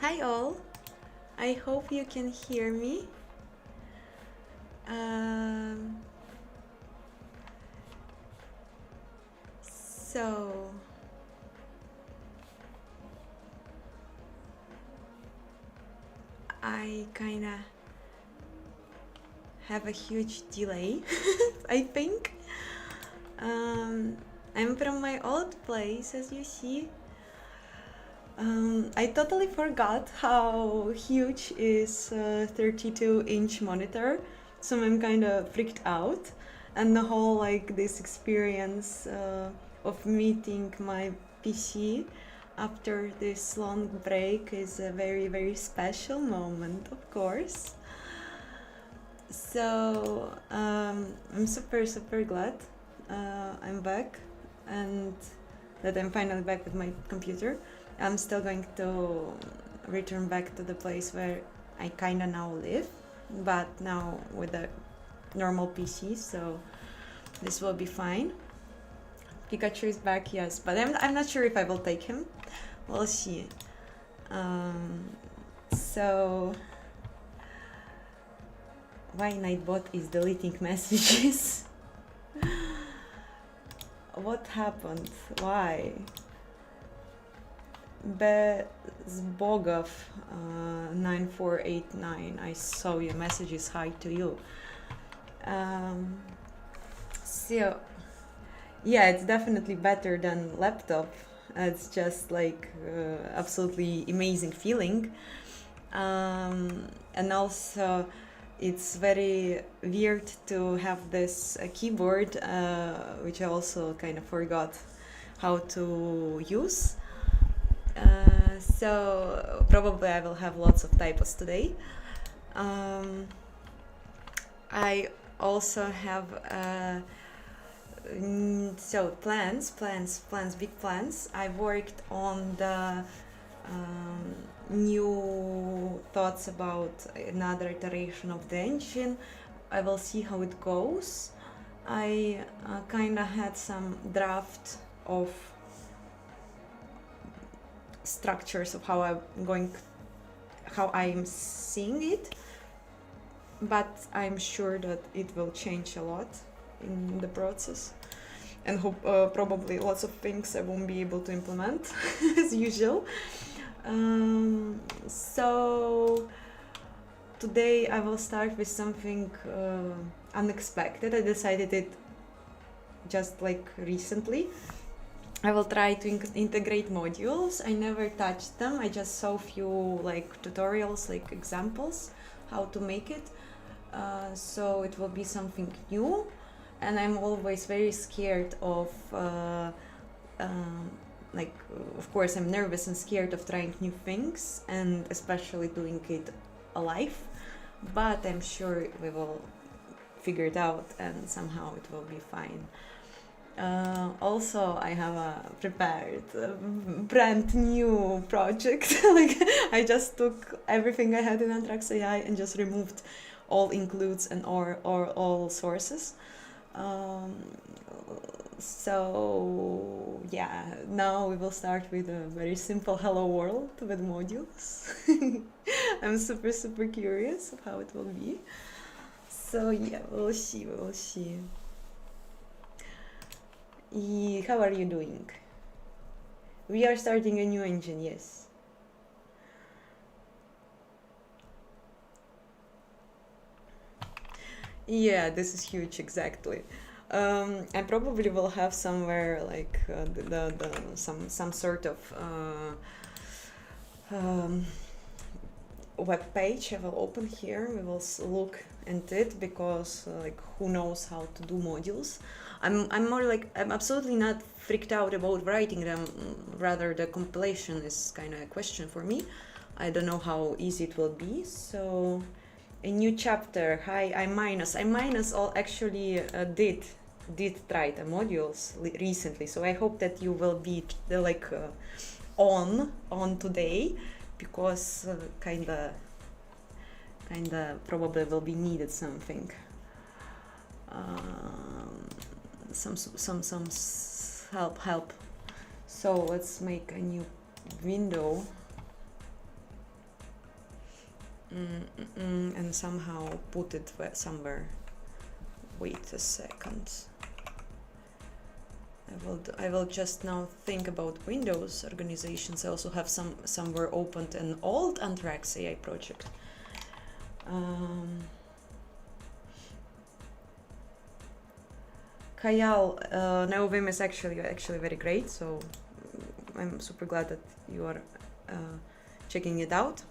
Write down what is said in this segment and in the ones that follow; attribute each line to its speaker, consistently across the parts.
Speaker 1: Hi all, I hope you can hear me. So I kinda have a huge delay, I think. I'm from my old place, as you see. I totally forgot how huge is a 32-inch monitor, so I'm kind of freaked out. And the whole this experience of meeting my PC after this long break is a very, very special moment, of course. So I'm super, super glad I'm back and that I'm finally back with my computer. I'm still going to return back to the place where I kinda now live, but now with a normal PC, so this will be fine. Pikachu is back, yes, but I'm not sure if I will take him. We'll see. So why Nightbot is deleting messages? What happened? Why? Bezbogov 9489, I saw your messages. Hi to you. So yeah, it's definitely better than laptop. It's just absolutely amazing feeling, and also it's very weird to have this keyboard, which I also kind of forgot how to use. So probably I will have lots of typos today. I also have big plans. I worked on the new thoughts about another iteration of the engine. I will see how it goes. I kind of had some draft of structures of how I'm seeing it, but I'm sure that it will change a lot in the process, and probably lots of things I won't be able to implement as usual. So today I will start with something unexpected. I decided it just recently. I will try to integrate modules. I never touched them. I just saw a few tutorials, examples how to make it. So it will be something new, and I'm always very scared of of course I'm nervous and scared of trying new things, and especially doing it alive, but I'm sure we will figure it out and somehow it will be fine. Also, I have a prepared brand new project. I just took everything I had in Anthrax AI and just removed all includes and or all sources. So yeah, now we will start with a very simple hello world with modules. I'm super curious of how it will be. So yeah, we'll see. How are you doing? We are starting a new engine, yes. Yeah, this is huge, exactly. I probably will have somewhere some sort of web page I will open here. We will look into it because who knows how to do modules. I'm more I'm absolutely not freaked out about writing them. Rather, the compilation is kind of a question for me. I don't know how easy it will be. So a new chapter. Hi, I'm minus. All actually did try the modules recently. So I hope that you will be on today, because kinda probably will be needed something. Some help. So let's make a new window. and somehow put it somewhere. Wait a second. I will just now think about Windows organizations. I also have somewhere opened an old Anthrax AI project. Kayal, NeoVim is actually very great, so I'm super glad that you are checking it out.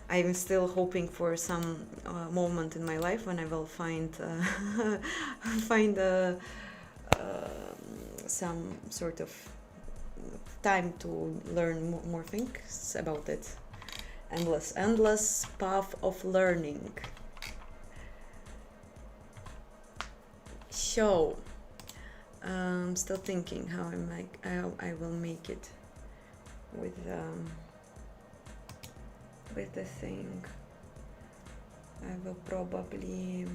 Speaker 1: I'm still hoping for some moment in my life when I will find some sort of time to learn more things about it. Endless path of learning. So, I'm still thinking how I will make it with the thing. I will probably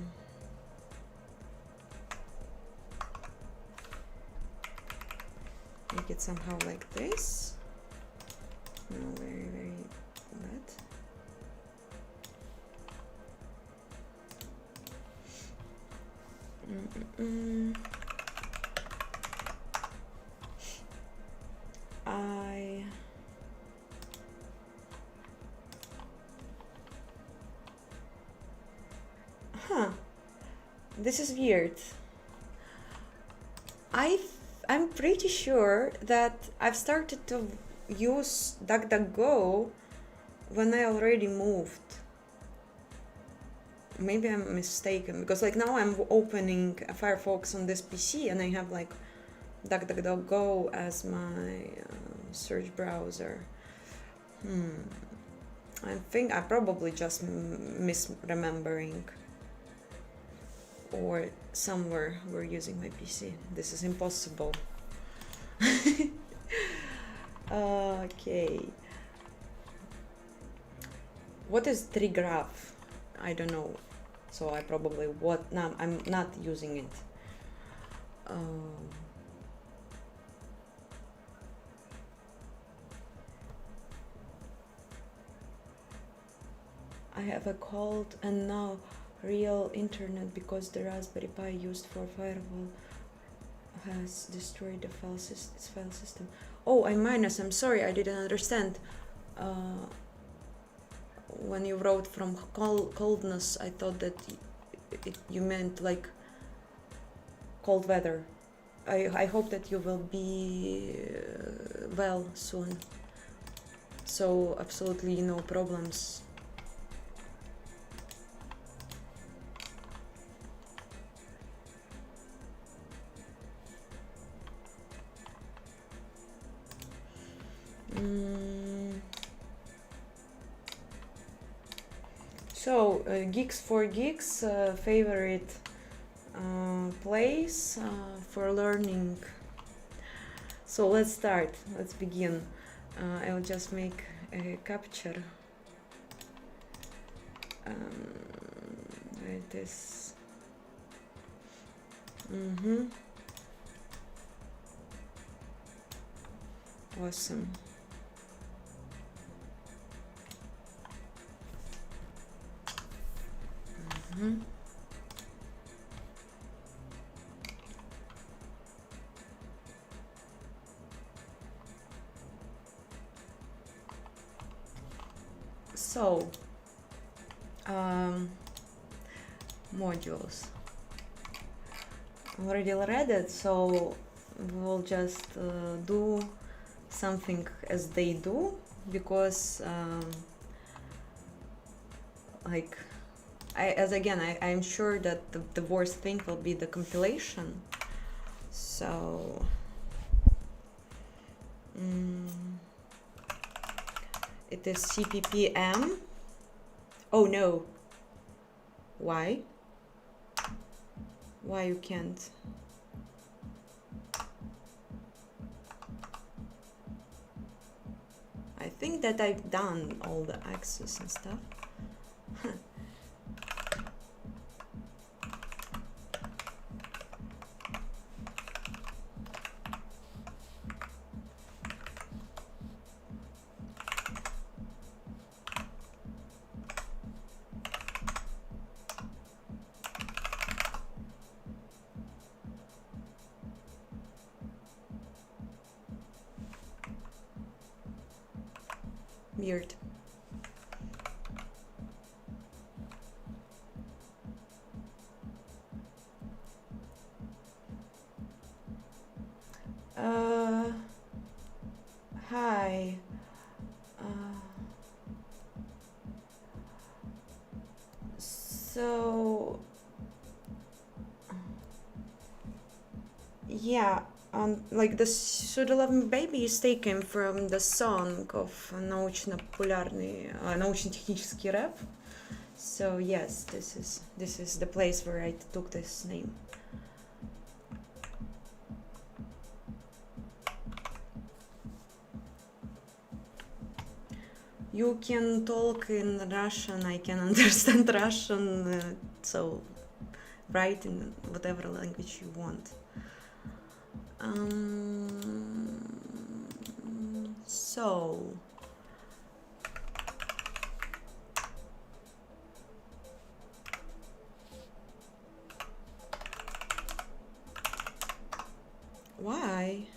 Speaker 1: make it somehow like this. No, very bad. This is weird. I'm pretty sure that I've started to use DuckDuckGo when I already moved. Maybe I'm mistaken, because like now I'm opening Firefox on this PC and I have like DuckDuckGo as my search browser. I think I'm probably just misremembering, or somewhere we're using my PC. This is impossible. Okay. What is trigraph? I don't know. So I probably I'm not using it. I have a cold and now real internet because the Raspberry Pi used for firewall has destroyed the file system. Oh, I'm sorry, I didn't understand. When you wrote from coldness, I thought that you meant like cold weather. I hope that you will be well soon. So absolutely no problems. So, Geeks for Geeks, favorite place for learning. So let's start, let's begin. I'll just make a capture. It is. Awesome. So, modules. Already read it, so we'll just do something as they do, because like I'm sure that the worst thing will be the compilation. So it is cppm. Oh no, why you can't? I think that I've done all the access and stuff. Weird. Hi. So yeah, like the pseudo-loving baby is taken from the song of научно-популярный, научно-технический рэп. So yes, this is the place where I took this name. You can talk in Russian, I can understand Russian, so write in whatever language you want. So why?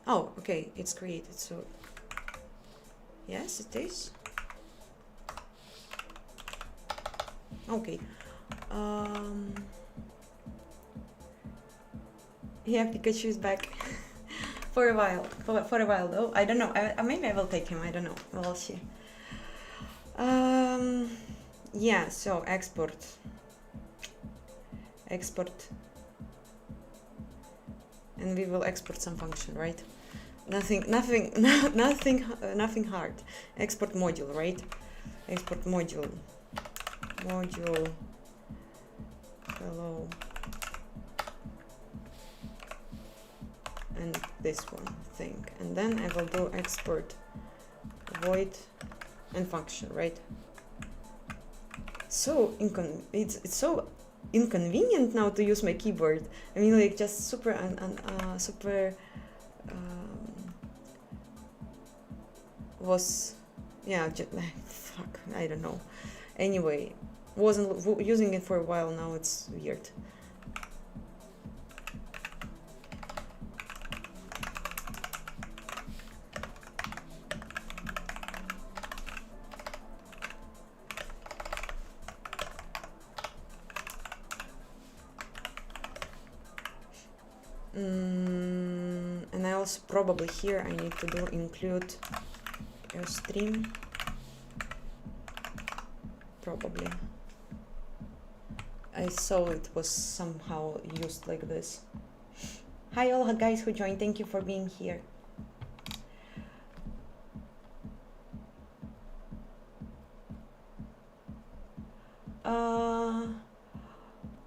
Speaker 1: Oh, okay, it's created, so yes, it is. Okay. Yeah, Pikachu is back for a while. For a while though. I don't know. Maybe I will take him. I don't know. We'll see. Yeah. So export. And we will export some function, right? Nothing hard. Export module, right? Export module. Hello. And this one thing, and then I will do export void and function, right? So it's so inconvenient now to use my keyboard. I mean, like, just super was, yeah, fuck, I don't know. Anyway, wasn't using it for a while now. It's weird. And I also probably here I need to do include your stream. Probably. I saw it was somehow used like this. Hi all guys who joined, thank you for being here.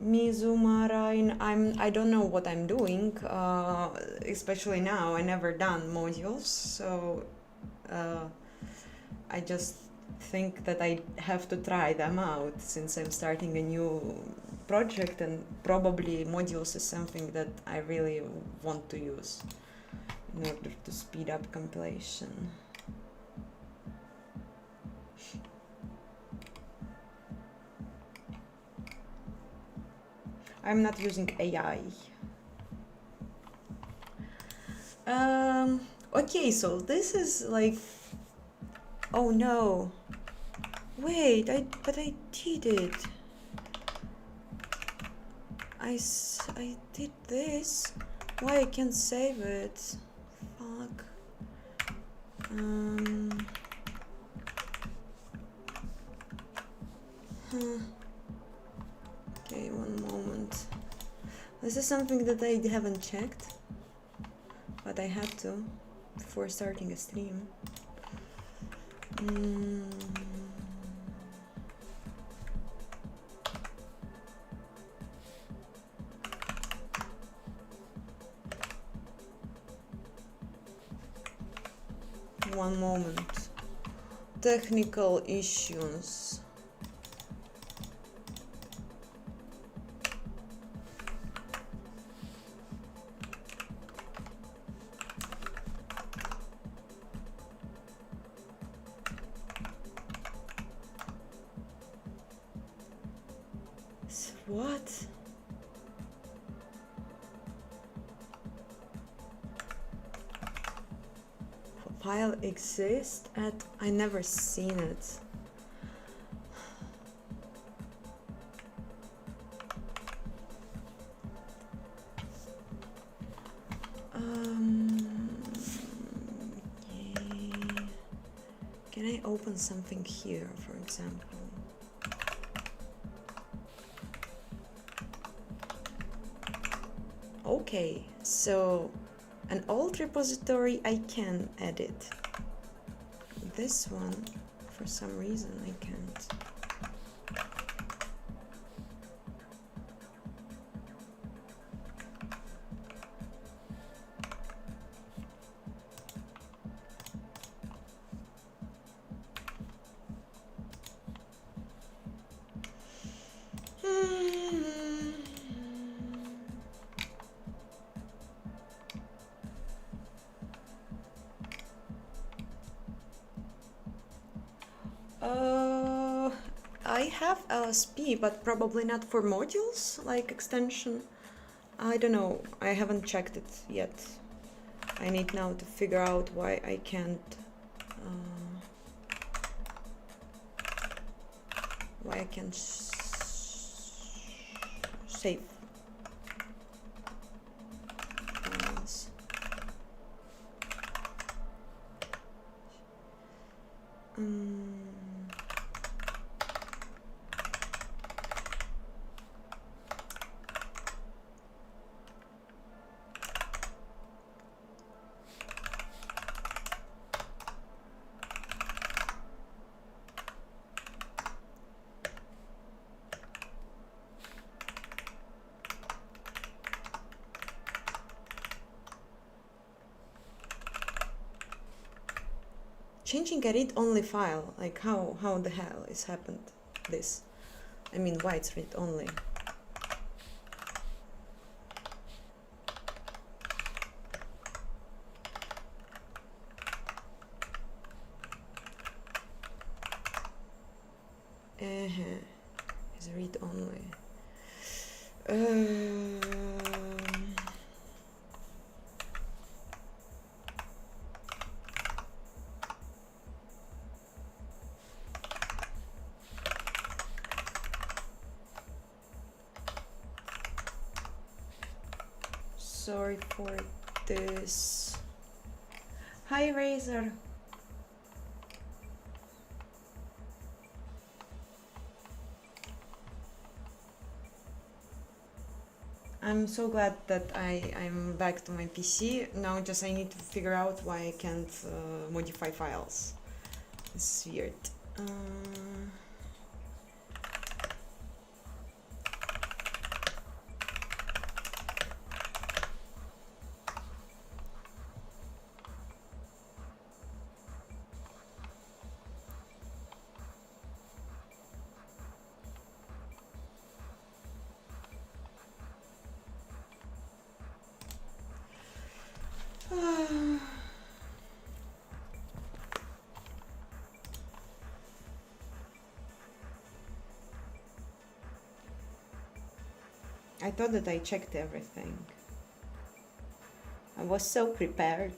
Speaker 1: Mizumara, I don't know what I'm doing, especially now. I never done modules, so I just think that I have to try them out since I'm starting a new project, and probably modules is something that I really want to use in order to speed up compilation. I'm not using AI. Okay, so this is like, oh no, wait, but I did it. I did this. Why I can't save it? Fuck. Okay, one moment. This is something that I haven't checked, but I had to before starting a stream. One moment. Technical issues. What? file exists at, I never seen it. Okay. Can I open something here, for example? Okay, so an old repository I can edit. This one, for some reason, I can't. I have LSP, but probably not for modules, like extension. I don't know, I haven't checked it yet. I need now to figure out why I can't save files. Changing a read-only file, like how the hell is happened this? I mean, why it's read-only? Is read-only. Sorry for this. Hi, Razor. I'm so glad that I'm back to my PC. Now just I need to figure out why I can't modify files. It's weird. I thought that I checked everything. I was so prepared.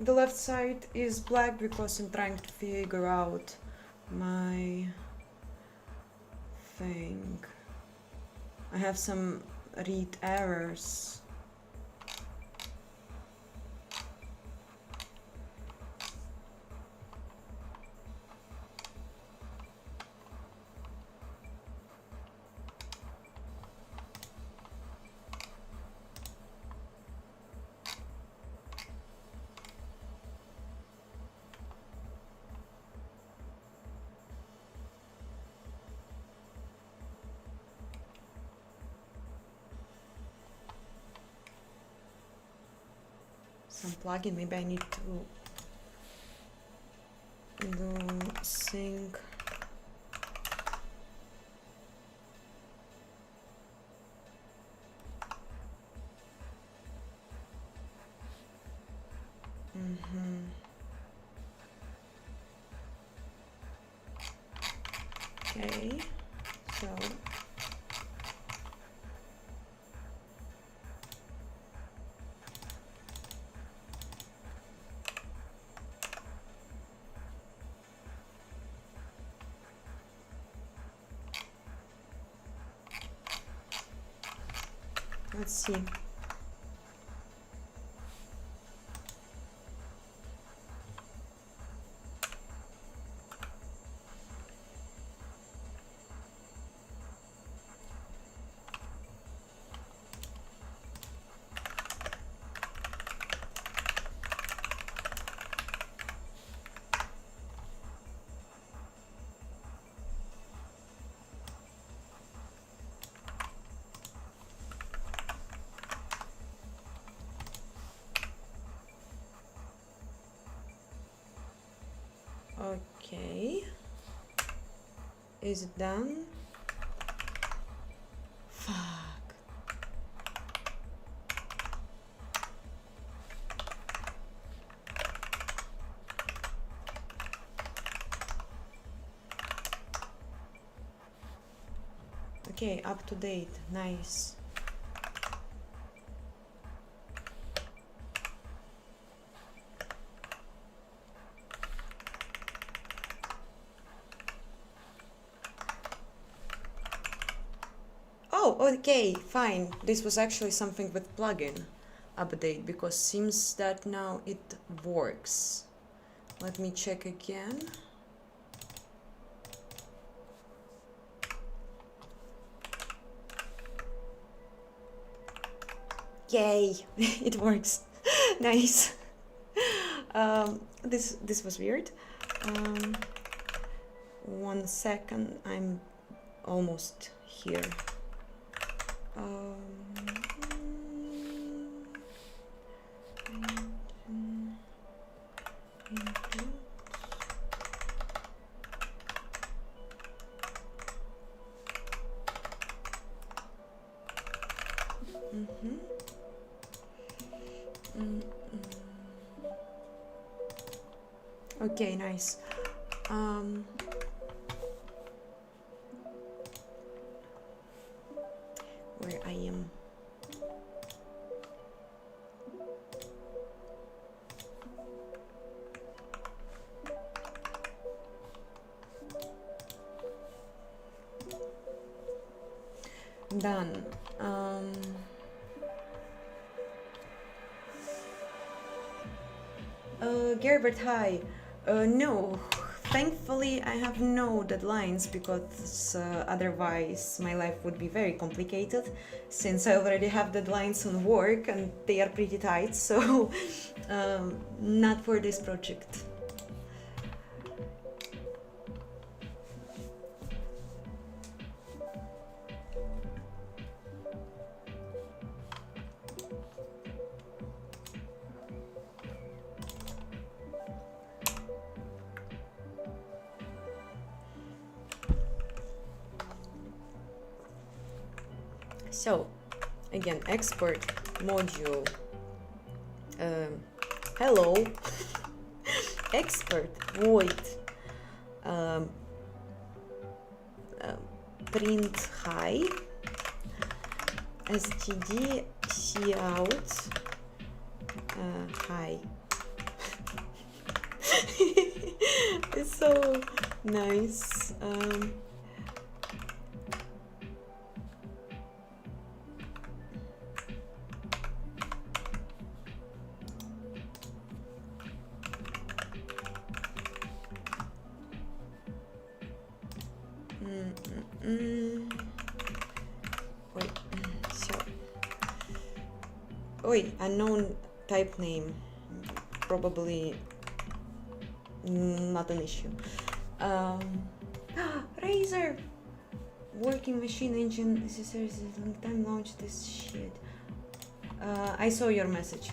Speaker 1: the left side is black because I'm trying to figure out my thing. I have some read errors. Some plugin, maybe I need to do sync. Okay, so let's see. Okay, is it done? Fuck. Okay, up to date, nice. Oh, okay, fine. This was actually something with plugin update because seems that now it works. Let me check again. Yay, it works. Nice. This was weird. 1 second, I'm almost here. Okay, nice. Where I am. Done. Gerbert, hi. No, thankfully I have no deadlines because otherwise my life would be very complicated since I already have deadlines on work and they are pretty tight, so not for this project. So, again, export module. Hello. Export void print hi std cout hi. It's so nice. Wait, so, wait, unknown type name, probably not an issue. Razer, working machine engine necessary long time launch this shit. I saw your message.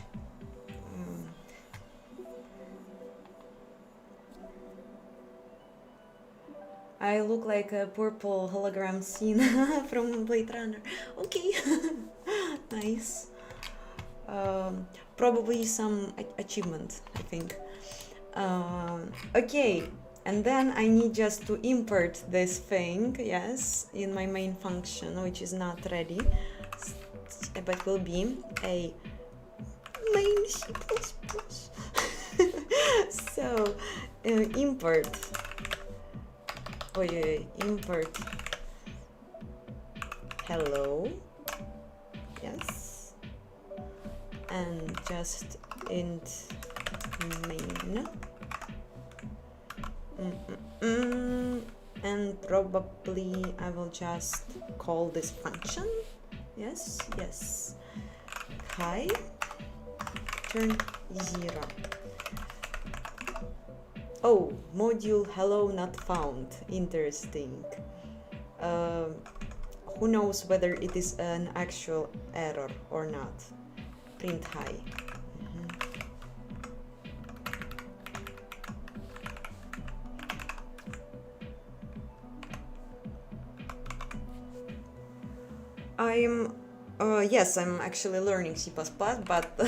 Speaker 1: I look like a purple hologram scene from Blade Runner. Okay, nice. Probably some achievement, I think. Okay, and then I need just to import this thing, yes, in my main function, which is not ready, but will be a main C++. So, import. Import hello, yes, and just int main, and probably I will just call this function, yes, hi, turn 0. Oh, module hello not found. Interesting. Who knows whether it is an actual error or not? Print hi. Yes, I'm actually learning C++, but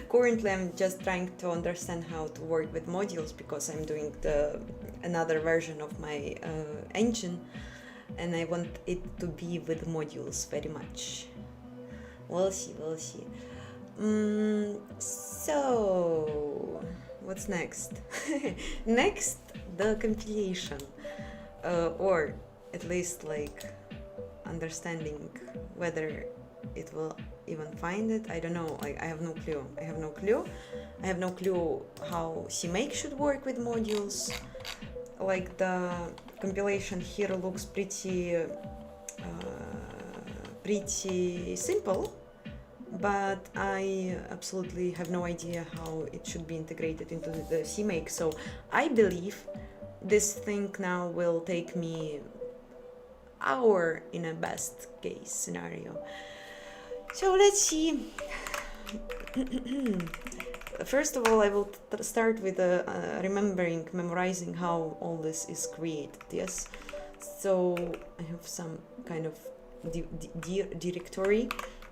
Speaker 1: currently I'm just trying to understand how to work with modules because I'm doing another version of my engine and I want it to be with modules very much. We'll see. So, what's next? Next, the compilation, or at least like understanding whether it will even find it. I don't know, like I have no clue. I have no clue how CMake should work with modules. Like the compilation here looks pretty simple, but I absolutely have no idea how it should be integrated into the CMake. So I believe this thing now will take me hour in a best case scenario. So let's see. First of all, I will start with memorizing how all this is created. Yes, so I have some kind of directory.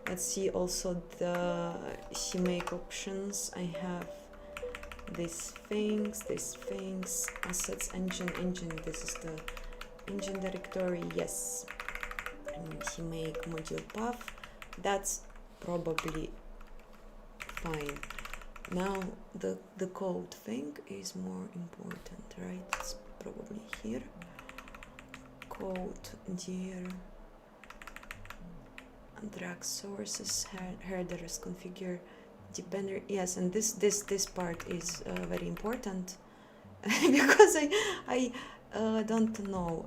Speaker 1: Let's see also the CMake options. I have these things, assets, engine. This is the engine directory. Yes, and CMake module path. That's probably fine. Now the code thing is more important, right? It's probably here. Code dir drag sources, headers configure depender. Yes, and this part is very important because I don't know.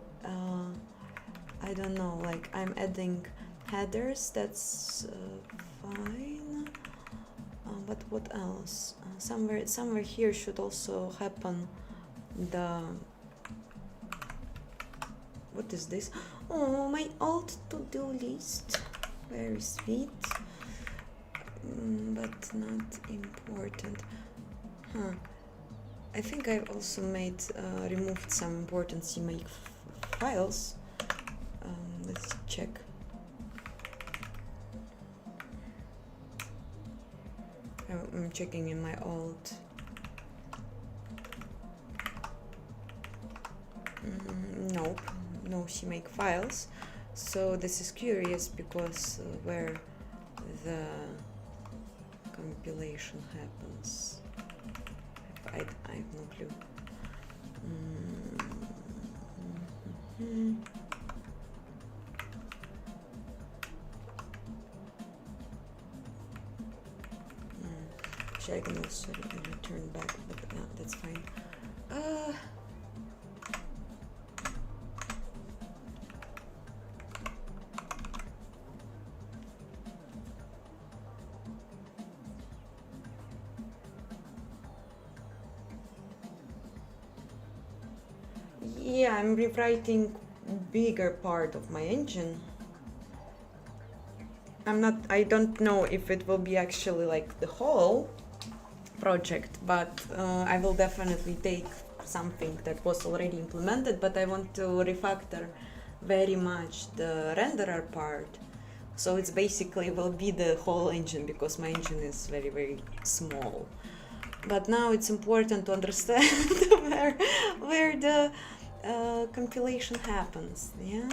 Speaker 1: I don't know. Like I'm adding headers. That's fine. But what else? Somewhere here should also happen the. What is this? Oh, my old to-do list. Very sweet, but not important. I think I've also removed some important CMake files. Let's check. I'm checking in my old. Nope, no CMake files. So this is curious because where the compilation happens. I have no clue. Actually, I can also return back, but no, that's fine. Yeah, I'm rewriting bigger part of my engine. I don't know if it will be actually like the whole project, but I will definitely take something that was already implemented, but I want to refactor very much the renderer part. So it's basically will be the whole engine, because my engine is very, very small. But now it's important to understand where the compilation happens. Yeah.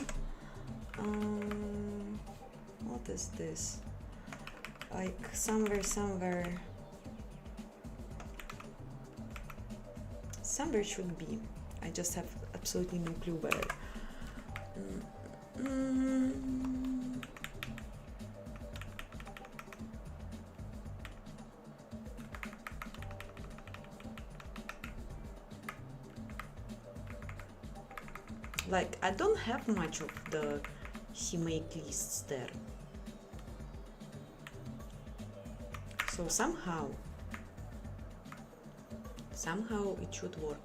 Speaker 1: What is this? Like somewhere should be. I just have absolutely no clue where. Like, I don't have much of the CMake lists there. So somehow it should work.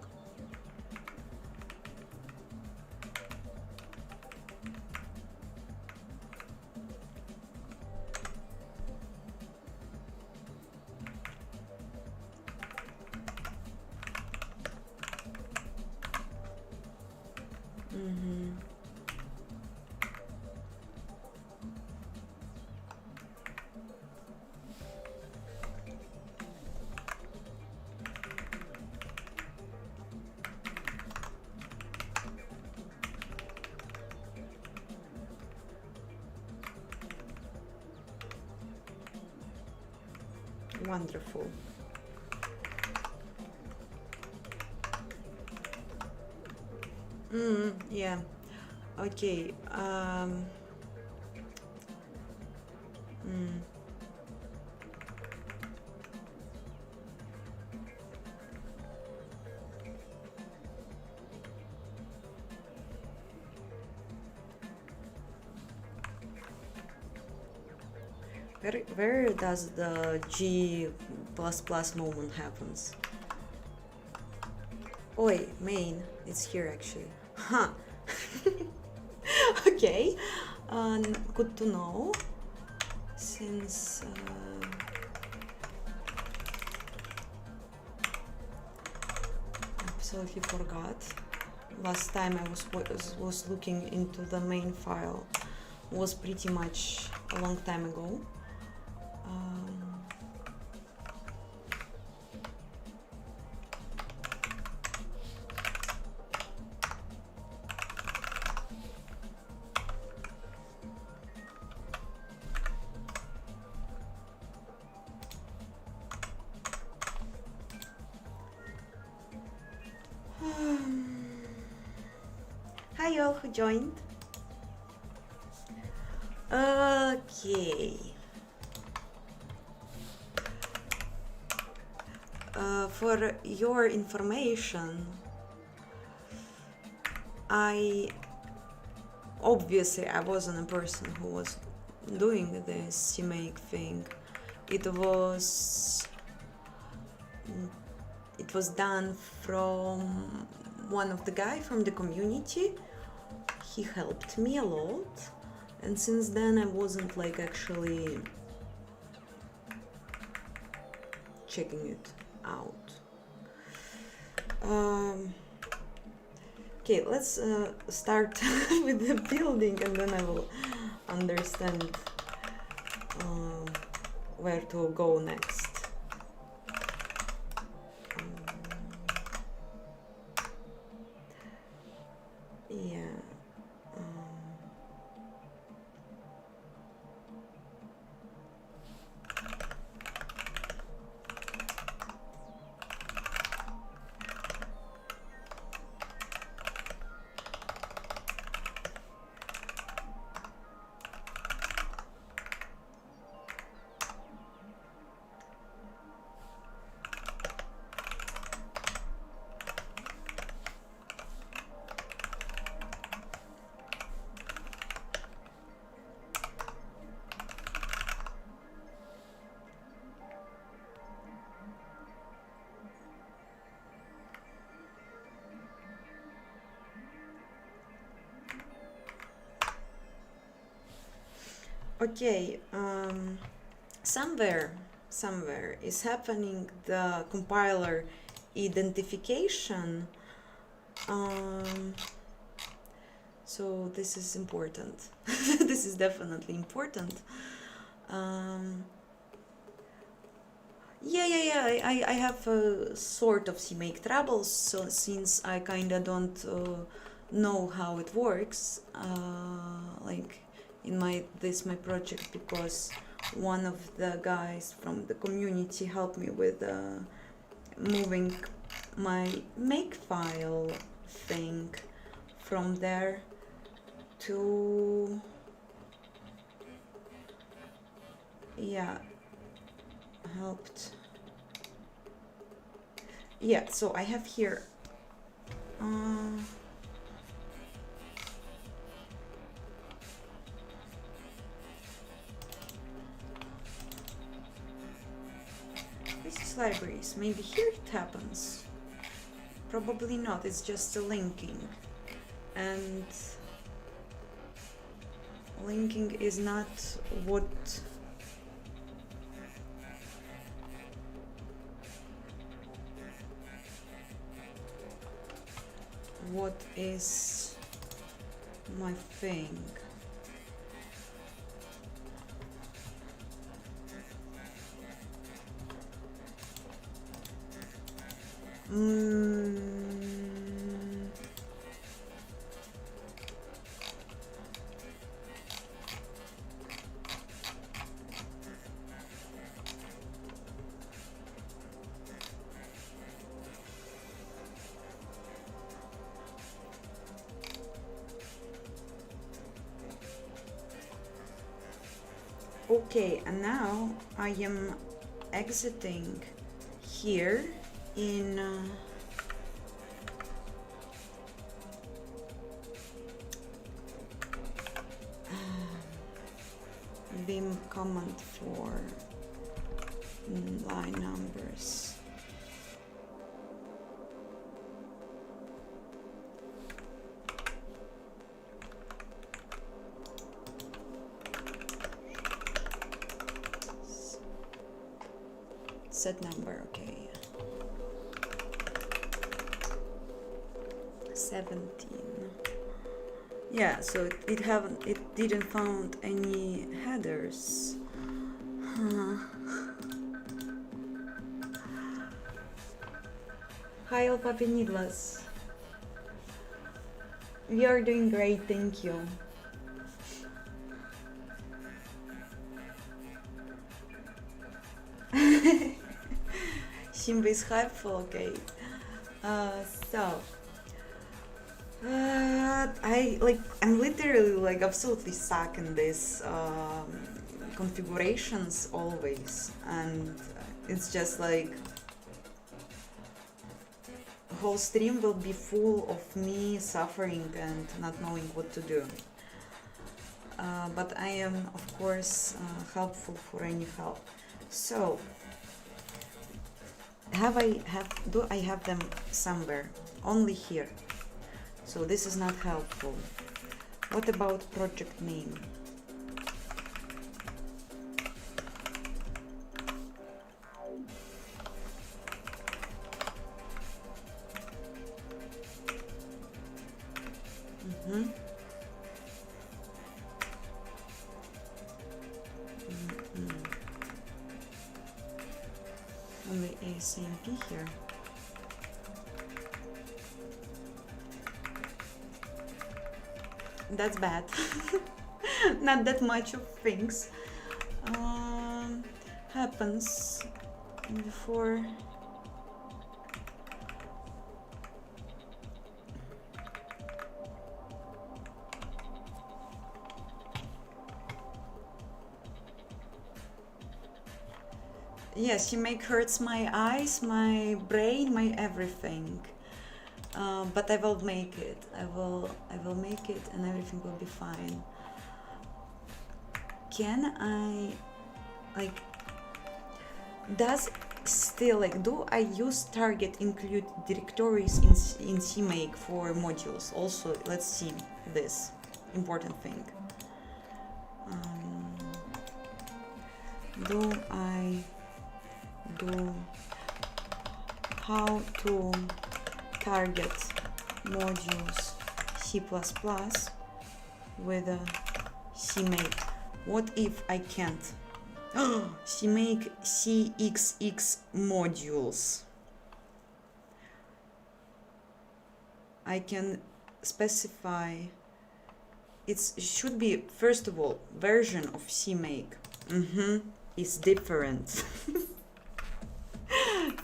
Speaker 1: Wonderful. Yeah. Okay. Where does the G++ moment happens? Oh wait, main. It's here actually. Huh. Okay. Good to know. Since absolutely forgot. Last time I was looking into the main file was pretty much a long time ago. Hi all who joined. Okay. For your information, I wasn't a person who was doing this CMake thing. It was done from one of the guy from the community. He helped me a lot, and since then I wasn't like actually checking it out. Okay, let's start with the building, and then I will understand where to go next. Yeah. Okay, somewhere is happening the compiler identification. So this is important. This is definitely important. I have a sort of CMake troubles, so since I kinda don't know how it works, like in my project, because one of the guys from the community helped me with moving my makefile thing from there to, yeah, helped. Yeah, so I have here this is libraries. Maybe here it happens. Probably not, it's just a linking, and linking is not what is my thing. Okay, and now I am exiting here in Vim command for line numbers. Set number, okay. 17. Yeah, so it didn't found any headers. Hi, Alpha Needless. We are doing great, thank you. Shimba is helpful, okay. I'm literally like absolutely stuck in this configurations always, and it's just like whole stream will be full of me suffering and not knowing what to do. But I am of course helpful for any help. So do I have them somewhere? Only here. So this is not helpful. What about project name? Only ASMP here. That's bad. Not that much of things happens before. Yes, CMake hurts my eyes, my brain, my everything. But I will make it. I will make it, and everything will be fine. Can I, like, does still, like, do I use target include directories in CMake for modules? Also, let's see this important thing. do I do how to target modules C++ with a CMake. What if I can't? CMake CXX modules. I can specify, it should be, first of all, version of CMake is different.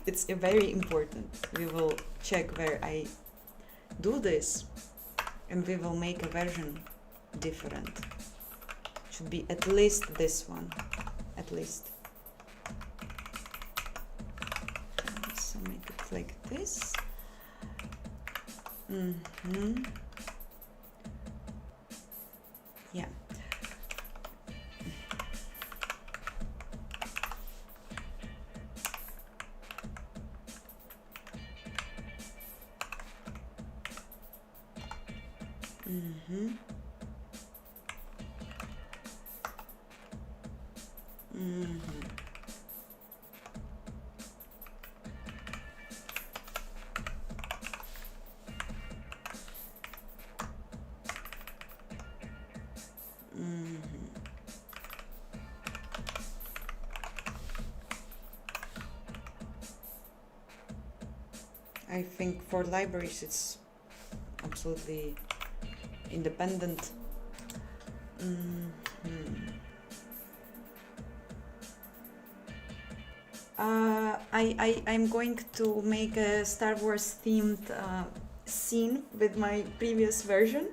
Speaker 1: It's very important. We will check where I do this and we will make a version different. Should be at least this one, at least. So make it like this. Yeah. I think for libraries it's absolutely independent. I'm going to make a Star Wars themed scene with my previous version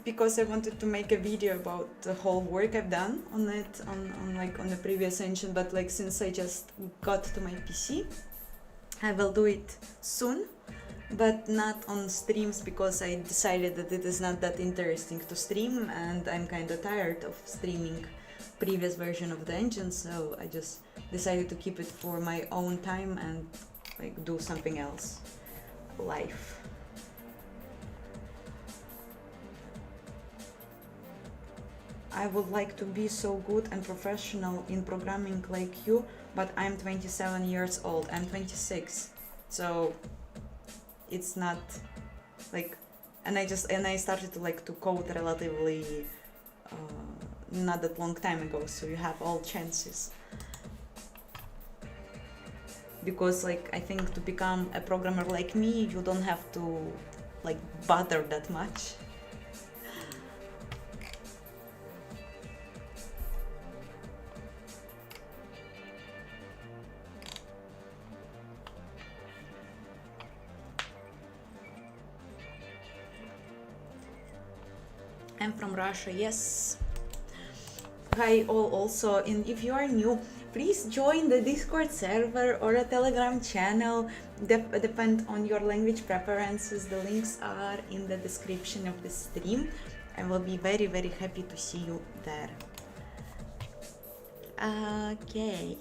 Speaker 1: because I wanted to make a video about the whole work I've done on it on the previous engine, but like since I just got to my PC, I will do it soon, but not on streams because I decided that it is not that interesting to stream and I'm kind of tired of streaming previous version of the engine, so I just decided to keep it for my own time and like do something else live. I would like to be so good and professional in programming like you, but I'm 27 years old. I'm 26, so it's not like, and I started to like to code relatively not that long time ago, so you have all chances. Because like I think to become a programmer like me, you don't have to like bother that much. I'm from Russia, yes. Hi all also, and if you are new, please join the Discord server or a Telegram channel, depend on your language preferences. The links are in the description of the stream. I will be very, very happy to see you there. Okay.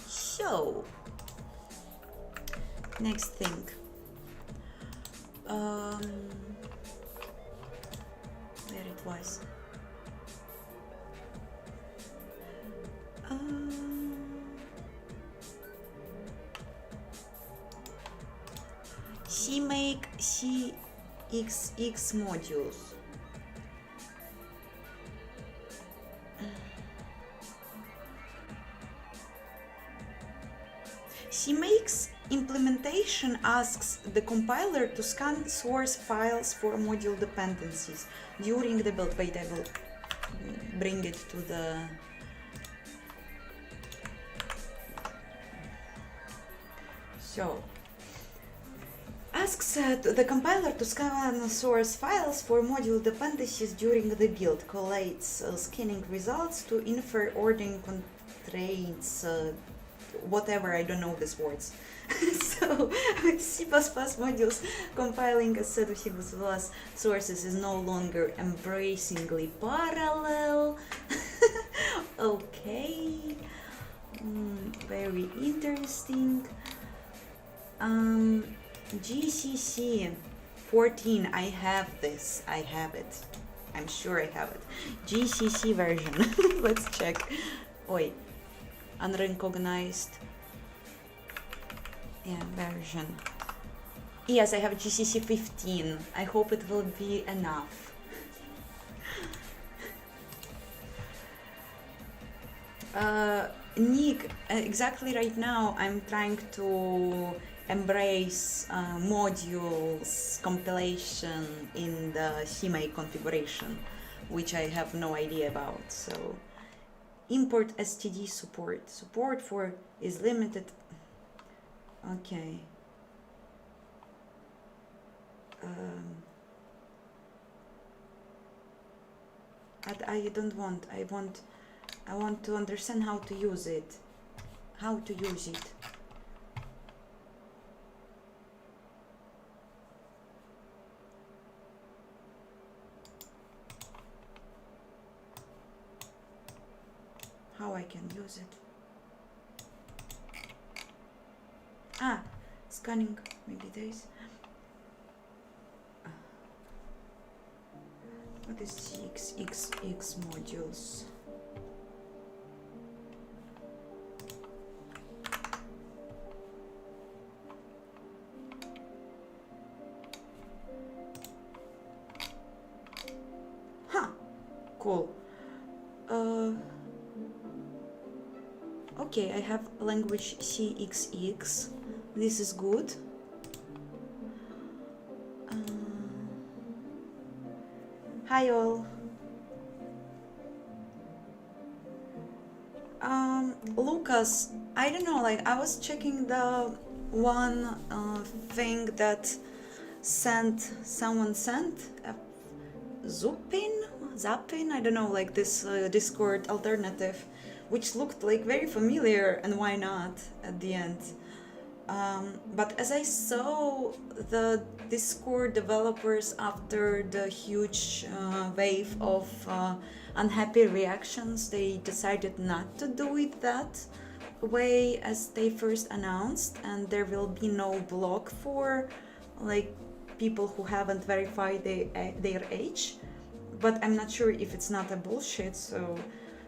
Speaker 1: So, next thing. Where it was. CMake CXX modules. CMake's implementation asks the compiler to scan source files for module dependencies during the build. Wait, I will bring it to the... So, asks the compiler to scan source files for module dependencies during the build, collates scanning results to infer ordering constraints, whatever, I don't know these words. So, with C++ modules, compiling a set of C++ sources is no longer embracingly parallel. Okay, very interesting. GCC 14, I have this, I have it. I'm sure I have it. GCC version. Let's check. Oi, unrecognized. Yeah, version. Yes, I have GCC 15. I hope it will be enough. Nick, exactly right now I'm trying to embrace modules compilation in the CMake configuration, which I have no idea about. So import std support for is limited. Okay. I don't want. I want to understand how to use it. How to use it. How I can use it. Ah, scanning. Maybe this. What is XXX modules? Huh, cool. Okay, I have language CXX. This is good. Hi all. Lucas, I don't know, like I was checking the one thing that someone sent, Zappin, I don't know, like this Discord alternative, which looked like very familiar, and why not at the end. But as I saw the Discord developers, after the huge wave of unhappy reactions, they decided not to do it that way as they first announced, and there will be no block for like people who haven't verified their age. But I'm not sure if it's not a bullshit, so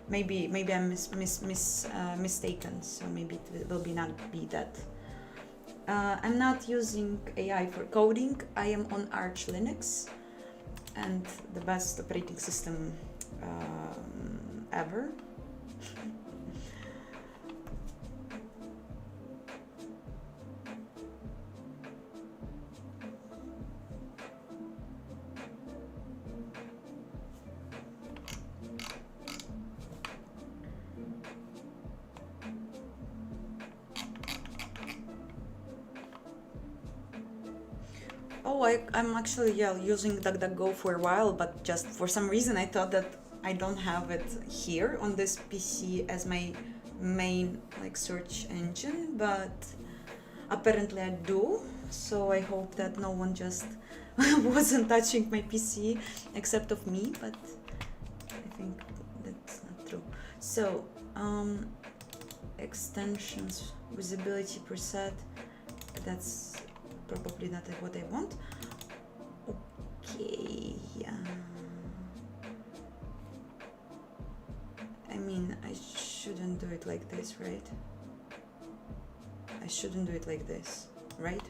Speaker 1: maybe I'm mistaken, so maybe it will not be that. I'm not using AI for coding. I am on Arch Linux, and the best operating system ever. Oh, I'm actually using DuckDuckGo for a while, but just for some reason I thought that I don't have it here on this PC as my main like search engine, but apparently I do. So I hope that no one just wasn't touching my PC except of me, but I think that's not true. So extensions, visibility preset, that's probably not what I want. Okay. I mean, I shouldn't do it like this, right? I shouldn't do it like this, right?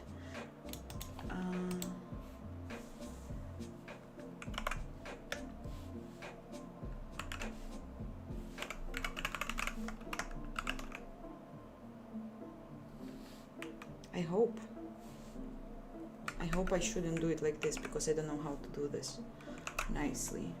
Speaker 1: I hope I shouldn't do it like this, because I don't know how to do this nicely.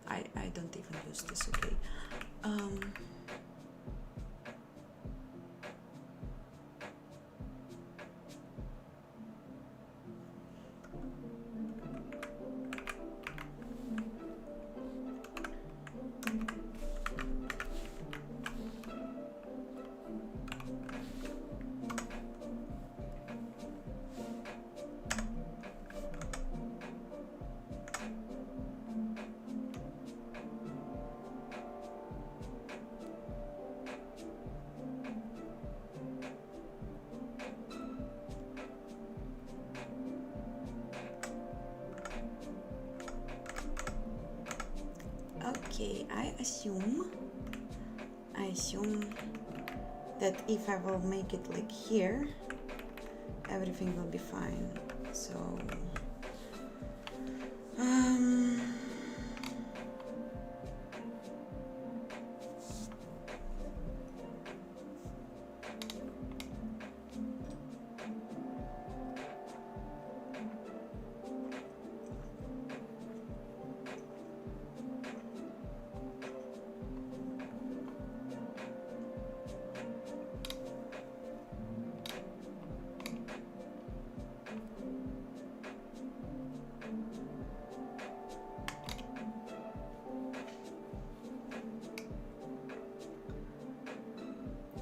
Speaker 1: I don't even use this, okay. Okay, I assume that if I will make it like here, everything will be fine. So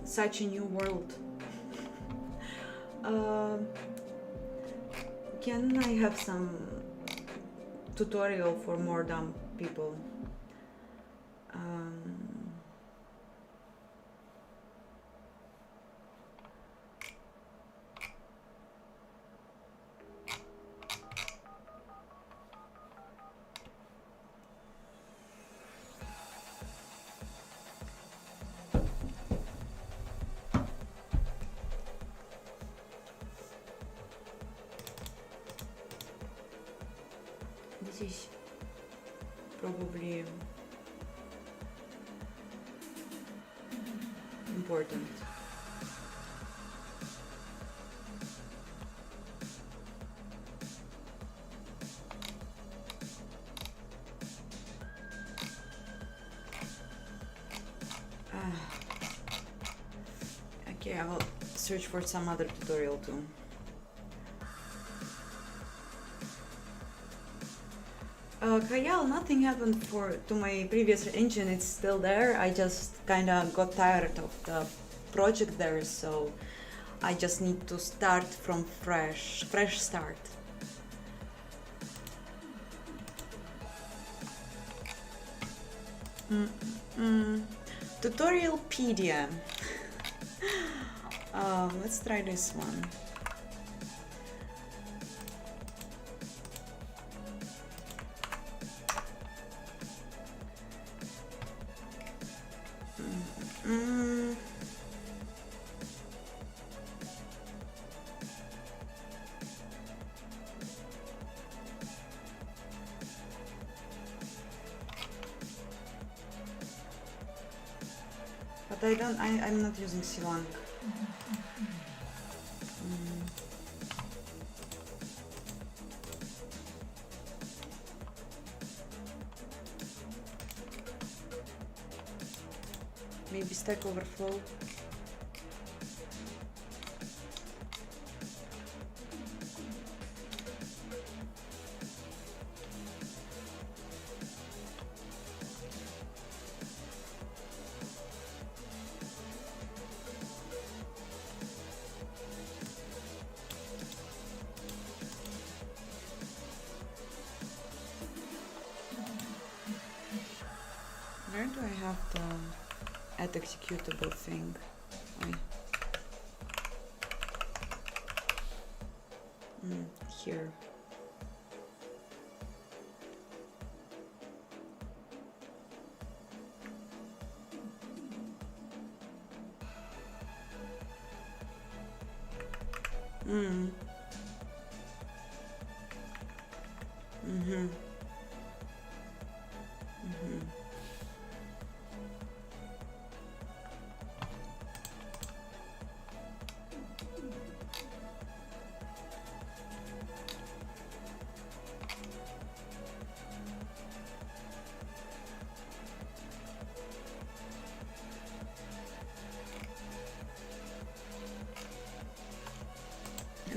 Speaker 1: such a new world. Can I have some tutorial for more dumb people? This is probably important. Okay, I will search for some other tutorial too. Kayal, nothing happened to my previous engine. It's still there. I just kind of got tired of the project there, so I just need to start from fresh start. Tutorialpedia. Let's try this one. But I'm not using C1. Maybe Stack Overflow. Where do I have the add executable thing? Here.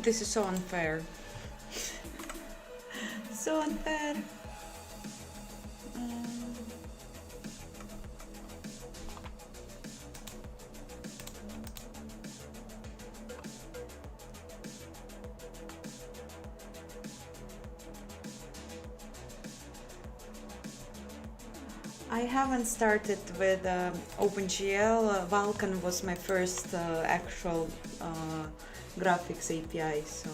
Speaker 1: This is so unfair. So unfair. I haven't started with OpenGL. Vulkan was my first actual graphics API, so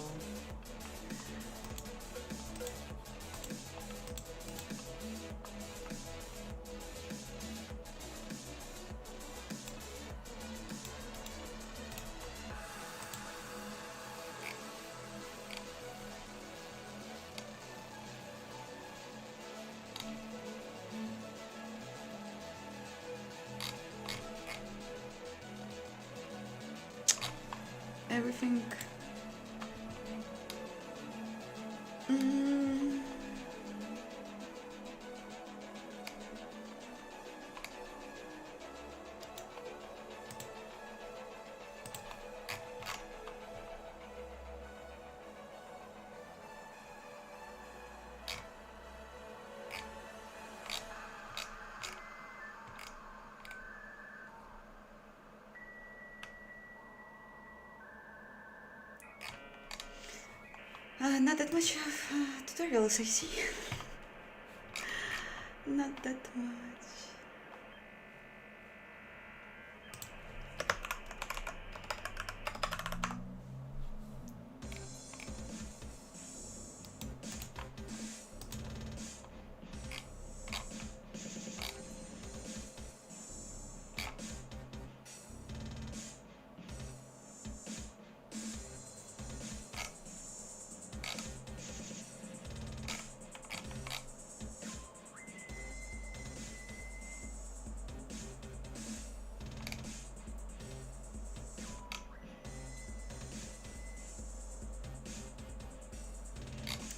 Speaker 1: everything. Not that much of tutorials, I see. Not that much.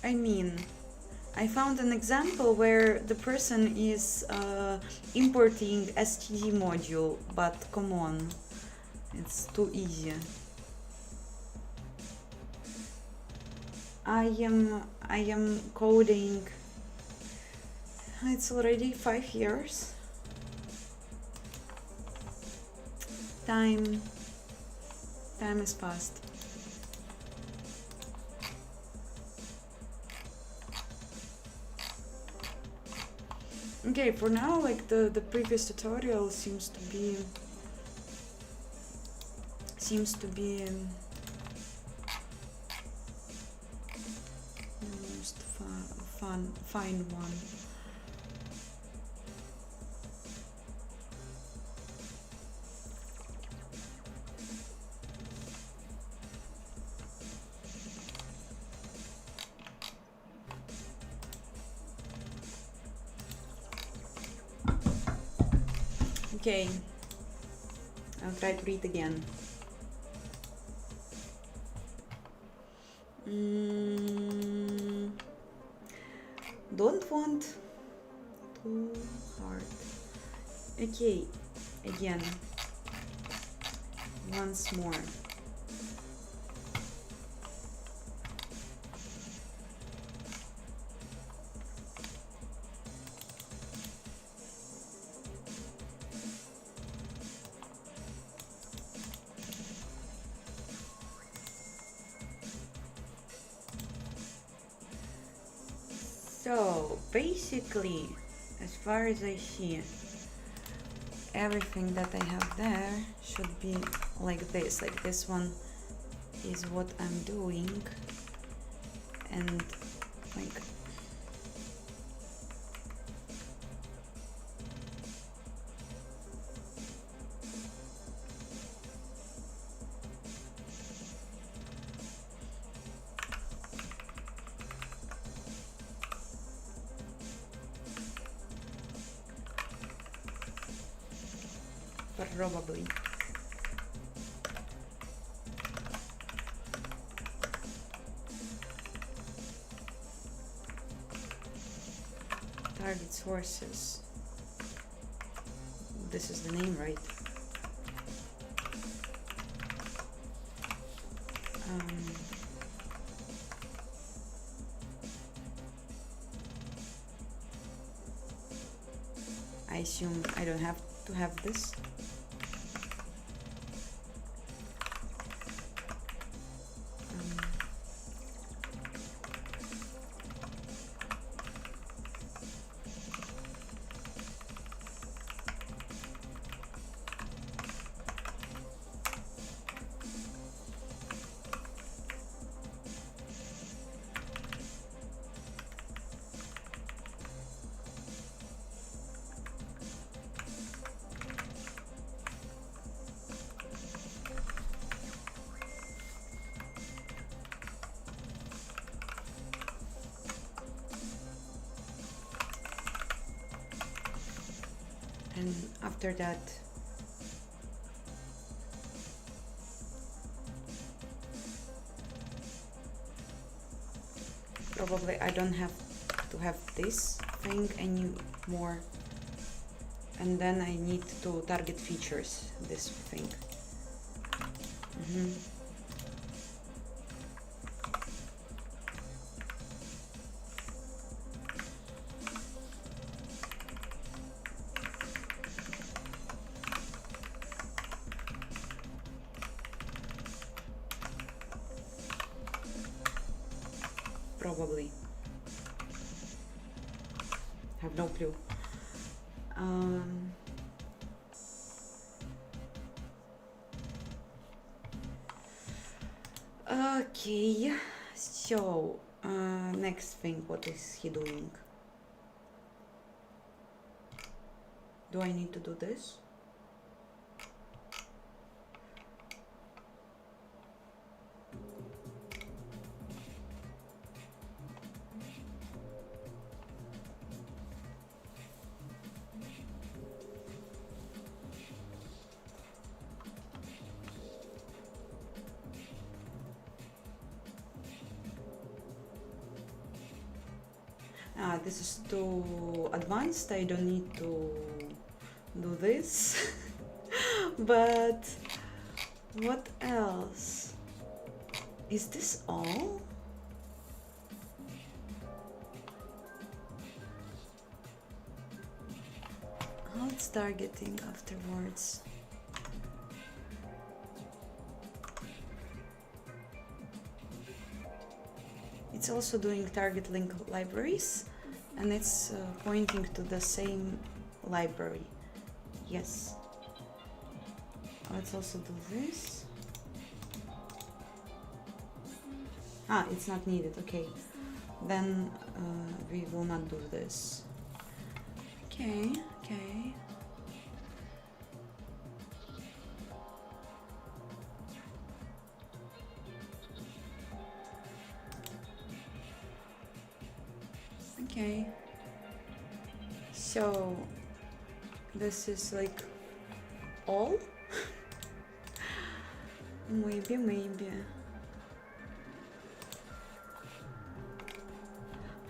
Speaker 1: I mean, I found an example where the person is importing std module, but come on, it's too easy. I am coding, it's already 5 years. Time is fast. Okay, for now, like the previous tutorial seems to be most fine one. Okay, I'll try to read again. Don't want too hard. Okay, again, once more. So basically, as far as I see, everything that I have there should be like this. Like this one is what I'm doing, and like probably. Target sources. This is the name, right? I assume I don't have to have this. And after that, Probably I don't have to have this thing anymore. And then I need to target features, this thing. Probably. Have no clue. Okay, so next thing, what is he doing? Do I need to do this? This is too advanced, I don't need to do this. But what else? Is this all? How it's targeting afterwards? It's also doing target link libraries, and it's pointing to the same library. Yes. Let's also do this. It's not needed. Okay. Then we will not do this. Okay. Okay. So this is like all? Maybe.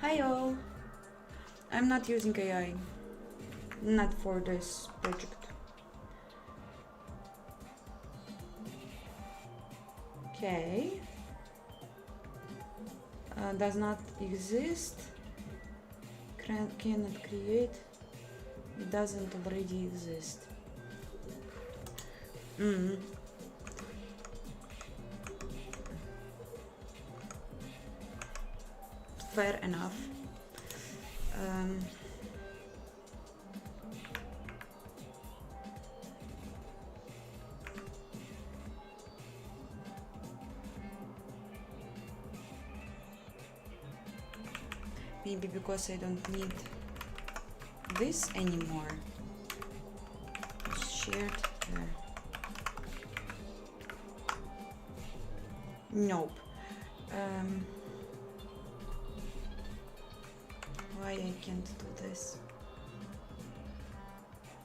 Speaker 1: Hi all. I'm not using AI. Not for this project. Okay. Does not exist. Cannot create. It doesn't already exist. Fair enough. Maybe because I don't need this anymore. Shared there. Nope. Why I can't do this?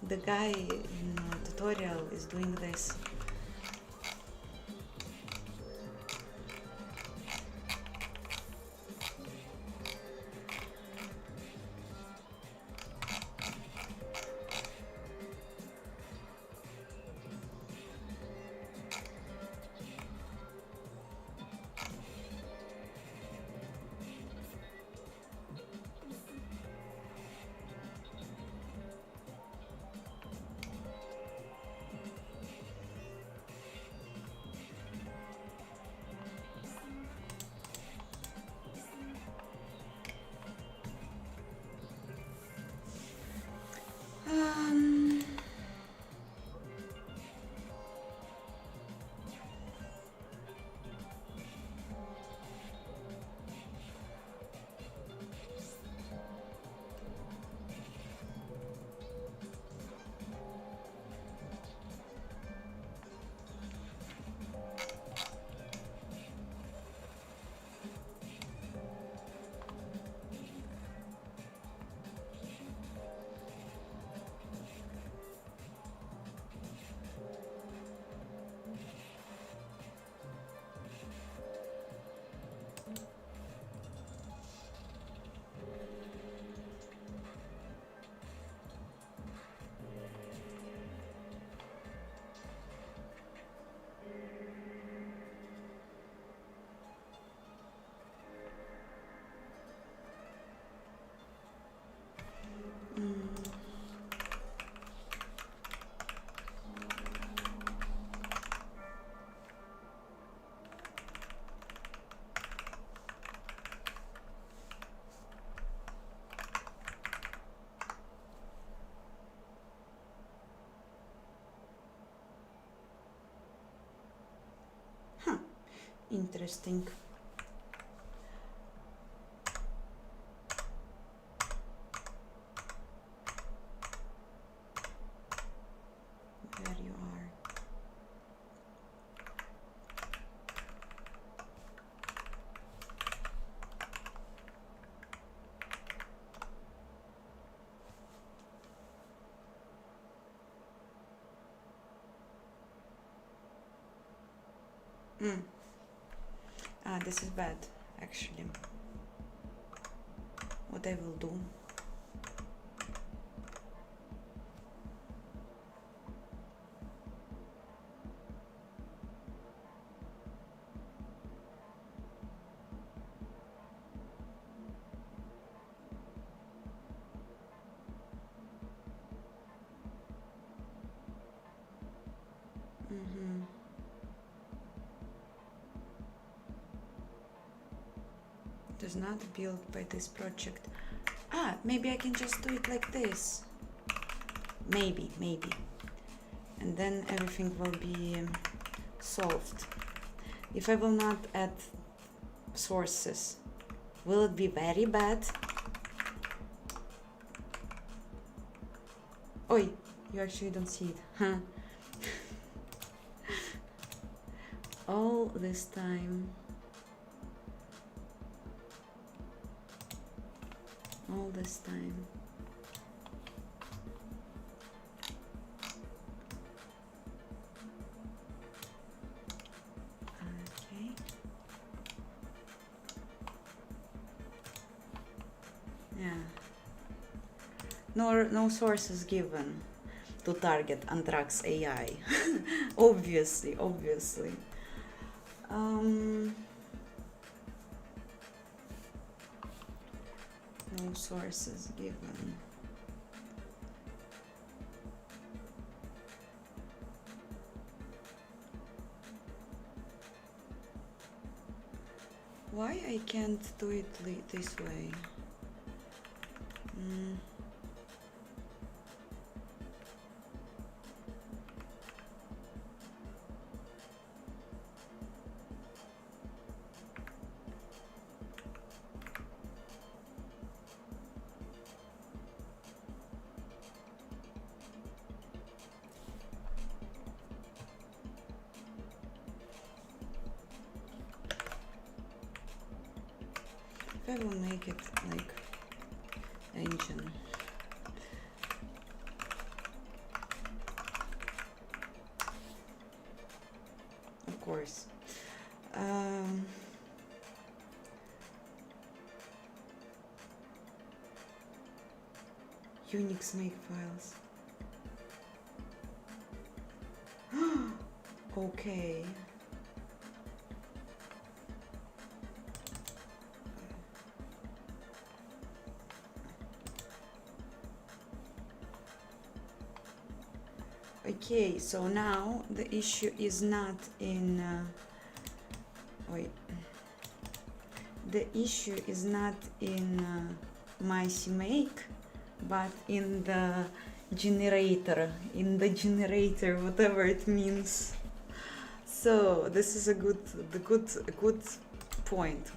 Speaker 1: The guy in the tutorial is doing this. Interesting. There you are. This is bad, actually. What I will do. It is not built by this project. Maybe I can just do it like this. Maybe. And then everything will be solved. If I will not add sources, will it be very bad? Oi, you actually don't see it, huh? All this time. All this time. Okay. Yeah. No sources given to target Anthrax AI. obviously. No sources given. Why I can't do it this way? I will make it like engine. Of course. Unix make files. Okay. Okay, so now the issue is not in the issue is not in my CMake, but in the generator, whatever it means. So this is a good point.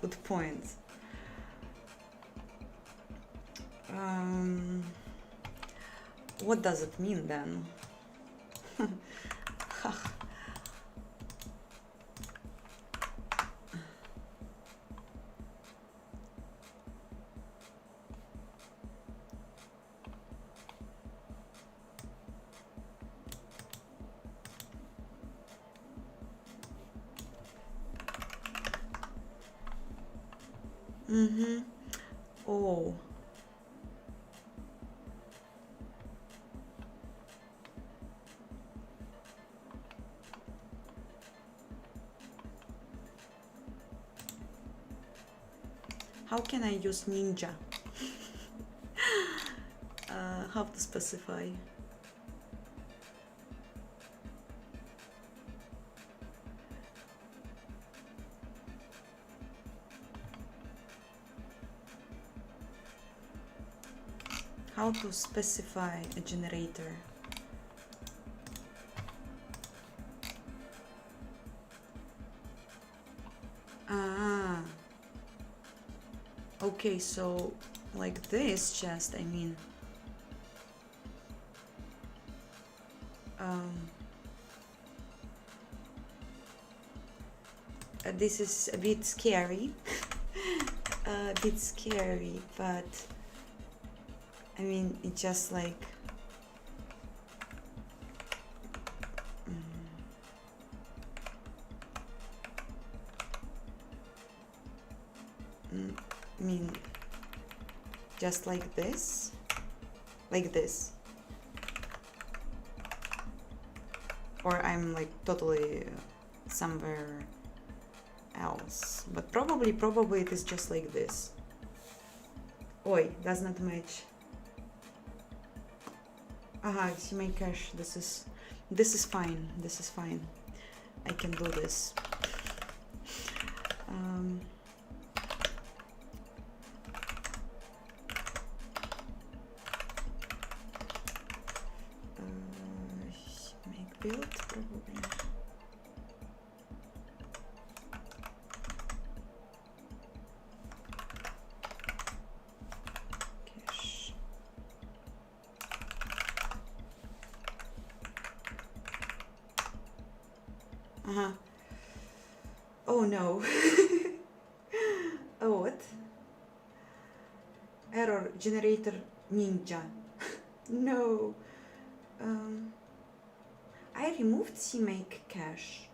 Speaker 1: What does it mean then? Oh. How can I use Ninja? How to specify? How to specify a generator? Okay, so like this chest, I mean, this is a bit scary, but I mean, it's just like, I mean, just like this, or I'm like totally somewhere else, but probably it is just like this. Oi, does not match. Aha, CMake cache. This is fine. This is fine. I can do this. CMake build probably. Oh no. Oh, what? Error generator ninja. No. I removed CMake cache.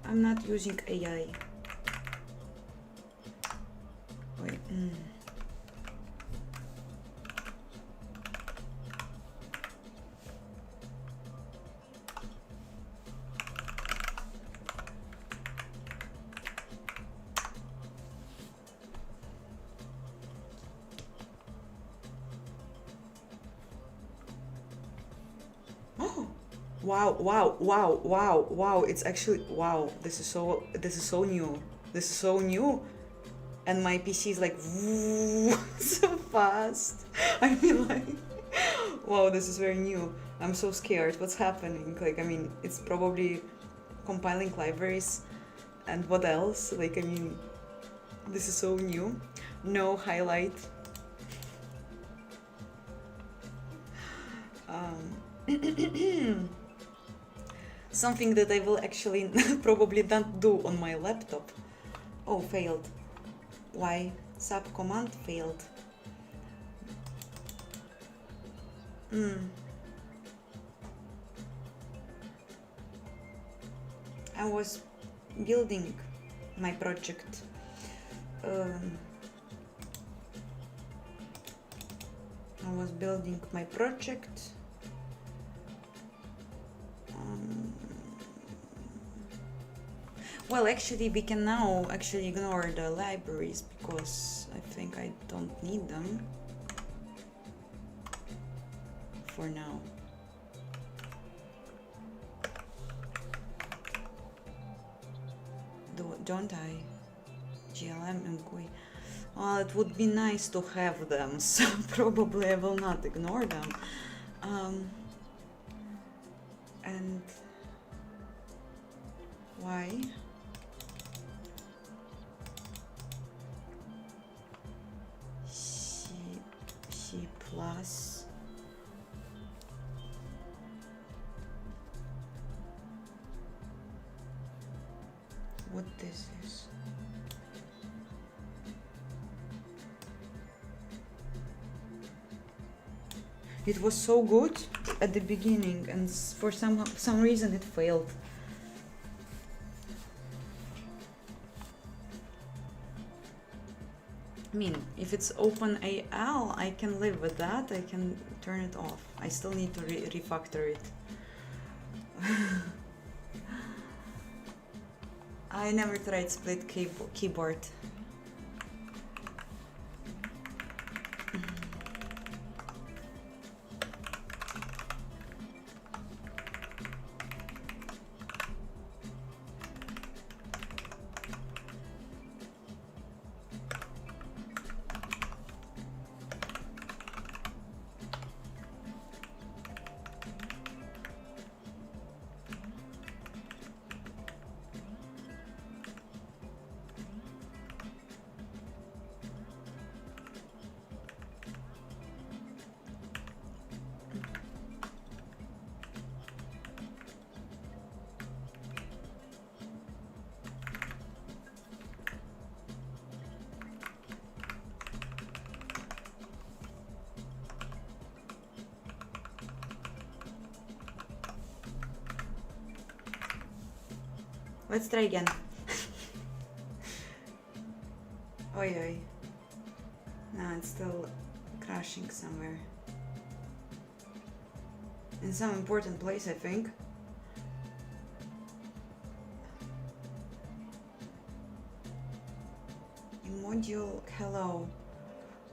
Speaker 1: I'm not using AI. Wait. Oh. Wow, it's actually, wow, this is so new. This is so new. And my PC is like so fast. I mean, like, wow, this is very new. I'm so scared. What's happening? Like, I mean, it's probably compiling libraries. And what else? Like, I mean, this is so new. No highlight. Something that I will actually probably not do on my laptop. Oh, failed. Why? Sub command failed. I was building my project. Well, actually, we can now actually ignore the libraries because I think I don't need them for now. Don't I? GLM and GUI. Well, it would be nice to have them, so probably I will not ignore them. And why? C plus. What this is? It was so good at the beginning, and for some reason it failed. I mean, if it's OpenAL, I can live with that. I can turn it off. I still need to refactor it. I never tried split keyboard. Let's try again. Oi oi. No, it's still crashing somewhere. In some important place, I think. In module, hello.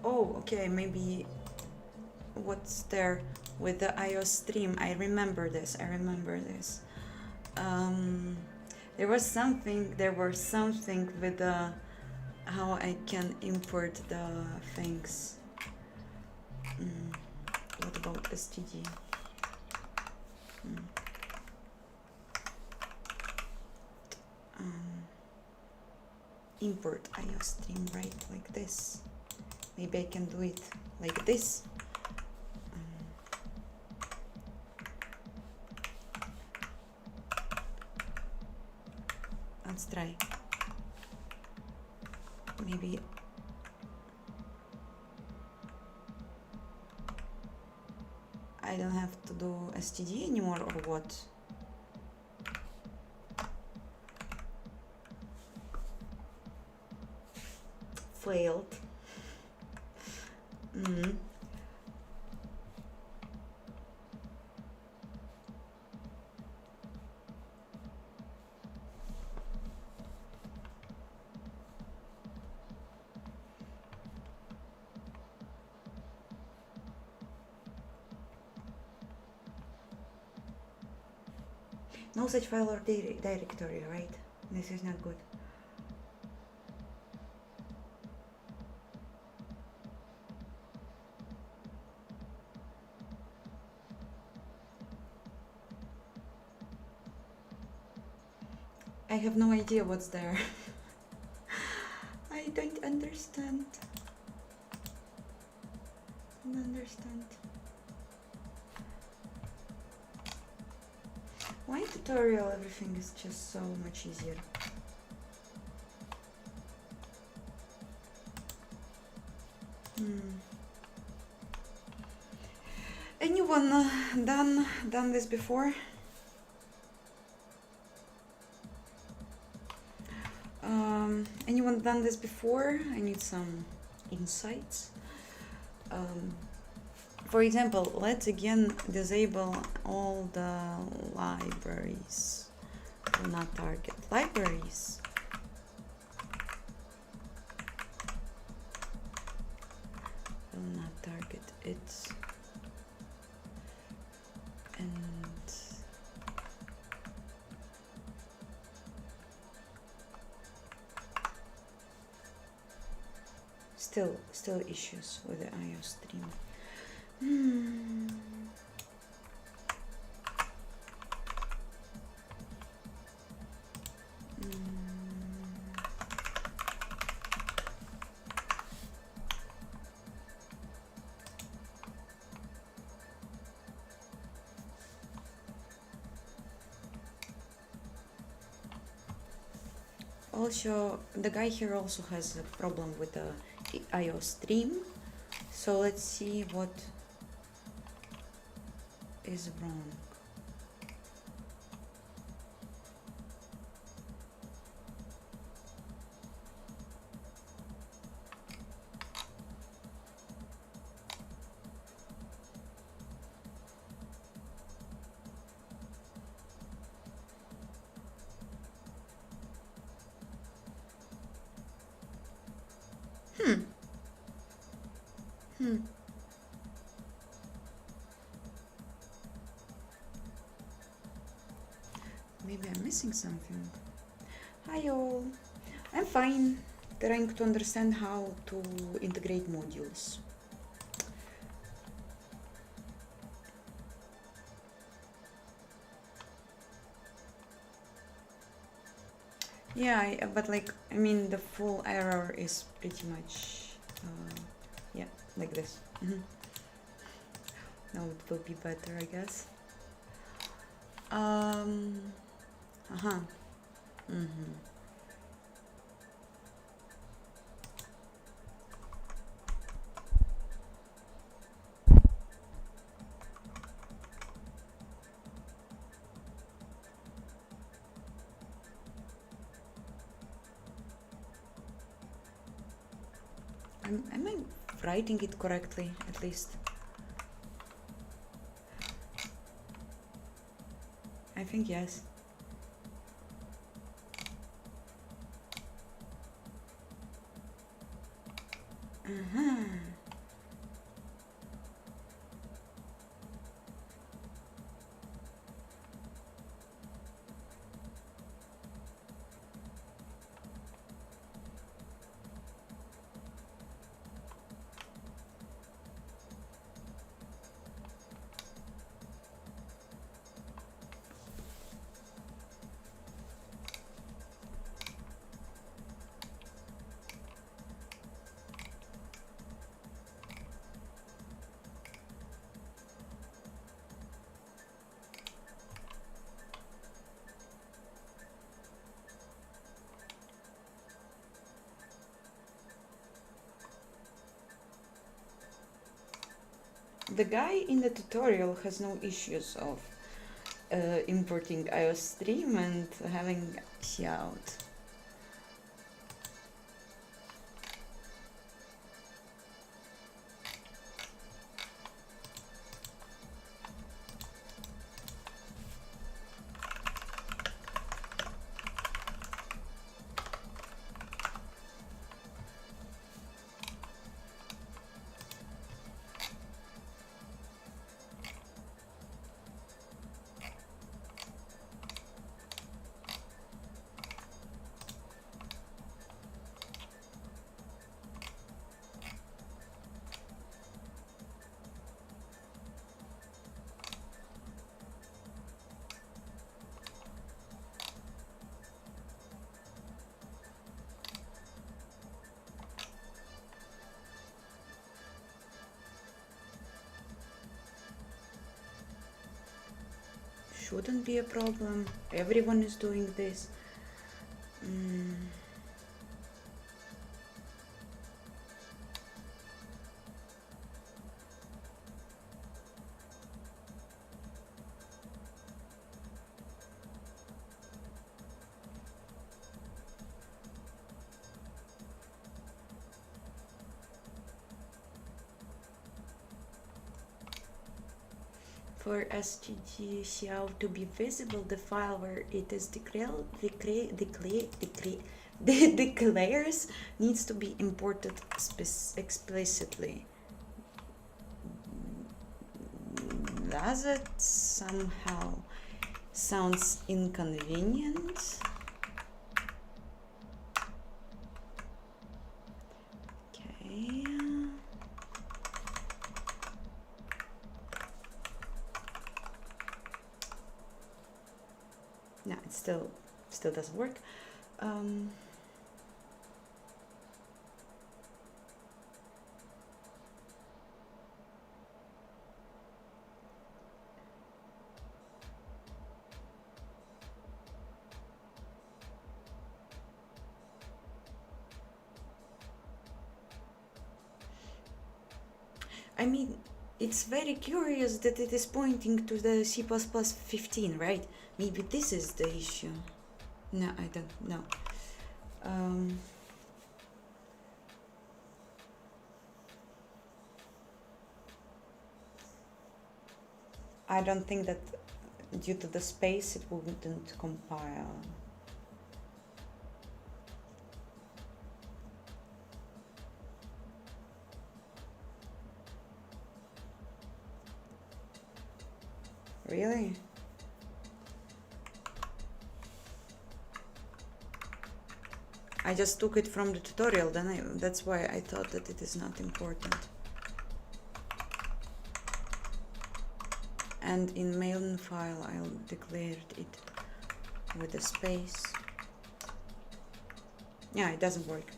Speaker 1: Oh, okay, maybe what's there with the iOS stream. I remember this. There was something with the how I can import the things. What about STD? Import iOS stream, right? Like this. Maybe I can do it like this. Let's try. Maybe I don't have to do STD anymore, or what? Failed. No such file or directory, right? This is not good. I have no idea what's there. I don't understand. Why tutorial everything is just so much easier? Anyone done this before? Anyone done this before? I need some insights. For example, let's again disable all the libraries. Do not target libraries. Will not target it. And still issues with the iOS stream. Also, the guy here also has a problem with the iOS stream, so let's see what is wrong. Maybe I'm missing something. Hi all, I'm fine, trying to understand how to integrate modules. Yeah, but like, I mean, the full error is pretty much, yeah, like this. Now it will be better, I guess. Am I writing it correctly, at least? I think yes. The guy in the tutorial has no issues of importing iOS stream and having cout. Shouldn't be a problem. Everyone is doing this. For std.cout to be visible, the file where it is declares needs to be imported explicitly. Does it somehow sounds inconvenient? Okay. No, it still doesn't work. I mean, it's very curious that it is pointing to the C++ 15, right? Maybe this is the issue. No, I don't know. I don't think that due to the space it wouldn't compile. Really? I just took it from the tutorial, that's why I thought that it is not important. And in main file I declared it with a space. Yeah, it doesn't work.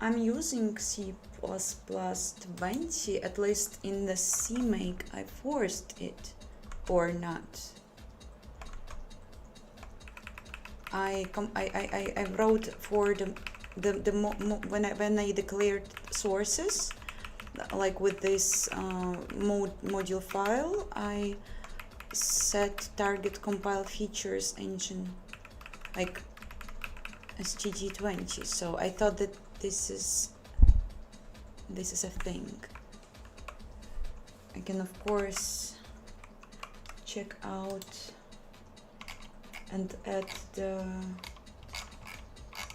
Speaker 1: I'm using C++ 20, at least in the CMake I forced it, or not. I wrote for when I declared sources, like with this module file, I set target compile features engine like std20. So I thought that this is a thing. I can of course check out and add the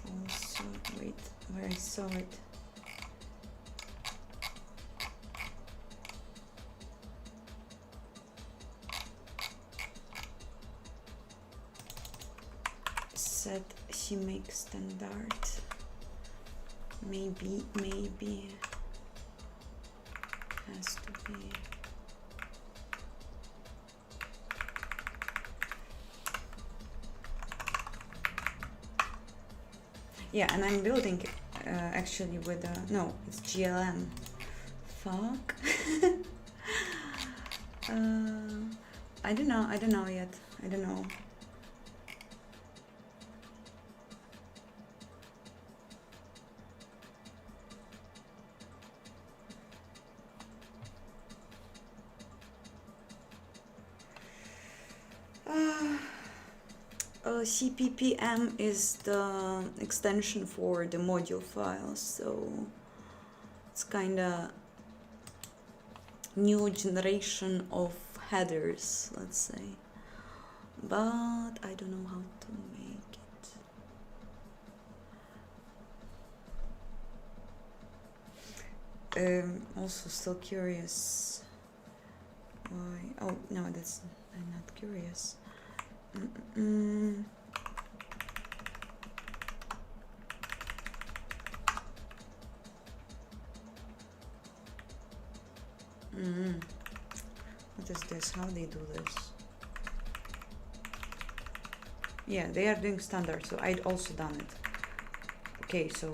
Speaker 1: also, wait, where I saw it. Set CMake standard. Maybe has to be. Yeah, and I'm building actually with no, it's GLM. Fuck. I don't know yet. I don't know. CPPM is the extension for the module files, so it's kind of new generation of headers, let's say, but I don't know how to make it. Also still curious why. Oh no, that's, I'm not curious. What is this? How they do this? Yeah, they are doing standard, so I'd also done it. Okay, so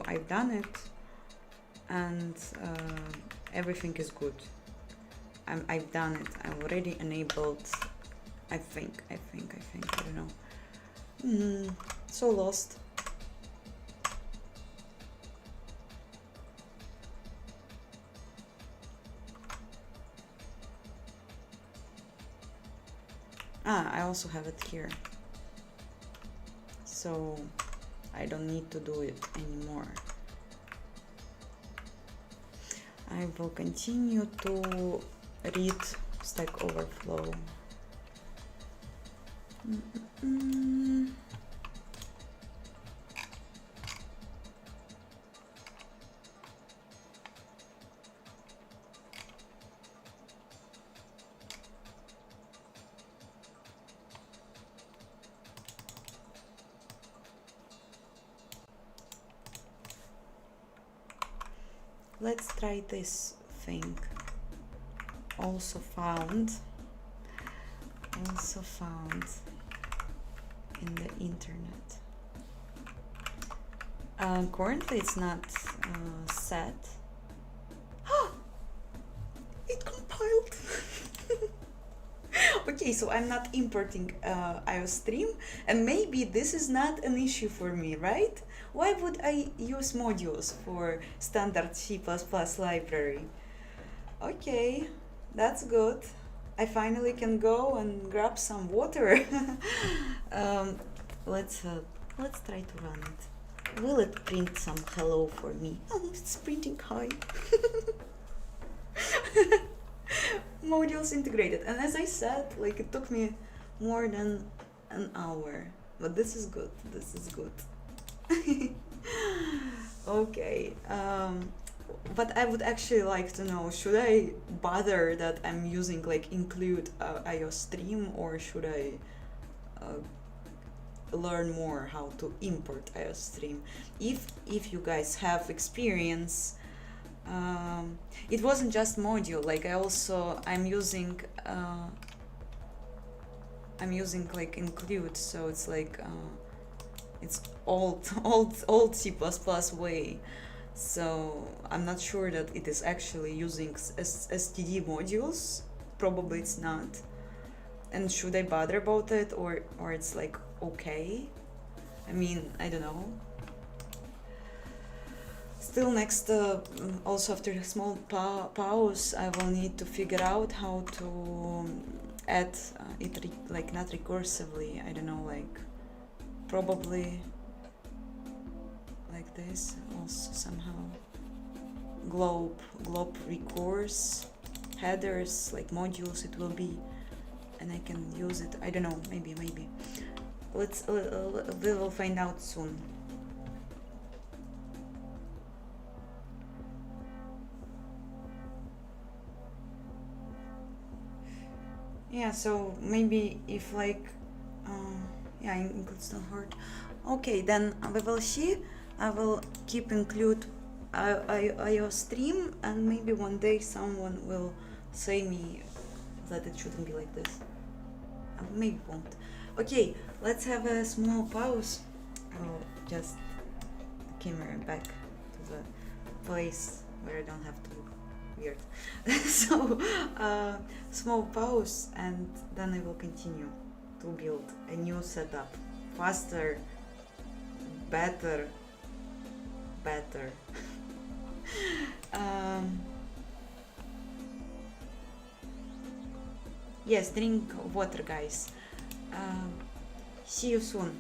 Speaker 1: I've done it, and everything is good. I've done it. I've already enabled. I think. I don't know. So lost. I also have it here. So I don't need to do it anymore. I will continue to read Stack Overflow. Let's try this thing. Also found in the internet. Currently it's not set. It compiled. Okay, so I'm not importing iOS stream, and maybe this is not an issue for me, right? Why would I use modules for standard C++ library? Okay, that's good. I finally can go and grab some water. Let's try to run it. Will it print some hello for me? Oh, it's printing hi. Modules integrated, and as I said, like, it took me more than an hour, but this is good. This is good. Okay, but I would actually like to know, should I bother that I'm using like include iOS stream, or should I learn more how to import iOS stream? If you guys have experience, it wasn't just module, like I'm using like include, so it's like it's old C++ way, so I'm not sure that it is actually using std modules. Probably it's not. And should I bother about it, or it's like okay? I mean, I don't know. Still next, also after a small pause, I will need to figure out how to add it like not recursively, I don't know, like probably like this, also somehow globe recurse headers like modules it will be, and I can use it, I don't know, maybe let's we will find out soon. Yeah, so maybe if like yeah, include still hard. Okay, then we will see. I will keep include IO stream, and maybe one day someone will say me that it shouldn't be like this. Maybe won't. Okay, let's have a small pause. I'll just camera back to the place where I don't have to look weird. So small pause, and then I will continue to build a new setup, faster, better. Yes, drink water, guys. See you soon.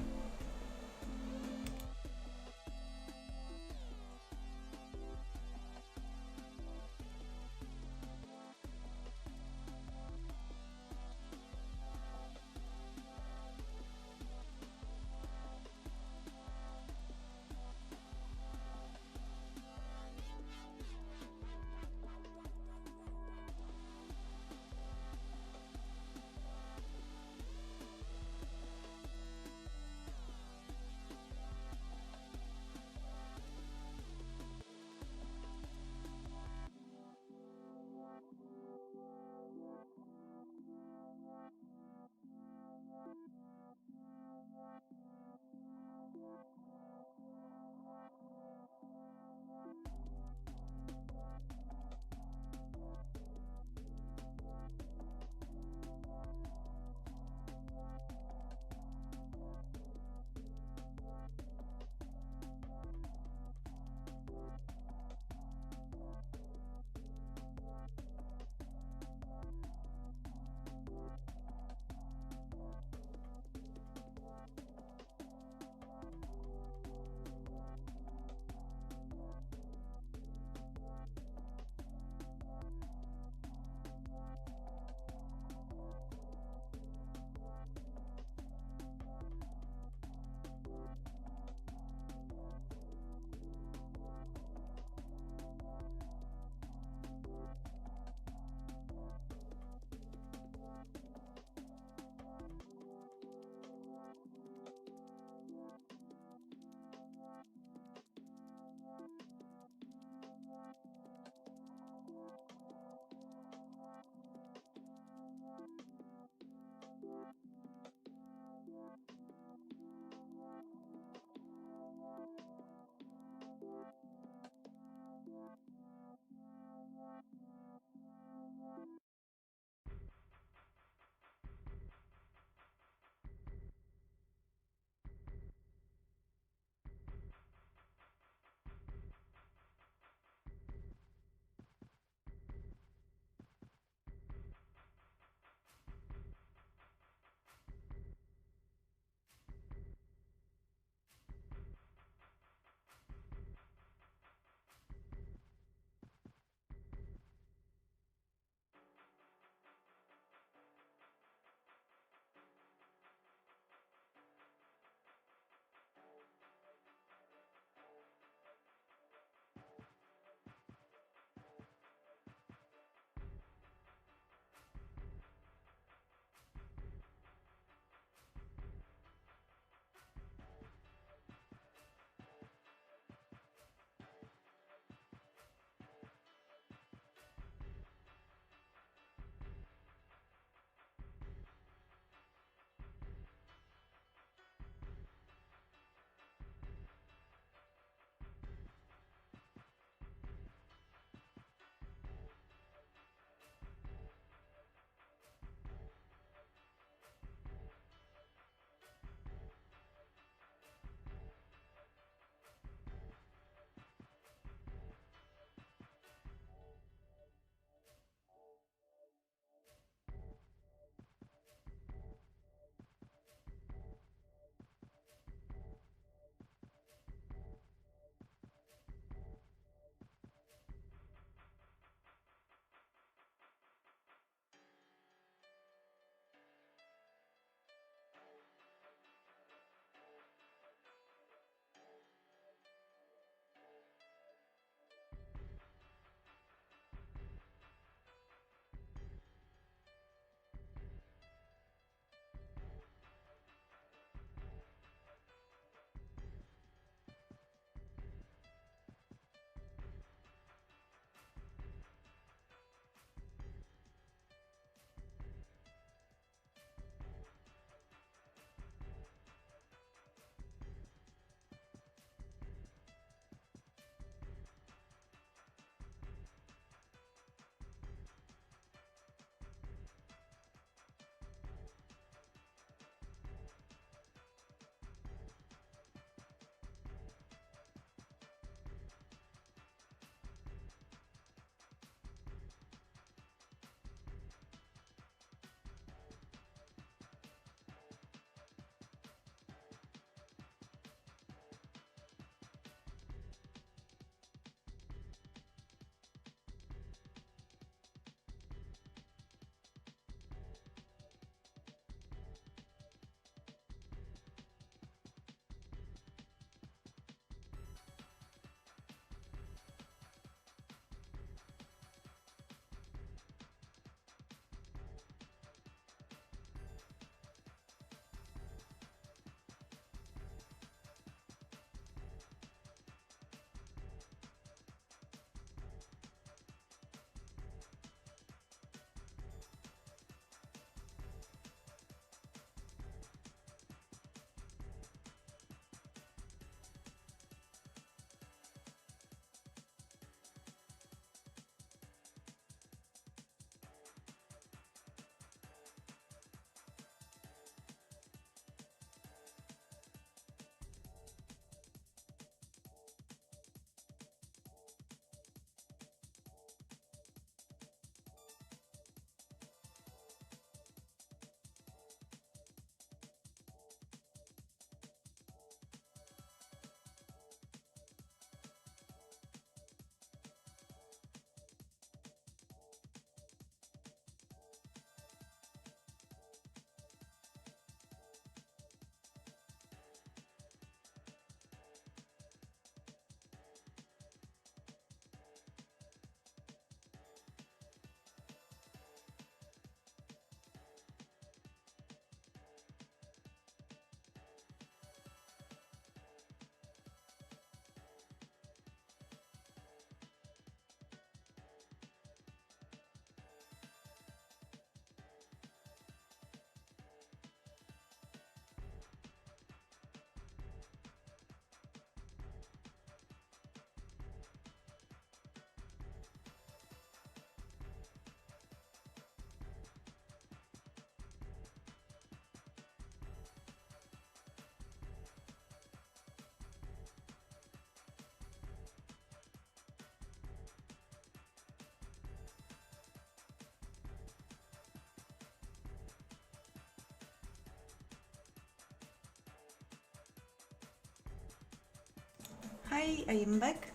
Speaker 1: Hi, I am back.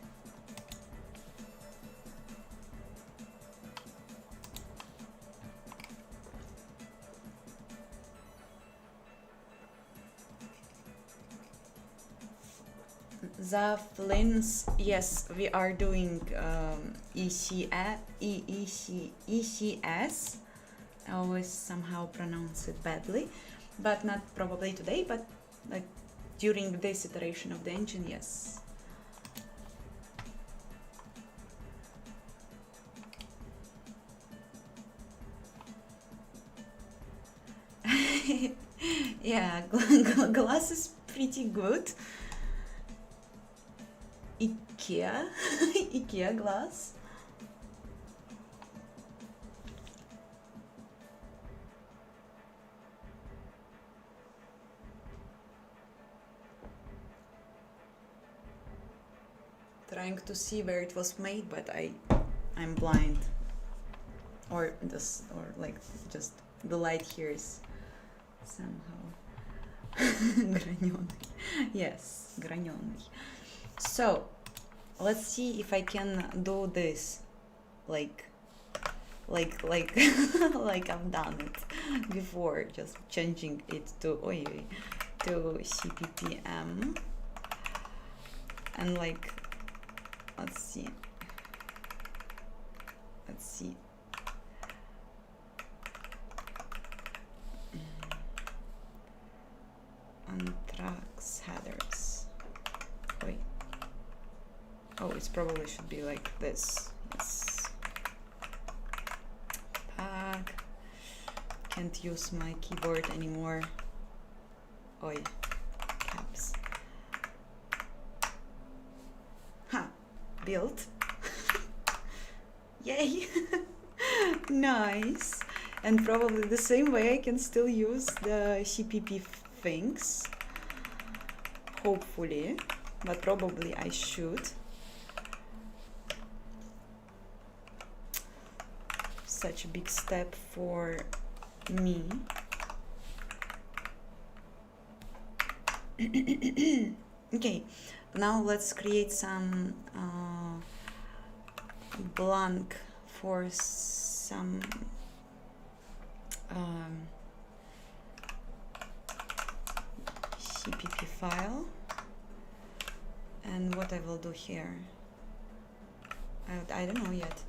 Speaker 1: The Flins, yes, we are doing ECS. I always somehow pronounce it badly, but not probably today, but like during this iteration of the engine, yes. Yeah, glass is pretty good. IKEA, IKEA glass. Trying to see where it was made, but I'm blind. Or just, or like just the light here is somehow граненый. Yes, граненый. So let's see if I can do this like like I've done it before, just changing it to CPPM, and like let's see Anthrax headers. Wait. Oh, it probably should be like this. Yes. Pack. Can't use my keyboard anymore. Oi. Caps. Ha! Built. Yay! Nice. And probably the same way I can still use the CPP things. Hopefully. But probably I should. Such a big step for me. Okay, now let's create some blank for some CPP file. And what I will do here, I don't know yet.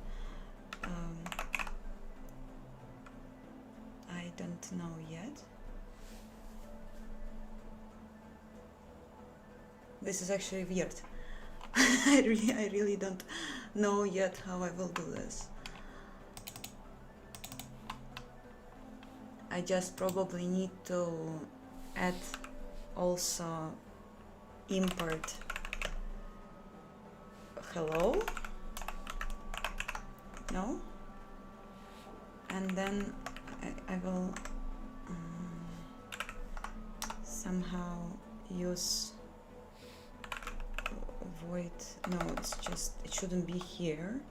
Speaker 1: I don't know yet. This is actually weird. I really don't know yet how I will do this. I just probably need to add also import hello. No? And then I will somehow use void. No, it's just, it shouldn't be here.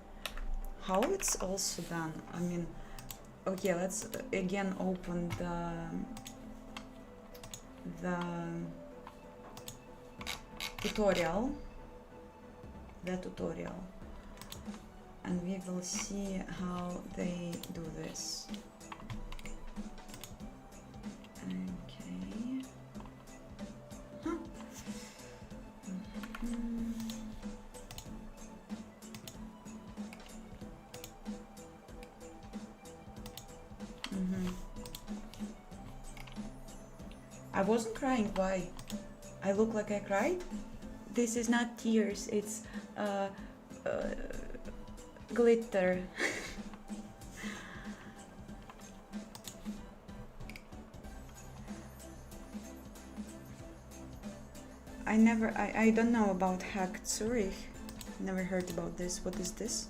Speaker 1: How it's also done? I mean, okay, let's again open the tutorial. And we will see how they do this. Okay. Huh. I wasn't crying. Why? I look like I cried? This is not tears, it's glitter. I don't know about hacked Zurich. Never heard about this. What is this?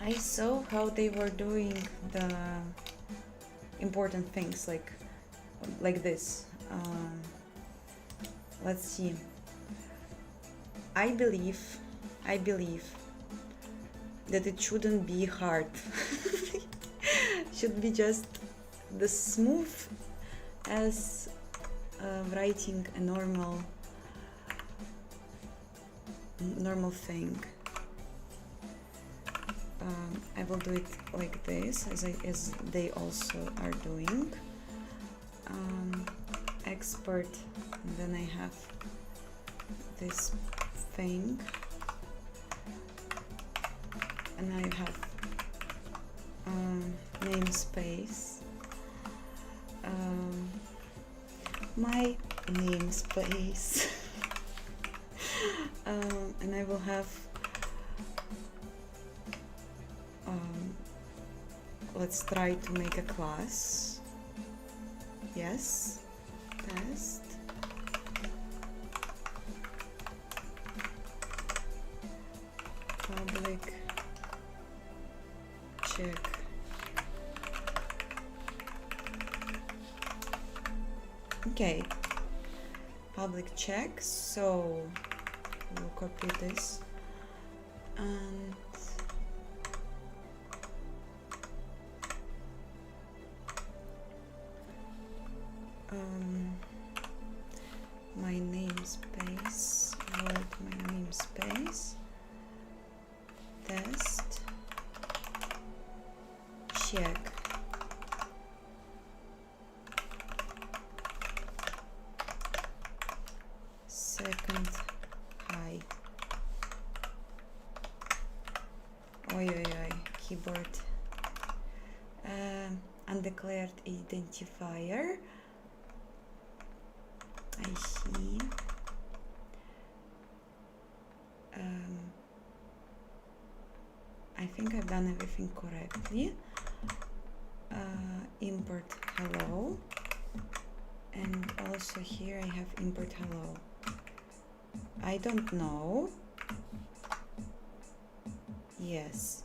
Speaker 1: I saw how they were doing the important things like this. Let's see. I believe I believe that it shouldn't be hard. Should be just the smooth as writing a normal thing. I will do it like this, as they also are doing. Export, and then I have this thing, and I have namespace, my namespace, and I will have let's try to make a class. Yes, test. Public check. Okay, public check. So we'll copy this and my namespace, word my namespace, test, check. Second hi. Oi, keyboard. Undeclared identifier. I see. I think I've done everything correctly. Import hello, and also here I have import hello. I don't know. Yes.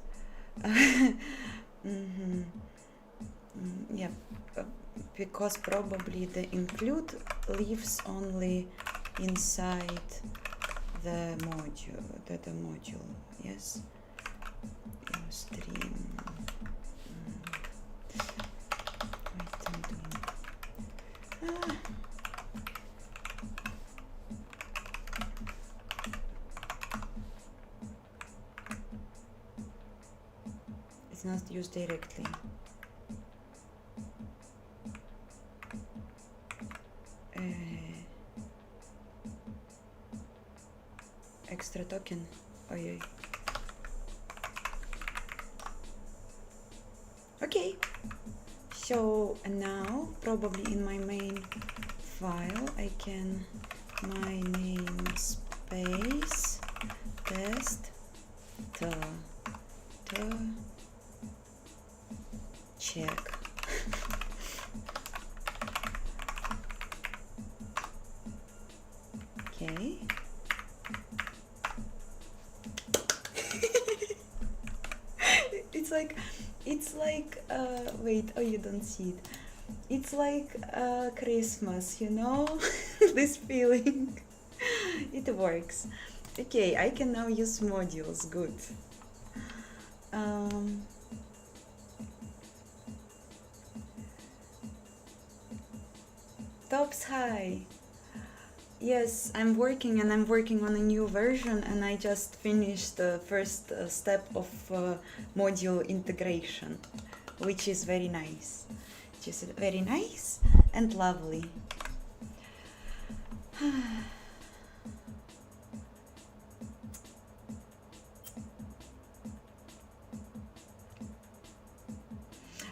Speaker 1: Yep. Because probably the include lives only inside the module. The module. Yes. Stream. It's not used directly. Extra token. Oi. Okay. So now probably in my main file I can my namespace test the check. Okay. It's like wait, oh, you don't see it. It's like Christmas, you know. This feeling. It works. Okay, I can now use modules. Good. Tops high. Yes, I'm working on a new version, and I just finished the first step of module integration, which is very nice. And lovely.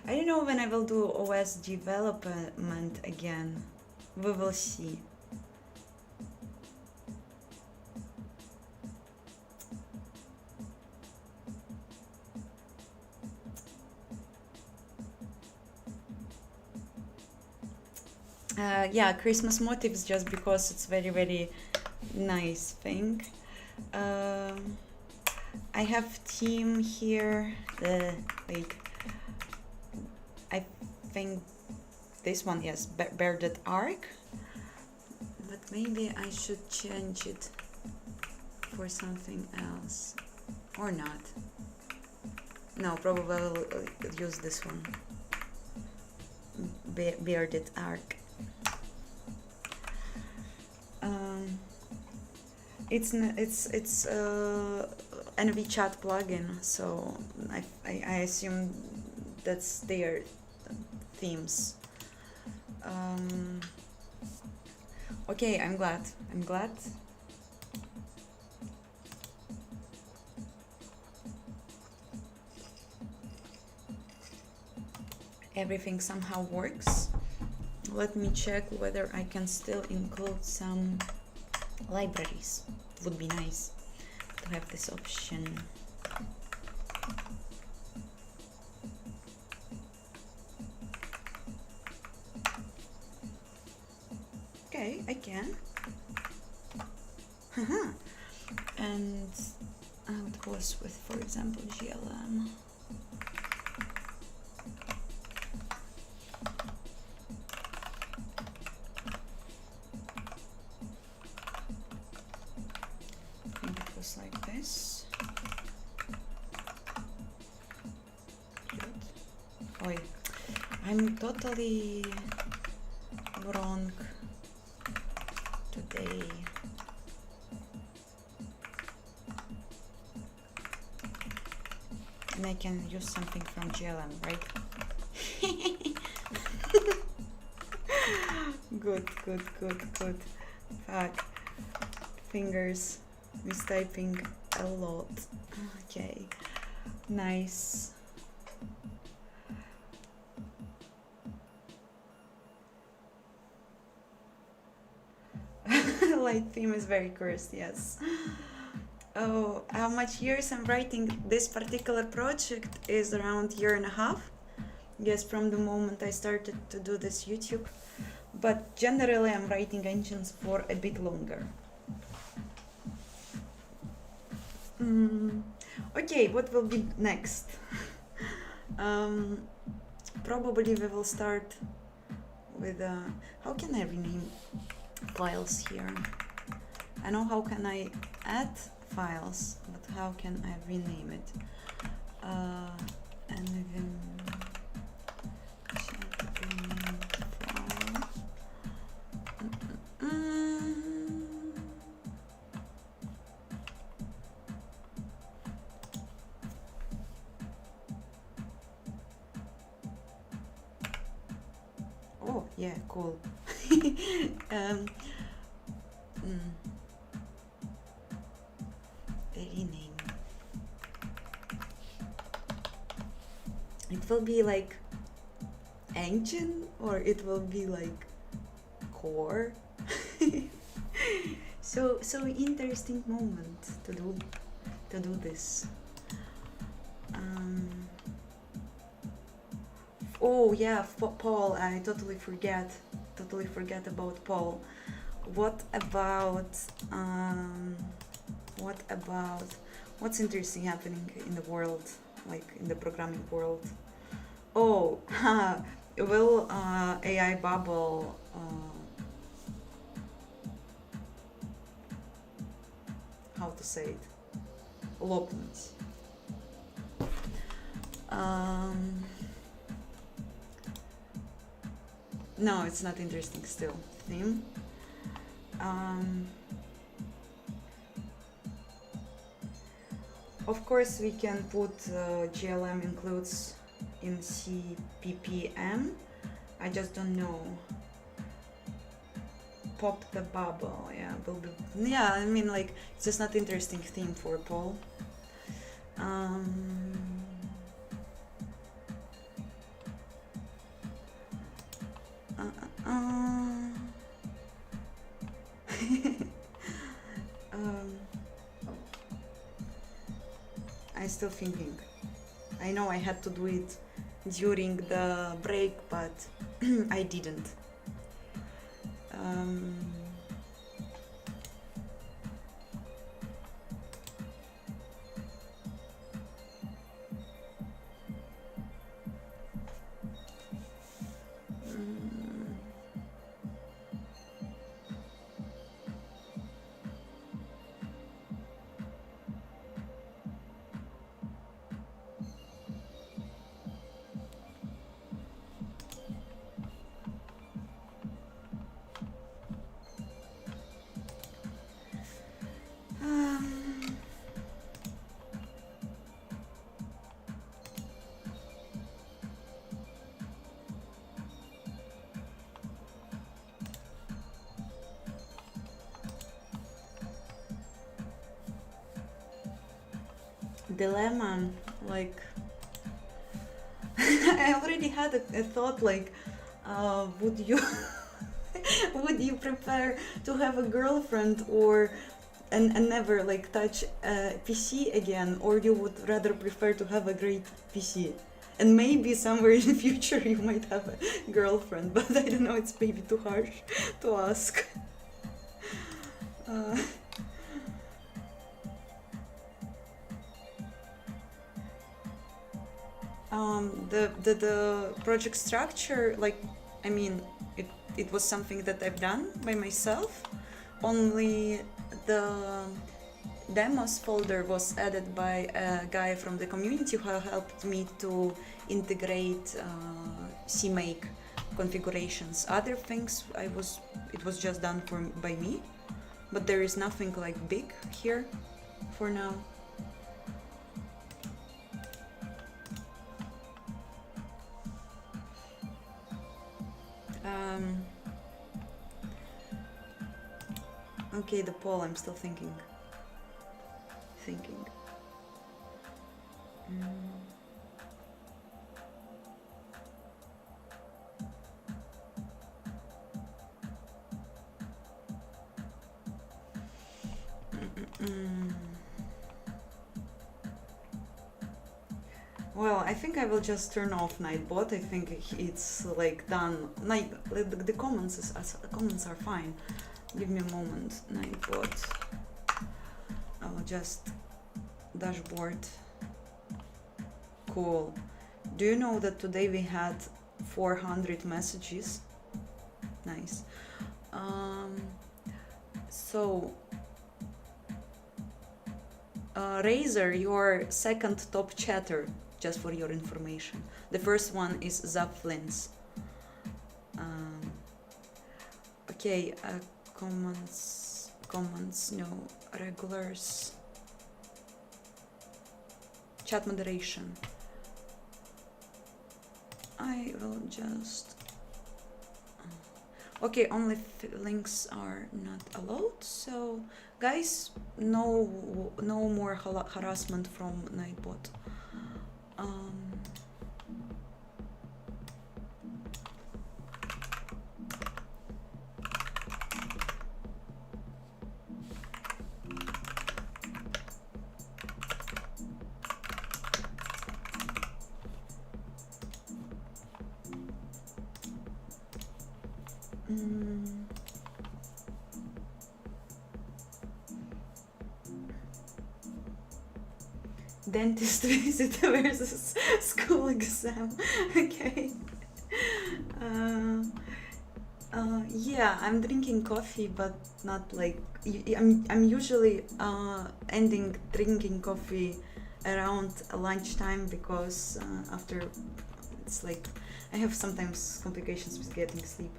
Speaker 1: I don't know when I will do OS development again. We will see. Yeah, Christmas motifs, just because it's very nice thing. I have team here. Wait, I think this one, yes, bearded arc, but maybe I should change it for something else. Or not. No, probably I'll use this one. Bearded arc. It's NV chat plugin, so I assume that's their themes. Okay, I'm glad. Everything somehow works. Let me check whether I can still include some libraries. It would be nice to have this option. Okay, I can. And it was with, for example, GLM. Like this. Good. Oi, I'm totally wrong today. And I can use something from GLM, right? Good. Fuck. Fingers. Mistyping a lot. Okay, nice. Light theme is very cursed, yes. Oh, how much years I'm writing this particular project is around 1.5 years. Yes, from the moment I started to do this YouTube. But generally I'm writing engines for a bit longer. Okay, what will be next? Probably we will start with how can I rename files here? I know how can I add files, but how can I rename it? And even oh yeah, cool. Rename. It will be like engine, or it will be like core. so interesting moment to do this. Oh yeah, Paul, I totally forget about Paul. What about what's interesting happening in the world, like in the programming world? Oh, will AI bubble how to say it? Lopnуть. No, it's not interesting still. Theme. Of course, we can put GLM includes in CPPM. I just don't know. Pop the bubble. Yeah, will be. Yeah, I mean, like, it's just not interesting theme for Paul. I'm still thinking. I know I had to do it during the break, but I didn't. dilemma, like I already had a thought, like would you would you prefer to have a girlfriend or and never like touch a PC again, or you would rather prefer to have a great PC? And maybe somewhere in the future you might have a girlfriend, but I don't know, it's maybe too harsh to ask. The project structure, like, I mean, it was something that I've done by myself. Only the demos folder was added by a guy from the community who helped me to integrate CMake configurations. Other things it was just done by me, but there is nothing like big here for now. Okay, the poll, I'm still thinking. Well, I think I will just turn off Nightbot. I think it's like done. Like the comments are fine. Give me a moment. Nightbot. I'll just dashboard. Cool. Do you know that today we had 400 messages? Nice. So Razor, your second top chatter, just for your information. The first one is Zapflins. Okay, comments, no, regulars. Chat moderation. I will just... Okay, only links are not allowed, so guys, no more harassment from Nightbot. Dentist visit versus school exam. Okay. Yeah, I'm drinking coffee, but not like I'm usually ending drinking coffee around lunchtime, because after it's like I have sometimes complications with getting sleep.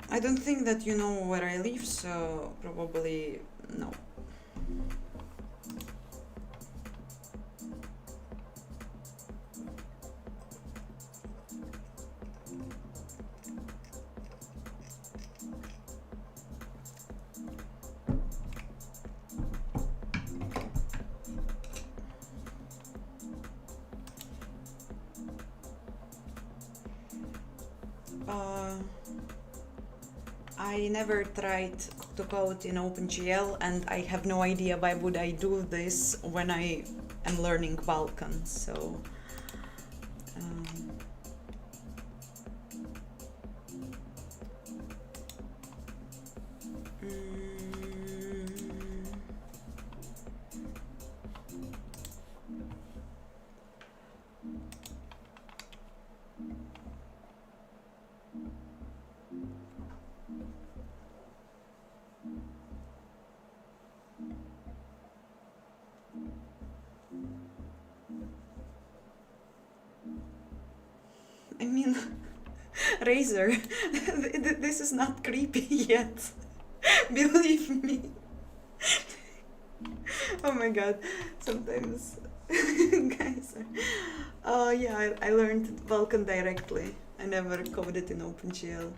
Speaker 1: I don't think that you know where I live, so probably no. I never tried to code in OpenGL, and I have no idea why would I do this when I am learning Vulkan, so I mean, Razor, this is not creepy yet. Believe me. Oh my god, sometimes guys yeah, I learned Vulkan directly. I never coded in OpenGL.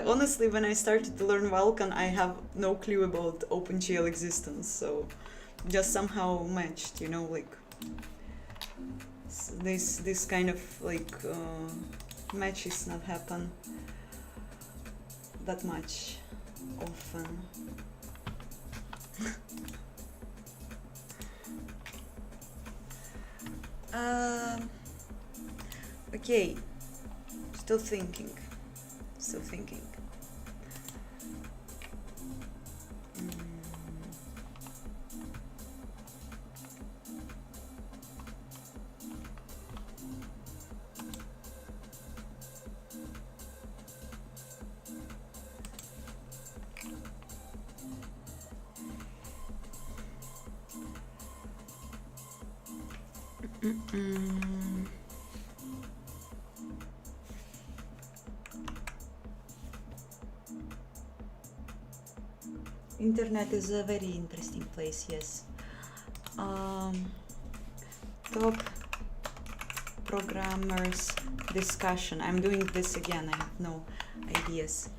Speaker 1: Honestly, when I started to learn Vulkan, I have no clue about OpenGL existence, so just somehow matched, you know, like this kind of like matches not happen that much often. Okay, still thinking. Internet is a very interesting place, yes. Top programmers discussion. I'm doing this again, I have no ideas.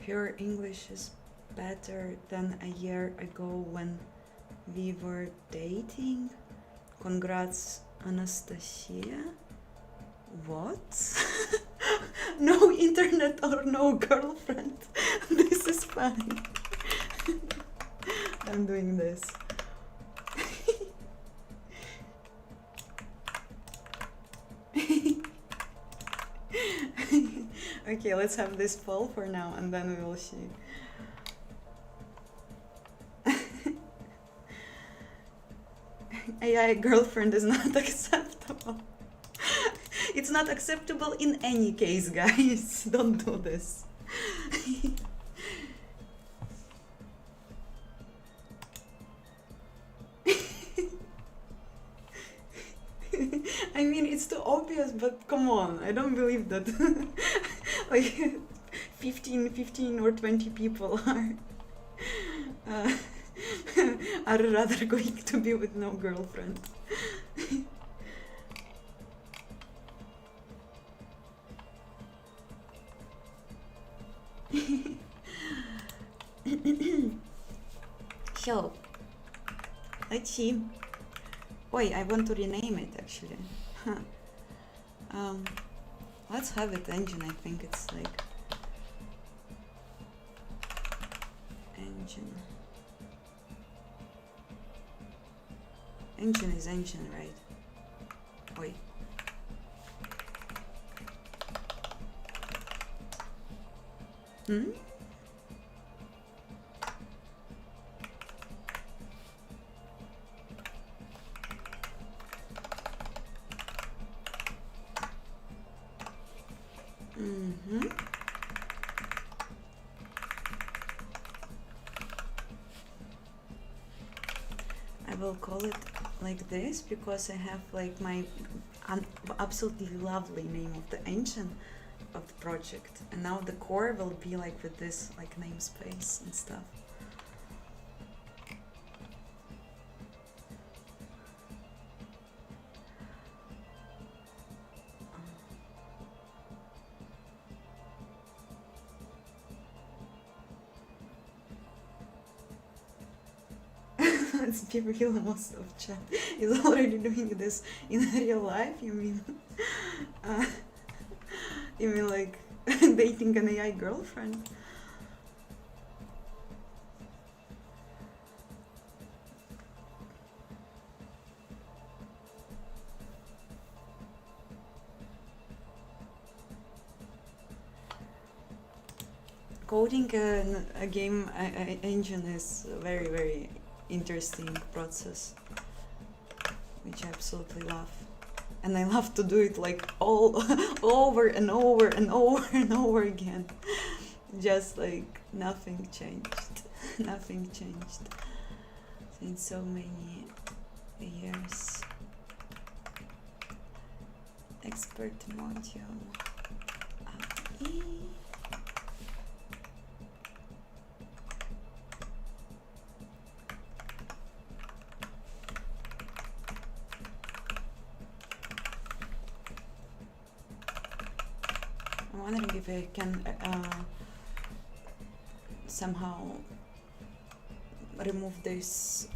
Speaker 1: Pure English is better than a year ago when we were dating. Congrats, Anastasia. What? No internet or no girlfriend. This is fine. I'm doing this. Okay, let's have this poll for now and then we will see. AI girlfriend is not acceptable. It's not acceptable in any case, guys. Don't do this. I mean, it's too obvious, but come on, I don't believe that like 15 or 20 people are rather going to be with no girlfriend. So, let's see. Wait, I want to rename it actually. Let's have it engine. I think it's like engine. Engine is engine, right? Wait. Hmm? Mm-hmm. I will call it like this because I have like my absolutely lovely name of the engine of the project, and now the core will be like with this like namespace and stuff. let's be real, most of chat is already doing this in real life. You mean, uh, you mean like dating an AI girlfriend? Coding a game engine is a very, very interesting process, which I absolutely love. And I love to do it like all over and over and over and over again. Just like nothing changed. Nothing changed in so many years. Expert module. I'm wondering if I can somehow remove these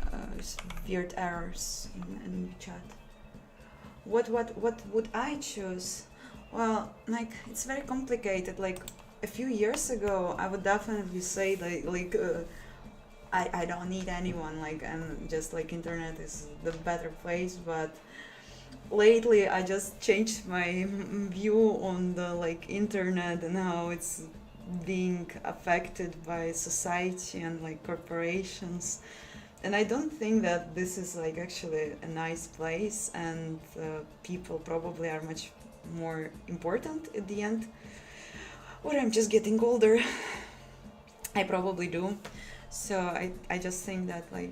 Speaker 1: weird errors in chat. What would I choose? Well, like it's very complicated. Like a few years ago, I would definitely say I don't need anyone. Like and just like internet is the better place, but lately I just changed my view on the like internet and how it's being affected by society and like corporations, and I don't think that this is like actually a nice place, and people probably are much more important at the end. Or I'm just getting older. I probably do. So I just think that like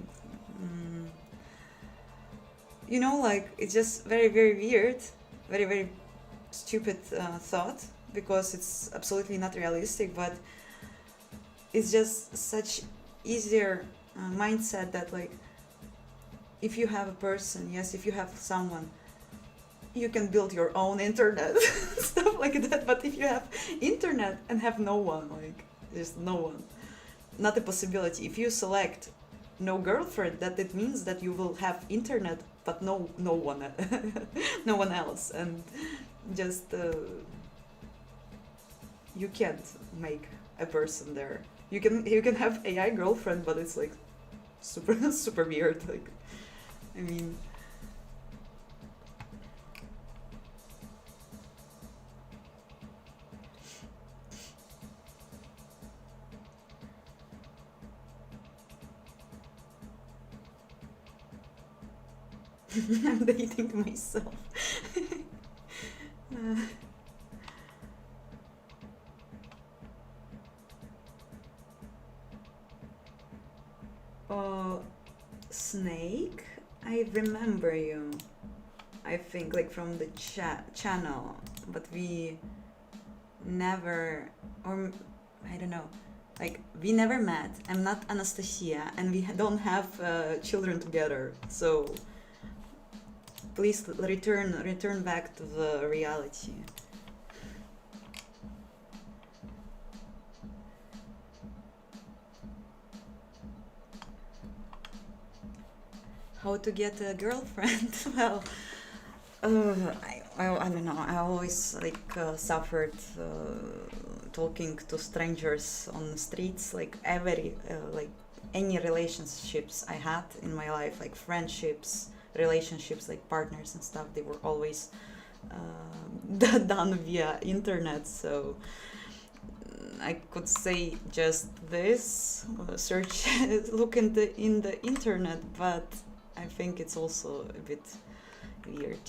Speaker 1: you know, like it's just very, very weird, very, very stupid thought, because it's absolutely not realistic, but it's just such easier mindset that like if you have a person, yes, if you have someone, you can build your own internet, stuff like that. But if you have internet and have no one, like there's no one, not a possibility. If you select no girlfriend, that it means that you will have internet but no one no one else, and just you can't make a person there. You can have AI girlfriend, but it's like super super weird. Like I mean, I'm dating myself. Snake, I remember you. I think like from the channel, but we never, or I don't know, like we never met. I'm not Anastasia, and we don't have children together. So please return back to the reality. How to get a girlfriend? Well, I don't know. I always like suffered talking to strangers on the streets. Like like any relationships I had in my life, like friendships, relationships, like partners and stuff, they were always done via internet. So I could say just this: search, look in the internet, but I think it's also a bit weird.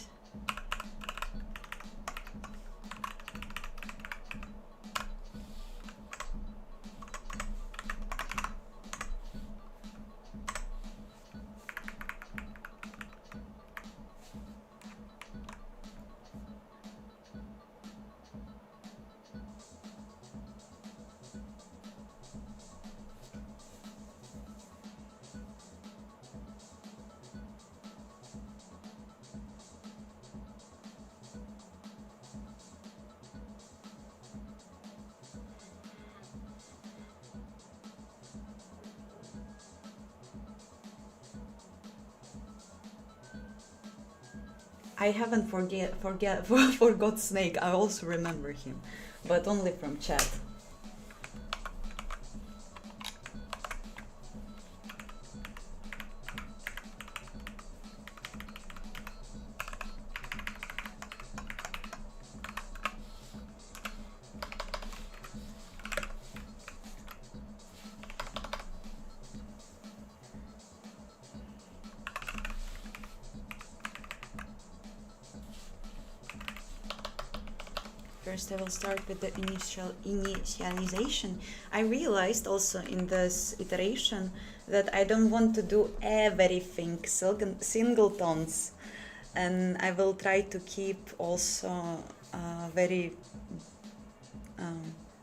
Speaker 1: I haven't forgot Snake. I also remember him, but only from chat. First, I will start with the initialization. I realized also in this iteration that I don't want to do everything singletons, and I will try to keep also very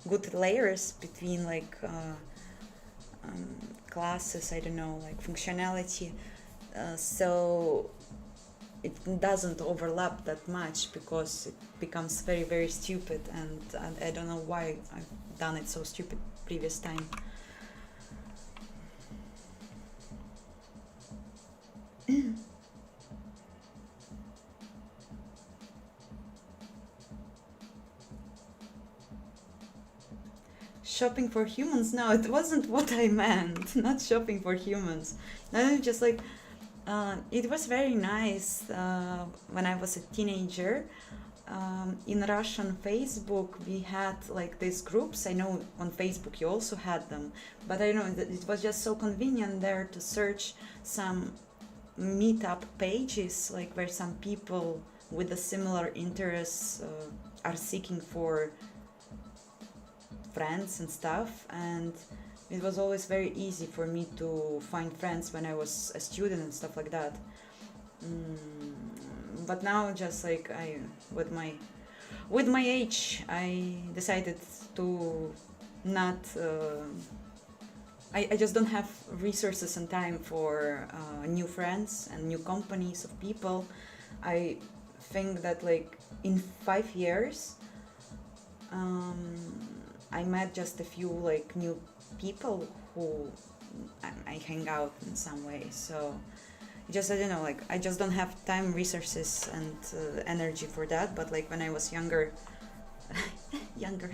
Speaker 1: good layers between like classes, I don't know, like functionality, so it doesn't overlap that much, because it becomes very, very stupid, and I don't know why I've done it so stupid previous time. Shopping for humans? No, it wasn't what I meant. Not shopping for humans. No, just like it was very nice when I was a teenager. In Russian Facebook, we had like these groups. I know on Facebook you also had them, but I know that it was just so convenient there to search some meetup pages, like where some people with a similar interests are seeking for friends and stuff, and it was always very easy for me to find friends when I was a student and stuff like that. But now, just like with my age, I decided to not. I just don't have resources and time for new friends and new companies of people. I think that like in 5 years, I met just a few like new people who I hang out in some way. So just, I don't know, like I just don't have time, resources, and energy for that. But like when I was younger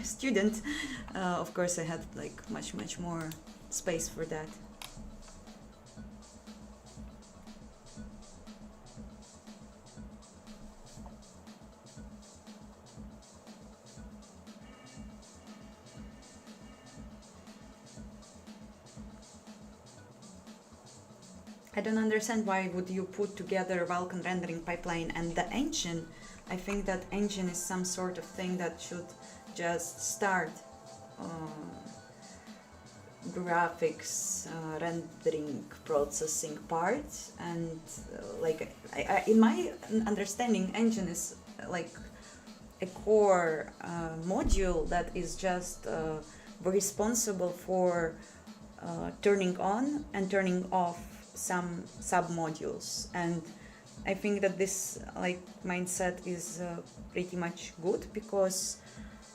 Speaker 1: student, of course I had like much more space for that. I don't understand why would you put together Vulkan rendering pipeline and the engine. I think that engine is some sort of thing that should just start graphics rendering processing part, and like in my understanding, engine is like a core module that is just responsible for turning on and turning off some sub-modules. And I think that this like mindset is pretty much good, because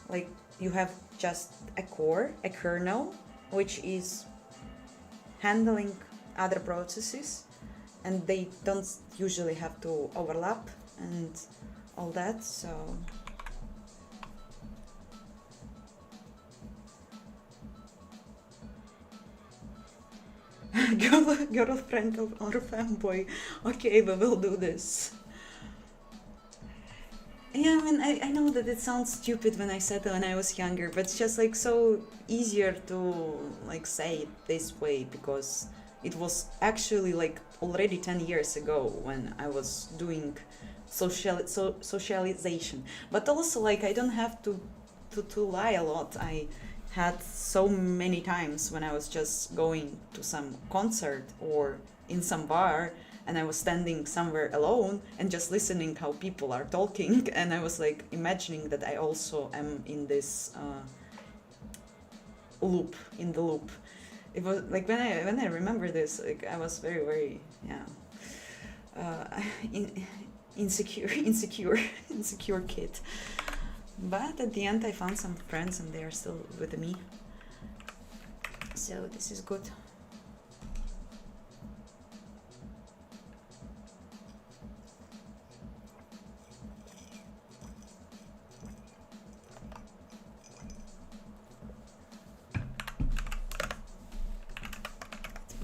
Speaker 1: like you have just a core, a kernel, which is handling other processes, and they don't usually have to overlap and all that. So girlfriend or fanboy. Okay, we will do this. Yeah, I mean, I know that it sounds stupid when I said it when I was younger, but it's just like so easier to like say it this way, because it was actually like already 10 years ago when I was doing socialization. But also like I don't have to lie a lot. I had so many times when I was just going to some concert or in some bar, and I was standing somewhere alone and just listening how people are talking, and I was like imagining that I also am in this loop, in the loop. It was like when I remember this, like I was very insecure kid. But at the end I found some friends and they are still with me, so this is good.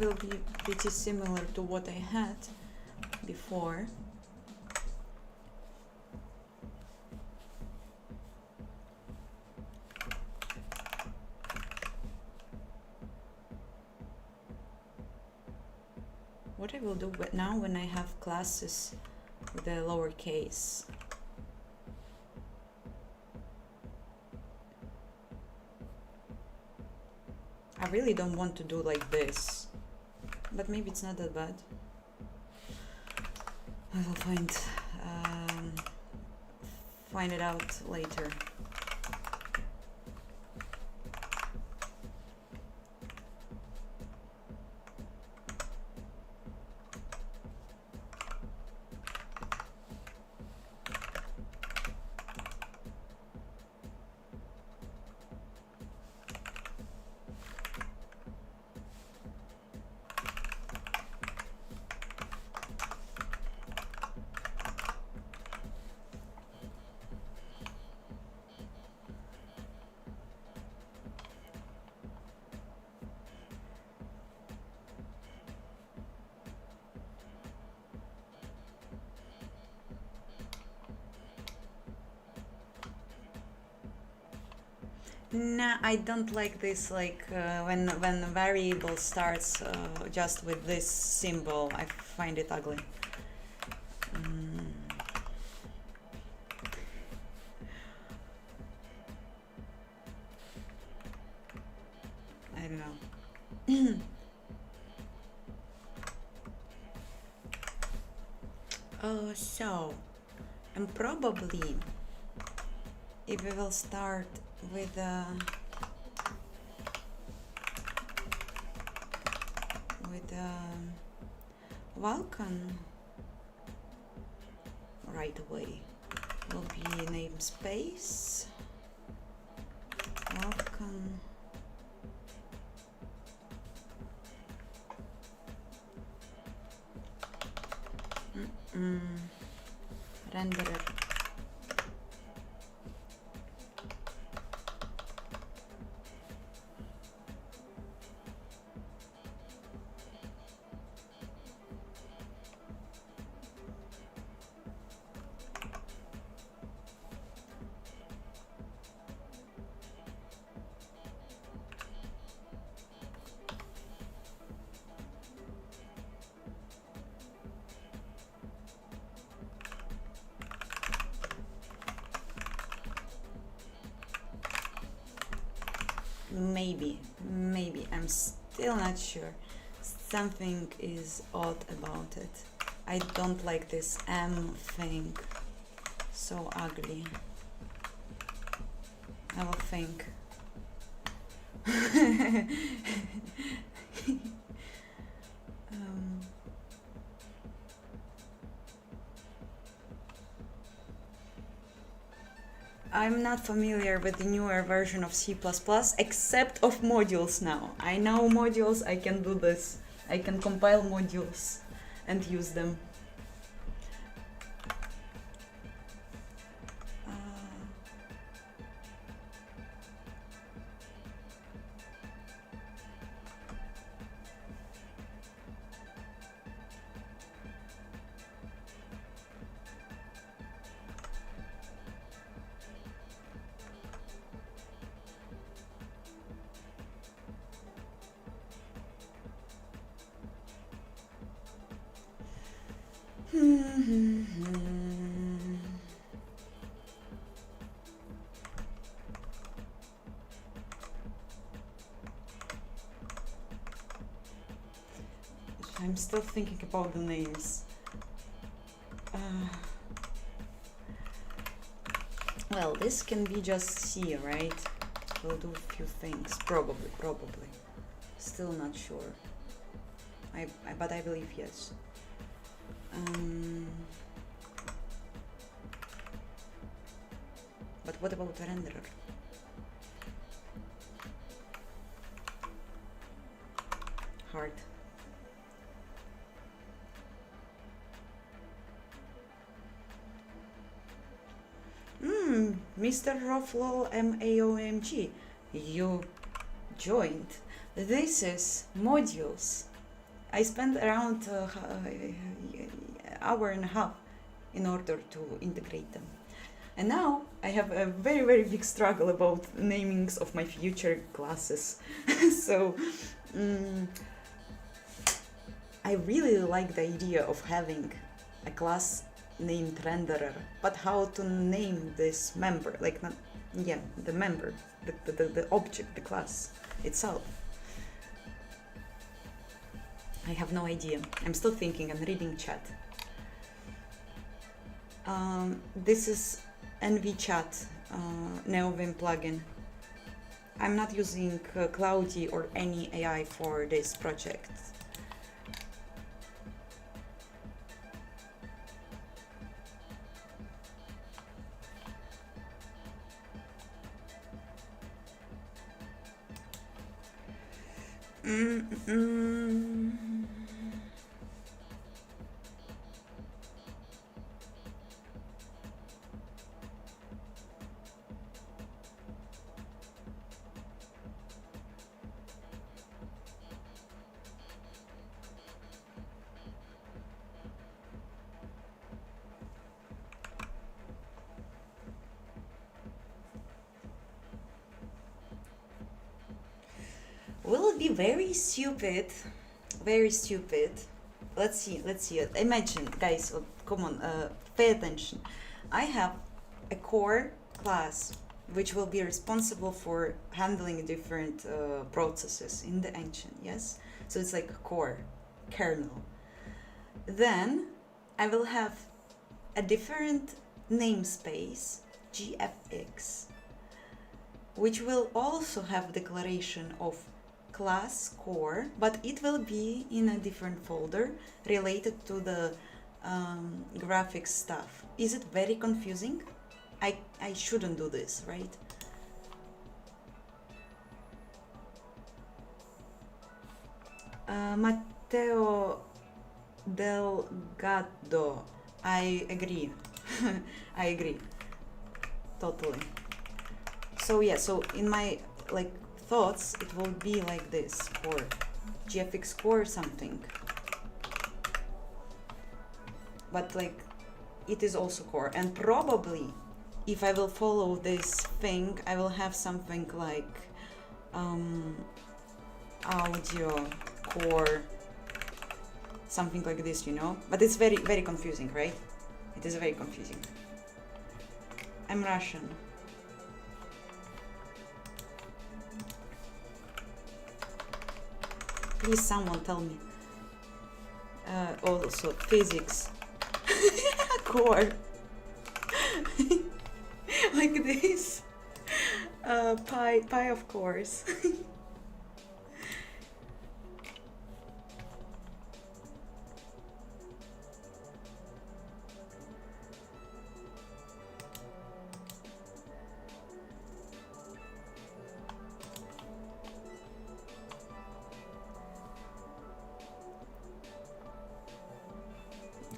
Speaker 1: will be pretty similar to what I had before. What I will do now when I have classes with the lowercase. I really don't want to do like this, but maybe it's not that bad. I will find it out later. Nah, I don't like this, like when a variable starts just with this symbol. I find it ugly. I don't know. So, and probably if we will start with Vulkan right away will be namespace Vulkan renderer. Maybe, I'm still not sure. Something is odd about it. I don't like this M thing. So ugly. I will think. I'm not familiar with the newer version of C++, except of modules now. I know modules, I can do this. I can compile modules and use them. I'm still thinking about the names. Well, this can be just C, right? We'll do a few things, probably. Still not sure. But I believe yes. But what about the renderer? Hard. Mr. Roflol MAOMG, you joined. This is modules. I spent around hour and a half in order to integrate them. And now I have a very, very big struggle about namings of my future classes. So I really like the idea of having a class named renderer, but how to name this member, like not, yeah, the member, the object, the class itself. I have no idea. I'm still thinking, I'm reading chat. This is NVChat NeoVim plugin. I'm not using Cloudy or any AI for this project. Will it be very stupid? Very stupid. Let's see. Imagine, guys, come on, pay attention. I have a core class which will be responsible for handling different processes in the engine, yes? So it's like a core, kernel. Then I will have a different namespace, GFX, which will also have declaration of class core, but it will be in a different folder related to the graphics stuff. Is it very confusing? I shouldn't do this, right? Matteo Delgado, I agree. I agree totally. So yeah, so in my like thoughts, it will be like this, core, GFX core something. But like, it is also core. And probably, if I will follow this thing, I will have something like audio core, something like this, you know? But it's very, very confusing, right? It is very confusing. I'm Russian. Please, someone tell me. Also, physics. Core. Like this. Pi of course.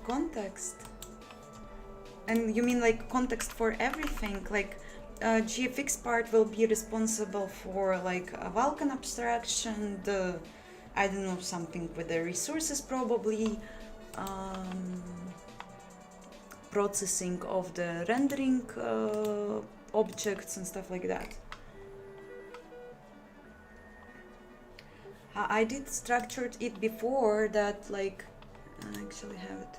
Speaker 1: Context. And you mean like context for everything? Like GFX part will be responsible for like a Vulkan abstraction, the, I don't know, something with the resources probably, processing of the rendering objects and stuff like that. I did structured it before that, like, I actually have it.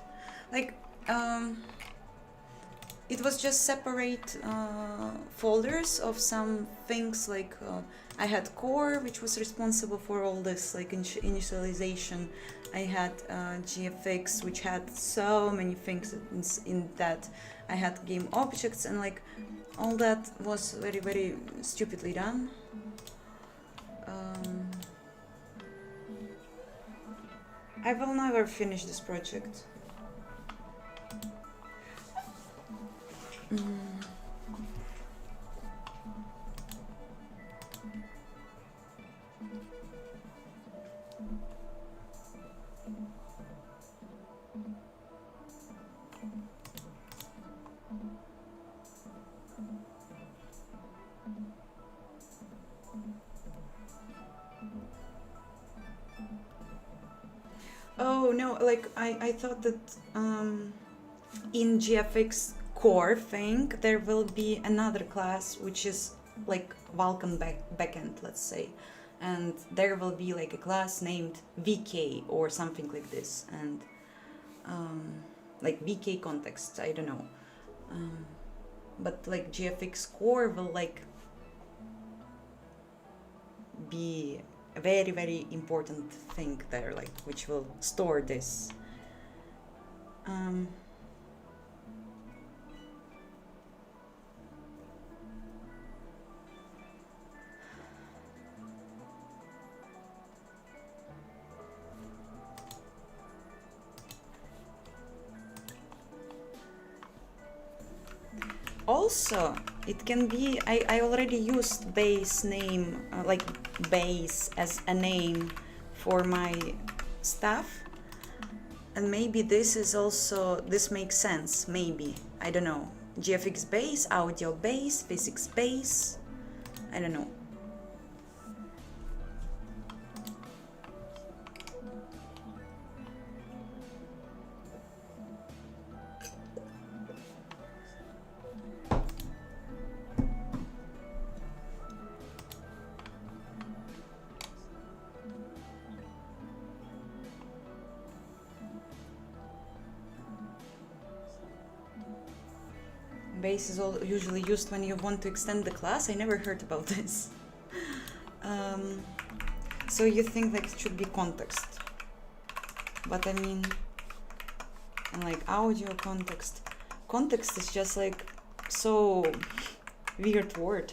Speaker 1: Like, it was just separate folders of some things, like I had core, which was responsible for all this, like initialization. I had GFX, which had so many things in that. I had game objects, and like all that was very, very stupidly done. I will never finish this project. like I thought that in GFX core thing there will be another class which is like Vulkan backend, let's say, and there will be like a class named VK or something like this, and like VK context, I don't know, but like GFX core will like be a very, very important thing there, like which will store this. Also, it can be, I already used base name, like base as a name for my stuff. And maybe this is also, this makes sense, maybe, I don't know. GFX base, audio base, physics base, I don't know. Base is usually used when you want to extend the class. I never heard about this. So you think that it should be context, but I mean, and like audio context. Context is just like so weird word.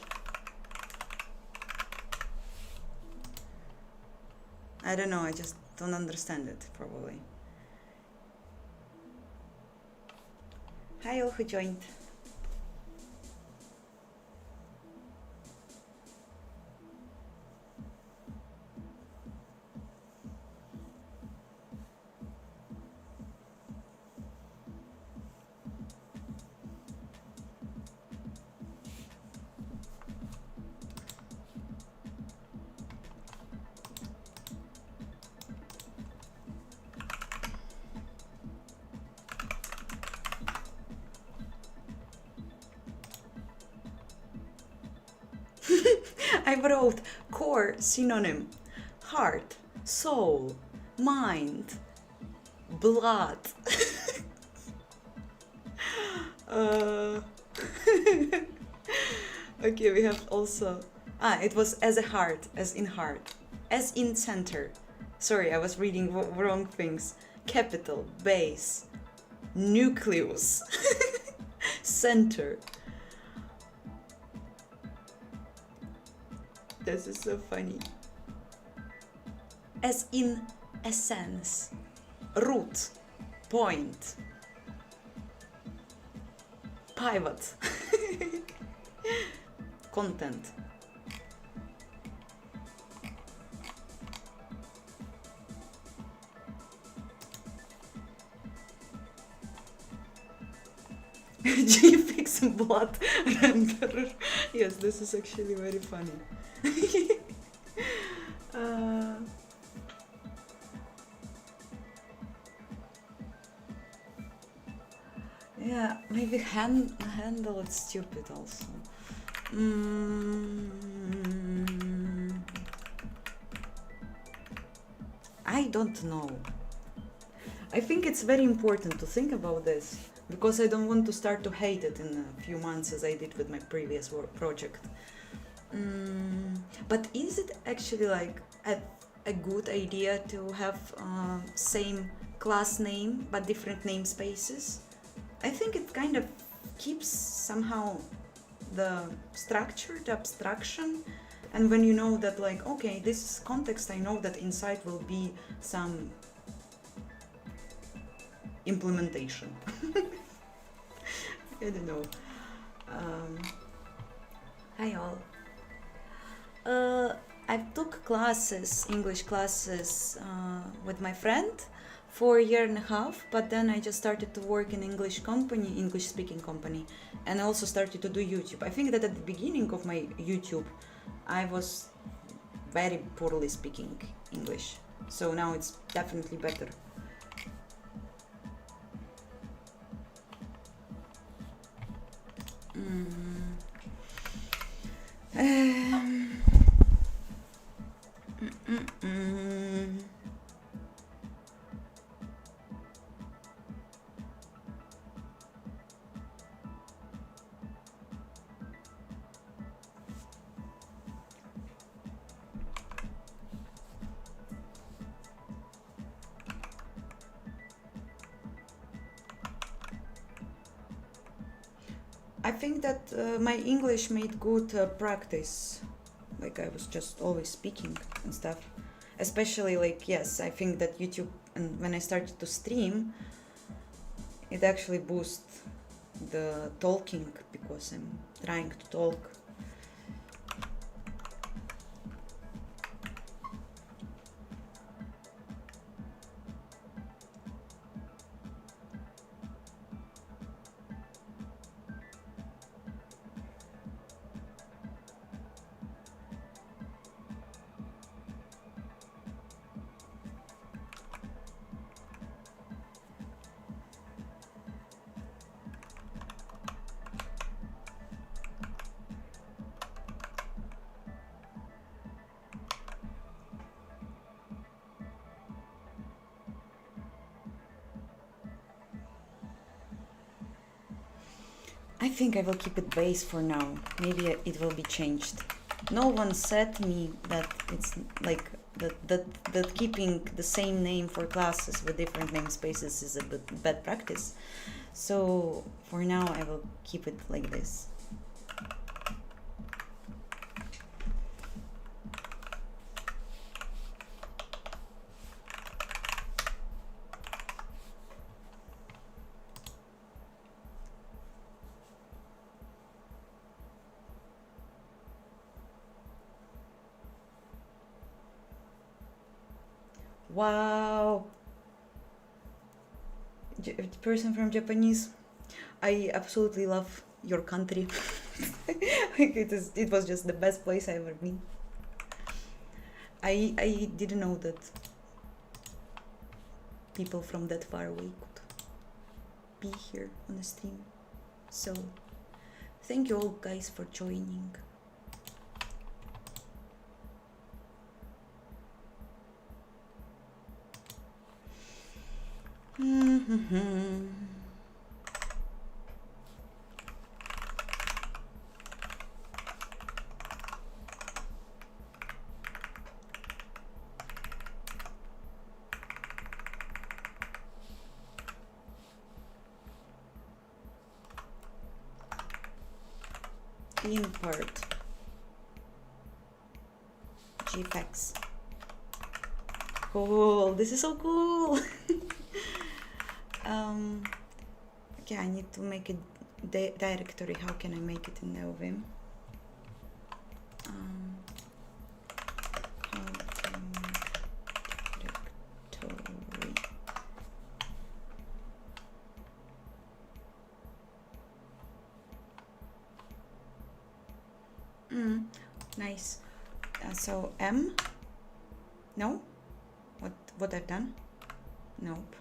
Speaker 1: I don't know, I just don't understand it probably. Hi all who joined. I wrote core synonym, heart, soul, mind, blood. Okay, we have also, it was as a heart, as in heart, as in center. Sorry, I was reading wrong things. Capital, base, nucleus, center. This is so funny. As in essence, root, point, pivot, content. GFX blood renderer. Yes, this is actually very funny. Yeah, maybe handle it's stupid also. I don't know. I think it's very important to think about this because I don't want to start to hate it in a few months as I did with my previous project. But is it actually like a good idea to have same class name but different namespaces? I think it kind of keeps somehow the structure, the abstraction, and when you know that like, okay, this is context, I know that inside will be some implementation. I don't know. Hi all. I took classes, English classes, with my friend for a year and a half, but then I just started to work in English company, English speaking company, and I also started to do YouTube. I think that at the beginning of my YouTube, I was very poorly speaking English, so now it's definitely better. I think that my English made good practice. Like I was just always speaking and stuff. Especially like, yes, I think that YouTube, and when I started to stream, it actually boosts the talking because I'm trying to talk. I think I will keep it base for now. Maybe it will be changed. No one said me that it's like that keeping the same name for classes with different namespaces is a bad practice. So for now I will keep it like this. Wow, person from Japanese. I absolutely love your country. Like it was just the best place I ever been. I didn't know that people from that far away could be here on the stream. So thank you all guys for joining. Import GPEX. Cool, this is so cool. Okay, I need to make a directory. How can I make it in NeoVim? Directory. Nice. So M. No. What I've done? Nope.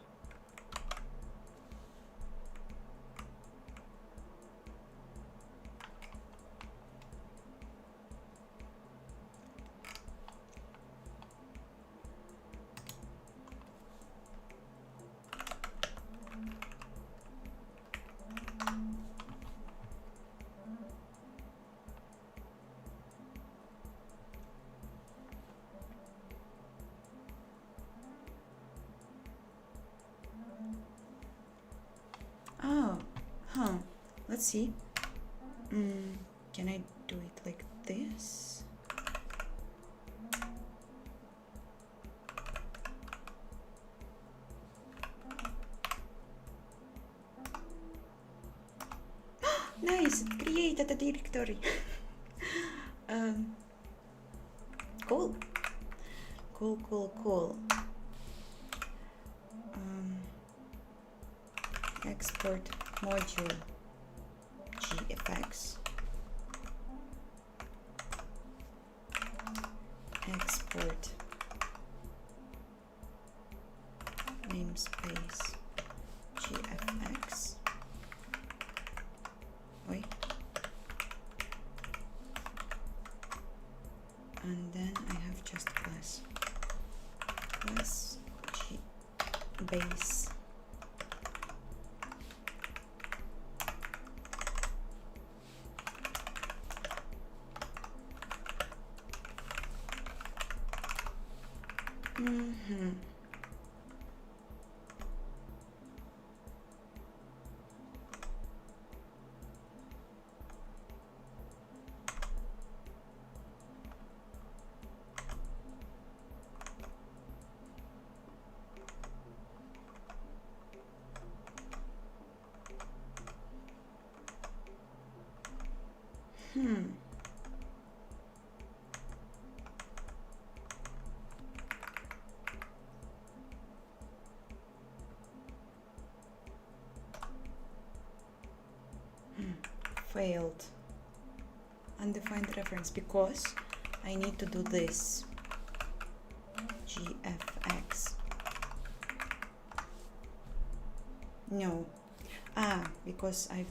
Speaker 1: Let's see. Can I do it like this? Nice, created a directory. Cool. Cool. Export module GFX. Export namespace GFX. Wait. base. Failed. Undefined reference because I need to do this. GFX. No. Because I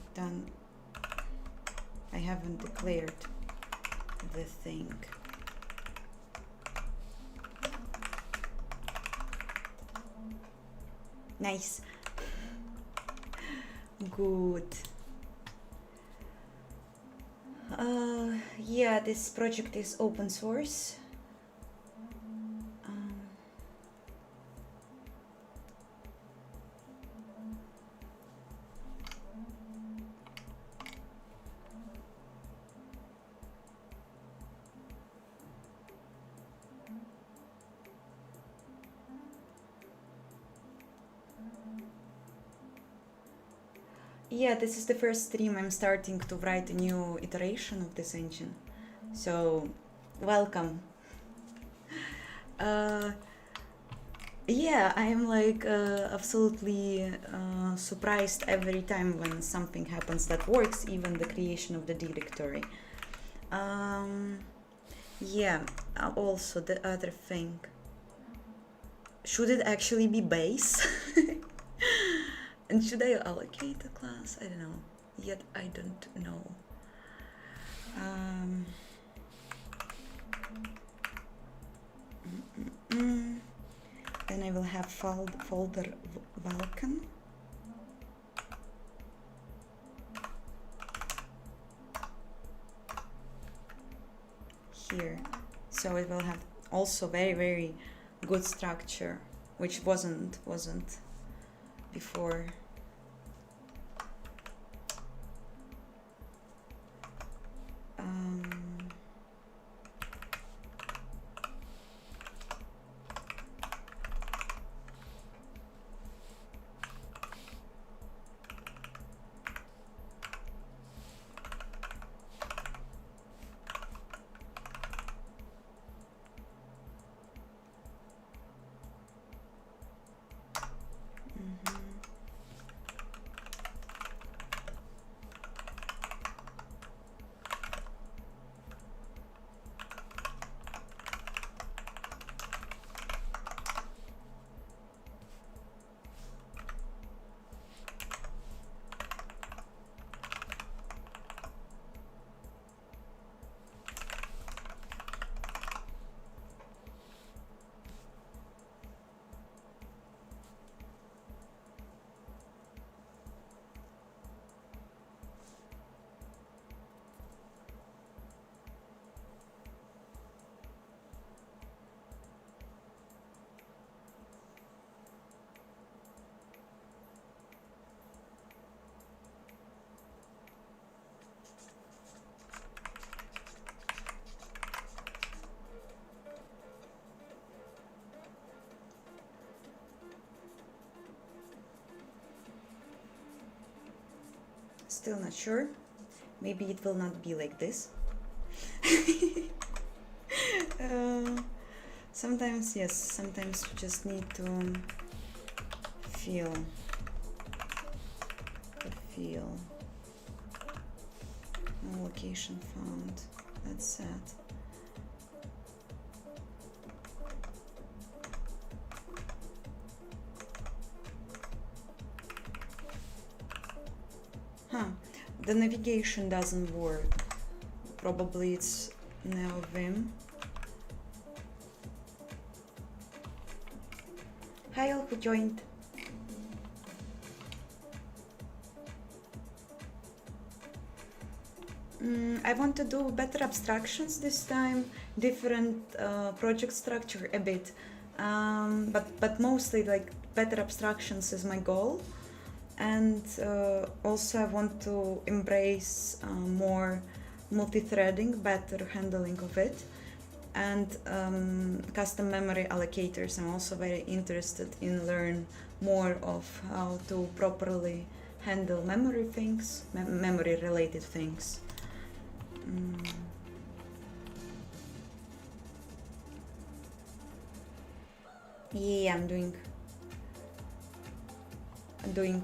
Speaker 1: haven't declared the thing. Nice. Good. Yeah, this project is open source. Yeah, this is the first stream I'm starting to write a new iteration of this engine. So, welcome. Yeah, I'm like absolutely surprised every time when something happens that works, even the creation of the directory. Yeah, also the other thing. Should it actually be base? And should I allocate a class? I don't know. Yet I don't know. Then I will have folder Vulkan. Here. So it will have also very good structure, which wasn't before. Still not sure. Maybe it will not be like this. Sometimes, yes, sometimes you just need to feel. No location found. That's sad. The navigation doesn't work. Probably it's NeoVim. Hi all who joined. I want to do better abstractions this time, different project structure a bit, but mostly like better abstractions is my goal. And also I want to embrace more multi-threading, better handling of it, and custom memory allocators. I'm also very interested in learn more of how to properly handle memory things, memory related things. Yeah, I'm doing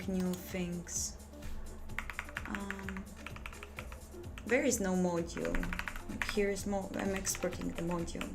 Speaker 1: new things. There is no module. Here is I'm exporting the module.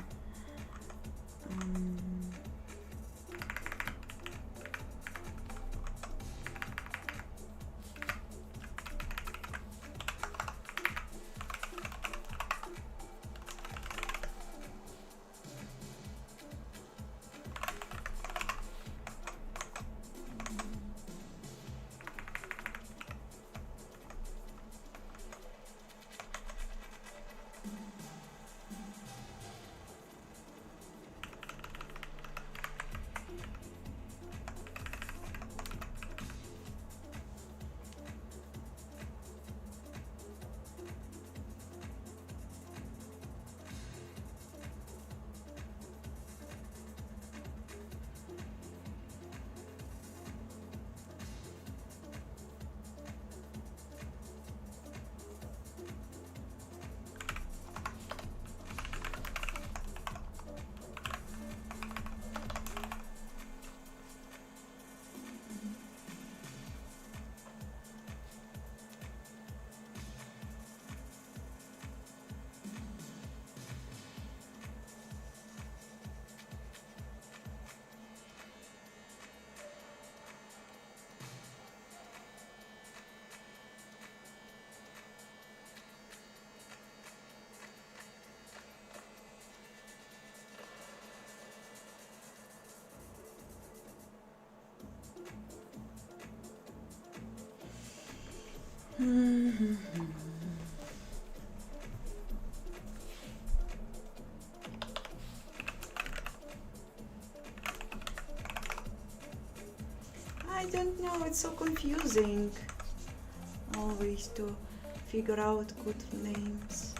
Speaker 1: I don't know, it's so confusing always to figure out good names.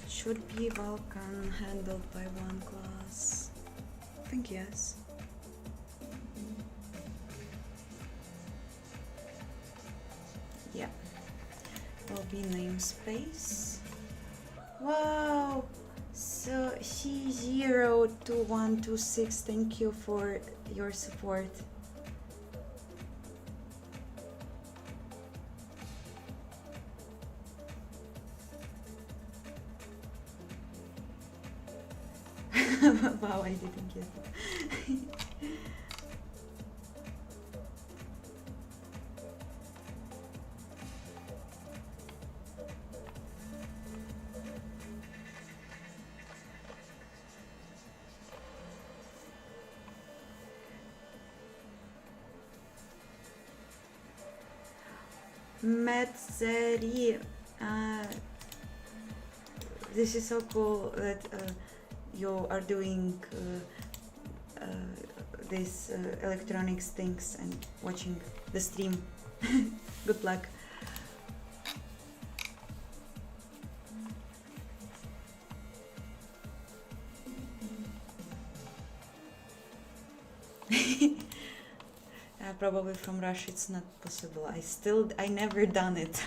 Speaker 1: Should be Vulkan handled by one class? I think yes. Yeah, will be namespace. Wow, so C02126, thank you for your support. Wow, I didn't get it. Metzeri, this is so cool that you are doing these electronics things and watching the stream. Good luck. Probably from Russia it's not possible. I never done it.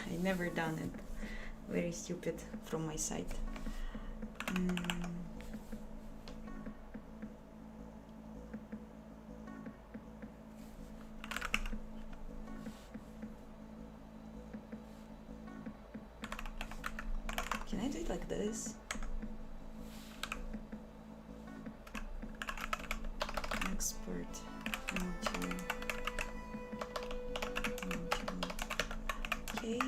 Speaker 1: Very stupid from my side. Can I do it like this? Export module. Okay.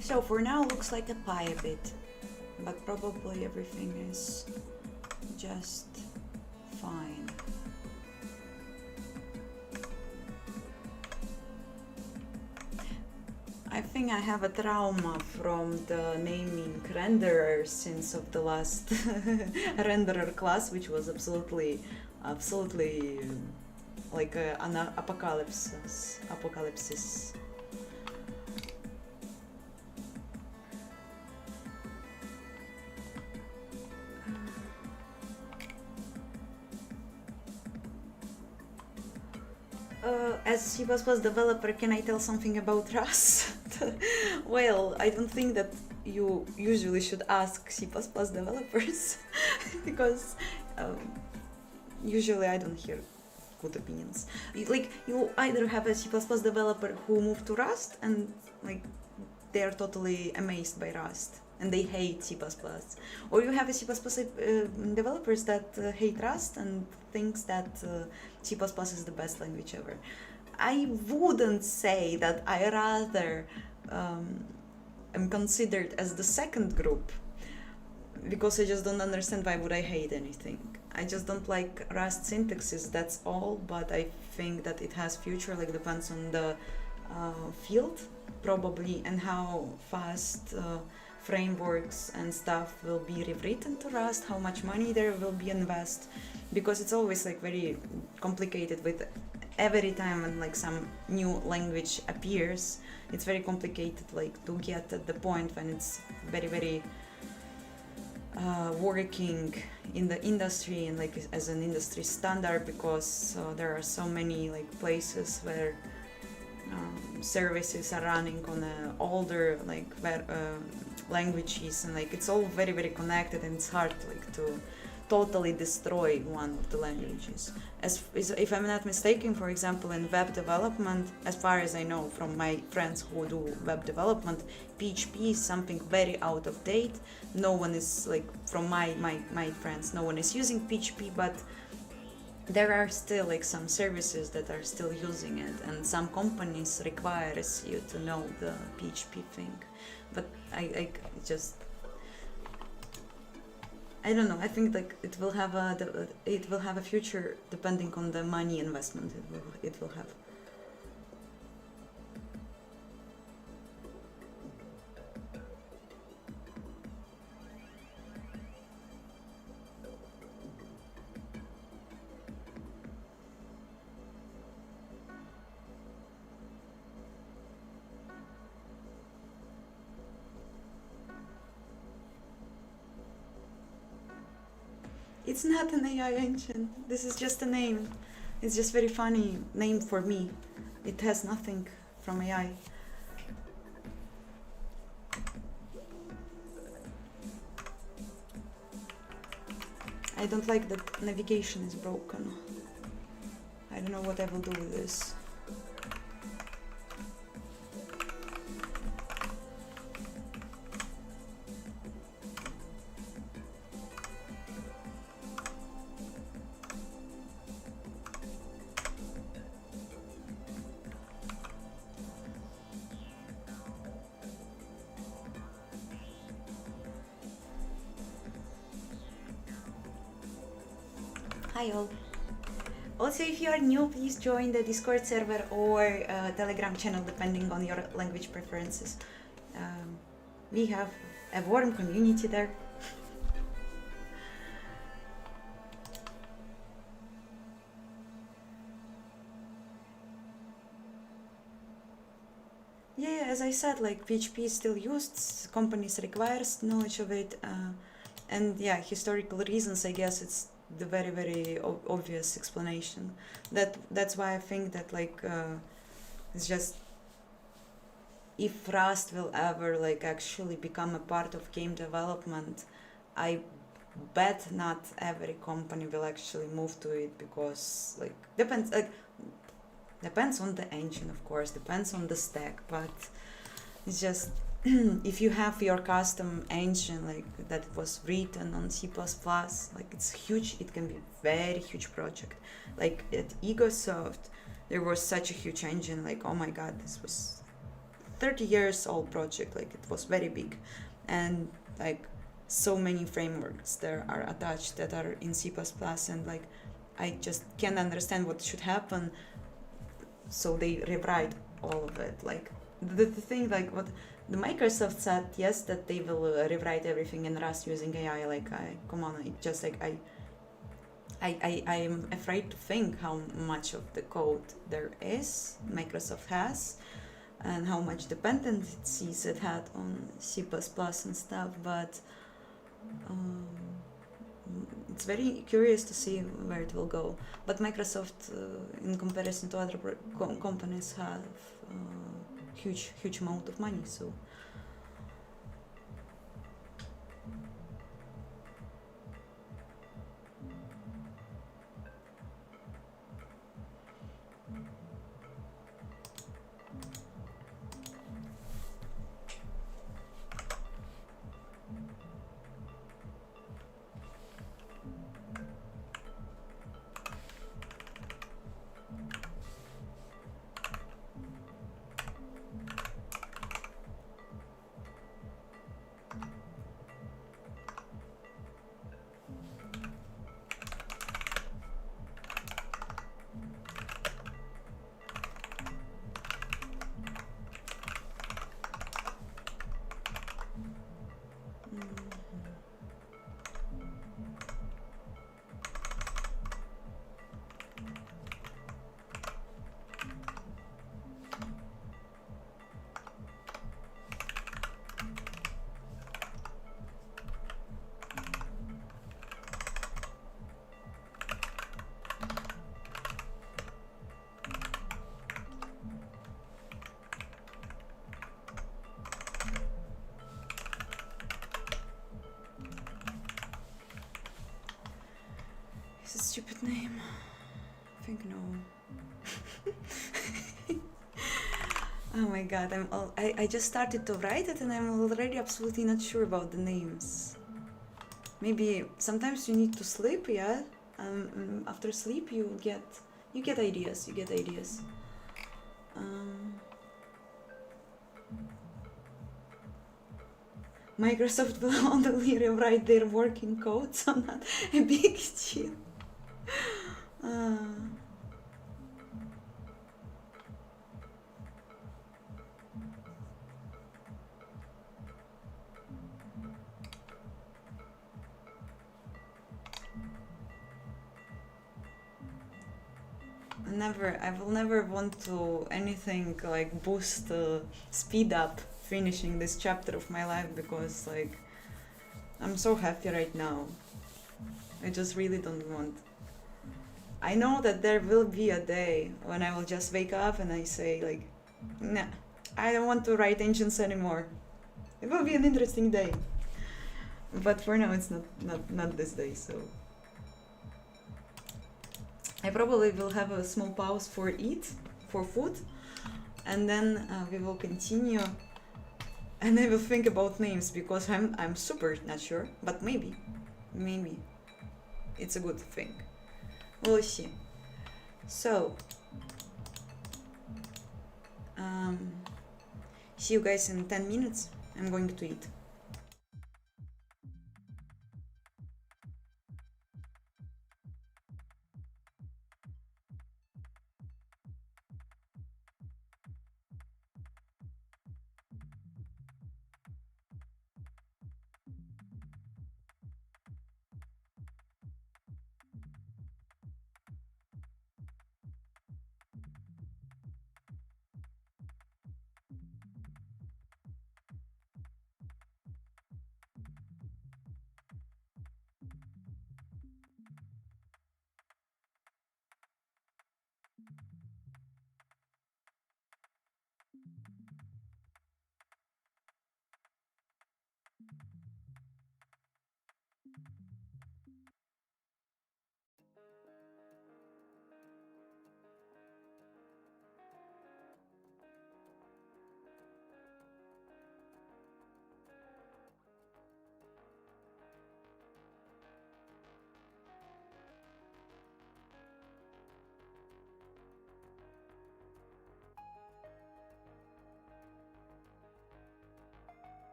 Speaker 1: So for now looks like a pie a bit, but probably everything is just fine. I think I have a trauma from the naming renderer since of the last renderer class, which was absolutely like an apocalypse. As C++ developer, can I tell something about Rust? Well, I don't think that you usually should ask C++ developers because usually I don't hear good opinions. You either have a C++ developer who moved to Rust and like they're totally amazed by Rust and they hate C++, or you have a C++ developers that hate Rust and thinks that C++ is the best language ever. I wouldn't say that I rather am considered as the second group, because I just don't understand why would I hate anything. I just don't like Rust syntaxes, that's all, but I think that it has future, like depends on the field probably and how fast frameworks and stuff will be rewritten to Rust, how much money there will be invest, because it's always like very complicated with every time when like some new language appears, it's very complicated like to get at the point when it's very working in the industry and like as an industry standard, because there are so many like places where services are running on older like languages, and like it's all very connected, and it's hard like to totally destroy one of the languages. If I'm not mistaken, for example, in web development, as far as I know from my friends who do web development, PHP is something very out of date. No one is like, from my friends, no one is using PHP, but there are still like some services that are still using it, and some companies requires you to know the PHP thing. But I don't know. I think like it will have a future depending on the money investment it will have. It's not an AI engine. This is just a name. It's just very funny name for me. It has nothing from AI. I don't like that navigation is broken. I don't know what I will do with this. Hi all. Also, if you are new, please join the Discord server or Telegram channel depending on your language preferences. We have a warm community there. Yeah, as I said, like PHP is still used, companies requires knowledge of it, and yeah, historical reasons, I guess it's the very obvious explanation. That's why I think that like it's just, if Rust will ever like actually become a part of game development, I bet not every company will actually move to it, because like depends on the engine, of course, depends on the stack, but it's just if you have your custom engine like that was written on C++, like it's huge, it can be very huge project. Like at EgoSoft, there was such a huge engine, like, oh my god, this was 30 years old project, like it was very big, and like so many frameworks there are attached that are in C++, and like I just can't understand what should happen, so they rewrite all of it. Like the thing, like what the Microsoft said, yes, that they will rewrite everything in Rust using AI. Like, come on, it just like I am afraid to think how much of the code there is Microsoft has, and how much dependencies it had on C++ and stuff. But um, it's very curious to see where it will go. But Microsoft, in comparison to other companies, have huge amount of money. So it's a stupid name. I think no. Oh my god, I just started to write it and I'm already absolutely not sure about the names. Maybe sometimes you need to sleep, yeah? After sleep you get ideas, Microsoft will only rewrite their working code, so not a big deal. I will never want to anything like boost, speed up finishing this chapter of my life, because like I'm so happy right now. I just really don't want. I know that there will be a day when I will just wake up and I say like, nah, I don't want to write engines anymore. It will be an interesting day. But for now it's not this day, so I probably will have a small pause for food, and then we will continue, and I will think about names, because I'm super not sure, but maybe it's a good thing. We'll see. So see you guys in 10 minutes. I'm going to eat.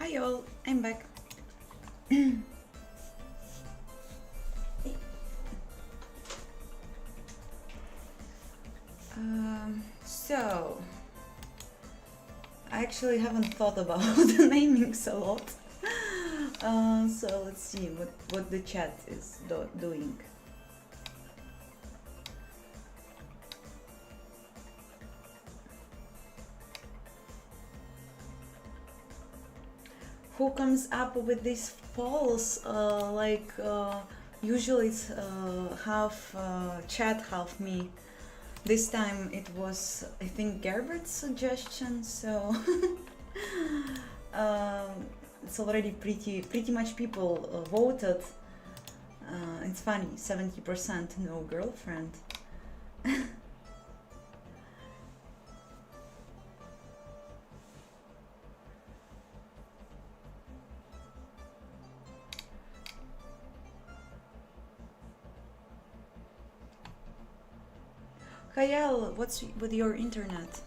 Speaker 1: Hi all, I'm back. So I actually haven't thought about the namings a lot. So let's see what the chat is doing. Who comes up with these polls? Usually it's half chat, half me. This time it was, I think, Gerbert's suggestion, so it's already pretty much people voted. It's funny, 70% no girlfriend. Kayal, what's with your internet?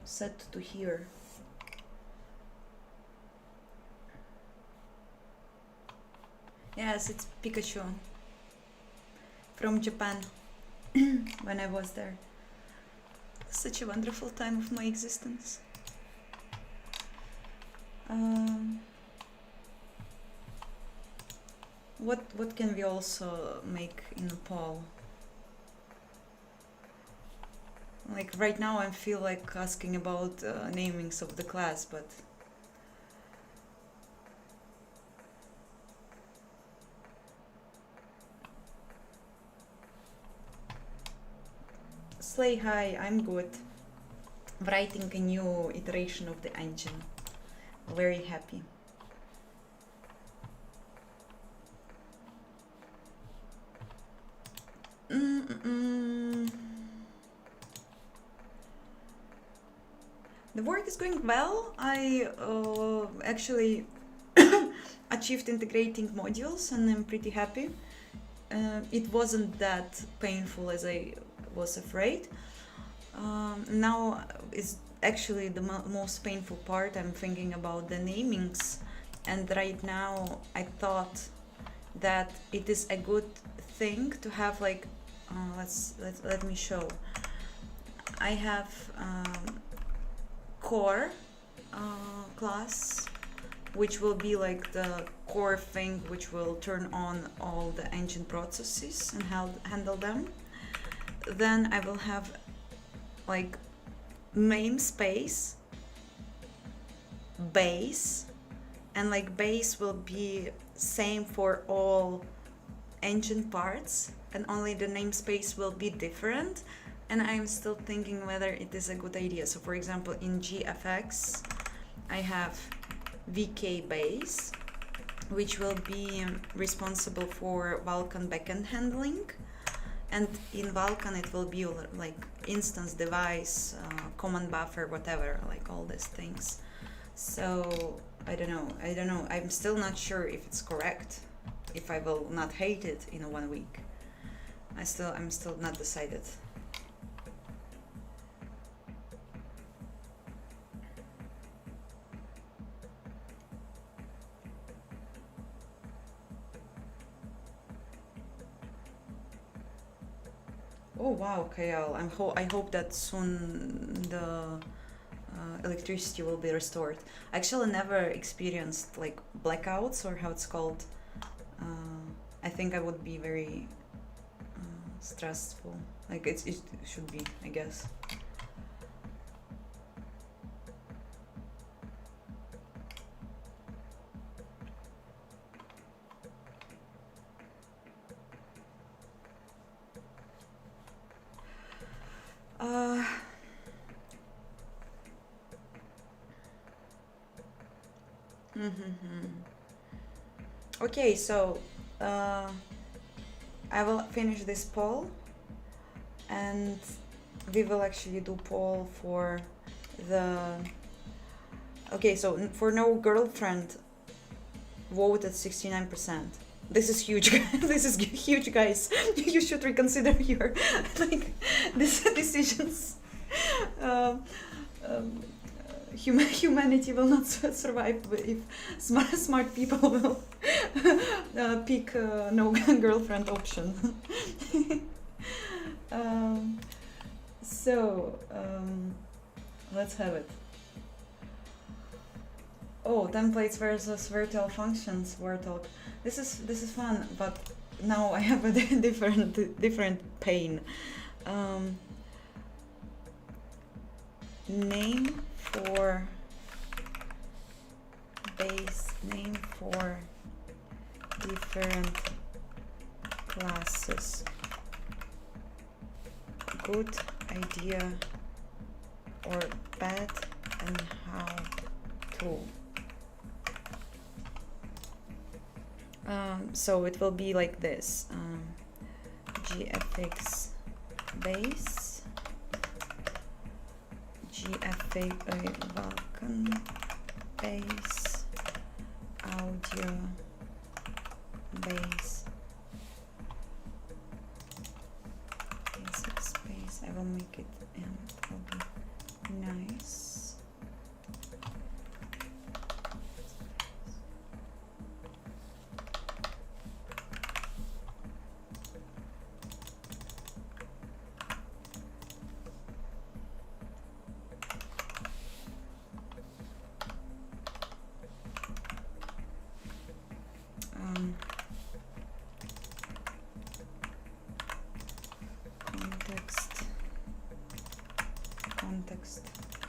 Speaker 1: Set to here. Yes, it's Pikachu from Japan when I was there. Such a wonderful time of my existence. What can we also make in a poll? Like right now I feel like asking about namings of the class, but Slay, hi, I'm good. Writing a new iteration of the engine. Very happy. The work is going well. I actually achieved integrating modules and I'm pretty happy. It wasn't that painful as I was afraid. Now is actually the most painful part. I'm thinking about the namings, and right now I thought that it is a good thing to have like let me show. I have core class, which will be like the core thing which will turn on all the engine processes and handle them. Then I will have like namespace, base, and like base will be same for all engine parts, and only the namespace will be different. And I'm still thinking whether it is a good idea. So for example, in GFX, I have VK base, which will be responsible for Vulkan backend handling. And in Vulkan, it will be like instance, device, command buffer, whatever, like all these things. So I don't know. I'm still not sure if it's correct, if I will not hate it in 1 week. I'm still not decided. Oh wow, Kayal, I hope that soon the electricity will be restored. I actually never experienced like blackouts, or how it's called. I think I would be very stressful. Like it should be, I guess. Okay, so I will finish this poll, and we will actually do poll for the. Okay, so for no girlfriend, voted 69%. This is huge. This is huge, guys. You should reconsider your humanity will not survive if smart people will pick no girlfriend option. Let's have it. Oh, templates versus virtual functions, Warthog. This is fun, but now I have a different pain. Name for base, name for different classes. Good idea or bad, and how to. So it will be like this. GFX base, GFX Vulkan base, audio base, basic space. I will make it and it will be nice.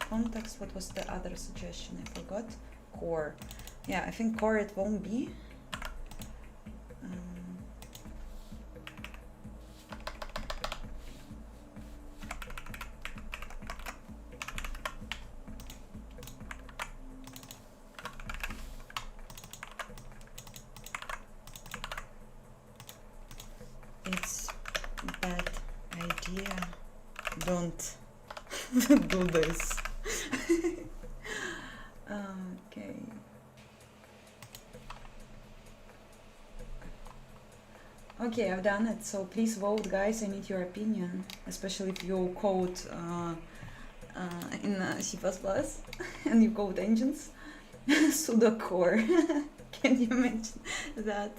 Speaker 1: Context, what was the other suggestion? I forgot. Core. Yeah, I think core it won't be. It's bad idea. Don't do this. Okay. Okay, I've done it. So please vote, guys. I need your opinion, especially if you code in C++ and you code engines. Sudo core. Can you mention that?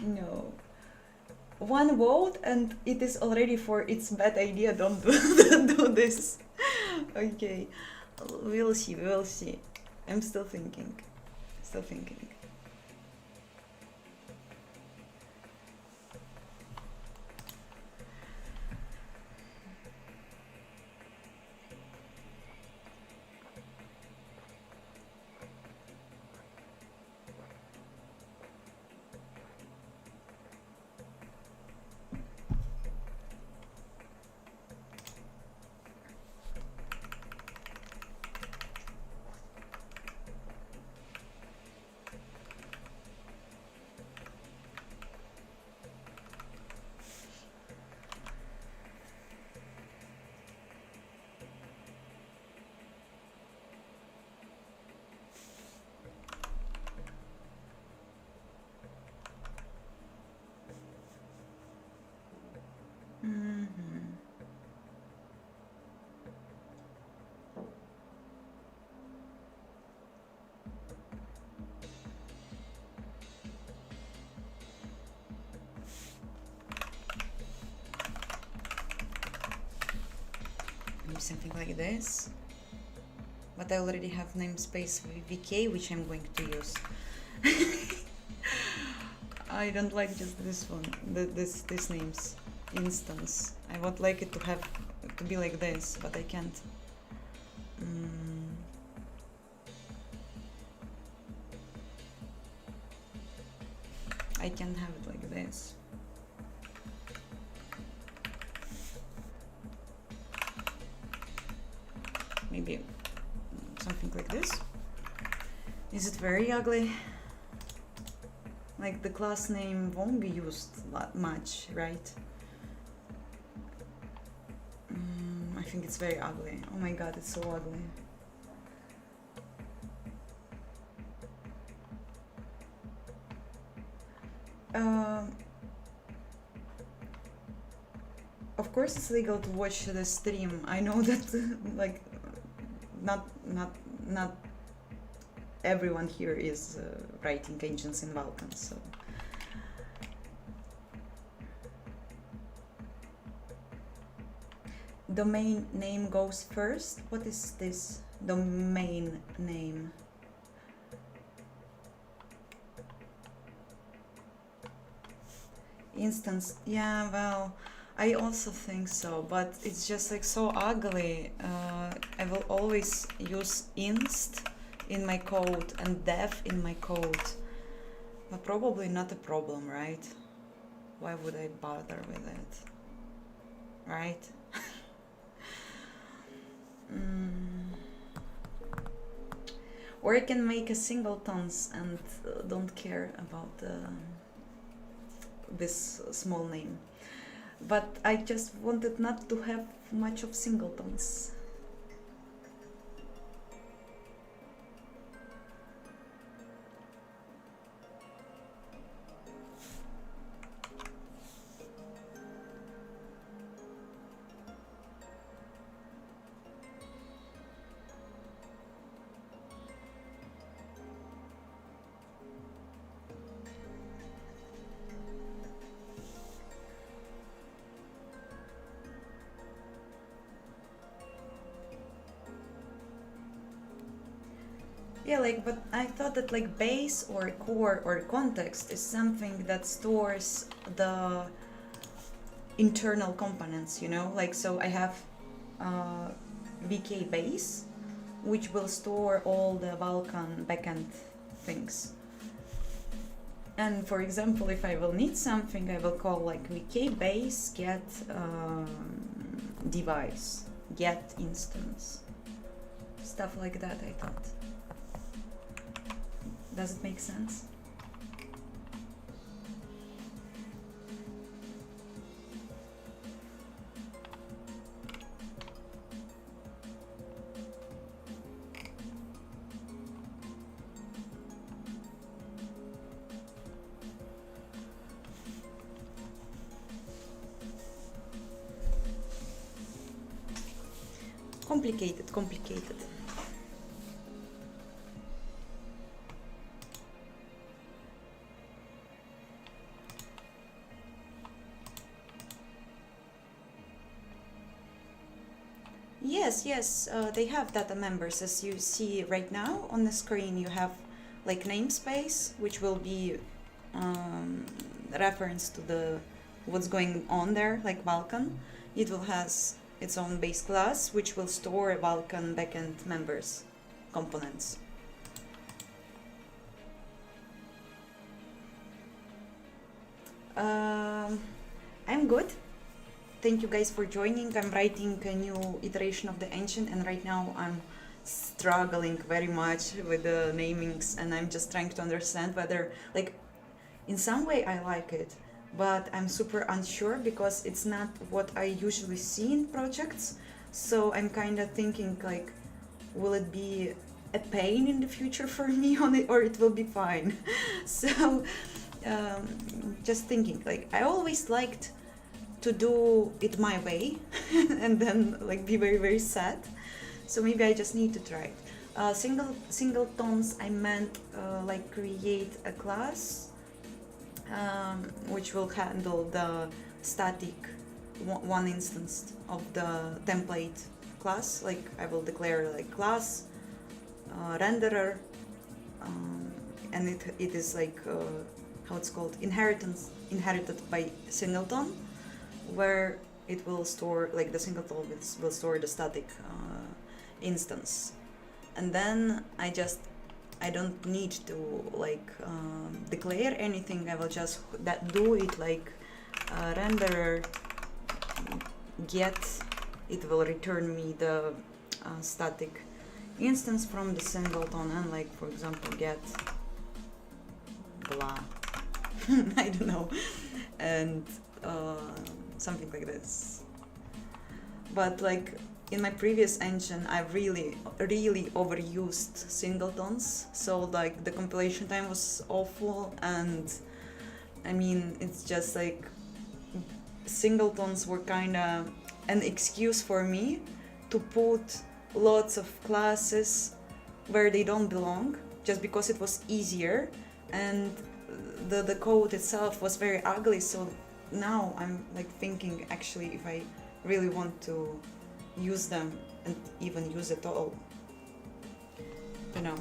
Speaker 1: No. One vote and it is already for it's bad idea. Don't do this. Okay, we'll see. We'll see. I'm still thinking. Still thinking. Something like this, but I already have namespace VK, which I'm going to use. I don't like just this one, this names instance. I would like it to be like this, but I can't. I can't have it like this. Maybe something like this. Is it very ugly? Like the class name won't be used much, right? I think it's very ugly. Oh my god, it's so ugly. Of course it's legal to watch the stream. I know that like not everyone here is writing engines in Vulkan, so. Domain name goes first. What is this domain name? Instance, yeah, well, I also think so, but it's just like so ugly. I will always use inst in my code and def in my code, but probably not a problem, right? Why would I bother with it, right? Or I can make a singletons and don't care about this small name. But I just wanted not to have much of singletons. Yeah, like, but I thought that like base or core or context is something that stores the internal components, you know? Like, so I have VK base, which will store all the Vulkan backend things. And for example, if I will need something, I will call like VK base get device, get instance, stuff like that, I thought. Does it make sense? Complicated. Yes, they have data members. As you see right now on the screen, you have like namespace, which will be reference to the what's going on there, like Vulkan. It will has its own base class, which will store Vulkan backend members components. I'm good. Thank you guys for joining. I'm writing a new iteration of the engine, and right now I'm struggling very much with the namings, and I'm just trying to understand whether, like, in some way I like it, but I'm super unsure because it's not what I usually see in projects. So I'm kind of thinking like, will it be a pain in the future for me on it, or it will be fine? So just thinking, like, I always liked to do it my way and then like be very, very sad. So maybe I just need to try it. Singletons, I meant like create a class which will handle the static one instance of the template class. Like I will declare like class renderer, and it is like how it's called, inherited by singleton, where it will store, like the singleton will store the static instance. And then I don't need to like declare anything. I will just do it like renderer get, it will return me the static instance from the singleton, and like for example get blah I don't know, and something like this. But like in my previous engine, I really overused singletons, so like the compilation time was awful, and I mean it's just like singletons were kind of an excuse for me to put lots of classes where they don't belong, just because it was easier, and the code itself was very ugly. So now I'm like thinking, actually, if I really want to use them and even use it all, you know.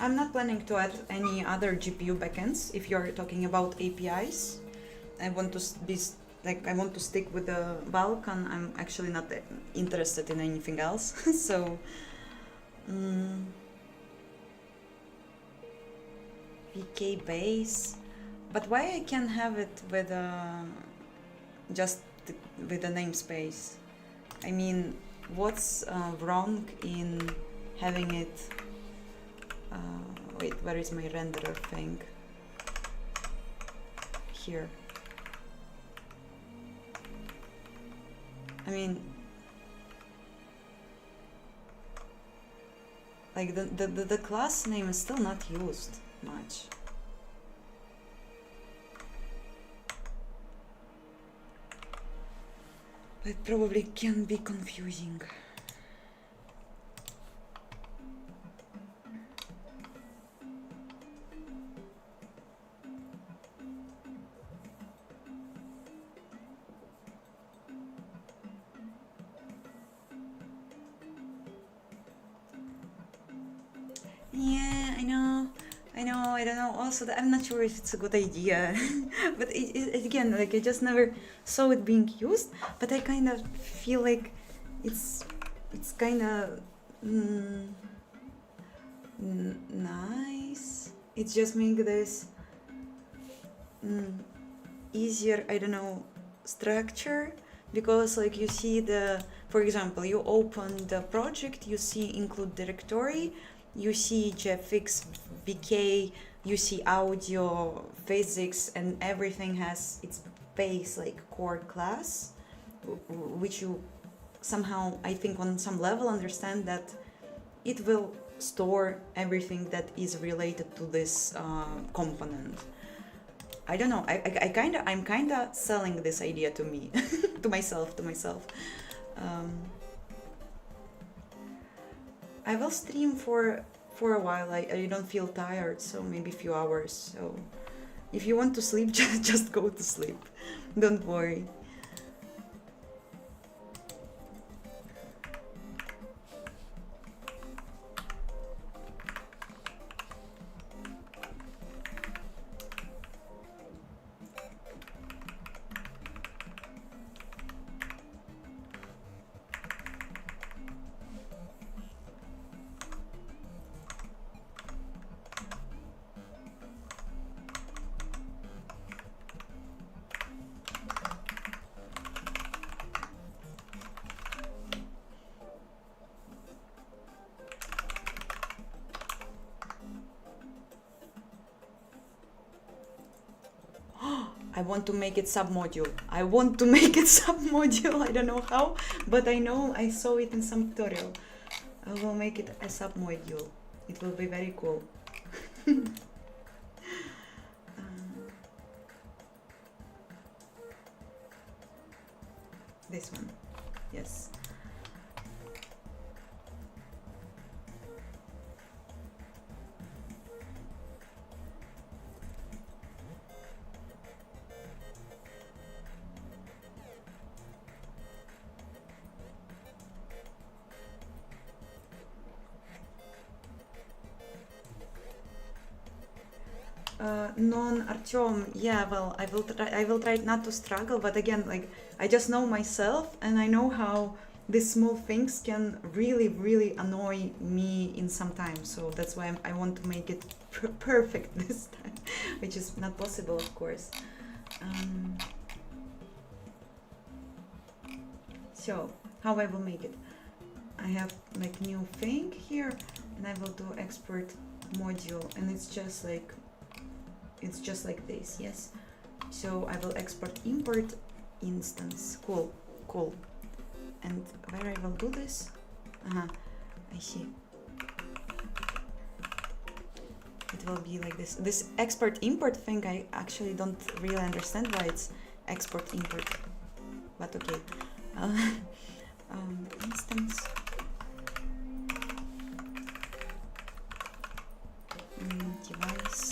Speaker 1: I'm not planning to add any other GPU backends. If you're talking about APIs, I want to stick with the Vulkan. I'm actually not interested in anything else. So VK base, but why I can't have it with just with the namespace? I mean, what's wrong in having it? Wait, where is my renderer thing? Here. I mean, like the class name is still not used much. It probably can be confusing. Yeah, I don't know. Also, I'm not sure if it's a good idea, but again, like I just never saw it being used. But I kind of feel like it's kind of nice. It just makes this easier. I don't know, structure, because like you see for example, you open the project, you see include directory. You see GFX, VK, you see audio, physics, and everything has its base like core class, which you somehow, I think on some level, understand that it will store everything that is related to this component. I don't know. I'm kinda selling this idea to me, to myself. I will stream for a while. I don't feel tired, so maybe a few hours. So if you want to sleep, just go to sleep. Don't worry. I want to make it submodule. I don't know how, but I know I saw it in some tutorial. I will make it a submodule. It will be very cool. This one, yes. Artyom, yeah, well, I will try not to struggle, but again, like, I just know myself, and I know how these small things can really annoy me in some time. So that's why I want to make it perfect this time, which is not possible, of course. So how I will make it? I have like new thing here, and I will do export module, and it's just like this, yes. So I will export import instance. Cool. And where I will do this? I see. It will be like this. This export import thing, I actually don't really understand why it's export import, but okay. Instance. Device.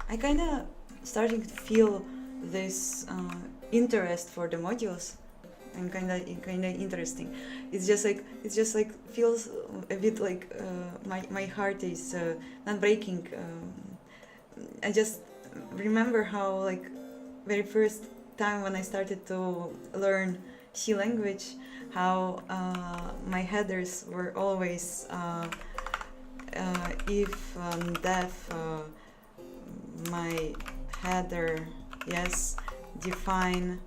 Speaker 1: I kind of starting to feel this interest for the modules. And kind of interesting. It's just like feels a bit like my heart is not breaking. I just remember how like very first time when I started to learn C language, how my headers were always if def my header, yes, define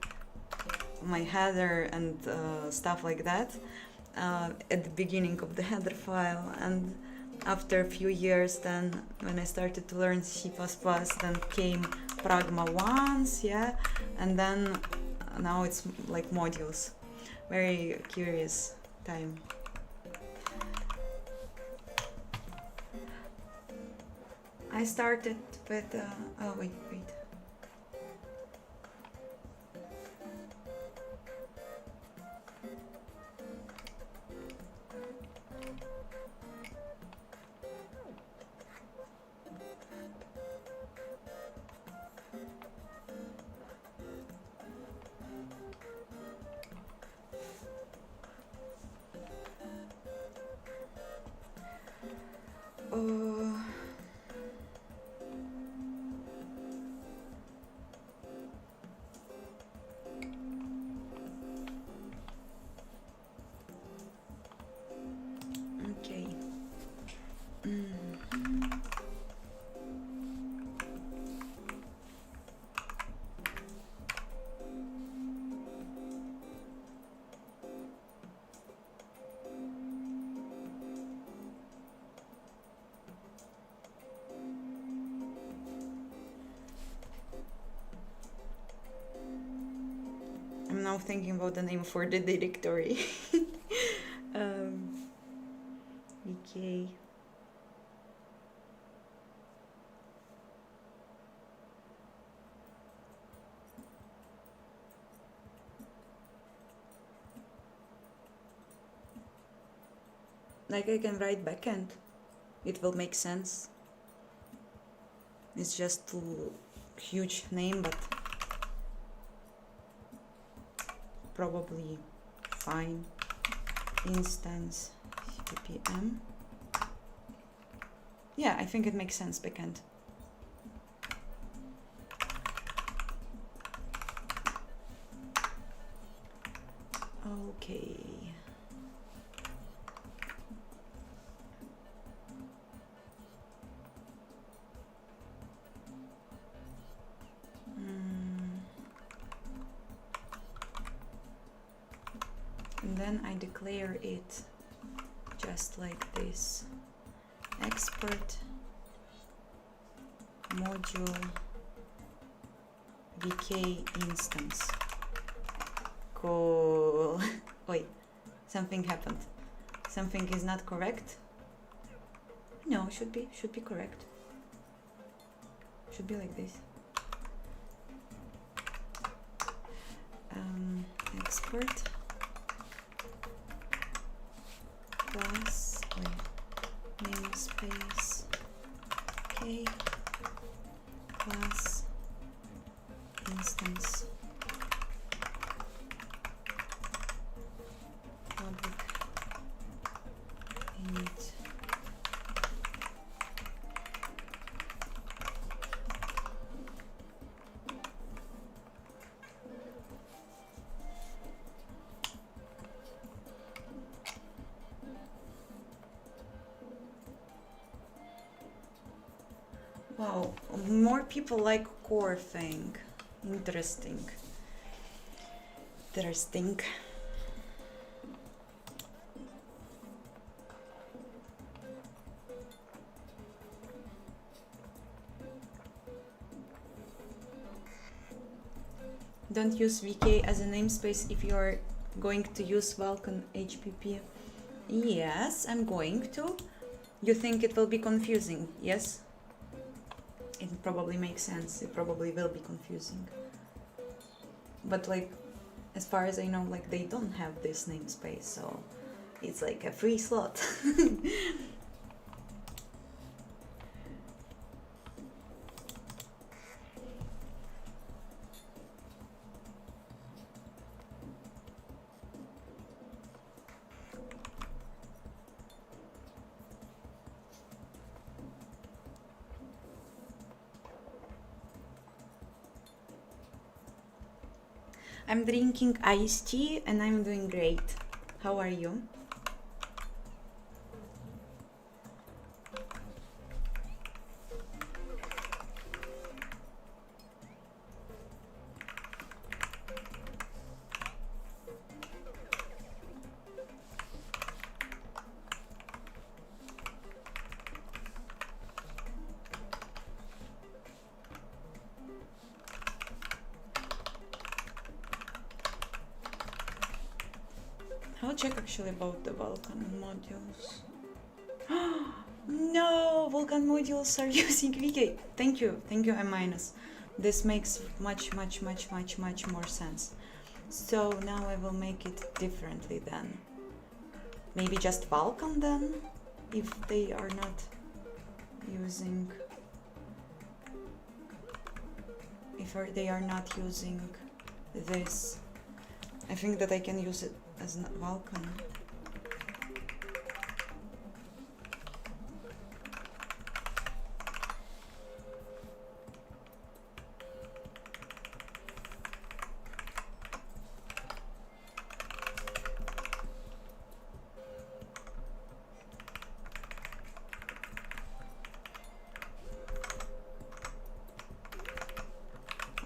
Speaker 1: my header and stuff like that at the beginning of the header file. And after a few years, then when I started to learn C++, then came pragma once, yeah, and then now it's like modules. Very curious time. I started with oh wait. Okay. I'm now thinking about the name for the directory. Okay. Like I can write backend. It will make sense. It's just too huge name, but probably fine. Instance ppm. Yeah, I think it makes sense, backend. Okay. And then I declare it just like this. Export module vk instance. Cool. Wait, something happened. Something is not correct. No, should be correct. Should be like this. Export class namespace k class instance public init. Wow, more people like core thing. Interesting. Don't use vk as a namespace if you're going to use Vulkan HPP? Yes, I'm going to. You think it will be confusing? Yes? It probably makes sense. It probably will be confusing. But like, as far as I know, like they don't have this namespace, so it's like a free slot. I'm drinking iced tea and I'm doing great. How are you? I'll check actually about the Vulkan modules. No, Vulkan modules are using VK. Thank you, M minus. This makes much more sense. So now I will make it differently then. Maybe just Vulkan then, if they are not using, they are not using this. I think that I can use it as Vulkan.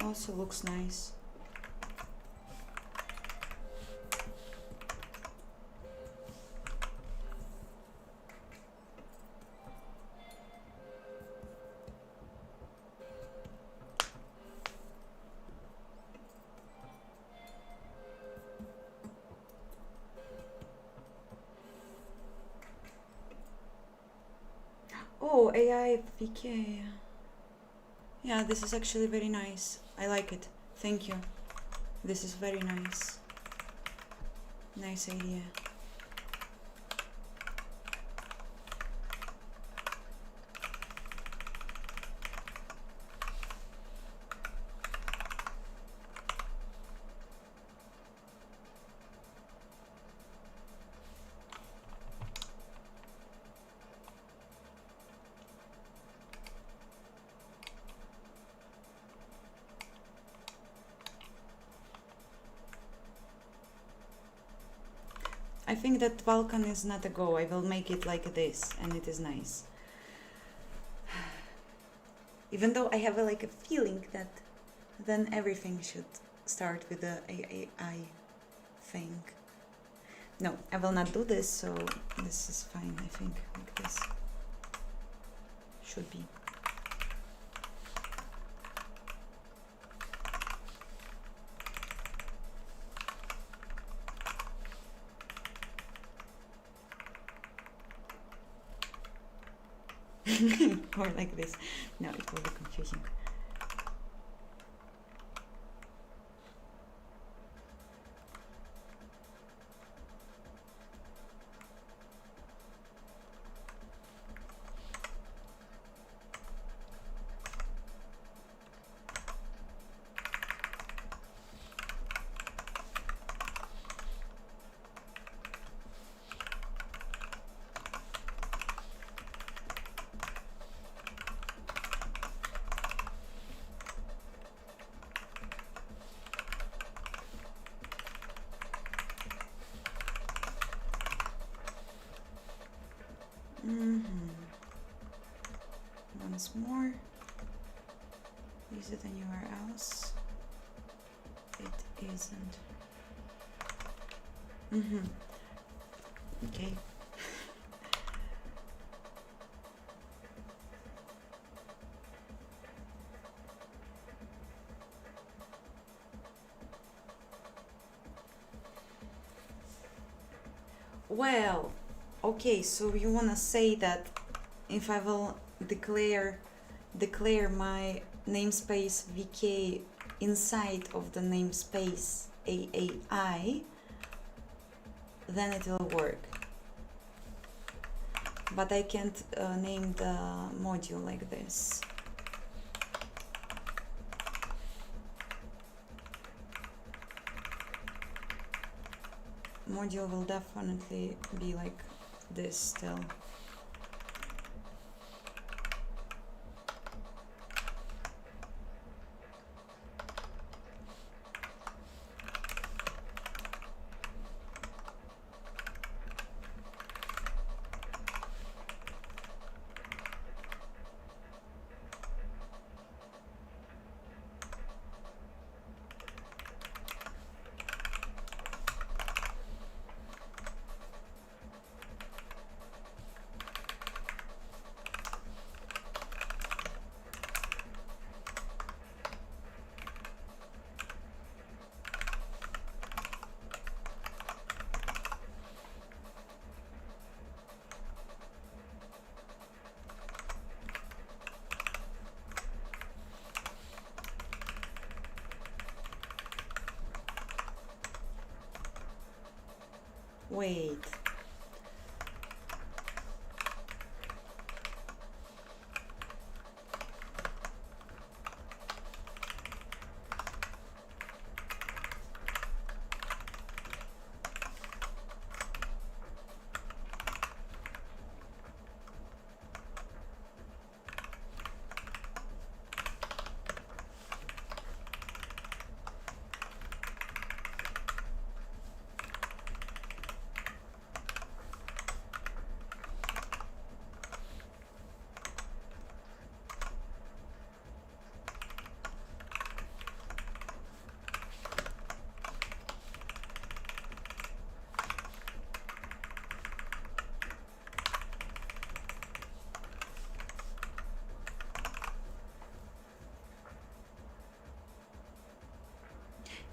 Speaker 1: Also looks nice. Oh, AI VK. Yeah, this is actually very nice. I like it. Thank you. This is very nice. Nice idea. I think that Vulkan is not a go. I will make it like this, and it is nice. Even though I have like a feeling that then everything should start with the AI thing. No, I will not do this, so this is fine, I think, like this should be. Or like this. No, it will be confusing. Once more. Is it anywhere else? It isn't. Okay. Well, okay, so you wanna say that if I will declare my namespace VK inside of the namespace AAI, then it will work. But I can't name the module like this. Module will definitely be like this still. Wait.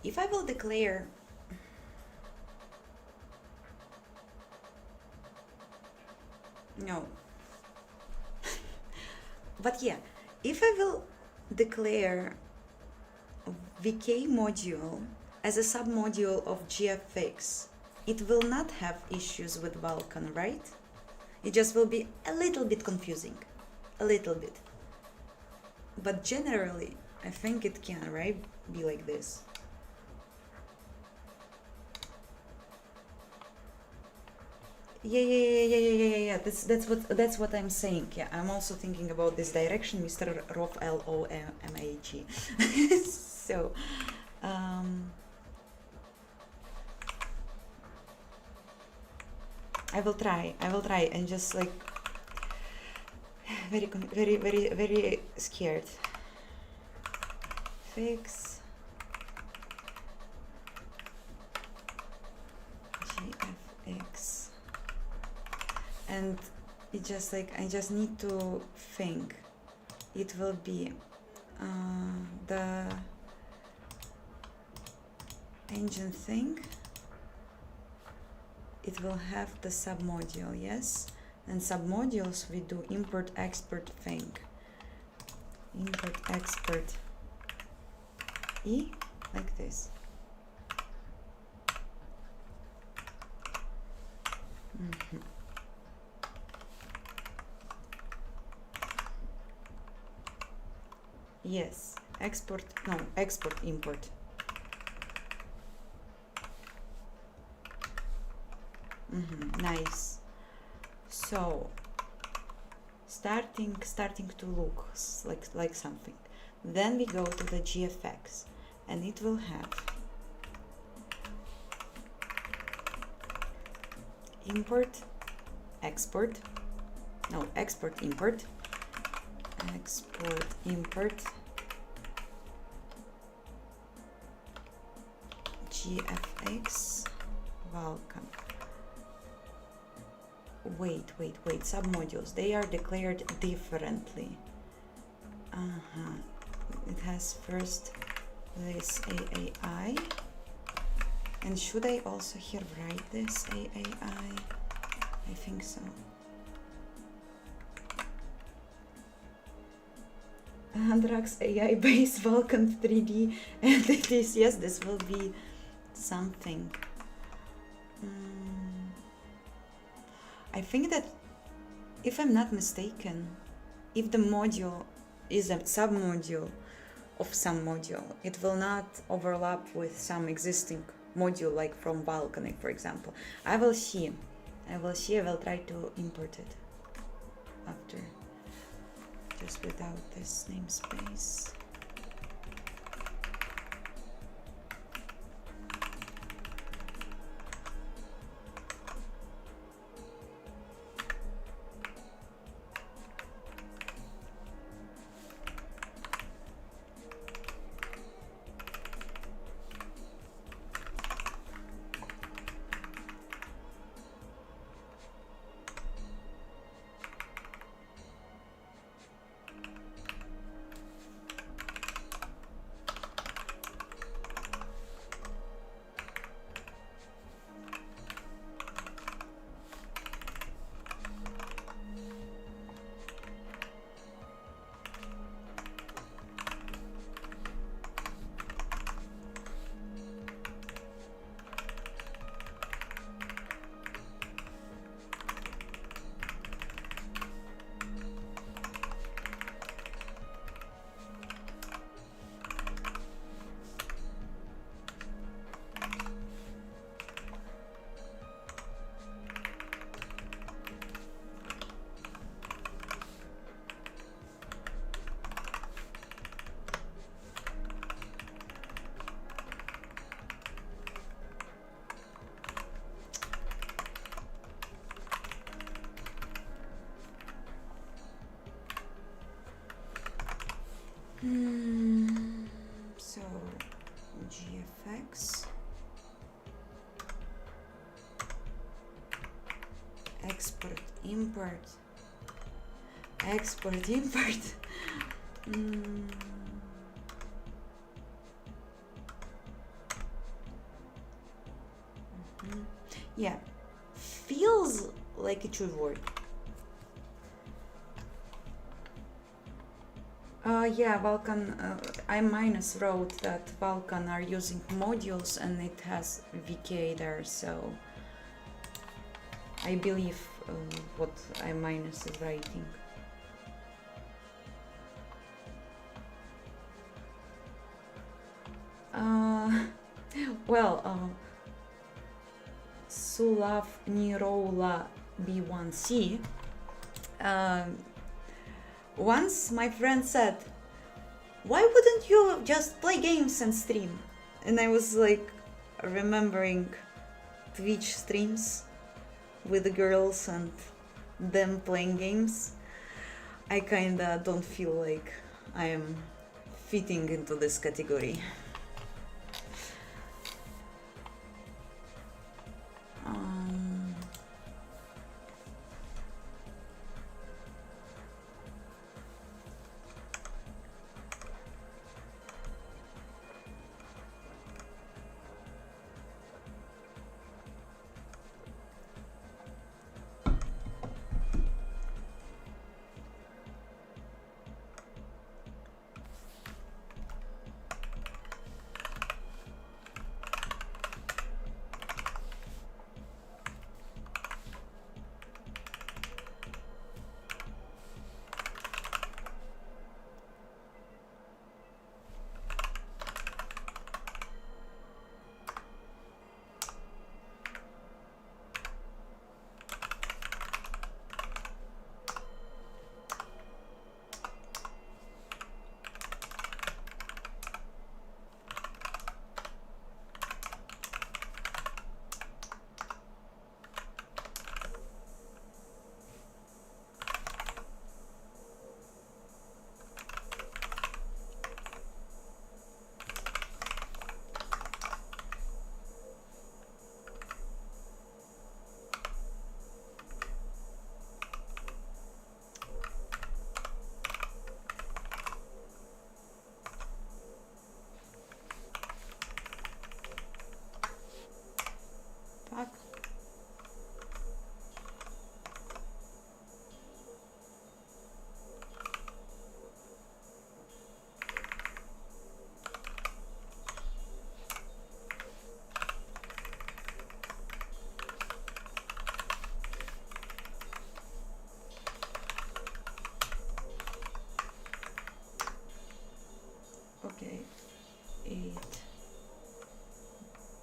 Speaker 1: If I will declare no but yeah, if I will declare VK module as a submodule of GFX, it will not have issues with Vulkan, right? It just will be a little bit confusing, a little bit, but generally I think it can, right, be like this. Yeah. That's what I'm saying. Yeah, I'm also thinking about this direction, Mr. Rof LOMAG. So, I will try, and just like very scared. Fix GFX. And it just like, I just need to think. It will be the engine thing. It will have the submodule, yes? And submodules we do import export thing. Import export E, like this. Mm-hmm. Yes, export import. Nice. So starting to look like something. Then we go to the GFX, and it will have import export import GFX Vulkan. Wait, submodules, they are declared differently. It has first this AAI, And should I also here write this AAI? I think so. Andrax AI based Vulkan 3D entities. Yes, this will be something. I think that if I'm not mistaken, if the module is a submodule of some module, it will not overlap with some existing module like from Vulkan, for example. I will see. I will try to import it after, just without this namespace. So GFX export import yeah, feels like it should work. Yeah, Vulkan, I minus wrote that Vulkan are using modules and it has VK there, so I believe what I minus is writing. Sulav Nirola B1C. Once my friend said, why wouldn't you just play games and stream? And I was like remembering Twitch streams with the girls and them playing games. I kinda don't feel like I am fitting into this category.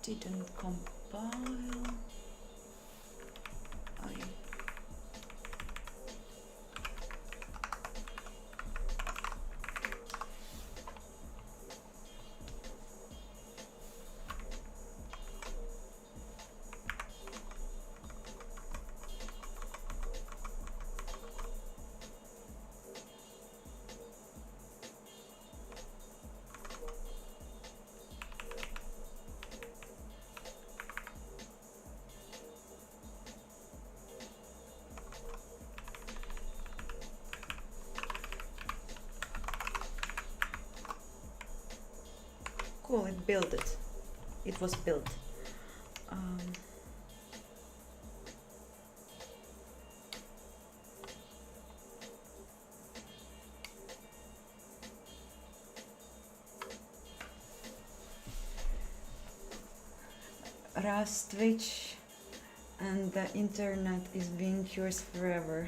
Speaker 1: didn't compile. Cool, it built it. It was built. Rust Twitch and the internet is being cursed forever.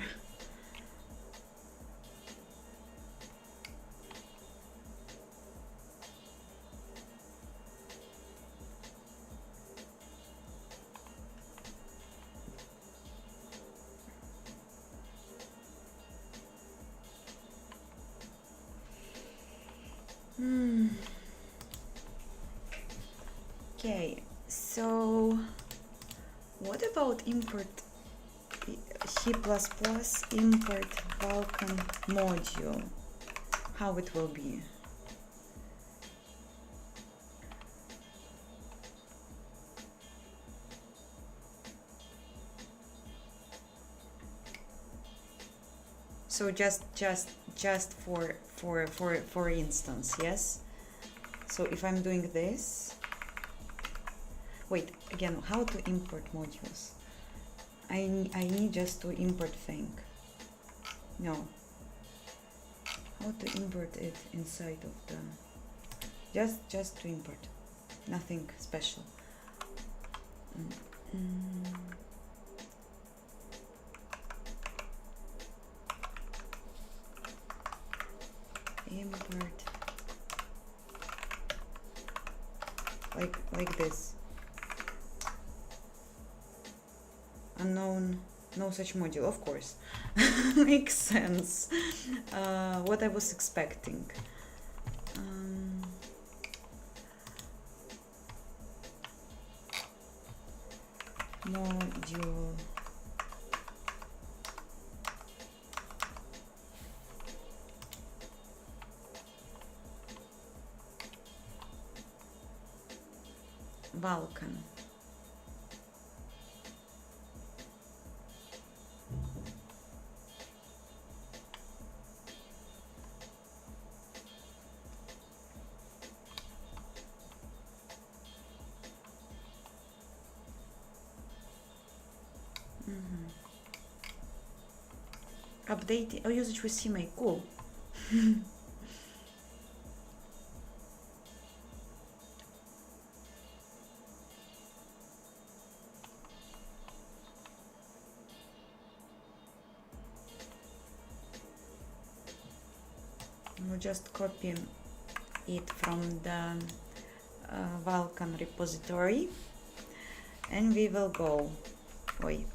Speaker 1: Okay, so what about import C++ import Vulkan module? How it will be? So just for instance, yes. So if I'm doing this, wait, again, how to import modules? I need just to import thing. No. How to import it inside of the, just to import, nothing special. Import like this. Unknown, no such module, of course. Makes sense. What I was expecting. Module Vulkan. Update usage with CMake, cool. We'll just copy it from the Vulkan repository and we will go. Wait.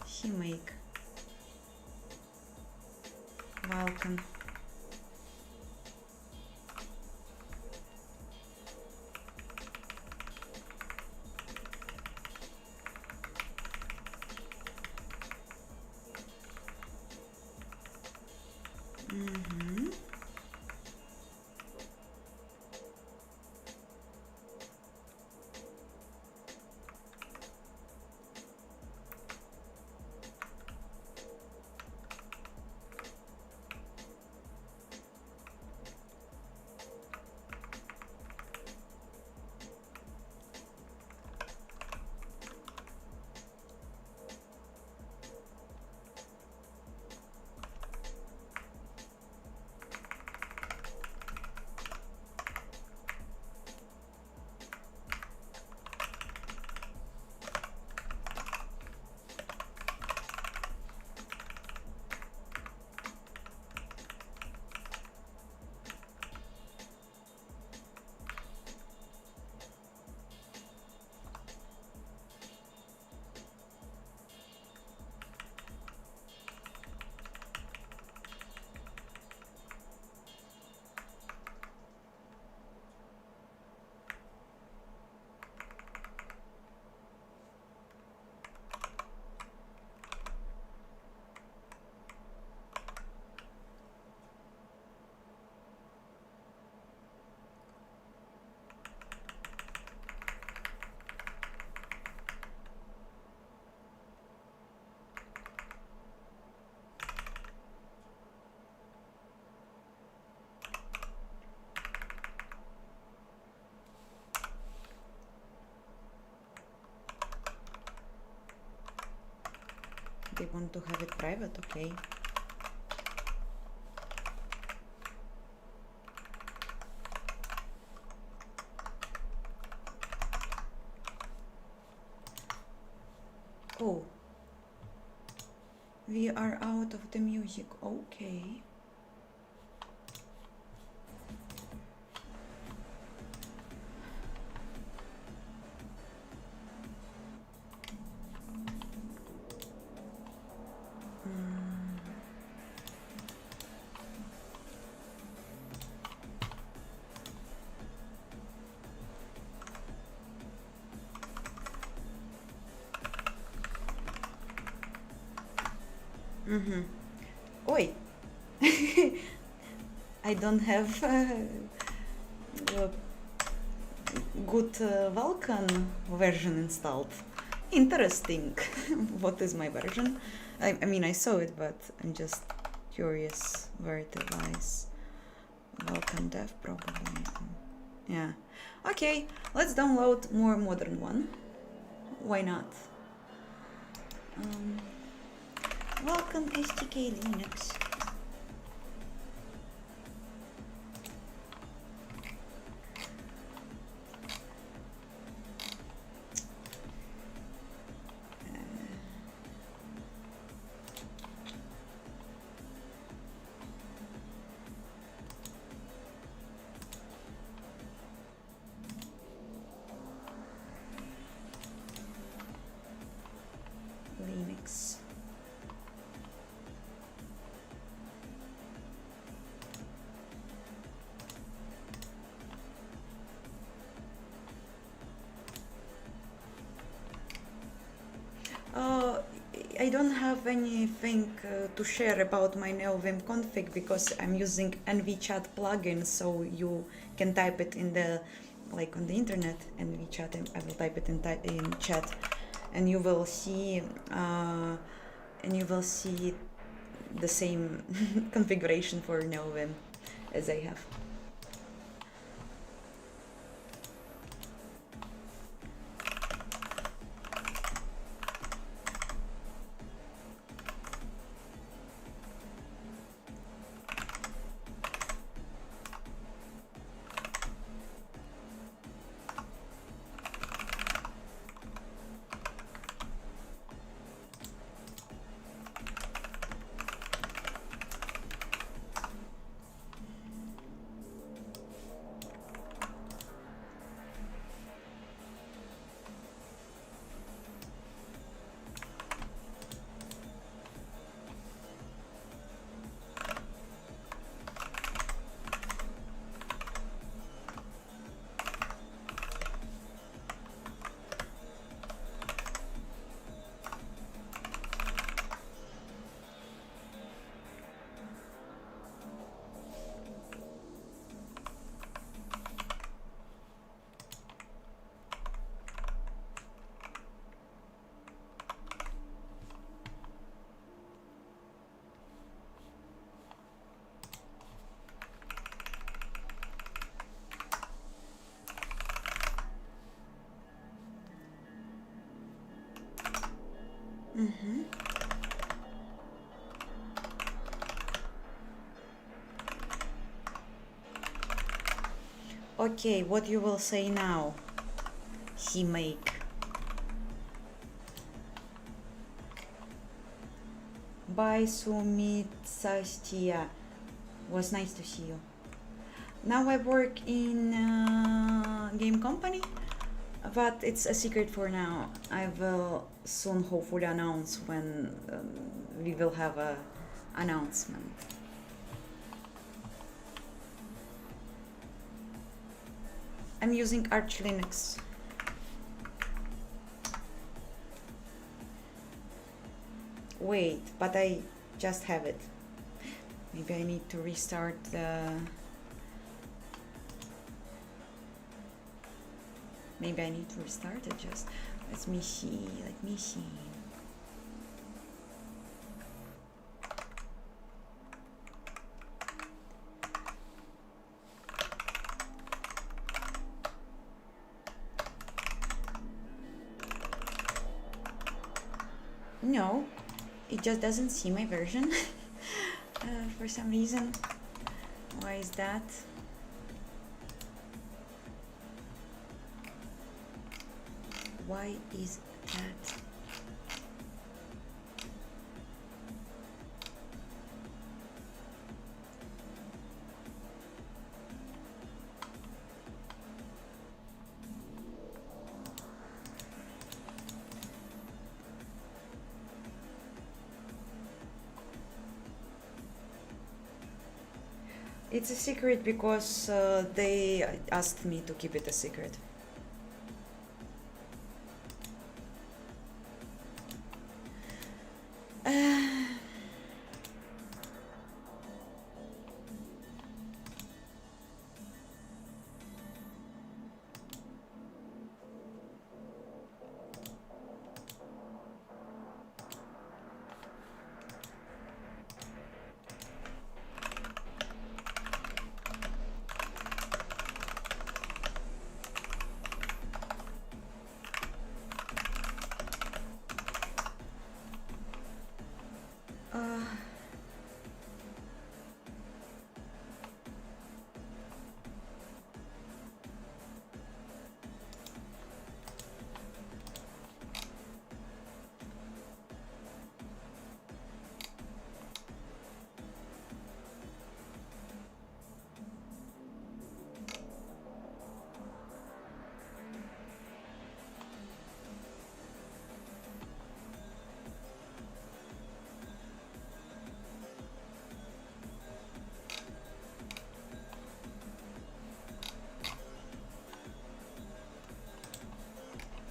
Speaker 1: CMake Vulkan. they want to have it private, okay. Oh, we are out of the music, okay. Oi, I don't have good Vulkan version installed. Interesting. What is my version? I mean, I saw it, but I'm just curious where it lies. Vulkan dev probably. Yeah. Okay, let's download more modern one. Why not? Vulkan SDK Linux. Linux. I don't have anything to share about my NeoVim config because I'm using NVChat plugin, so you can type it in the, like on the internet, NVChat, and I will type it in chat, and you will see the same configuration for NeoVim as I have. Okay, what you will say now? CMake. Bye, Sumit Sastia. Was nice to see you. Now I work in a game company, but it's a secret for now. I will soon hopefully announce when we will have a announcement. I'm using Arch Linux. Wait, but I just have it. Maybe I need to restart the... Maybe I need to restart it just. Let me see. No, it just doesn't see my version for some reason. Why is that? Why is that? It's a secret because they asked me to keep it a secret.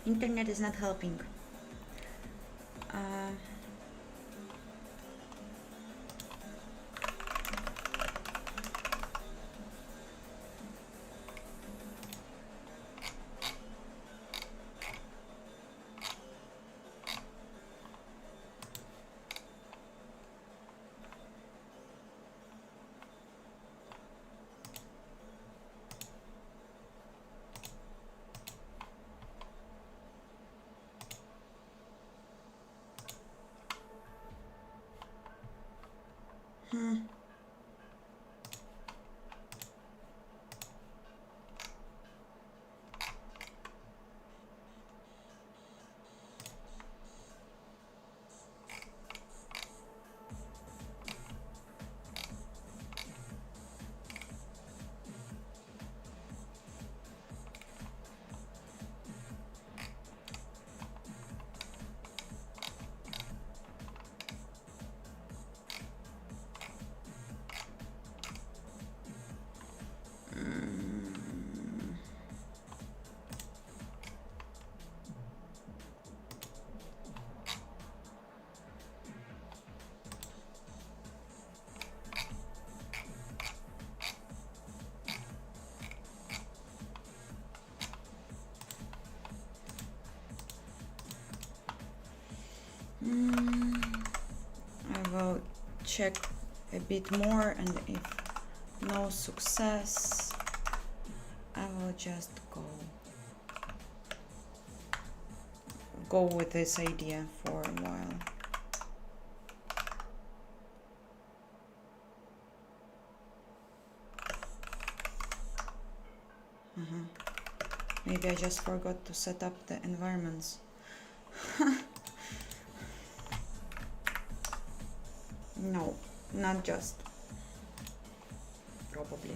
Speaker 1: Internet is not helping. I will check a bit more, and if no success, I will just go with this idea for a while. Maybe I just forgot to set up the environments. No, not just. Probably.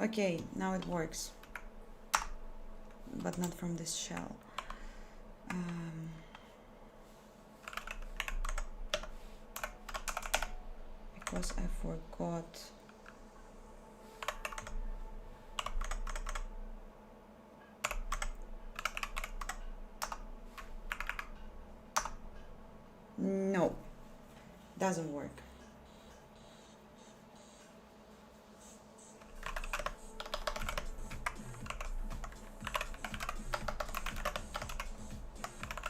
Speaker 1: Okay, now it works, but not from this shell. Because I forgot. No, doesn't work.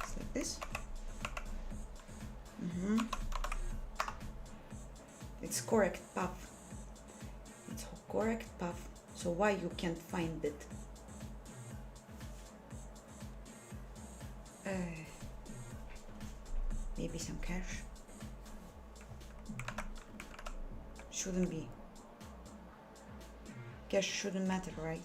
Speaker 1: It's like this. It's correct path. It's correct path. So why you can't find it? Maybe some cache. Shouldn't be. Cache shouldn't matter, right?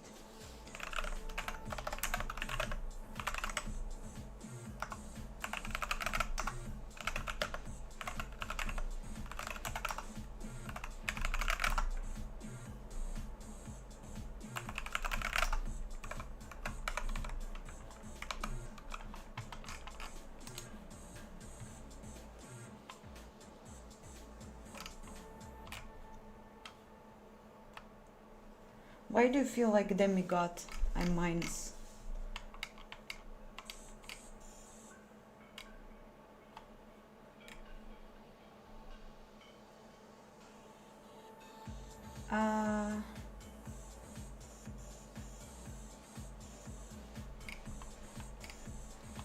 Speaker 1: Why do you feel like demigod? I'm minus.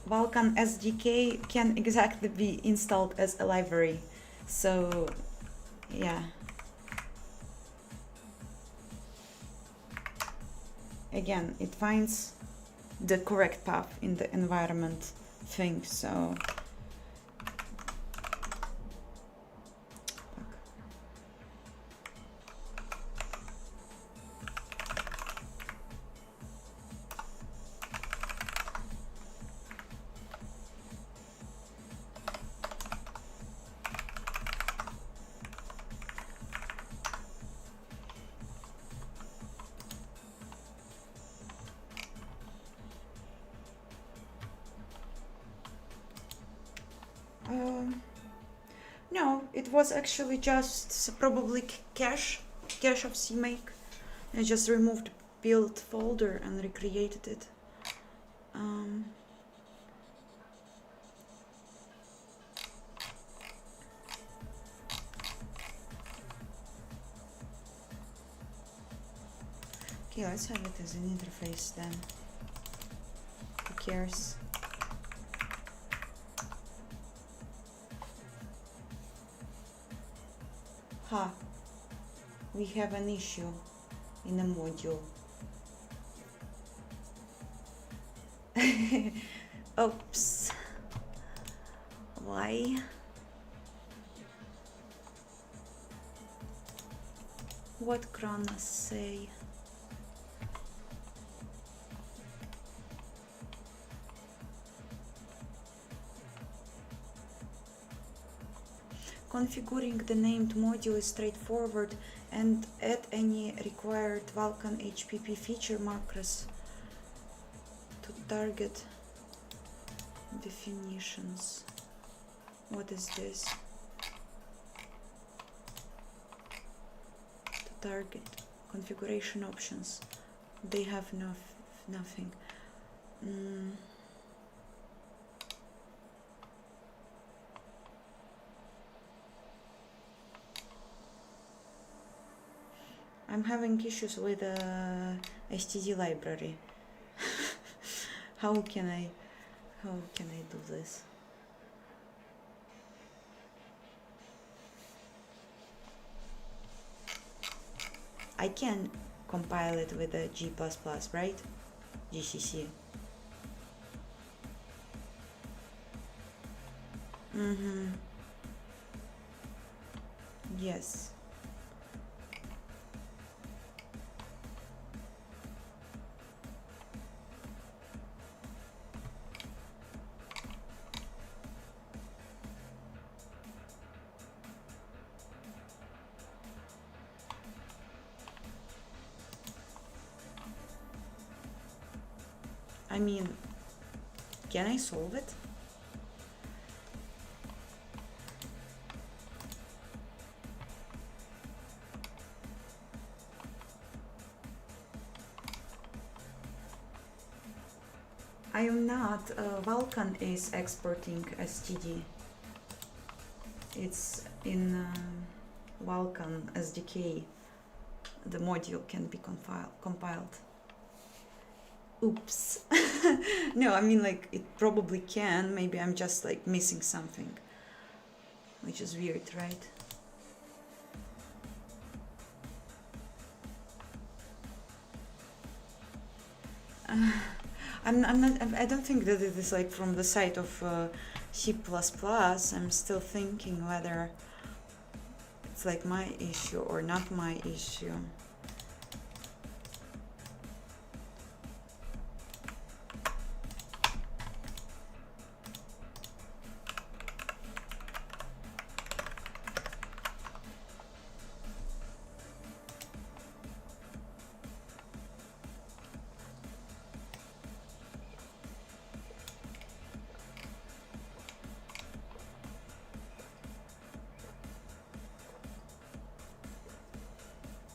Speaker 1: Vulkan SDK can exactly be installed as a library. So, yeah. Again, it finds the correct path in the environment thing, so no, it was actually just probably cache of CMake. I just removed build folder and recreated it. Okay, let's have it as an interface then. Who cares? Ha! We have an issue in a module. Oops. Why? What Kronos say? Configuring the named module is straightforward, and add any required Vulkan HPP feature markers to target definitions. What is this? To target configuration options. They have nothing. I'm having issues with std library. How can I do this? I can compile it with a G++, right? GCC. Yes. I mean, can I solve it? I am not. Vulkan is exporting STD. It's in Vulkan SDK. The module can be compiled. Oops. No, I mean, like, it probably can. Maybe I'm just like missing something, which is weird, right? I'm not. I don't think that it is like from the side of C++. I'm still thinking whether it's like my issue or not my issue.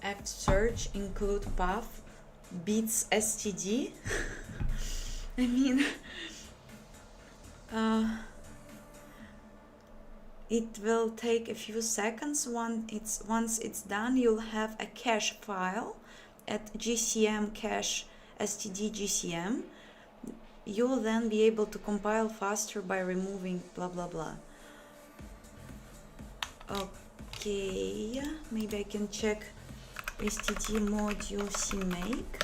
Speaker 1: Apt search include path beats std. I mean, it will take a few seconds. Once it's done, you'll have a cache file at gcm cache std gcm. You'll then be able to compile faster by removing blah blah blah. Okay, maybe I can check STD module CMake.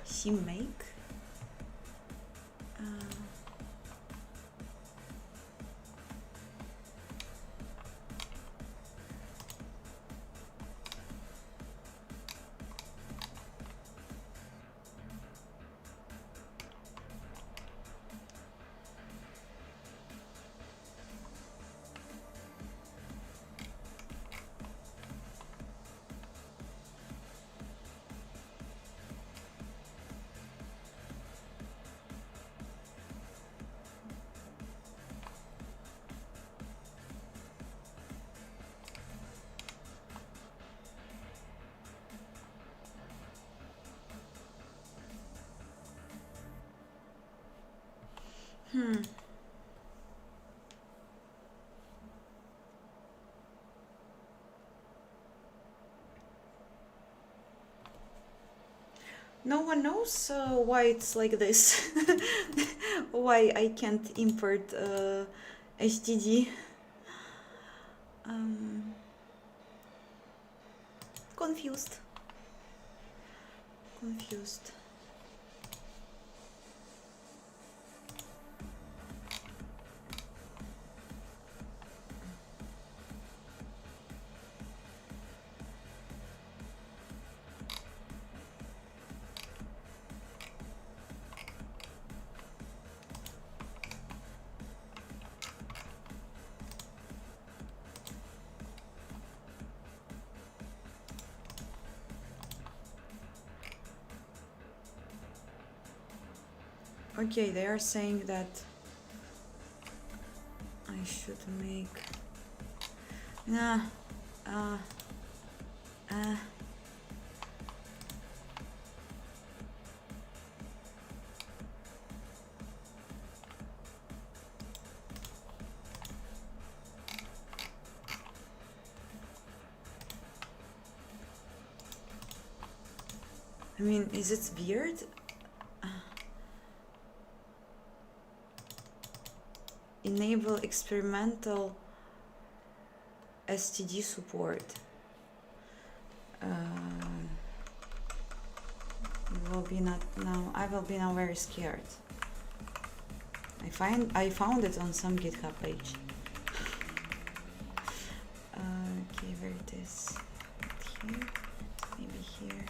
Speaker 1: CMake. No one knows why it's like this. Why I can't import STD. Confused. Okay, they are saying that I should make I mean, is it weird? Enable experimental STD support. Will be not now. I will be now very scared. I found it on some GitHub page. Okay, where it is? Here, maybe here.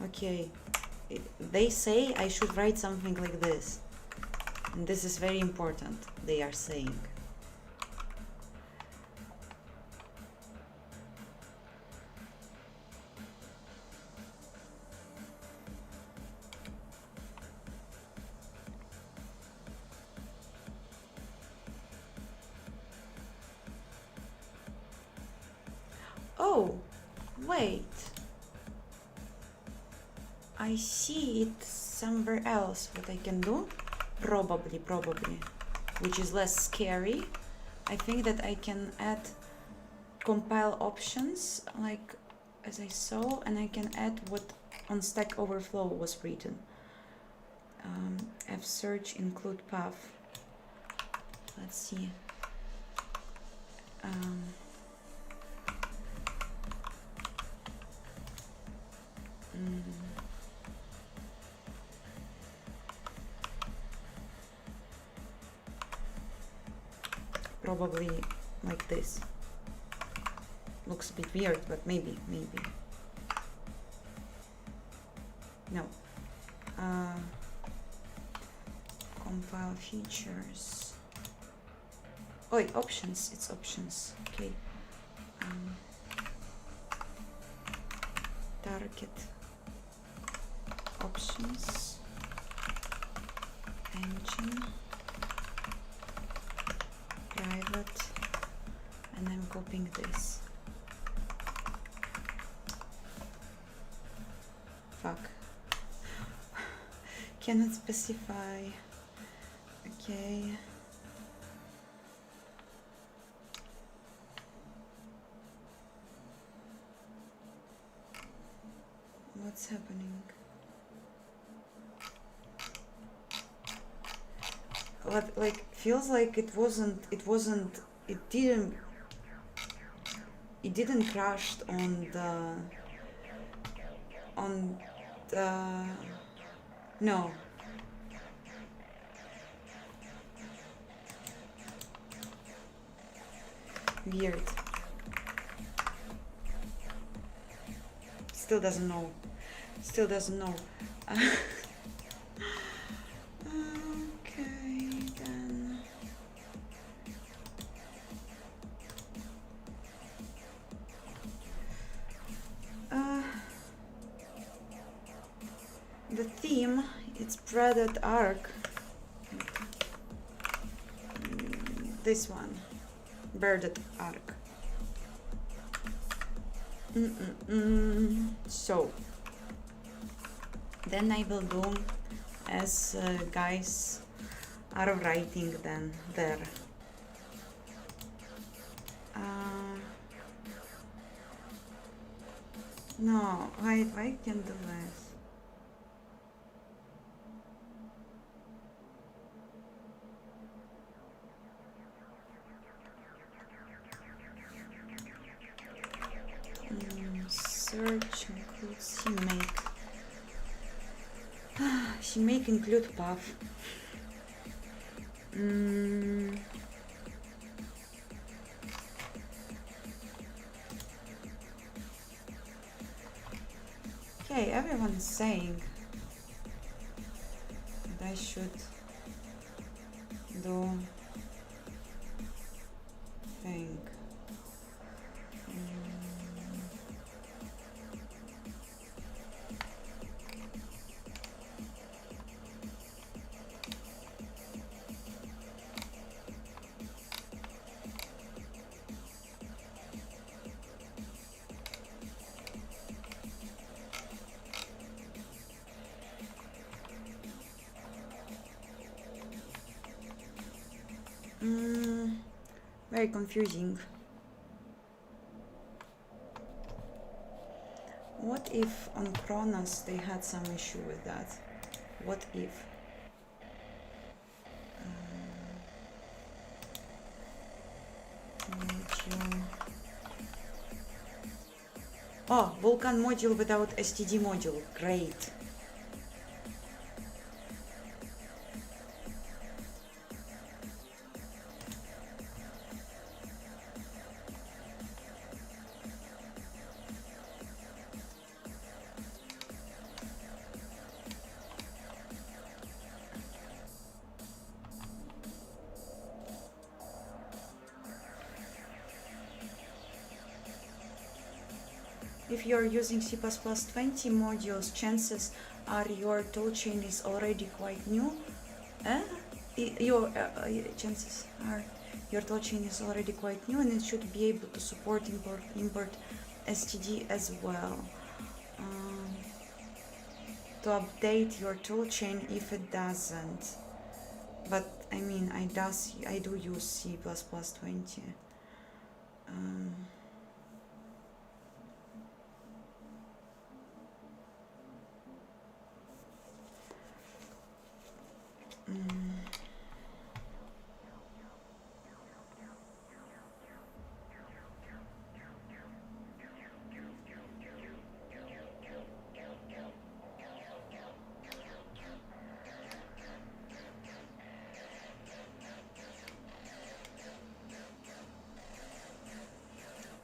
Speaker 1: Okay. They say I should write something like this, and this is very important. They are saying wait. I see it somewhere else. What I can do? Probably, which is less scary. I think that I can add compile options, like as I saw, and I can add what on Stack Overflow was written. Fsearch include path. Let's see. Probably like this. Looks a bit weird, but maybe. No. Compile features. Oh, wait, options. It's options. Okay. Target options. Engine. Private. And I'm copying this. Fuck. Cannot specify. Okay. What's happening? What, like, feels like it didn't crash on the, no. Weird. Still doesn't know. Okay, then. The theme, it's Product Arc. This one. Birded arc. So then I will do as guys are writing then there. No, I can do this. Search includes CMake. CMake include path. Okay, everyone's saying that I should do thing. Very confusing. What if on Kronos they had some issue with that? What if? Oh, Vulkan module without STD module. Great. If you're using C++ 20 modules, chances are your toolchain is already quite new. Chances are your toolchain is already quite new, and it should be able to support import STD as well. To update your toolchain if it doesn't. But I mean, I do use C++20.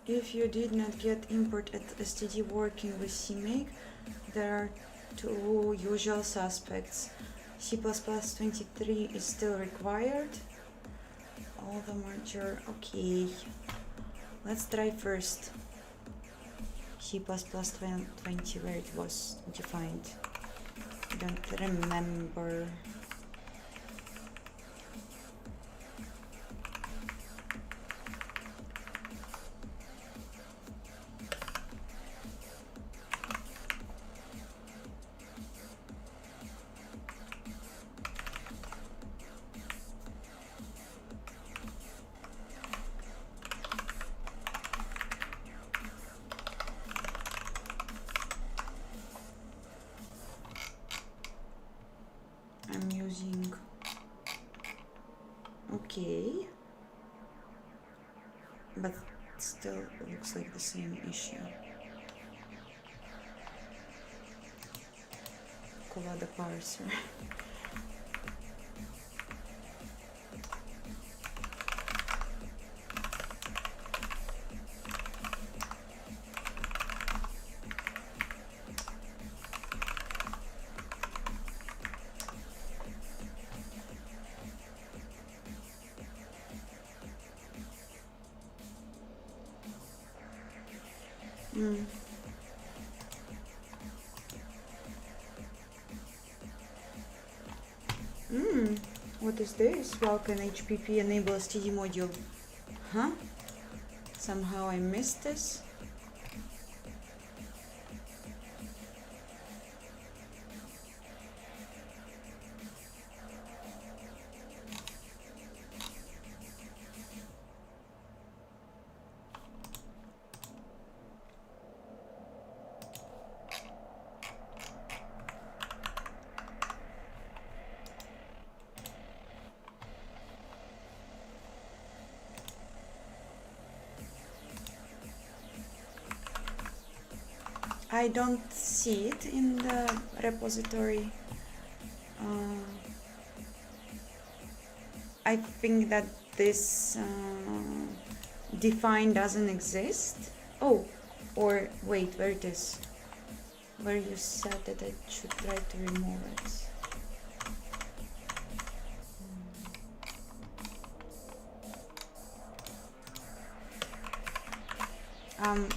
Speaker 1: If you did not get import at STD working with CMake, there are two usual suspects. C++23 is still required. All the merger, okay. Let's try first C++20 where it was defined. I don't remember. I'm using, okay, but still looks like the same issue. Colada parser. What is this? Vulkan HPP enable STD module. Huh? Somehow I missed this. I don't see it in the repository. I think that this define doesn't exist. Oh, or wait, where it is? Where you said that I should try to remove it.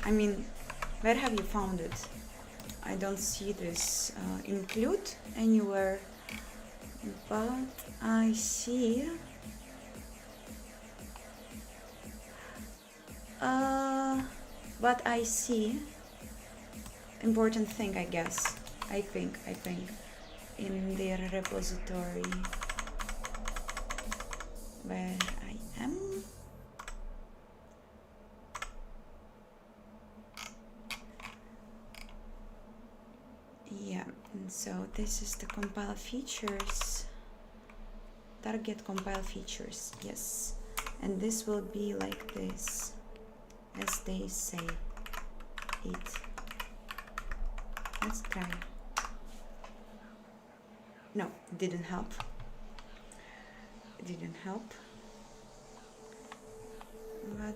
Speaker 1: I mean, where have you found it? I don't see this include anywhere, but I see important thing, I guess. I think in their repository where I am. Yeah, and so this is the compile features, target compile features, yes, and this will be like this, as they say it. Let's try. No, it didn't help. It didn't help. But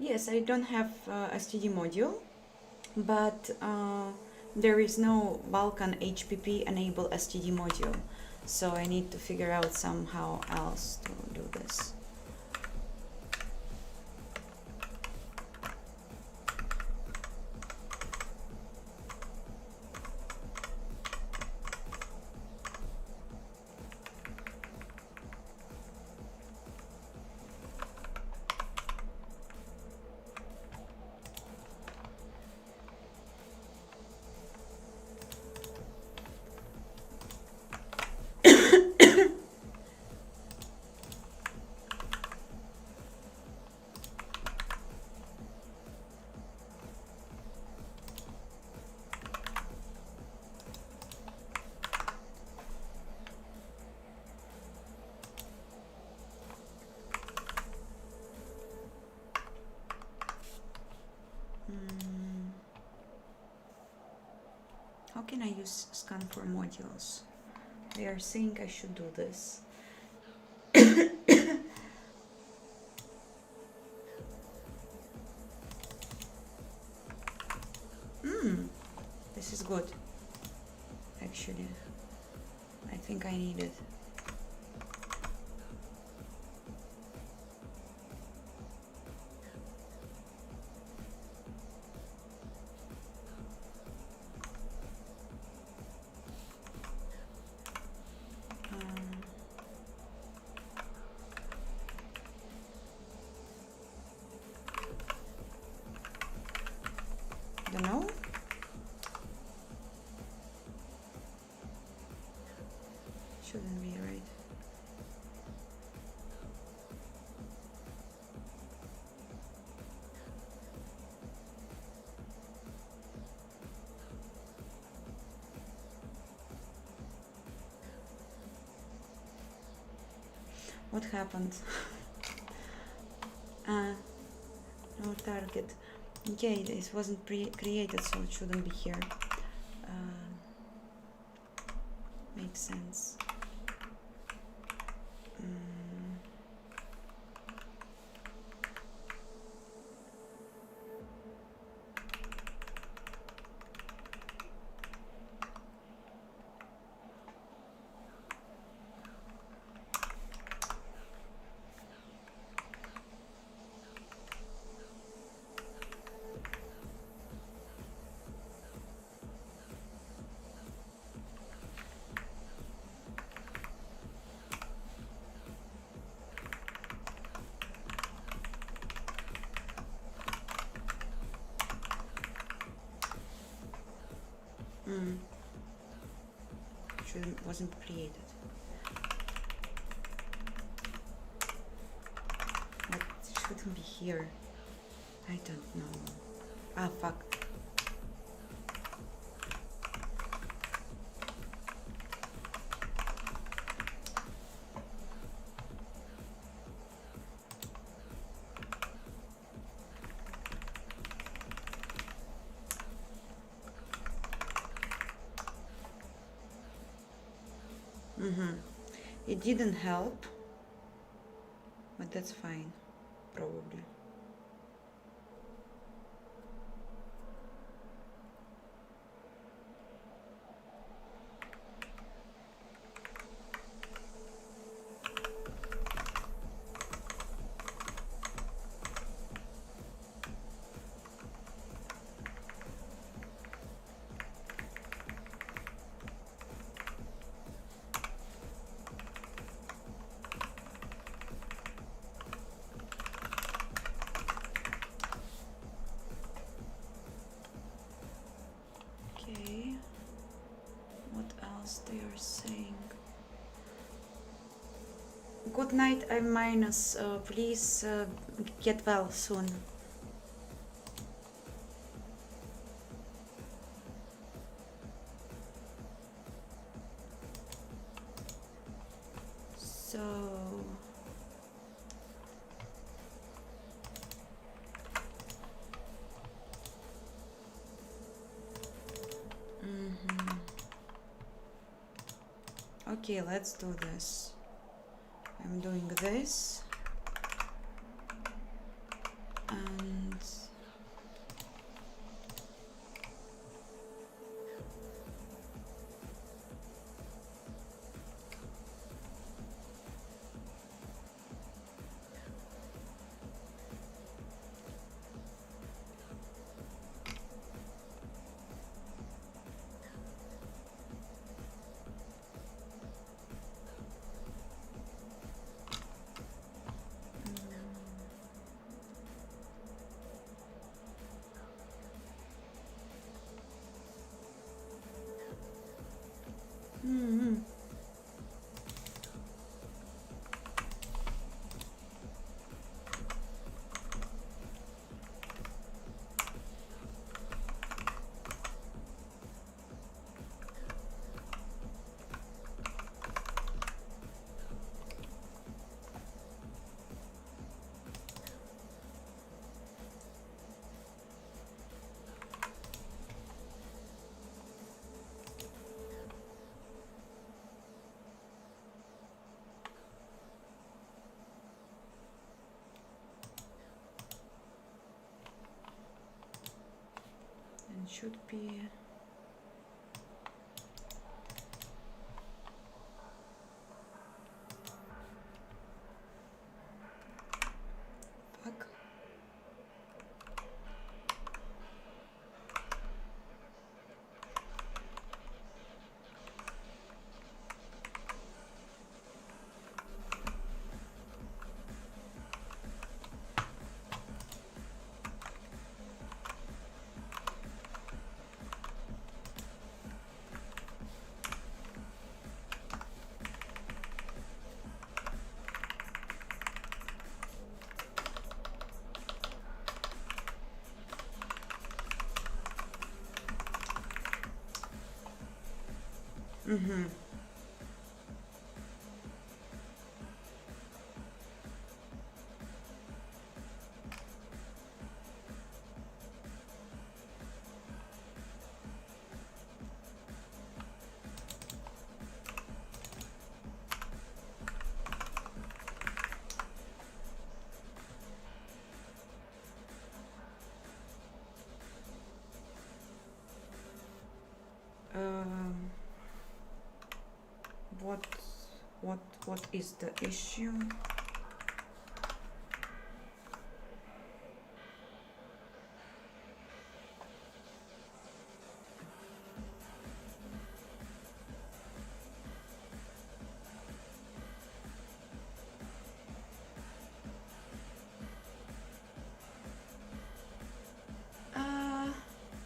Speaker 1: Yes, I don't have STD module, but there is no Vulkan HPP enable STD module, so I need to figure out somehow else to do this. How can I use scan for modules? They are saying I should do this. This is good. Actually, I think I need it. Don't know. Shouldn't be right. What happened? No target. Okay, this wasn't created, so it shouldn't be here. Makes sense. Wasn't created. But it shouldn't be here. I don't know. Ah, fuck. It didn't help, but that's fine, probably. They are saying good night. I'm minus. Please get well soon. So okay, let's do this. I'm doing this. and should be fuck. Mm-hmm. What is the issue?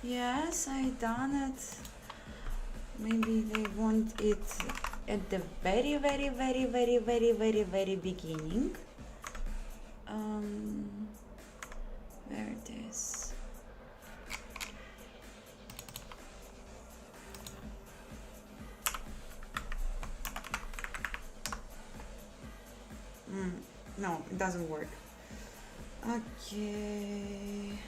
Speaker 1: Yes, I done it. Maybe they want it at the very beginning. Where it is. No, it doesn't work. Okay.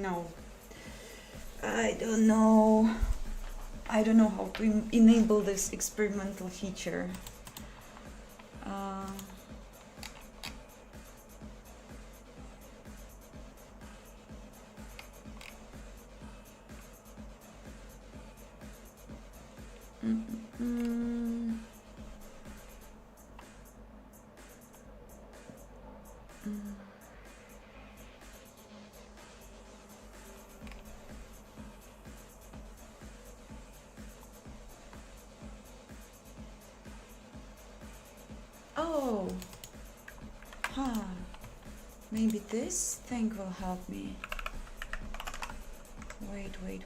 Speaker 1: No, I don't know. I don't know how to enable this experimental feature. Oh, maybe this thing will help me.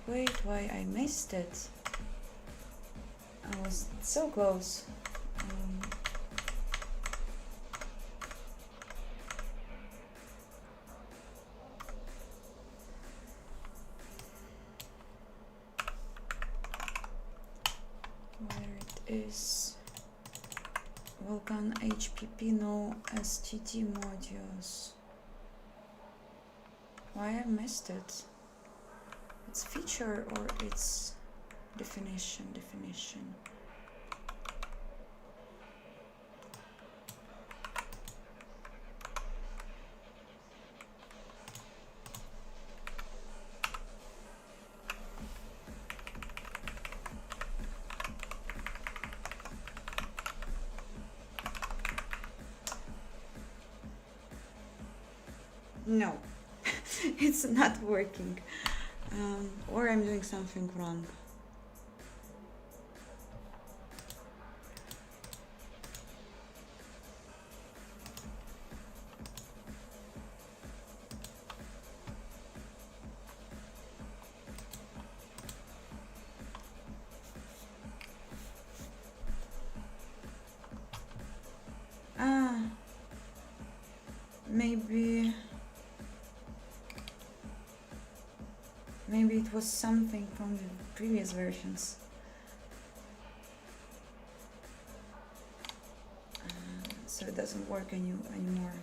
Speaker 1: Wait, why I missed it? I was so close. where it is. Vulkan HPP no STT modules. Why I missed it? It's feature or it's definition. No, it's not working. Or I'm doing something wrong. Maybe it was something from the previous versions. So it doesn't work anymore.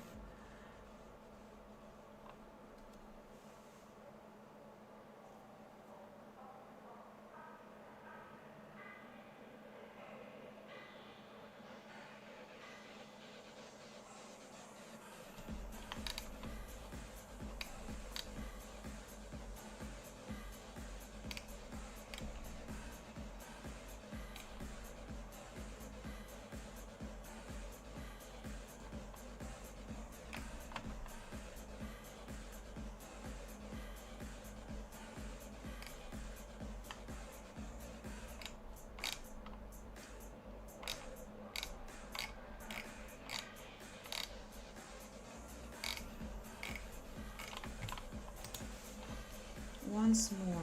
Speaker 1: Once more.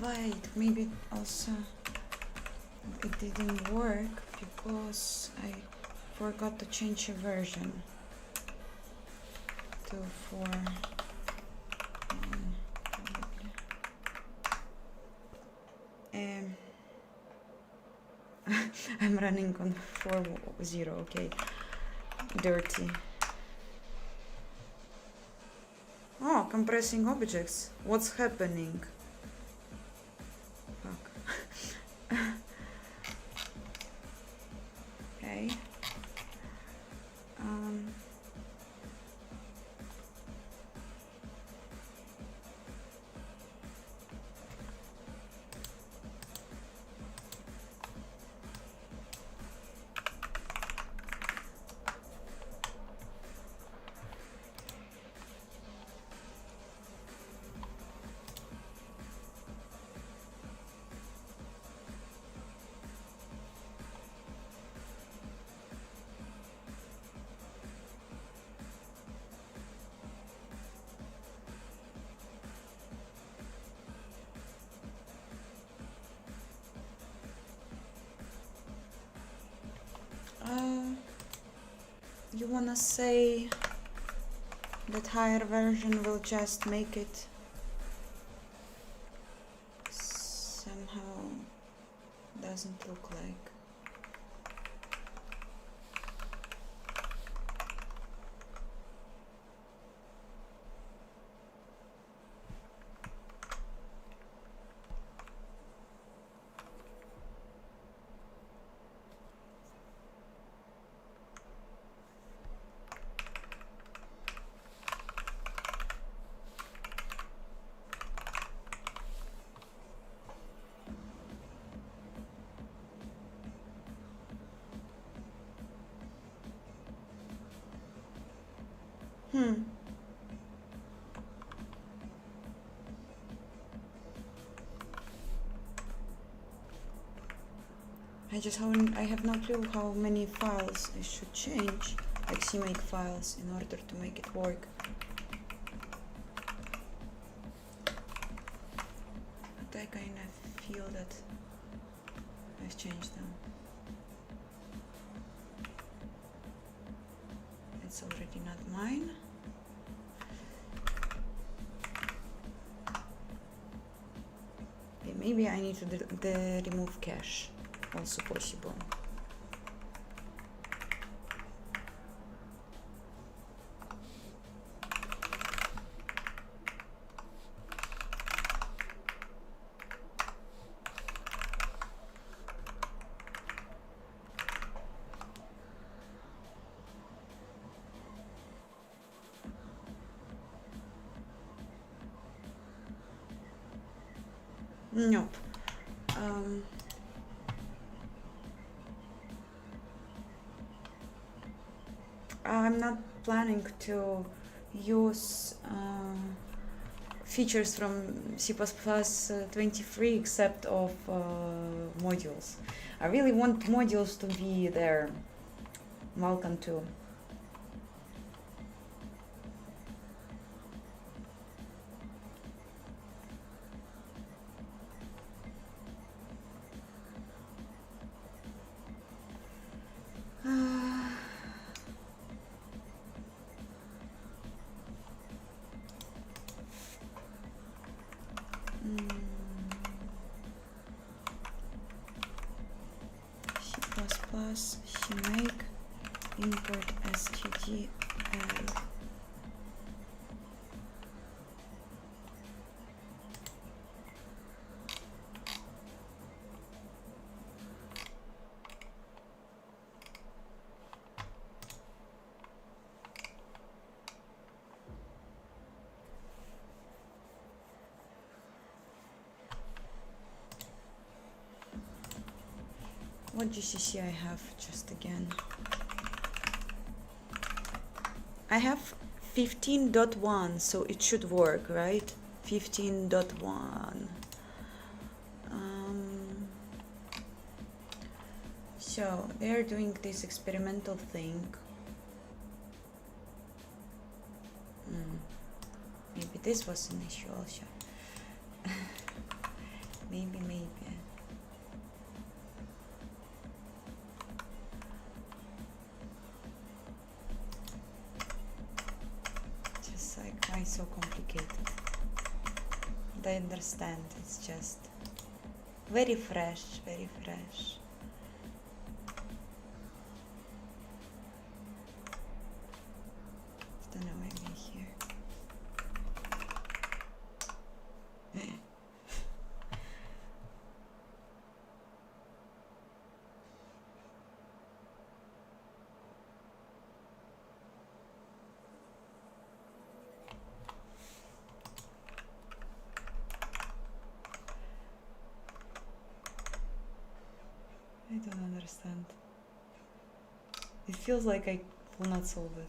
Speaker 1: Wait, maybe also it didn't work because I forgot to change a version to 4. I'm running on 4.0, okay. Dirty. Oh, compressing objects. What's happening? Fuck. Okay. You wanna say that higher version will just make it somehow doesn't look like. I have no clue how many files I should change, like CMake files, in order to make it work. But I kind of feel that I've changed them. It's already not mine. maybe I need to remove cache, also possible. Nope. I'm not planning to use features from C++ 23 except of modules. I really want modules to be there. Vulkan too. CMake import std. What GCC I have just again? I have 15.1, so it should work, right? 15.1. So they're doing this experimental thing. Maybe this was an issue also. maybe. Why so complicated? I understand, it's just very fresh, very fresh. Don't know, maybe here. I don't understand. It feels like I will not solve it.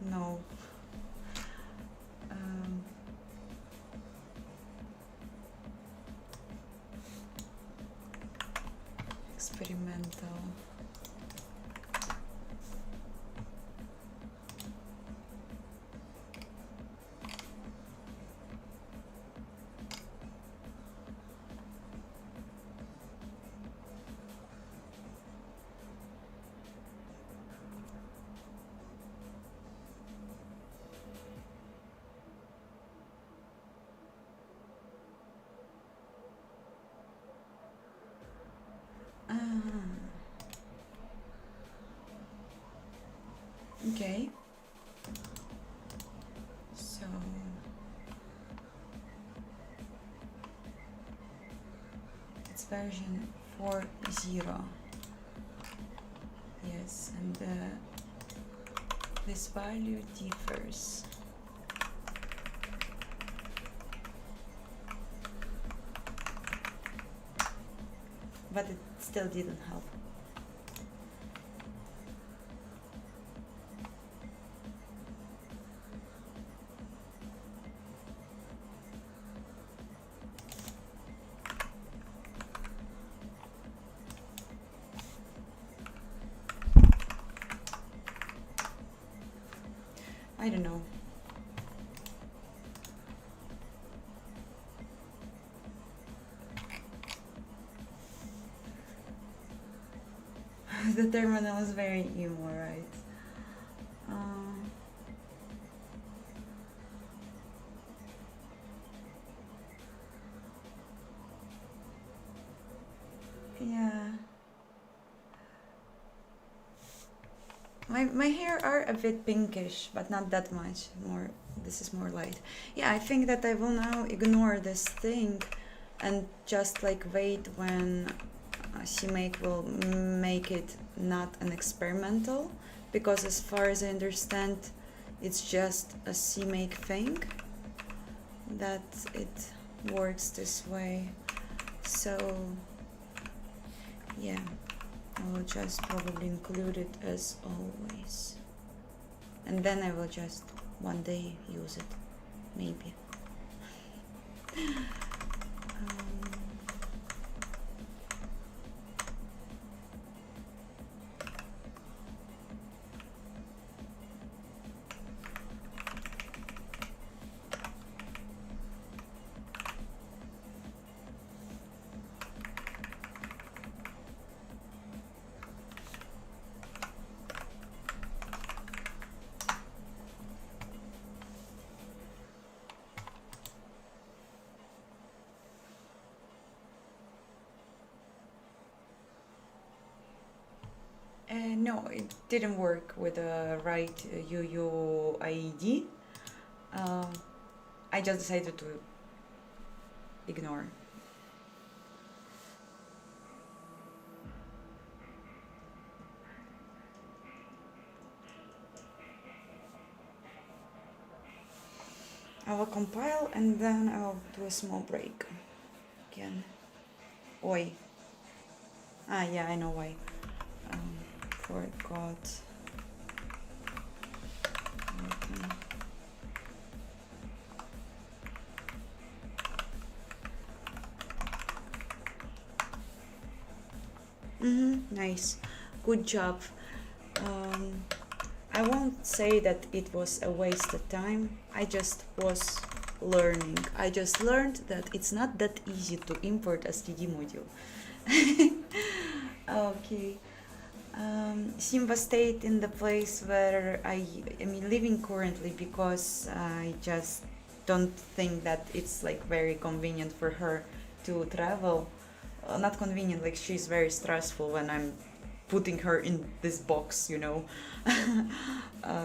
Speaker 1: No. Experimental. Okay. So it's version 4.0. Yes, and this value differs. But it still didn't help. I don't know. The terminal is very emo, right? Yeah. My hair are a bit pinkish, but not that much. More, this is more light. Yeah, I think that I will now ignore this thing and just like wait when CMake will make it not an experimental, because as far as I understand, it's just a CMake thing that it works this way. So yeah, I will just probably include it as always, and then I will just one day use it, maybe. No, it didn't work with the right UUID. I just decided to ignore. I will compile and then I will do a small break again. Oi. Ah, yeah, I know why. Forgot. Nice. Good job. I won't say that it was a waste of time. I just was learning. I just learned that it's not that easy to import a STD module. Okay. Simba stayed in the place where I am living currently because I just don't think that it's like very convenient for her to travel. Not convenient, like she's very stressful when I'm putting her in this box, you know.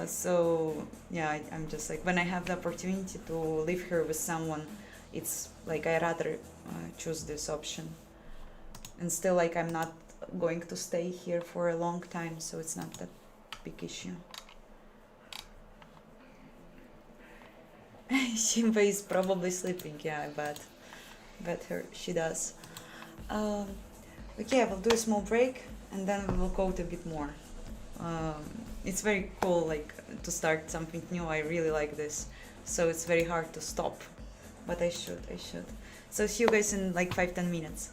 Speaker 1: So yeah, I'm just like, when I have the opportunity to leave her with someone, it's like I rather choose this option. And still, like, I'm not going to stay here for a long time, so it's not that big issue. Simba is probably sleeping, yeah, I bet her she does. Okay, I will do a small break and then we will code a bit more. It's very cool, like, to start something new. I really like this, so it's very hard to stop, but I should. So see you guys in like 5-10 minutes.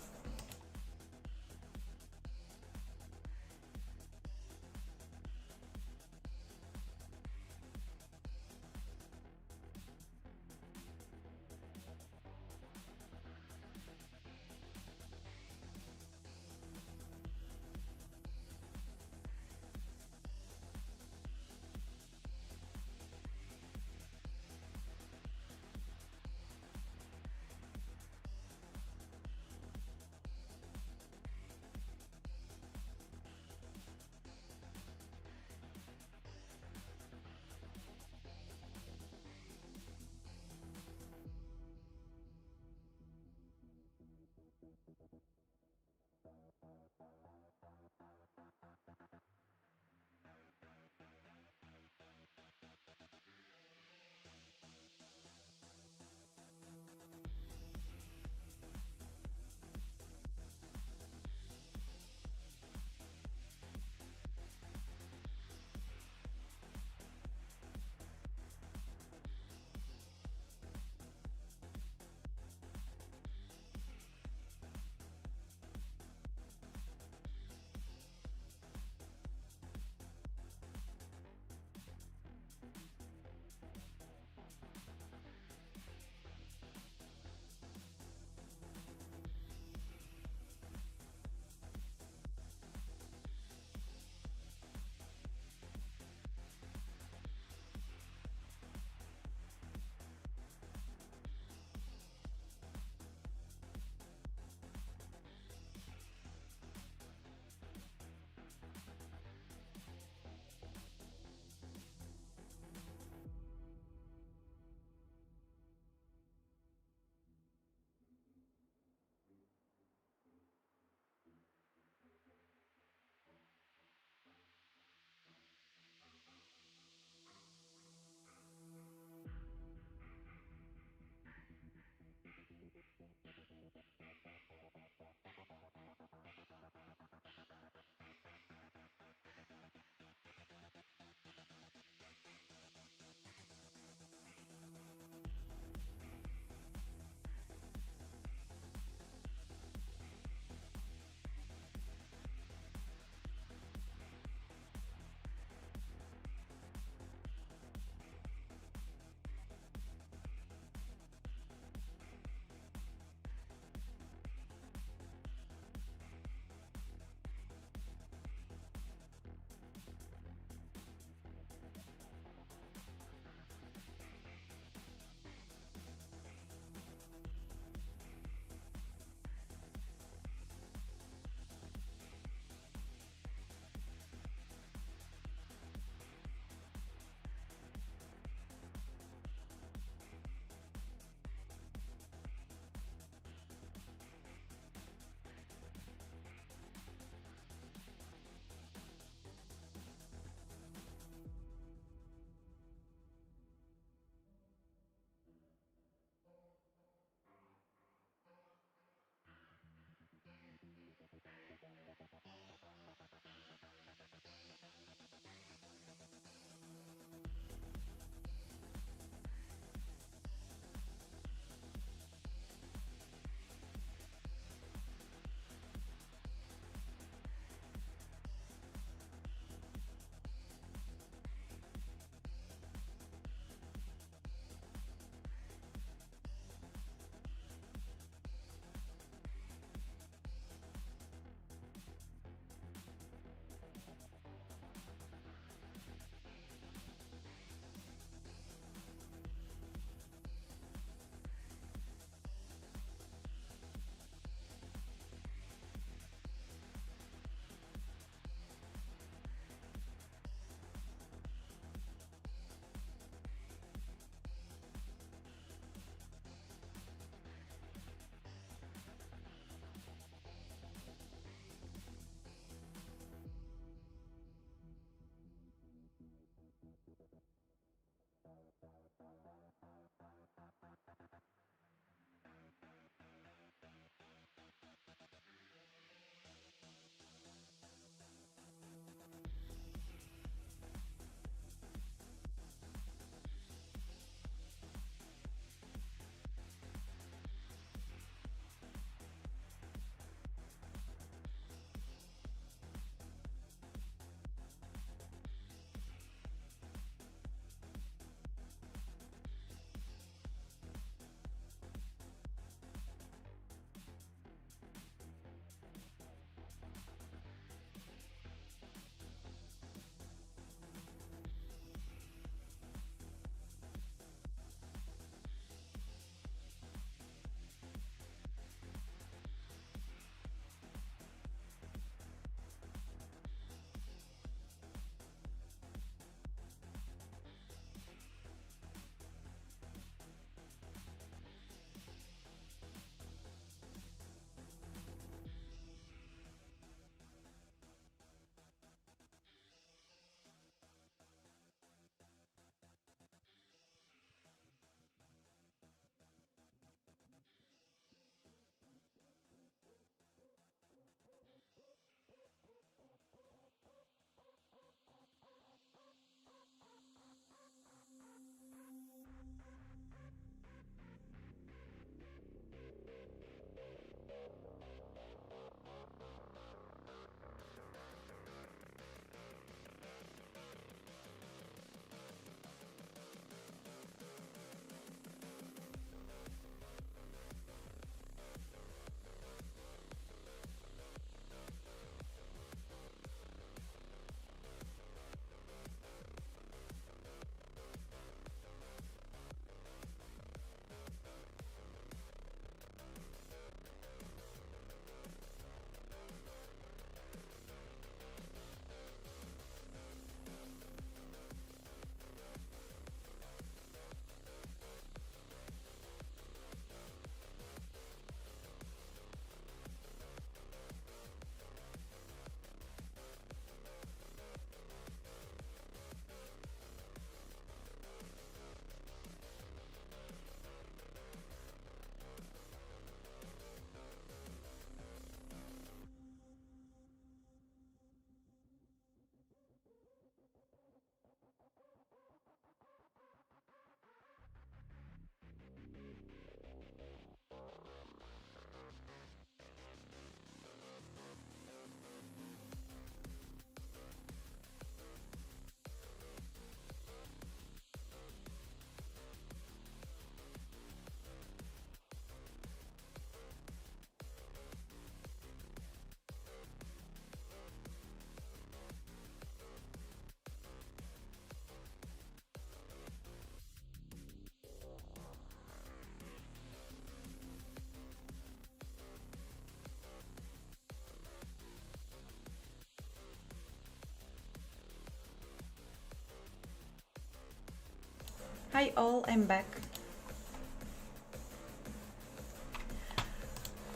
Speaker 1: Hi all, I'm back.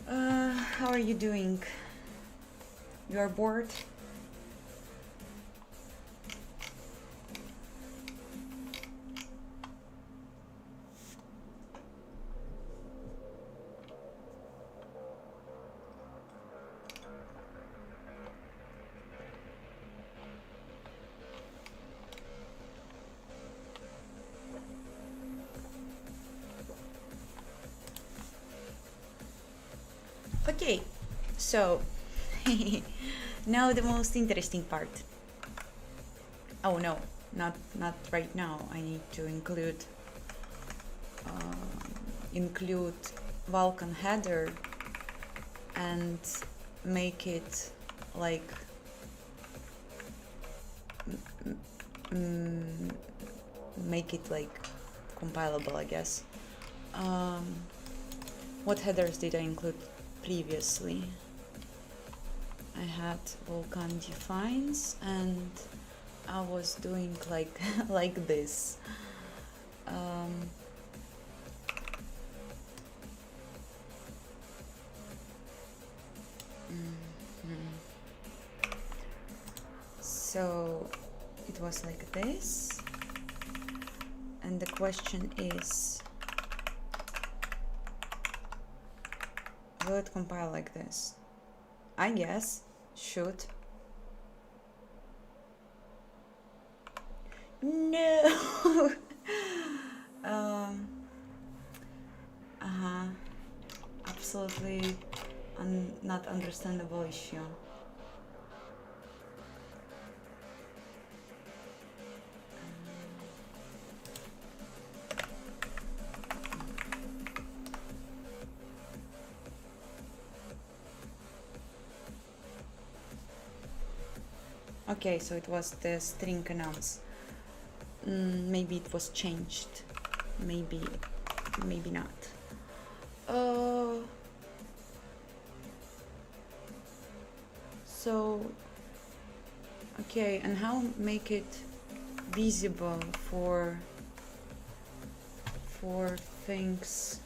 Speaker 1: How are you doing? You are bored? Okay, so now the most interesting part. Oh no, not right now. I need to include Vulkan header and make it like compilable, I guess. What headers did I include previously? I had Vulkan defines and I was doing like like this. So it was like this, and the question is, will it compile like this? I guess should. No. Absolutely not understandable issue. Okay, so it was the string announce. Maybe it was changed. Maybe not. So, okay, and how make it visible for things?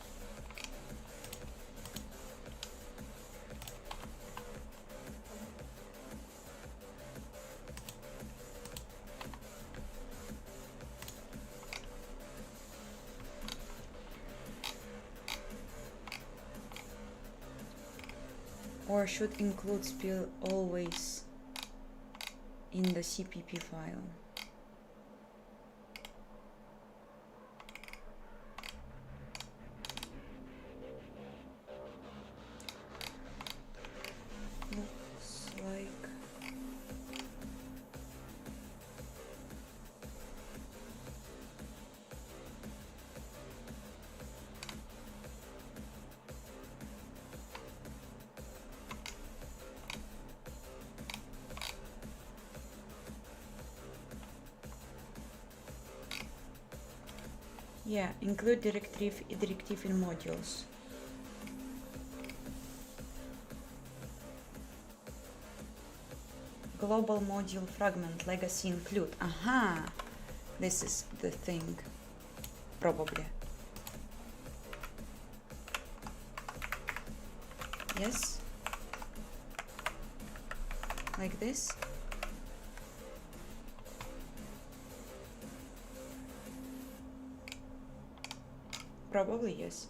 Speaker 1: Or should include spill always in the CPP file? Looks like yeah, include directive in modules. Global module fragment legacy include. Aha, this is the thing, probably. Yes, like this. Probably yes.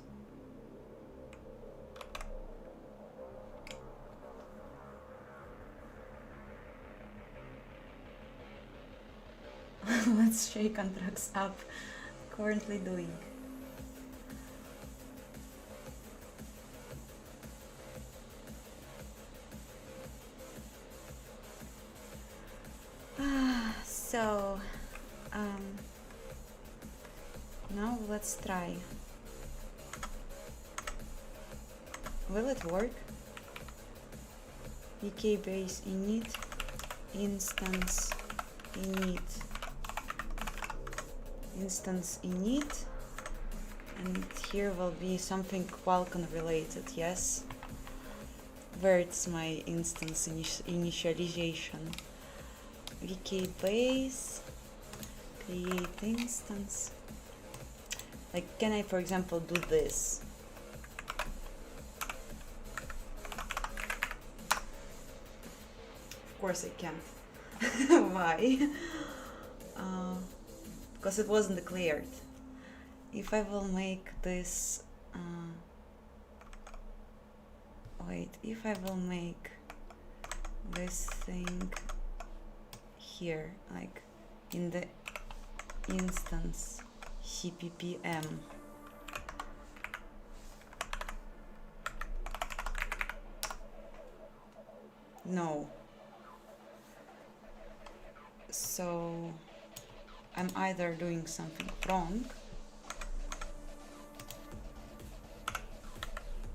Speaker 1: Let's shake contracts up. Currently doing. So now let's try. Will it work? VK base init instance init, and here will be something Vulkan related, yes? Where it's my instance initialization. VK base create instance. Like, can I, for example, do this? Of course I can't. Why? Because it wasn't declared. If I will make this, wait, if I will make this thing here, like in the instance cppm, no. So I'm either doing something wrong.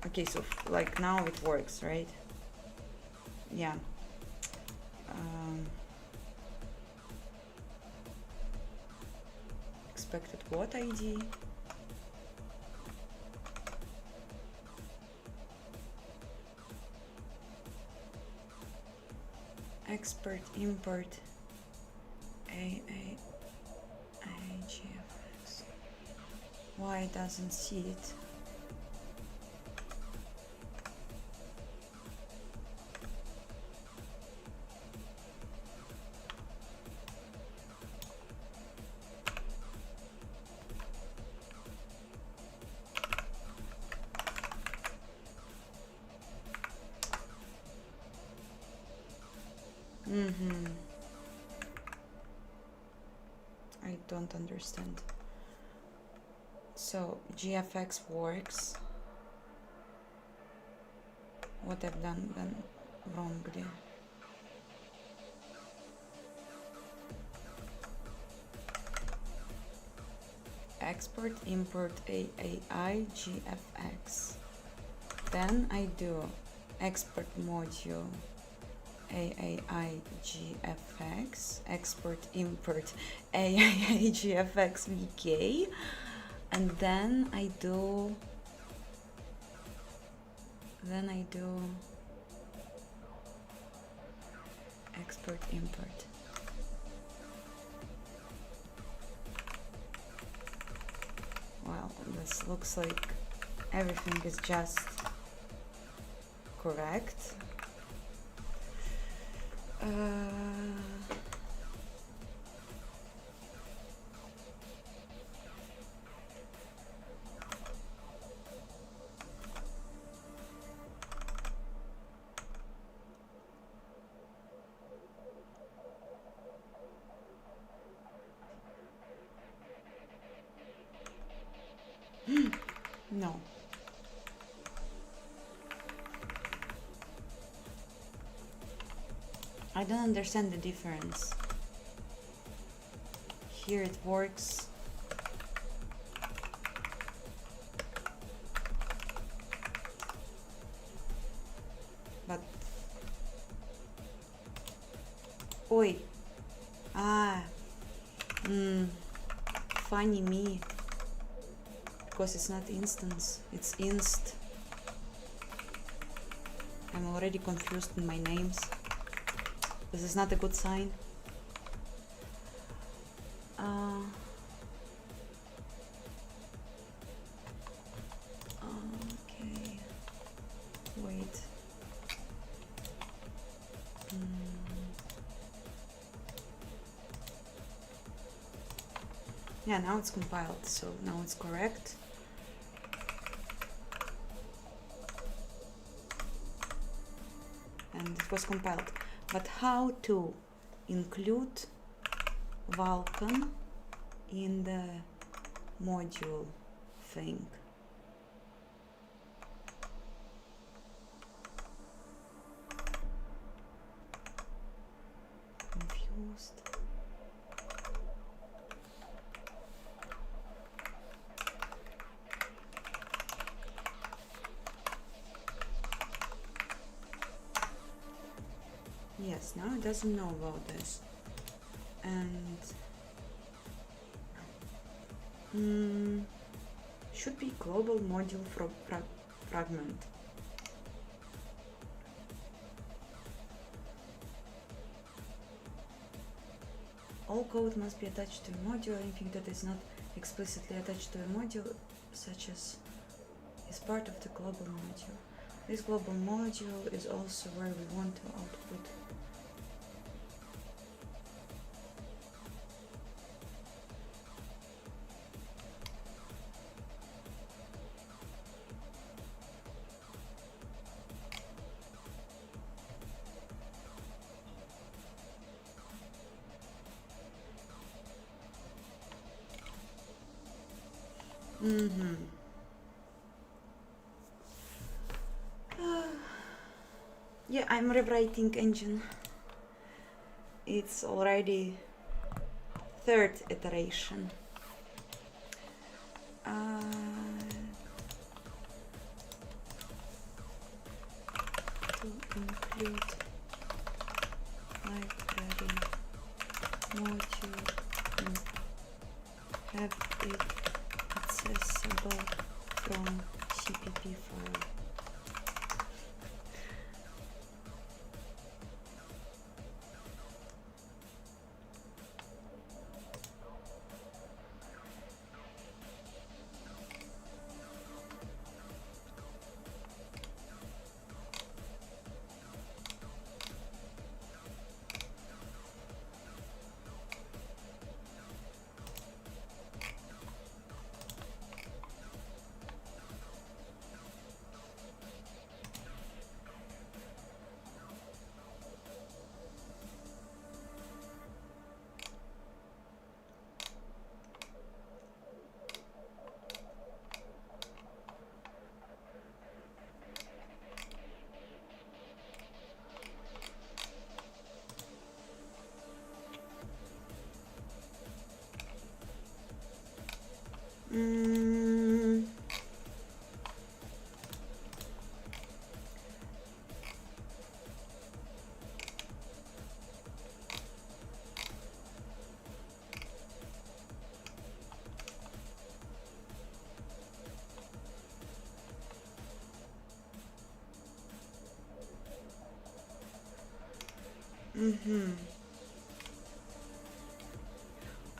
Speaker 1: Okay, so like now it works, right? Yeah. Expected what ID? Export import AGFX. Why it doesn't see it? I don't understand. So GFX works. What I've done then wrongly. Export import AAI GFX. Then I do export module AAI GFX, export import AAI GFX VK, and then I do export import. Well, this looks like everything is just correct. No. I don't understand the difference. Here it works. But oi. Funny me. Because it's not instance, it's inst. I'm already confused in my names. This is not a good sign. Okay, wait. Yeah, now it's compiled, so now it's correct. And it was compiled. But how to include Vulkan in the module thing? Confused. Yes, now it doesn't know about this. And should be global module fragment. All code must be attached to a module. Anything that is not explicitly attached to a module, such as is part of the global module. This global module is also where we want to output. Yeah, I'm rewriting engine. It's already third iteration. To include library module and have it accessible from CPP file.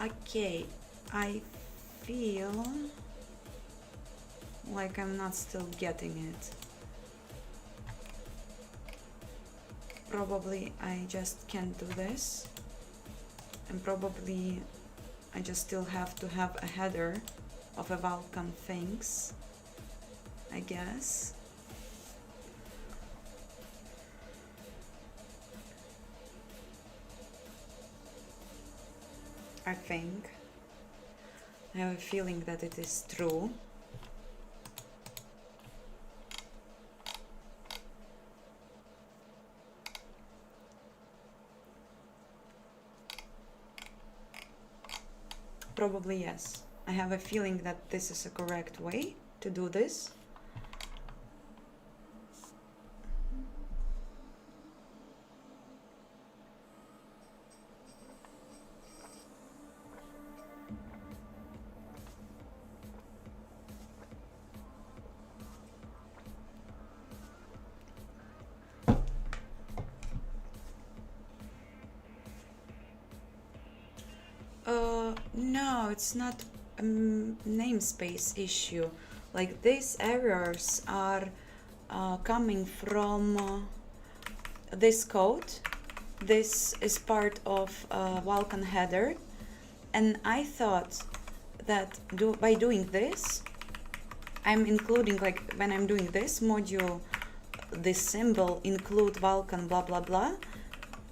Speaker 1: Okay, I feel like I'm not still getting it. Probably I just can't do this, and probably I just still have to have a header of a Vulkan things, I guess. I think. I have a feeling that it is true. Probably yes. I have a feeling that this is a correct way to do this. No, it's not a namespace issue. Like these errors are coming from this code. This is part of Vulkan header, and I thought that by doing this, I'm including, like when I'm doing this module, this symbol include Vulkan blah blah blah.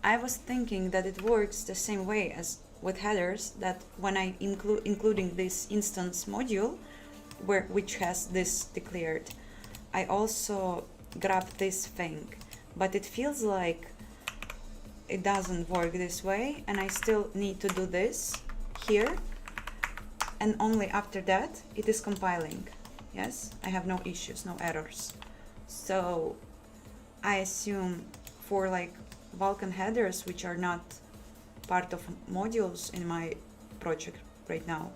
Speaker 1: I was thinking that it works the same way as with headers, that when I including this instance module which has this declared, I also grab this thing, but it feels like it doesn't work this way, and I still need to do this here, and only after that it is compiling. Yes, I have no issues, no errors. So I assume for like Vulkan headers, which are not part of modules in my project right now,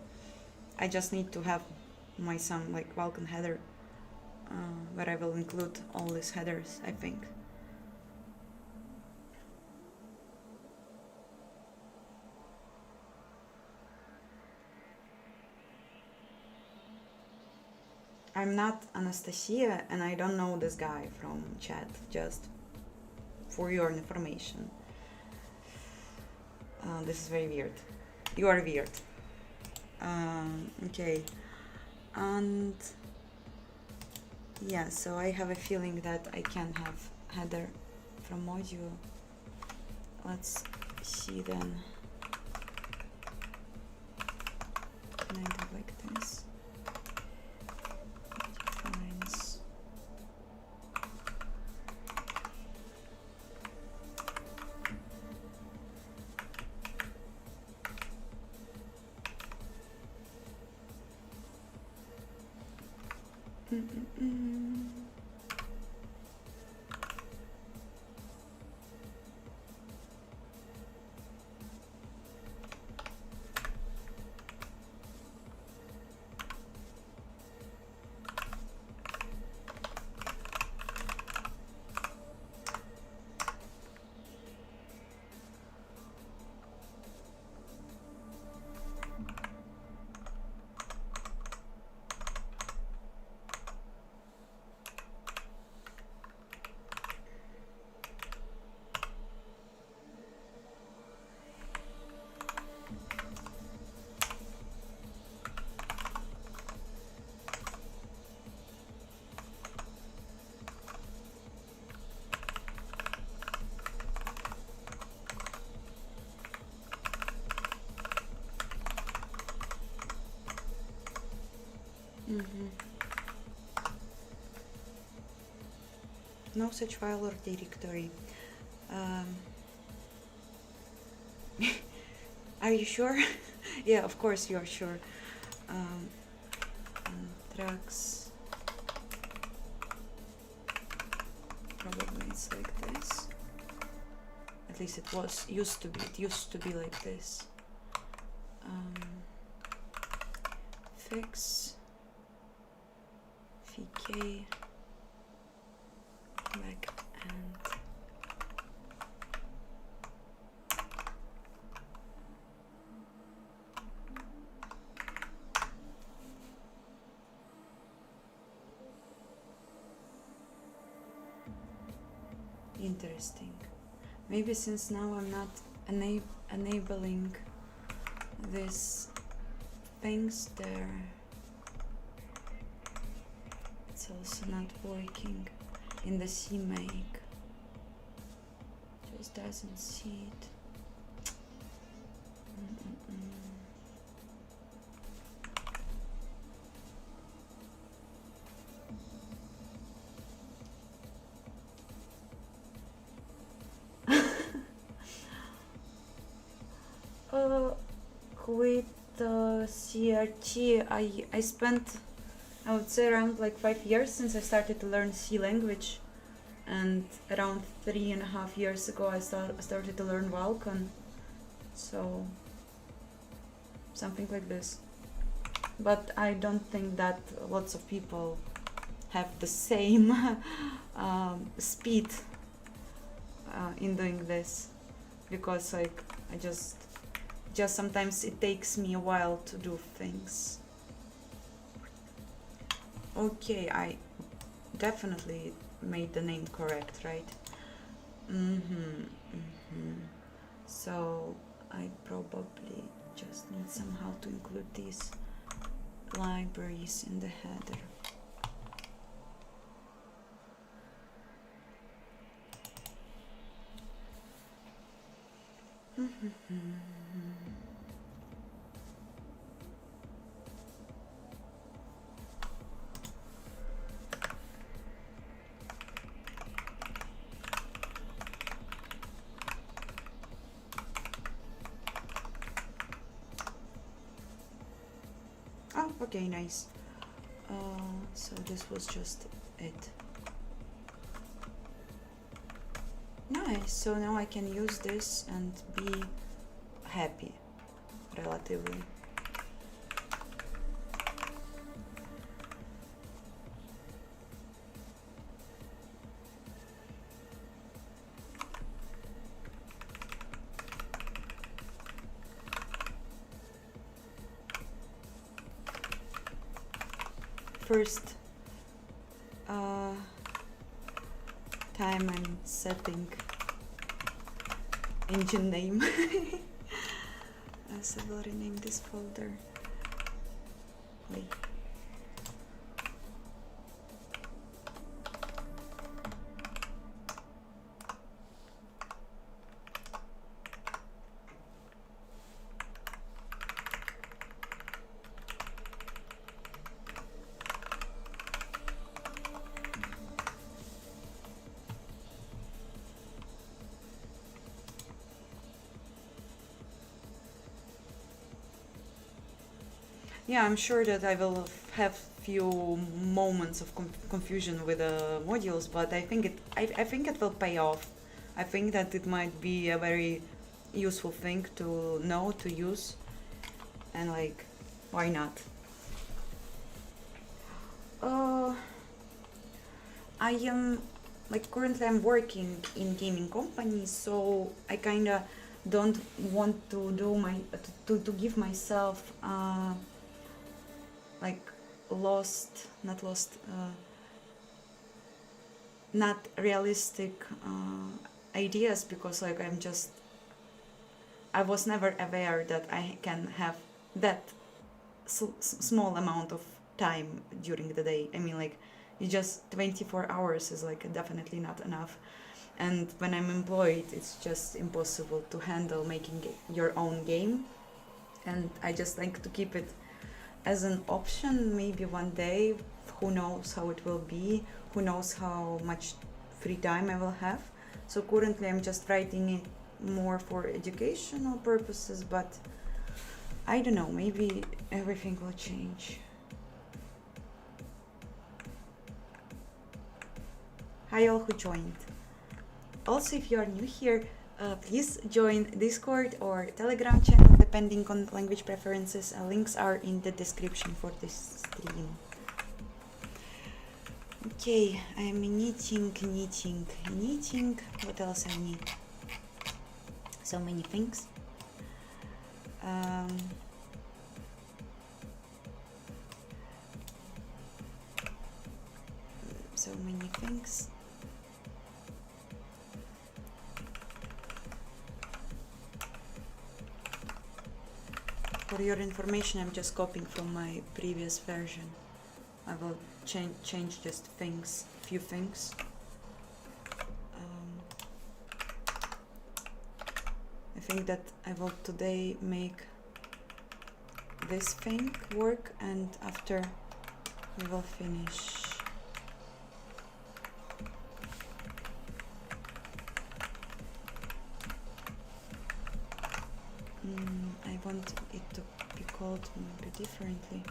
Speaker 1: I just need to have some like Vulkan header where I will include all these headers, I think. I'm not Anastasia and I don't know this guy from chat, just for your information. This is very weird. You are weird. Okay, and yeah, so I have a feeling that I can have header from module. Let's see then. Can I do like this? Defines. No such file or directory. Are you sure? Yeah, of course you are sure. Tracks. Probably it's like this. At least it was used to be. It used to be like this. Fix. VK. Backend. Interesting. Maybe since now I'm not enabling these things there, it's also not working in the CMake. Just doesn't see it. With CRT, I spent, I would say, around like 5 years since I started to learn C language, and around 3.5 years ago I started to learn Vulkan, so something like this. But I don't think that lots of people have the same speed in doing this, because like I just sometimes it takes me a while to do things. Okay, I definitely made the name correct, right? So I probably just need somehow to include these libraries in the header. Oh, okay, nice. So this was just it. Nice, so now I can use this and be happy, relatively. First, time I'm setting engine name. So I will rename this folder. Wait. Yeah, I'm sure that I will have few moments of confusion with the modules, but I think I think it will pay off. I think that it might be a very useful thing to know, to use, and like, why not? I am like currently I'm working in gaming company, so I kinda don't want to do my to give myself like not realistic ideas, because like I was never aware that I can have that small amount of time during the day. I mean, like, you just 24 hours is like definitely not enough. And when I'm employed, it's just impossible to handle making your own game. And I just like to keep it as an option. Maybe one day, who knows how it will be, who knows how much free time I will have. So currently I'm just writing it more for educational purposes, but I don't know, maybe everything will change. Hi all who joined. Also, if you are new here, please join Discord or Telegram channel depending on language preferences. Links are in the description for this stream. Okay, I'm knitting. What else I need? So many things. So many things. For your information, I'm just copying from my previous version. I will change just things, few things. I think that I will today make this thing work, and after we will finish. I want it to be called maybe differently.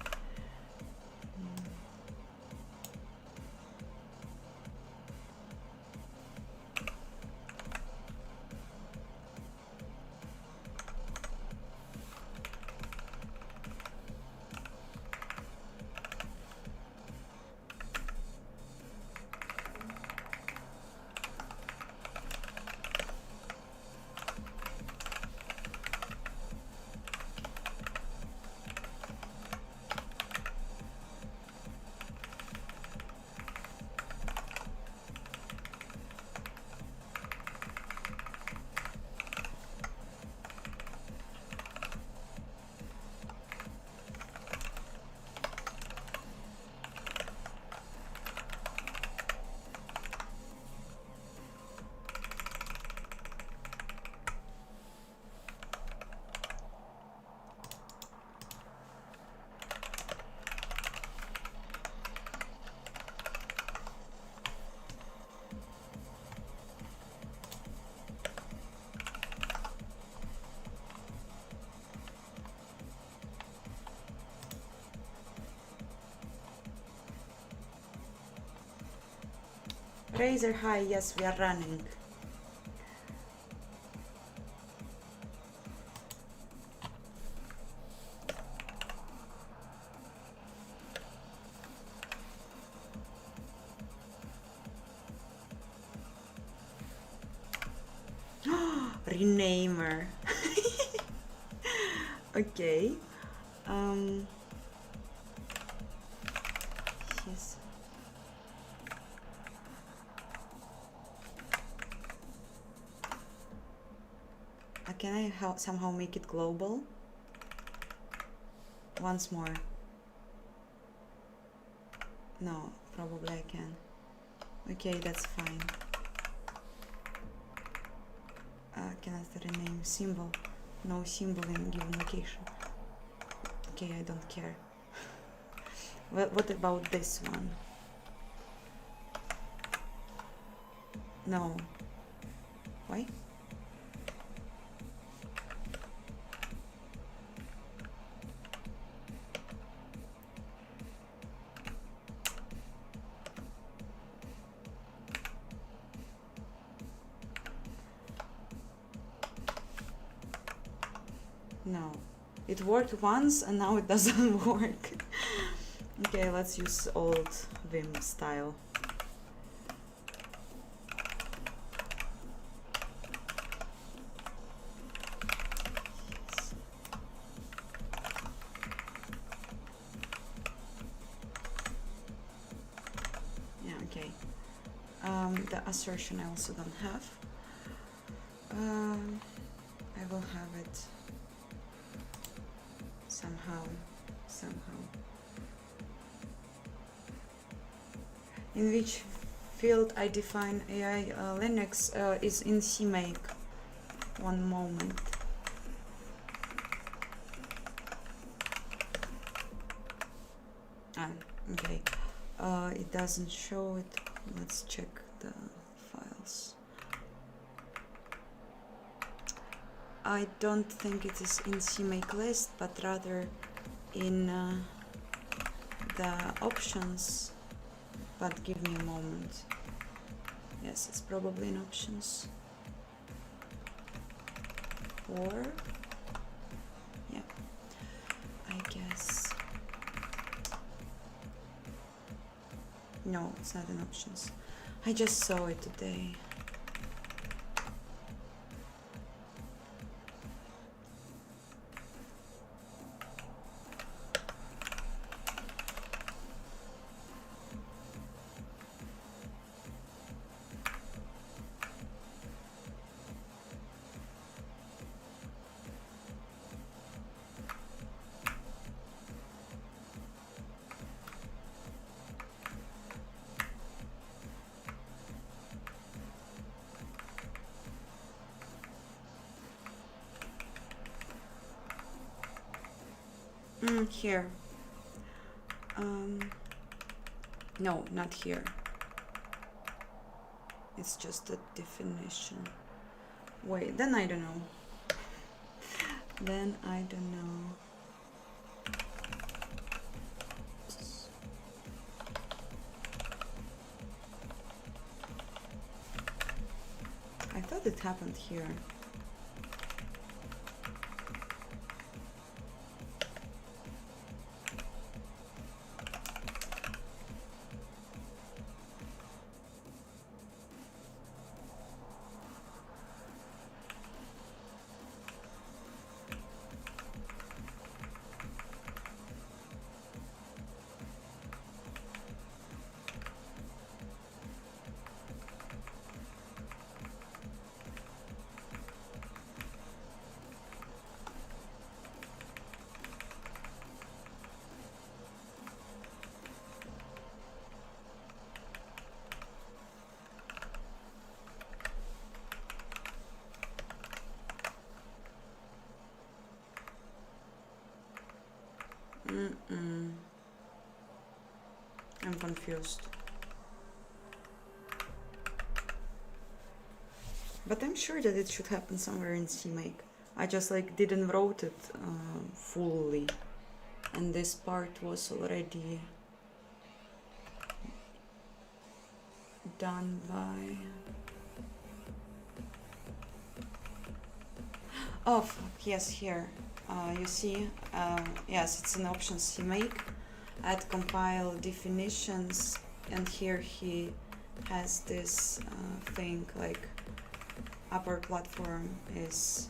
Speaker 1: Razer high, yes, we are running. Renamer. Okay. Yes. Can I somehow make it global? Once more. No, probably I can. Okay, that's fine. Can I rename symbol? No symbol in given location. Okay, I don't care. What about this one? No. Why? No. It worked once and now it doesn't work. Okay, let's use old Vim style. Yeah, okay. The assertion I also don't have. I will have it somehow. In which field I define AI Linux is in CMake. One moment. Okay. It doesn't show it. Let's check the files. I don't think it is in CMake list, but rather in the options. But give me a moment. Yes, it's probably in options. Or yeah, I guess. No, it's not in options. I just saw it today. Here. No, not here. It's just a definition. Wait, then I don't know. Then I don't know. I thought it happened here. I'm confused. But I'm sure that it should happen somewhere in CMake. I just like didn't wrote it fully, and this part was already done by. Oh fuck, yes, here. You see, yes, it's an option CMake. Add compile definitions, and here he has this thing like upper platform is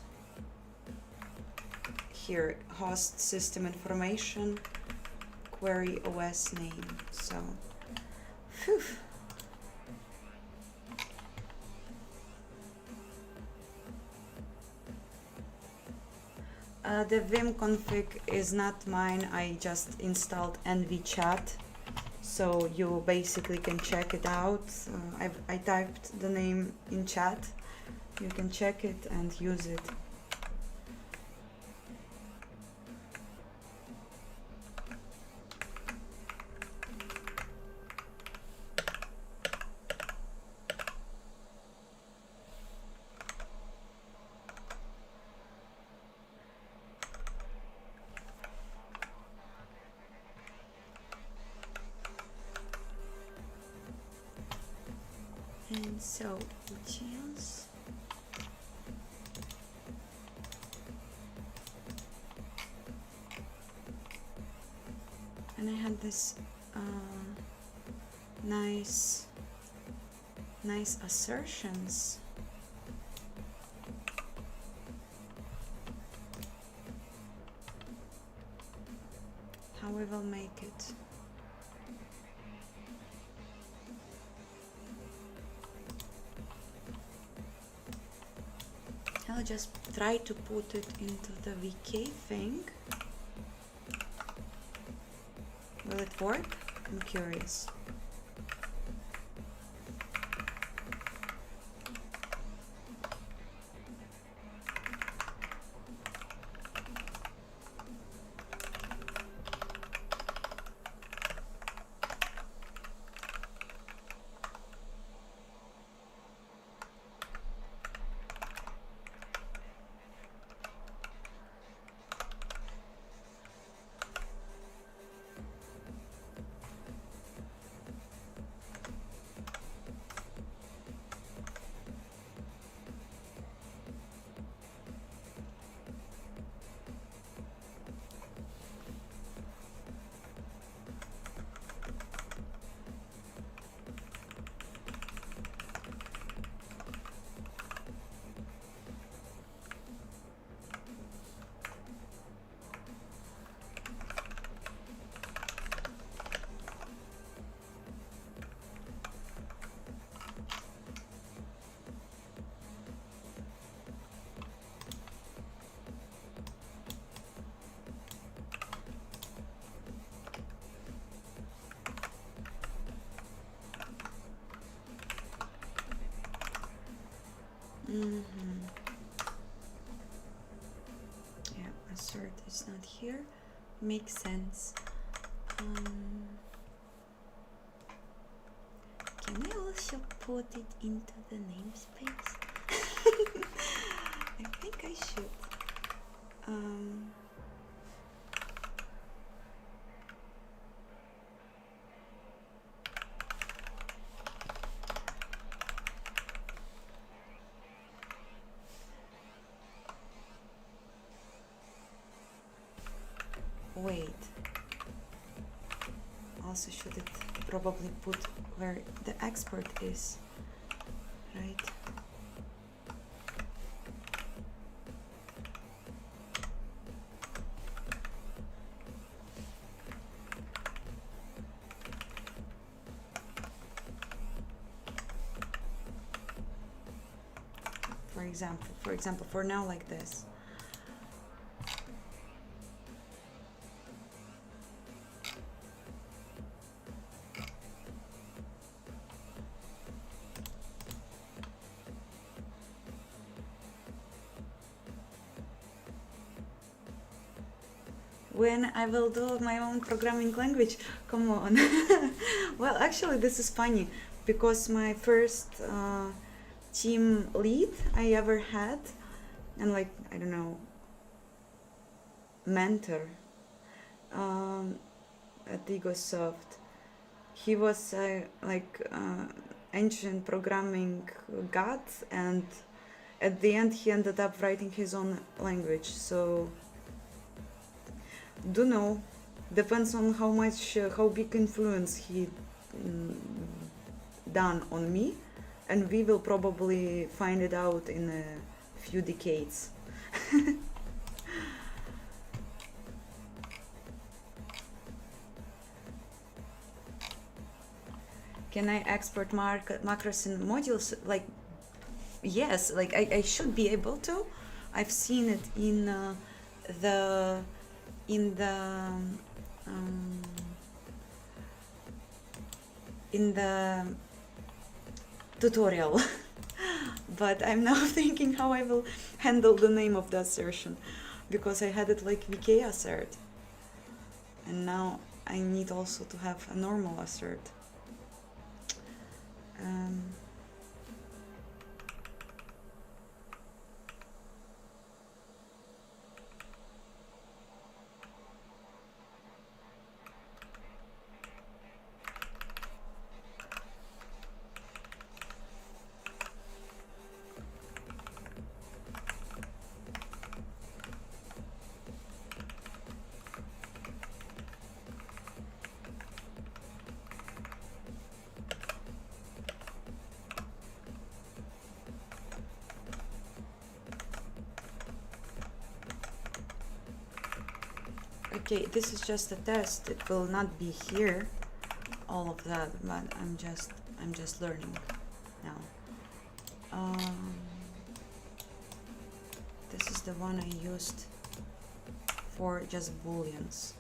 Speaker 1: here, host system information, query OS name. So, phew. The Vim config is not mine. I just installed nvchat, so you basically can check it out. I typed the name in chat. You can check it and use it. And so details. And I had this nice assertions. How we will make it. I'll just try to put it into the VK thing. Will it work? I'm curious. Yeah, assert is not here. Makes sense. Can I also put it into the namespace? I think I should. Wait. Also, should it probably put where the export is, right? For example, for now, like this. When I will do my own programming language, come on. Well, actually, this is funny because my first team lead I ever had, and like, I don't know, mentor at Egosoft, he was ancient programming god, and at the end he ended up writing his own language. So don't know, depends on how big influence he done on me, and we will probably find it out in a few decades. Can I export macros and modules? Like, yes, like I should be able to. I've seen it in the in the tutorial. But I'm now thinking how I will handle the name of the assertion, because I had it like VK assert, and now I need also to have a normal assert. Okay, this is just a test. It will not be here, all of that, but I'm just learning now. This is the one I used for just booleans.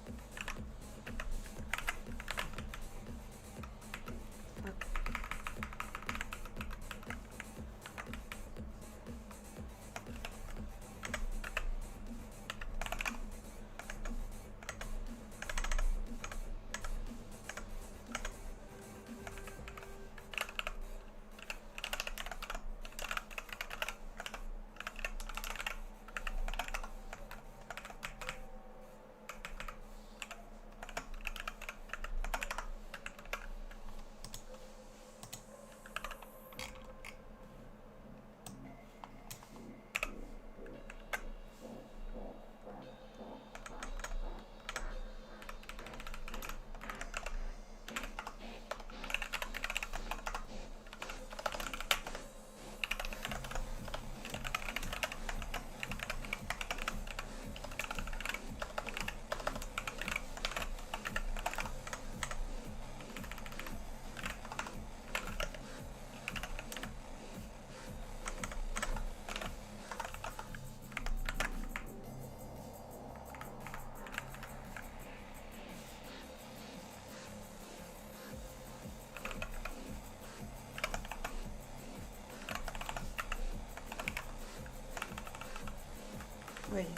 Speaker 1: Wait.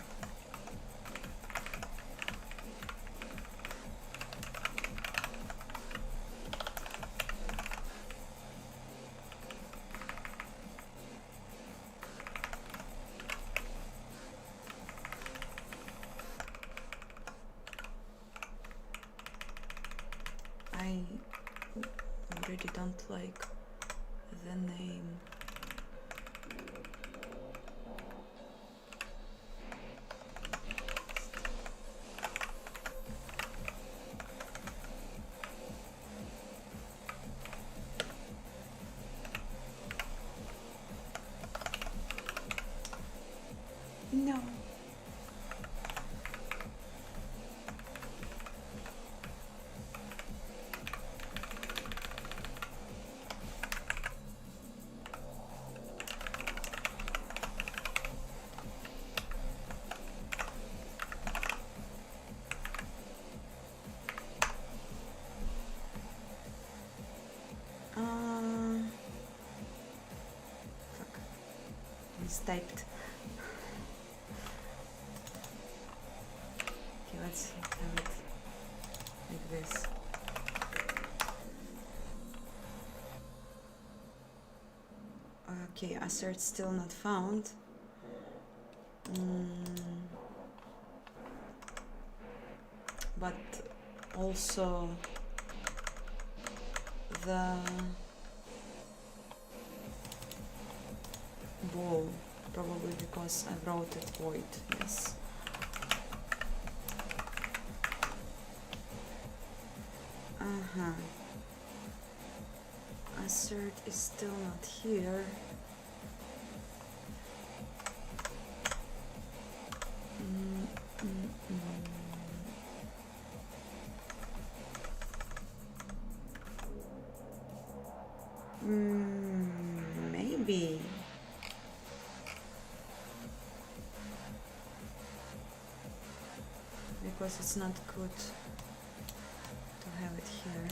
Speaker 1: I already don't like the name. No. Fuck. Mistyped. Okay, let's have it like this. Okay, assert still not found. But also the ball, probably because I wrote it void, yes. Assert is still not here. Maybe. because it's not good to have it here.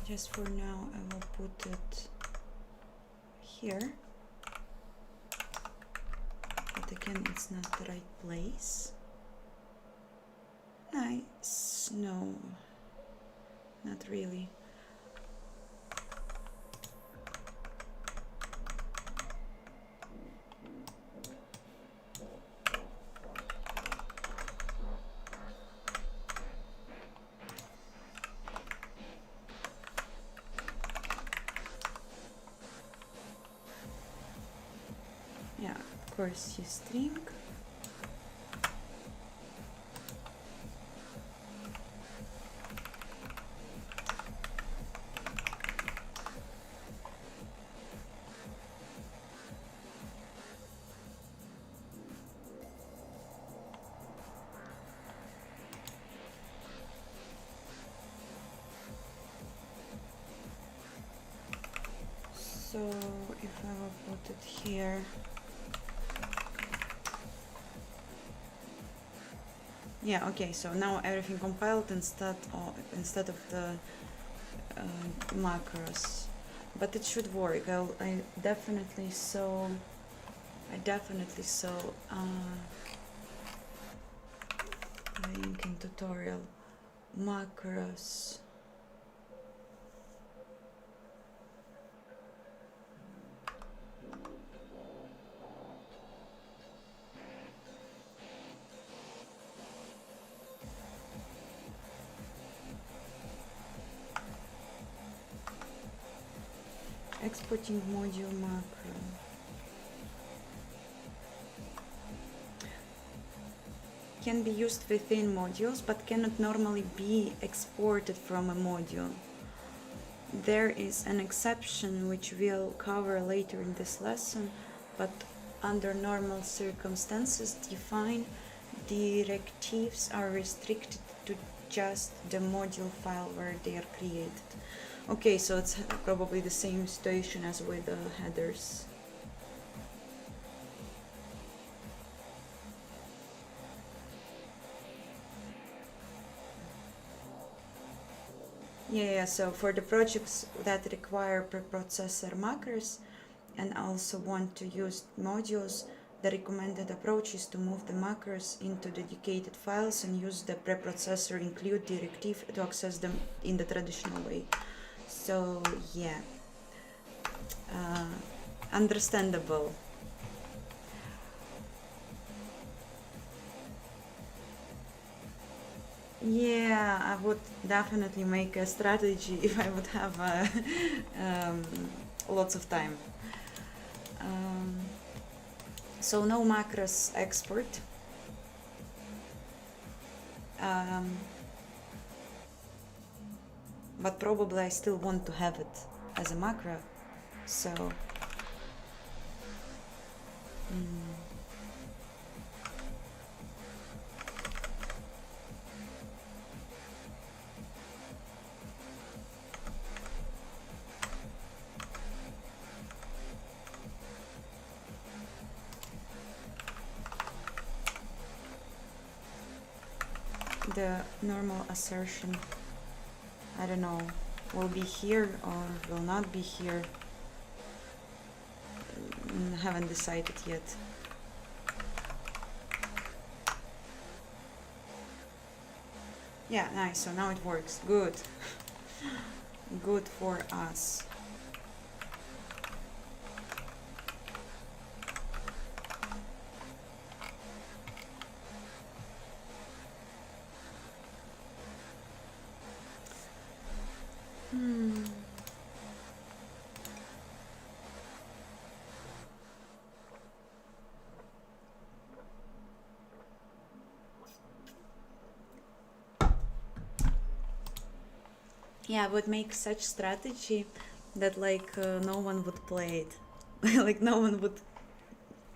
Speaker 1: Just for now, I will put it here. But again, it's not the right place. Nice. No, not really. Yeah, of course, use string. So if I will put it here, yeah, okay, so now everything compiled instead of the macros, but it should work. I definitely saw link in tutorial macros. Exporting module macro. Can be used within modules, but cannot normally be exported from a module. There is an exception which we'll cover later in this lesson, but under normal circumstances, defined directives are restricted to just the module file where they are created. Okay, so it's probably the same situation as with the headers. Yeah, so for the projects that require preprocessor macros and also want to use modules, the recommended approach is to move the macros into dedicated files and use the preprocessor include directive to access them in the traditional way. So yeah, understandable. Yeah, I would definitely make a strategy if I would have lots of time. So no macros export. But probably I still want to have it as a macro, so the normal assertion, I don't know, will be here or will not be here. Haven't decided yet. Yeah, nice, so now it works. Good. Good for us. Yeah, I would make such strategy that like no one would play it. Like no one would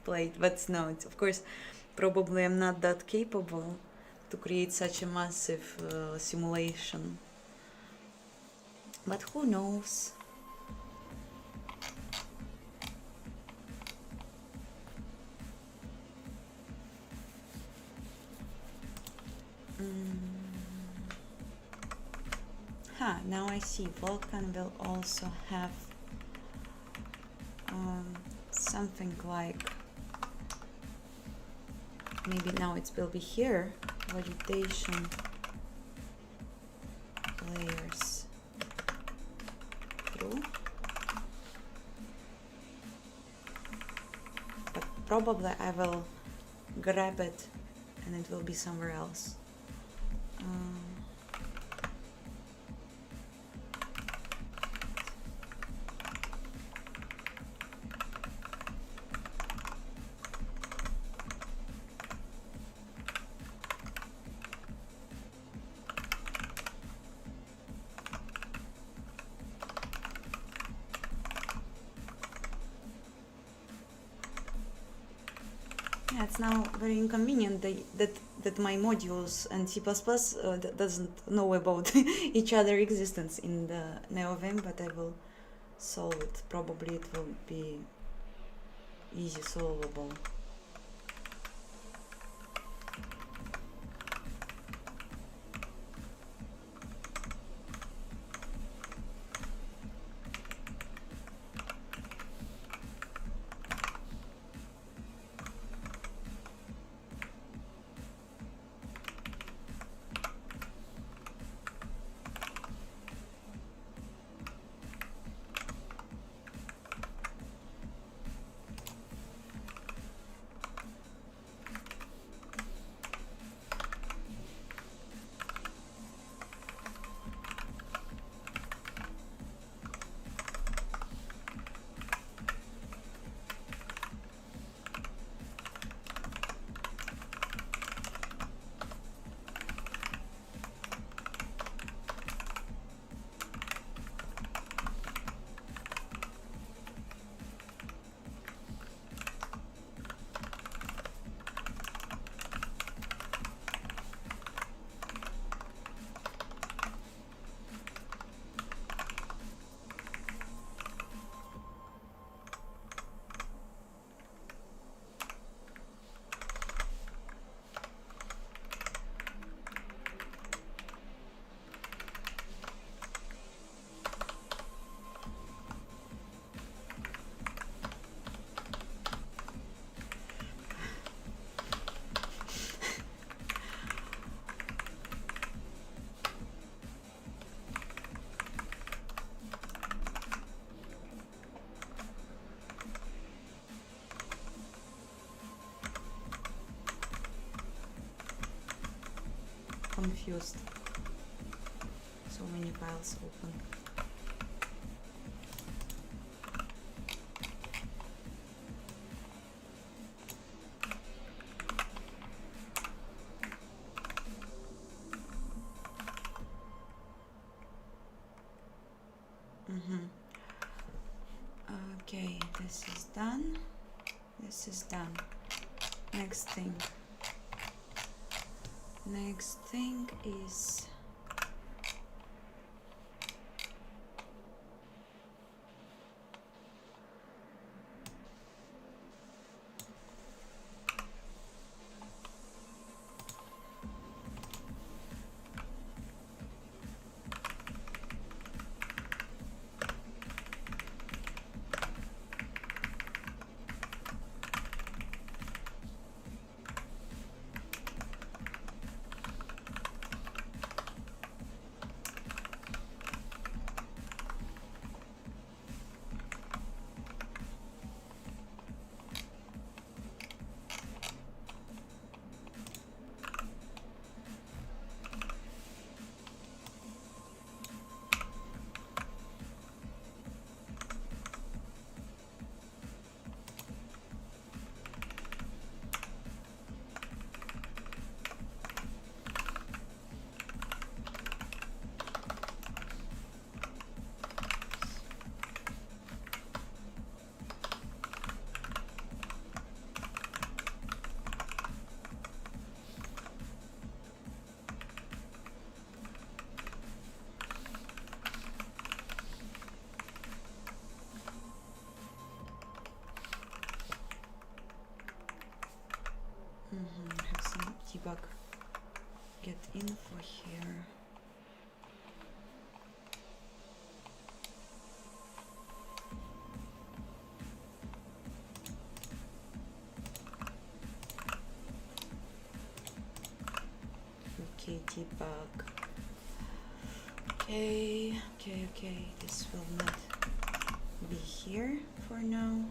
Speaker 1: play it, but no, it's of course Probably I'm not that capable to create such a massive simulation. But who knows? Now I see Vulkan will also have something like, maybe now it will be here, validation layers through, but probably I will grab it and it will be somewhere else. Yeah, it's now very inconvenient that my modules and C++ doesn't know about each other existence in the NeoVim, but I will solve it. Probably it will be easy solvable. Confused. So many files open. Okay, this is done. This is done. Next thing. Next thing is Have some debug get info here. Okay, debug. Okay, this will not be here for now.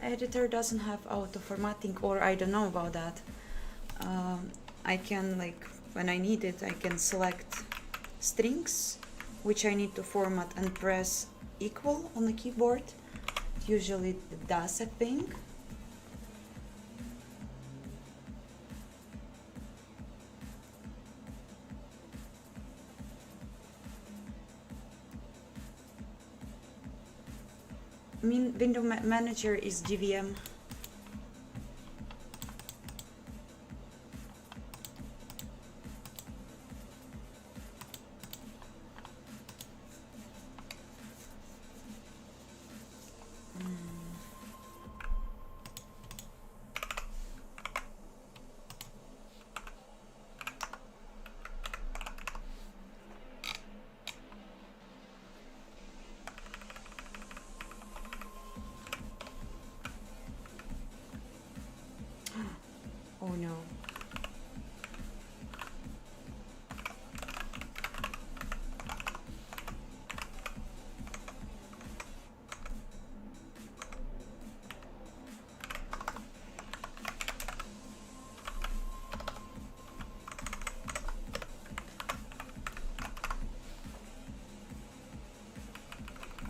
Speaker 1: Editor doesn't have auto formatting, or I don't know about that. I can, like, when I need it, I can select strings which I need to format and press equal on the keyboard. Usually it does a thing. Window Manager is GVM. Oh no.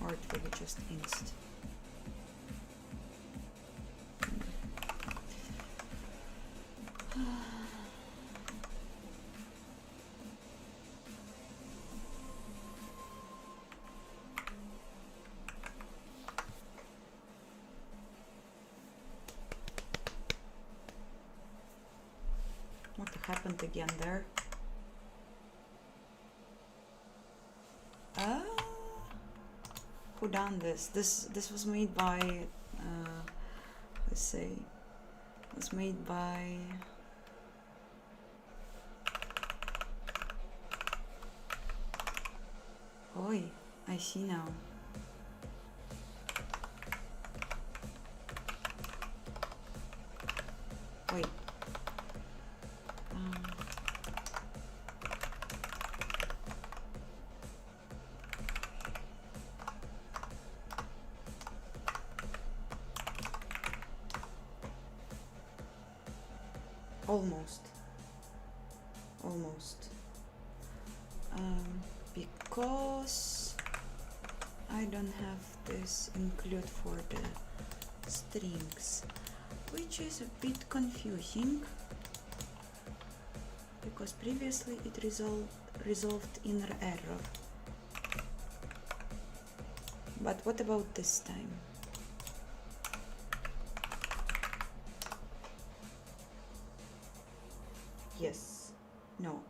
Speaker 1: Or it will be just inst. What happened again there? Who done this? This was made by let's say was made by Oi, I see now. Wait. Almost. Because I don't have this include for the strings, which is a bit confusing because previously it resolved in error. But what about this time? Yes. No.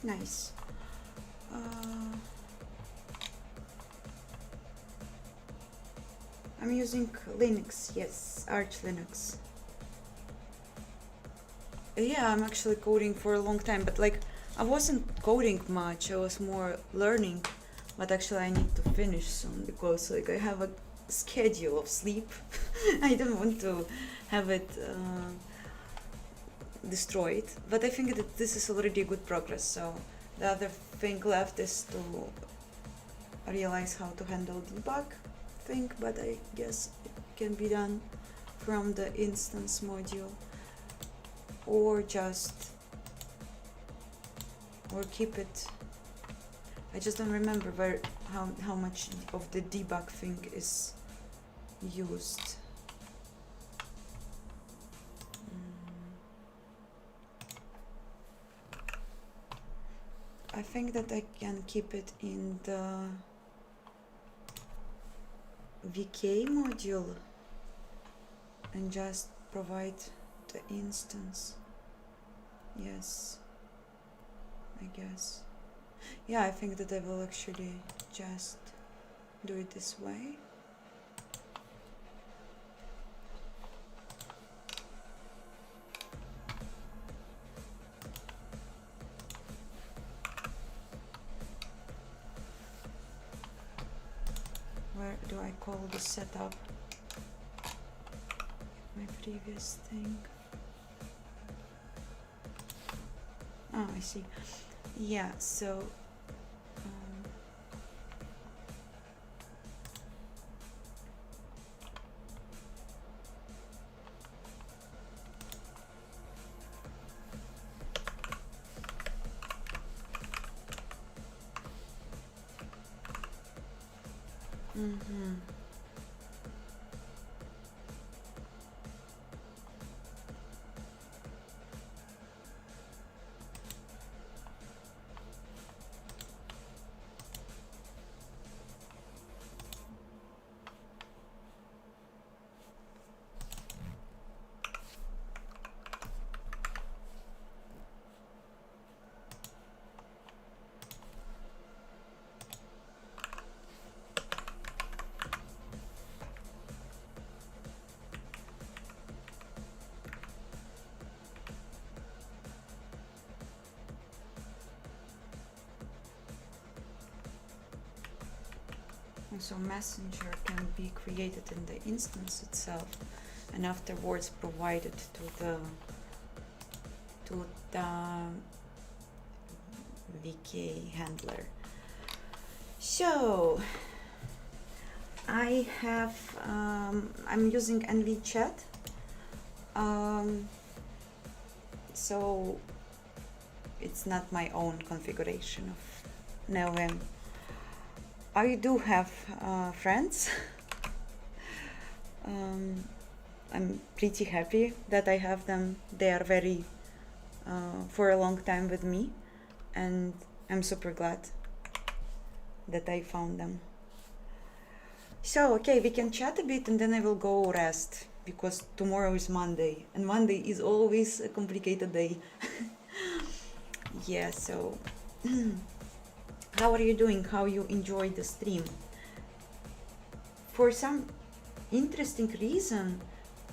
Speaker 1: Nice. I'm using Linux, yes, Arch Linux. Yeah, I'm actually coding for a long time, but like I wasn't coding much, I was more learning, but actually I need to finish soon because like I have a schedule of sleep. I don't want to have it destroyed, but I think that this is already good progress. So the other thing left is to realize how to handle debug thing, but I guess it can be done from the instance module, or keep it. I just don't remember how much of the debug thing is used. I think that I can keep it in the VK module and just provide the instance. Yes, I guess. Yeah, I think that I will actually just do it this way. Where do I call the setup? My previous thing. Oh, I see. Yeah, so so messenger can be created in the instance itself and afterwards provided to the VK handler. So I have I'm using NVChat, so it's not my own configuration of NeoVim. I do have friends. I'm pretty happy that I have them. They are very for a long time with me, and I'm super glad that I found them. So okay, we can chat a bit and then I will go rest because tomorrow is Monday and Monday is always a complicated day. Yeah, so how are you doing? How you enjoyed the stream? For some interesting reason,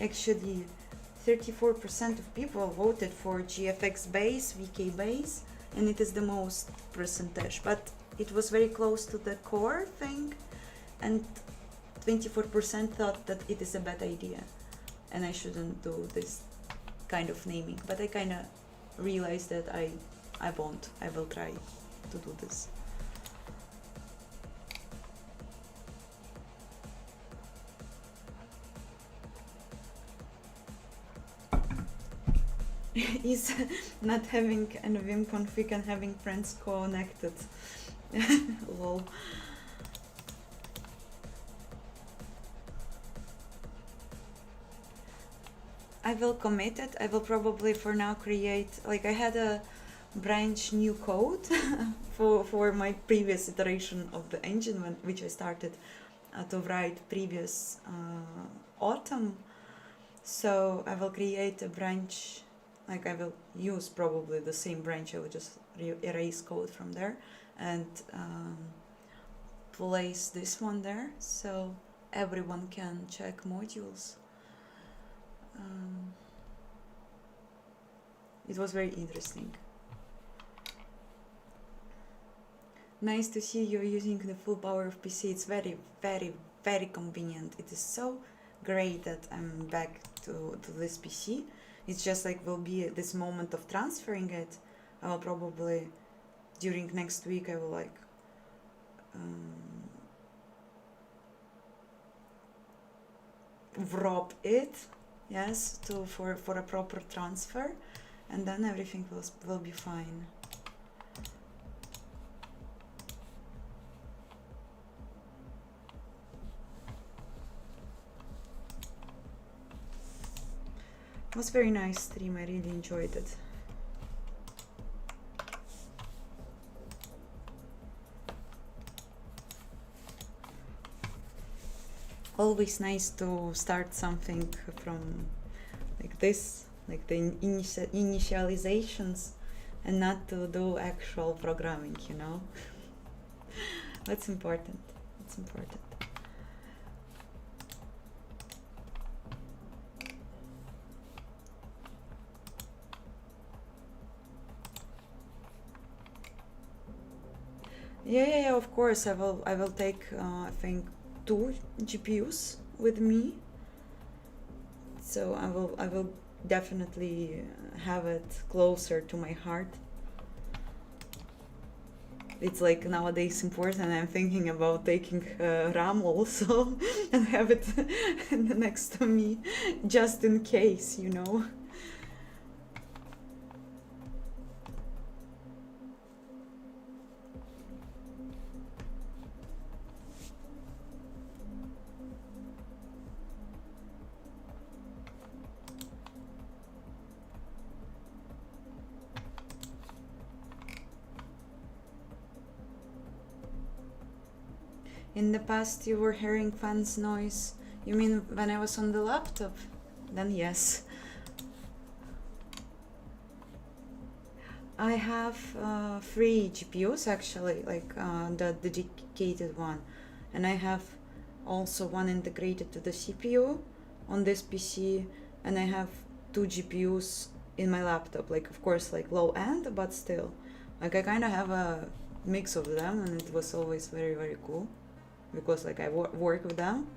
Speaker 1: actually 34% of people voted for GFX base, VK base, and it is the most percentage, but it was very close to the core thing, and 24% thought that it is a bad idea and I shouldn't do this kind of naming, but I kind of realized that I will try to do this. Is not having a Vim config and having friends connected. Lol. I will commit it. I will probably for now create, like I had a branch new code for my previous iteration of the engine which I started to write previous autumn. So I will create a branch, like I will use probably the same branch, I will just erase code from there and place this one there so everyone can check modules. It was very interesting. Nice to see you're using the full power of PC. It's very, very, very convenient. It is so great that I'm back to this PC. It's just like will be this moment of transferring it. I will probably during next week I will like wrap it, yes, for a proper transfer, and then everything will be fine. It was a very nice stream. I really enjoyed it. Always nice to start something from like this, like the initializations, and not to do actual programming, you know. That's important. It's important. Yeah, of course. I will take I think 2 GPUs with me. So I will definitely have it closer to my heart. It's like nowadays important. I'm thinking about taking RAM also and have it next to me, just in case, you know. In the past you were hearing fans noise. You mean when I was on the laptop? Then yes. I have 3 GPUs actually, like the dedicated one. And I have also one integrated to the CPU on this PC. And I have 2 GPUs in my laptop, like of course like low end, but still. Like I kind of have a mix of them, and it was always very, very cool. Because like I work with them,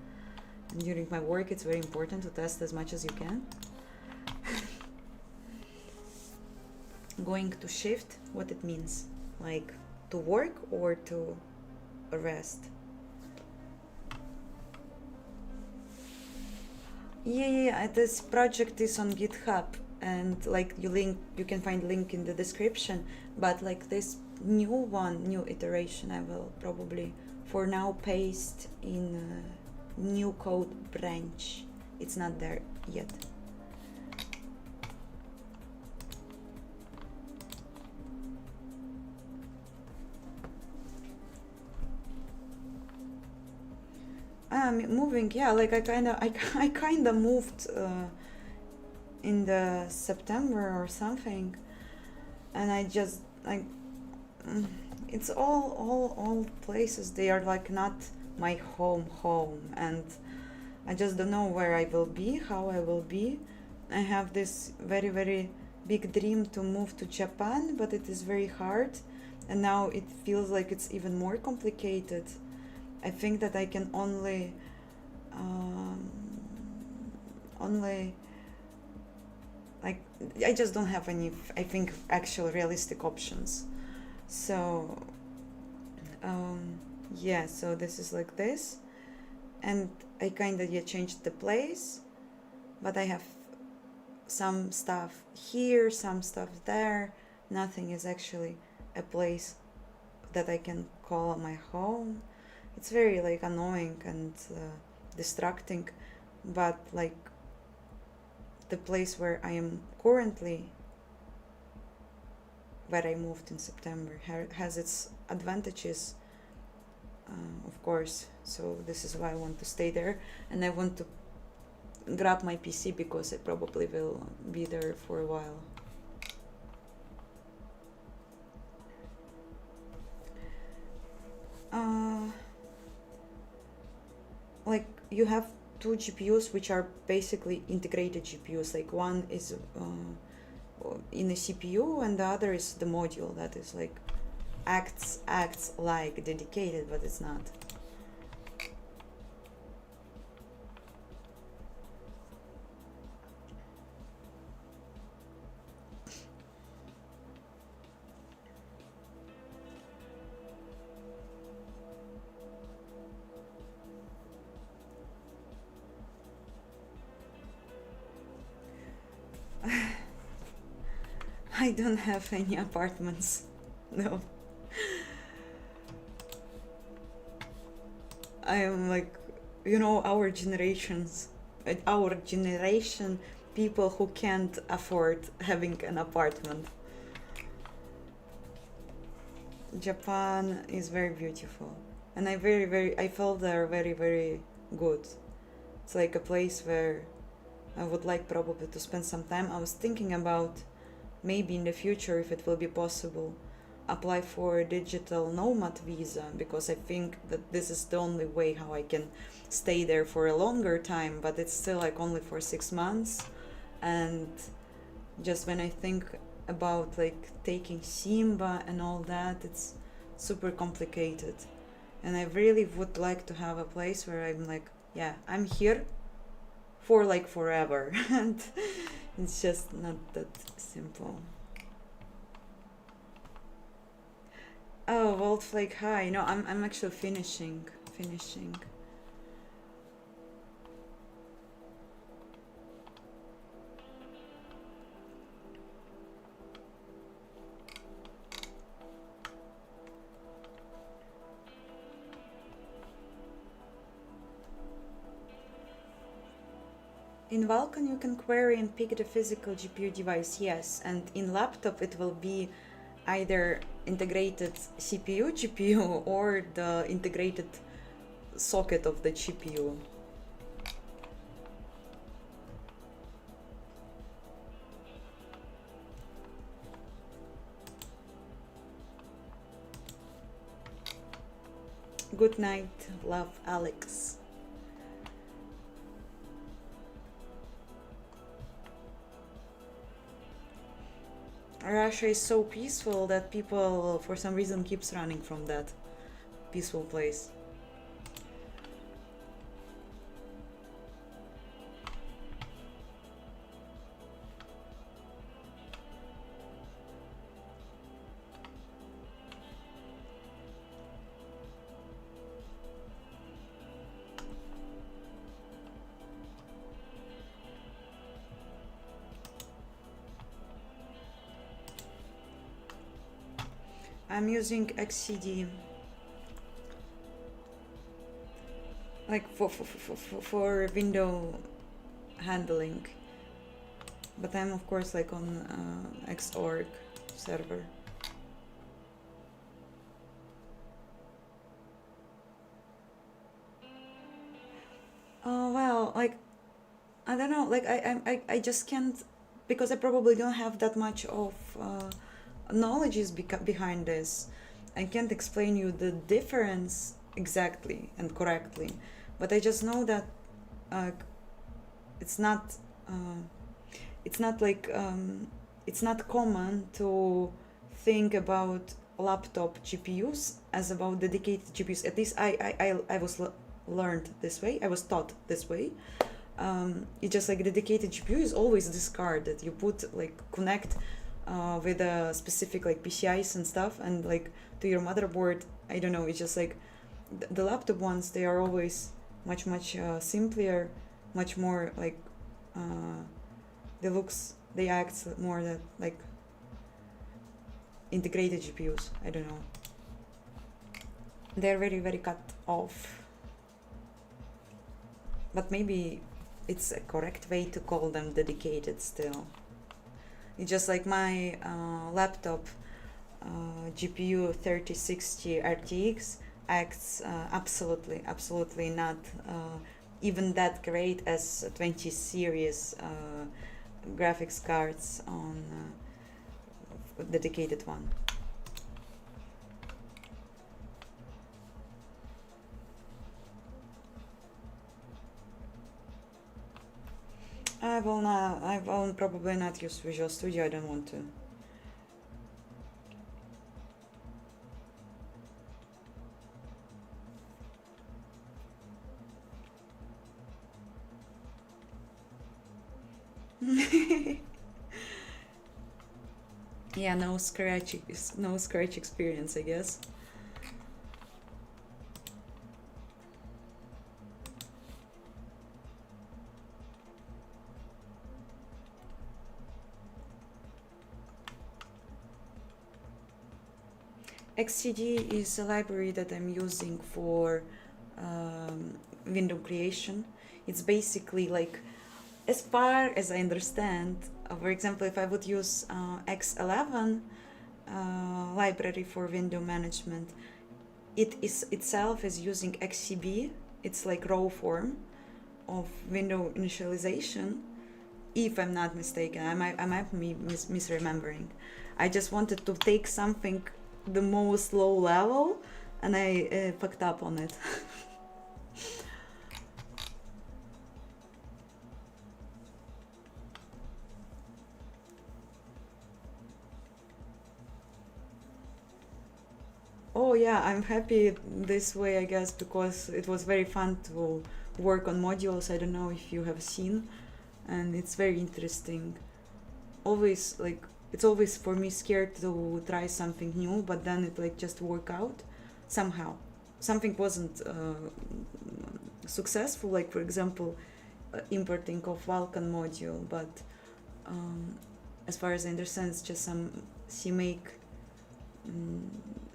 Speaker 1: and during my work it's very important to test as much as you can. Going to shift, what it means, like to work or to rest? Yeah, this project is on GitHub, and like you can find link in the description, but like this new iteration I will probably for now paste in new code branch. It's not there yet. Moving, yeah, like I kind of moved in the September or something, and I just like it's all places. They are like not my home, and I just don't know where I will be, how I will be. I have this very, very big dream to move to Japan, but it is very hard, and now it feels like it's even more complicated. I think that I can only like I just don't have any, I think, actual realistic options. So yeah, so this is like this, and I kind of changed the place, but I have some stuff here, some stuff there. Nothing is actually a place that I can call my home. It's very like annoying and distracting, but like the place where I am currently, where I moved in September, has its advantages, of course. So this is why I want to stay there, and I want to grab my PC because I probably will be there for a while. like you have two GPUs which are basically integrated GPUs. Like one is in a CPU and the other is the module that is like acts like dedicated, but it's not. I don't have any apartments. No. I am like, you know, our generation, people who can't afford having an apartment. Japan is very beautiful, and I felt they're very good. It's like a place where I would like probably to spend some time. I was thinking about maybe in the future, if it will be possible, apply for a digital nomad visa, because I think that this is the only way how I can stay there for a longer time, but it's still like only for 6 months. And just when I think about like taking Simba and all that, it's super complicated. And I really would like to have a place where I'm like, yeah, I'm here for like forever. And it's just not that simple. Oh, Walt Flake, hi. No, I'm actually finishing. In Vulkan you can query and pick the physical GPU device, yes, and in laptop it will be either integrated CPU, GPU, or the integrated socket of the GPU. Good night, love, Alex. Russia is so peaceful that people for some reason keeps running from that peaceful place. I'm using XCD like for window handling, but I'm of course like on Xorg server. Oh well, like I don't know, like I just can't, because I probably don't have that much of knowledge is behind this. I can't explain you the difference exactly and correctly, but I just know that it's not like it's not common to think about laptop GPUs as about dedicated GPUs. At least I was learned this way. I was taught this way. It's just like dedicated GPU is always this card that you put like connect with a specific like PCIs and stuff, and like to your motherboard. I don't know, it's just like the laptop ones, they are always much simpler, much more like they act more that like integrated GPUs. I don't know, they're very cut off, but maybe it's a correct way to call them dedicated still. It's just like my laptop GPU 3060 RTX acts absolutely not even that great as 20 series graphics cards on dedicated one. I will not. I will probably not use Visual Studio. I don't want to. Yeah, no scratch experience, I guess. XCD is a library that I'm using for window creation. It's basically like, as far as I understand, for example, if I would use X11 library for window management, it is itself is using XCB. It's like raw form of window initialization, if I'm not mistaken. I might be misremembering. I just wanted to take something the most low level, and I fucked up on it. Oh yeah, I'm happy this way, I guess, because it was very fun to work on modules. I don't know if you have seen, and it's very interesting. Always like, it's always for me scared to try something new, but then it like just work out somehow. Something wasn't successful, like for example, importing of Vulkan module, but as far as I understand, it's just some CMake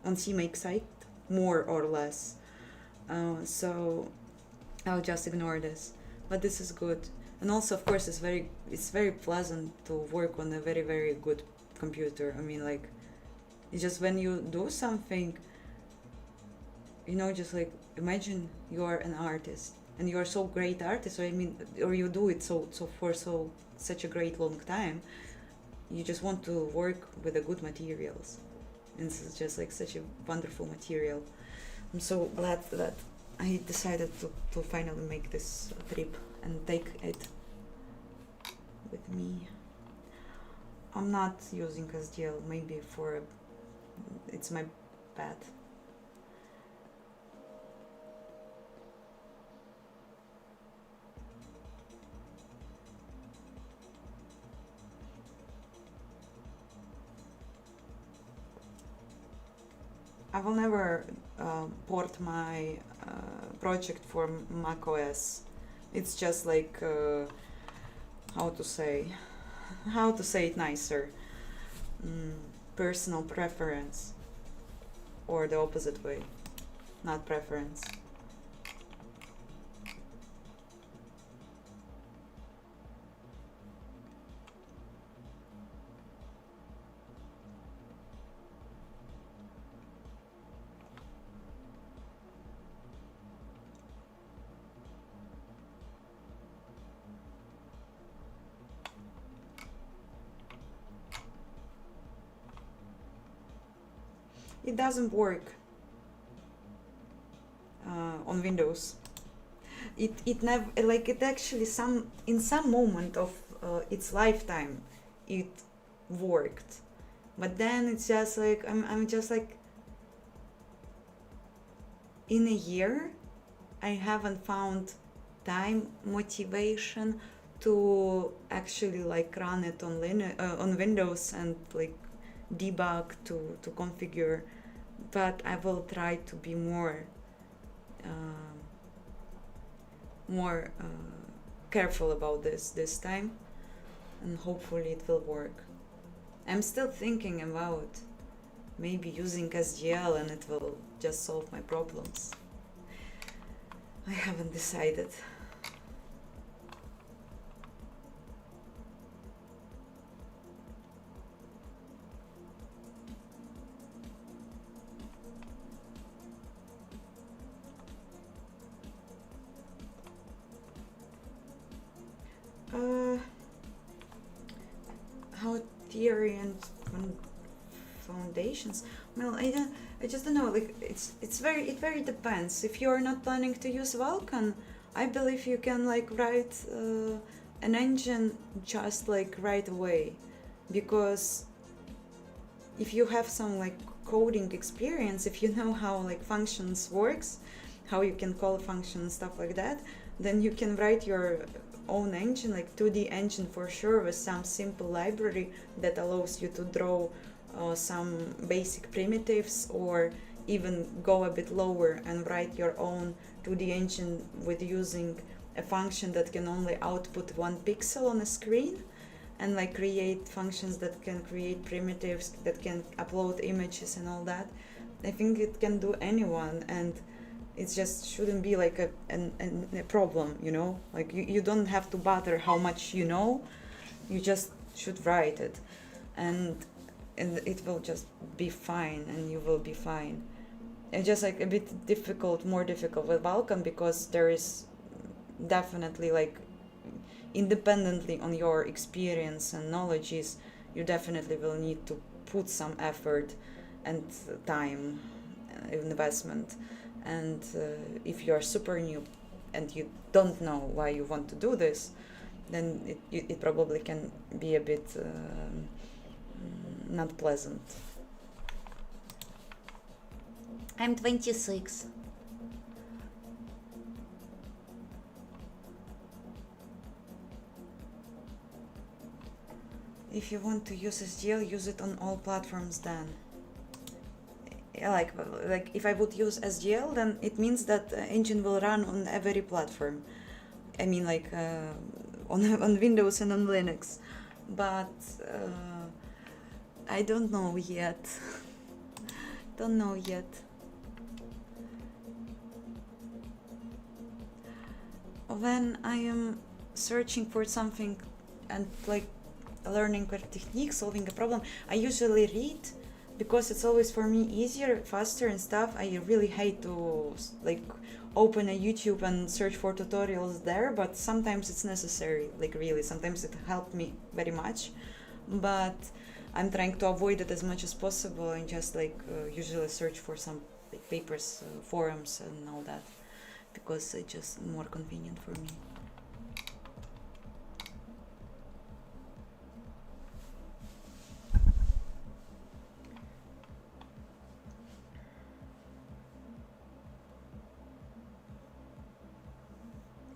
Speaker 1: on CMake site, more or less. So I'll just ignore this, but this is good. And also, of course, it's very pleasant to work on a very, very good computer. I mean, like, it's just when you do something, you know, just like imagine you're an artist and you're so great artist, or I mean, or you do it so for such a great long time, you just want to work with the good materials, and this is just like such a wonderful material. I'm so glad that I decided to finally make this trip and take it with me. I'm not using SDL, maybe it's my bad. I will never port my project for macOS. It's just like how to say it nicer, personal preference, or the opposite way, not preference. It doesn't work on Windows. It never, like, it actually in some moment of its lifetime it worked, but then it's just like I'm just like, in a year I haven't found time, motivation to actually like run it on on Windows and like debug to configure. But I will try to be more careful about this time, and hopefully it will work. I'm still thinking about maybe using SDL and it will just solve my problems. I haven't decided. How theory and foundations. Well, I just don't know. Like it very depends. If you're not planning to use Vulkan, I believe you can like write an engine just like right away, because if you have some like coding experience, if you know how like functions works, how you can call functions, stuff like that, then you can write your own engine, like 2D engine for sure, with some simple library that allows you to draw some basic primitives, or even go a bit lower and write your own 2D engine with using a function that can only output 1 pixel on a screen, and like create functions that can create primitives, that can upload images and all that. I think it can do anyone, and it just shouldn't be like a problem, you know? Like you don't have to bother how much you know, you just should write it, and it will just be fine, and you will be fine. It's just like a bit difficult, more difficult with Vulkan, because there is definitely like, independently on your experience and knowledges, you definitely will need to put some effort and time investment. And if you are super new and you don't know why you want to do this, then it probably can be a bit not pleasant. I'm 26. If you want to use SDL, use it on all platforms then. Like if I would use SDL, then it means that engine will run on every platform. I mean, like on Windows and on Linux. But I don't know yet. Don't know yet. When I am searching for something and like learning a technique, solving a problem, I usually read, because it's always for me easier, faster and stuff. I really hate to like open a YouTube and search for tutorials there, but sometimes it's necessary, like really, sometimes it helped me very much. But I'm trying to avoid it as much as possible, and just like usually search for some like papers, forums and all that, because it's just more convenient for me.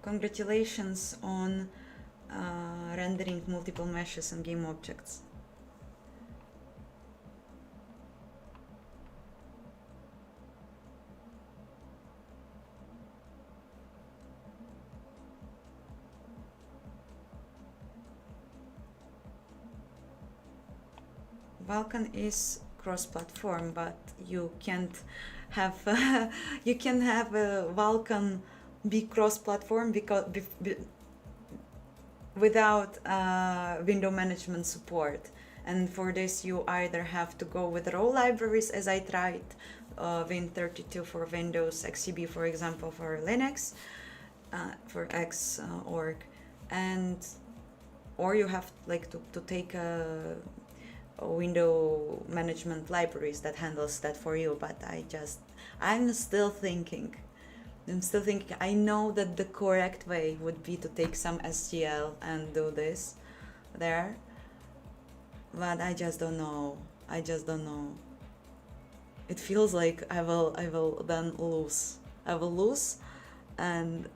Speaker 1: Congratulations on rendering multiple meshes and game objects. Vulkan is cross-platform, but you can't have you can have a Vulkan be cross-platform because without window management support. And for this, you either have to go with raw libraries, as I tried, Win32 for Windows, XCB, for example, for Linux, for Xorg, and or you have like to take a window management libraries that handles that for you. But I'm still thinking. I know that the correct way would be to take some STL and do this there, but I just don't know. It feels like I will then lose. I will lose, and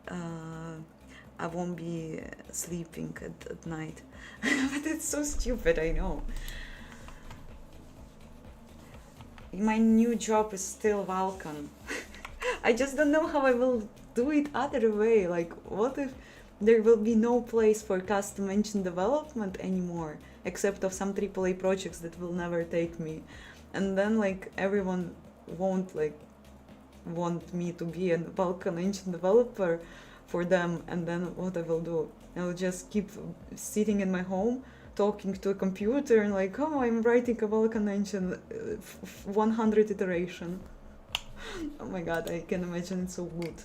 Speaker 1: I won't be sleeping at night. But it's so stupid, I know. My new job is still Vulkan. I just don't know how I will do it other way. Like, what if there will be no place for custom engine development anymore, except of some AAA projects that will never take me, and then like everyone won't like want me to be a Vulkan engine developer for them, and then what I will do? I'll just keep sitting in my home talking to a computer and like, oh, I'm writing a Vulkan engine, 100 iteration. Oh my god, I can imagine it's so good.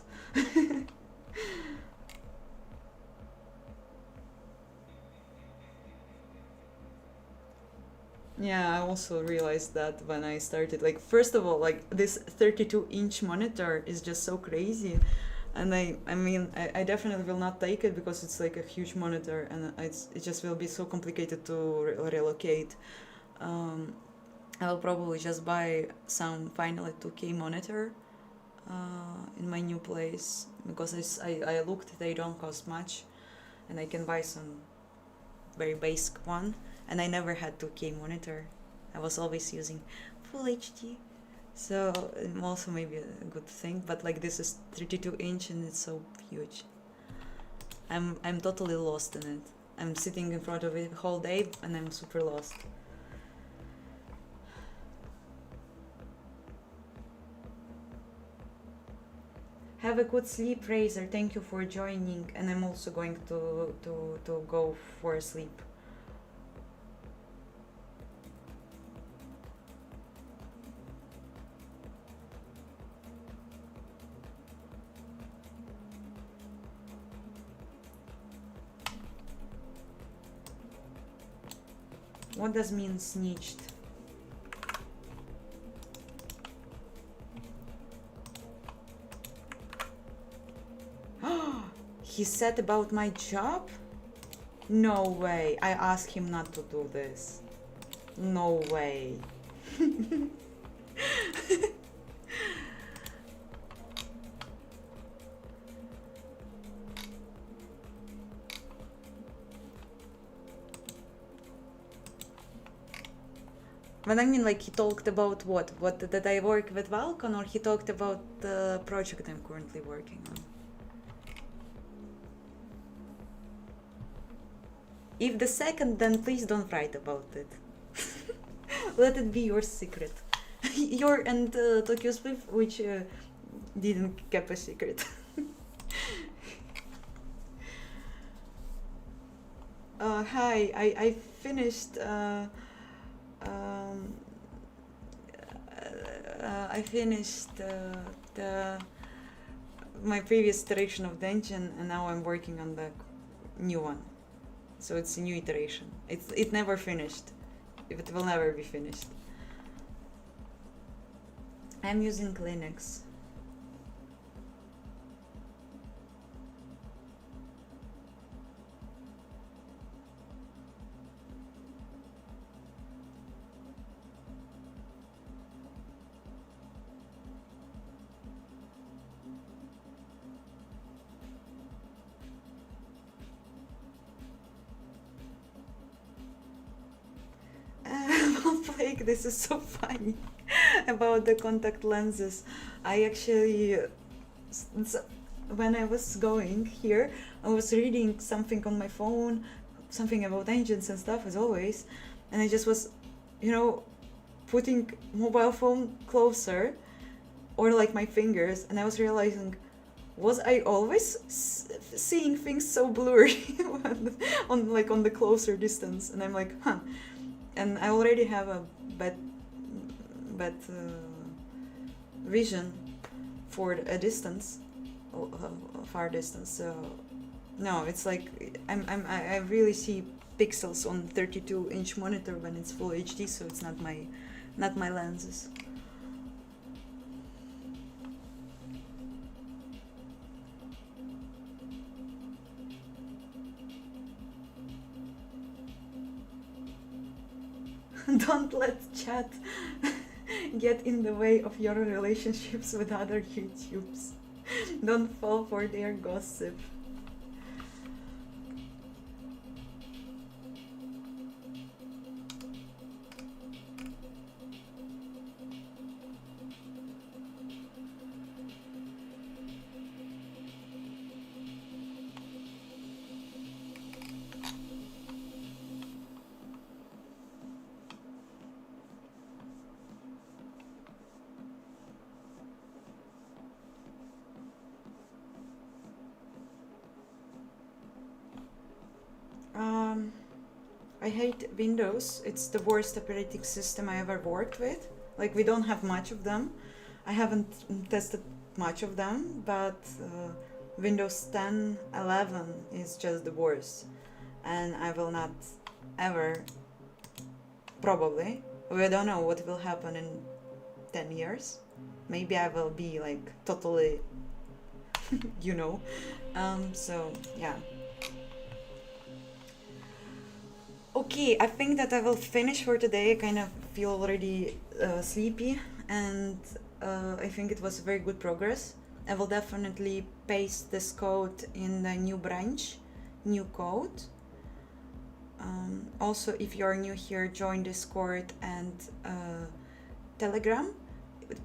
Speaker 1: Yeah, I also realized that when I started, like, first of all, like, this 32-inch monitor is just so crazy. And I mean, I definitely will not take it because it's like a huge monitor, and it just will be so complicated to relocate. I will probably just buy some finally 2K monitor in my new place, because I looked, they don't cost much, and I can buy some very basic one. And I never had 2K monitor. I was always using full HD. So also maybe a good thing, but like this is 32-inch and it's so huge. I'm totally lost in it. I'm sitting in front of it the whole day and I'm super lost. Have a good sleep, Razor. Thank you for joining, and I'm also going to go for sleep. What does mean snitched? He said about my job? No way. I asked him not to do this. No way. But I mean, like, he talked about what? What, that I work with Vulkan, or he talked about the project I'm currently working on? If the second, then please don't write about it. Let it be your secret. Your and Tokyo Swift, which didn't keep a secret. Hi, I finished. I finished my previous iteration of the engine, and now I'm working on the new one. So it's a new iteration. It never finished. It will never be finished. I'm using Linux. Like, this is so funny about the contact lenses. I actually, when I was going here, I was reading something on my phone, something about engines and stuff, as always, and I just was, you know, putting mobile phone closer, or like my fingers, and I was realizing, was I always seeing things so blurry on the closer distance? And I'm like, huh. And I already have a bad vision for a distance, far distance. So no, it's like I really see pixels on 32-inch monitor when it's full HD. So it's not my lenses. Don't let chat get in the way of your relationships with other YouTubes. Don't fall for their gossip. I hate Windows. It's the worst operating system I ever worked with. Like, we don't have much of them. I haven't tested much of them, but Windows 10, 11 is just the worst. And I will not ever, probably, we don't know what will happen in 10 years. Maybe I will be like totally you know. So yeah. Okay, I think that I will finish for today. I kind of feel already sleepy, and I think it was very good progress. I will definitely paste this code in the new branch, new code. Also, if you are new here, join Discord and Telegram,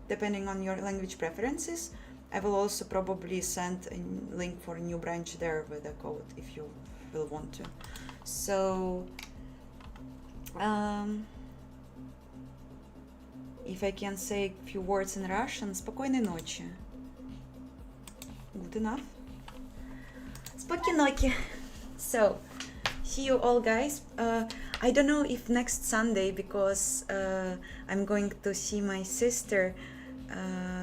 Speaker 1: depending on your language preferences. I will also probably send a link for a new branch there with the code if you will want to. So, if I can say a few words in Russian, спокойной ночи. Good enough? Спокойной. So, see you all, guys. I don't know if next Sunday, because I'm going to see my sister,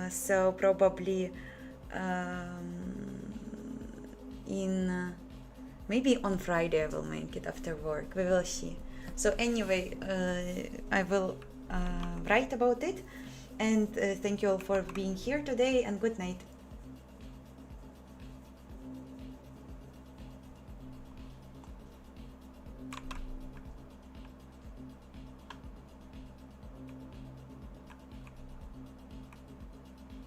Speaker 1: so probably maybe on Friday I will make it after work. We will see. So anyway, I will write about it, and thank you all for being here today, and good night.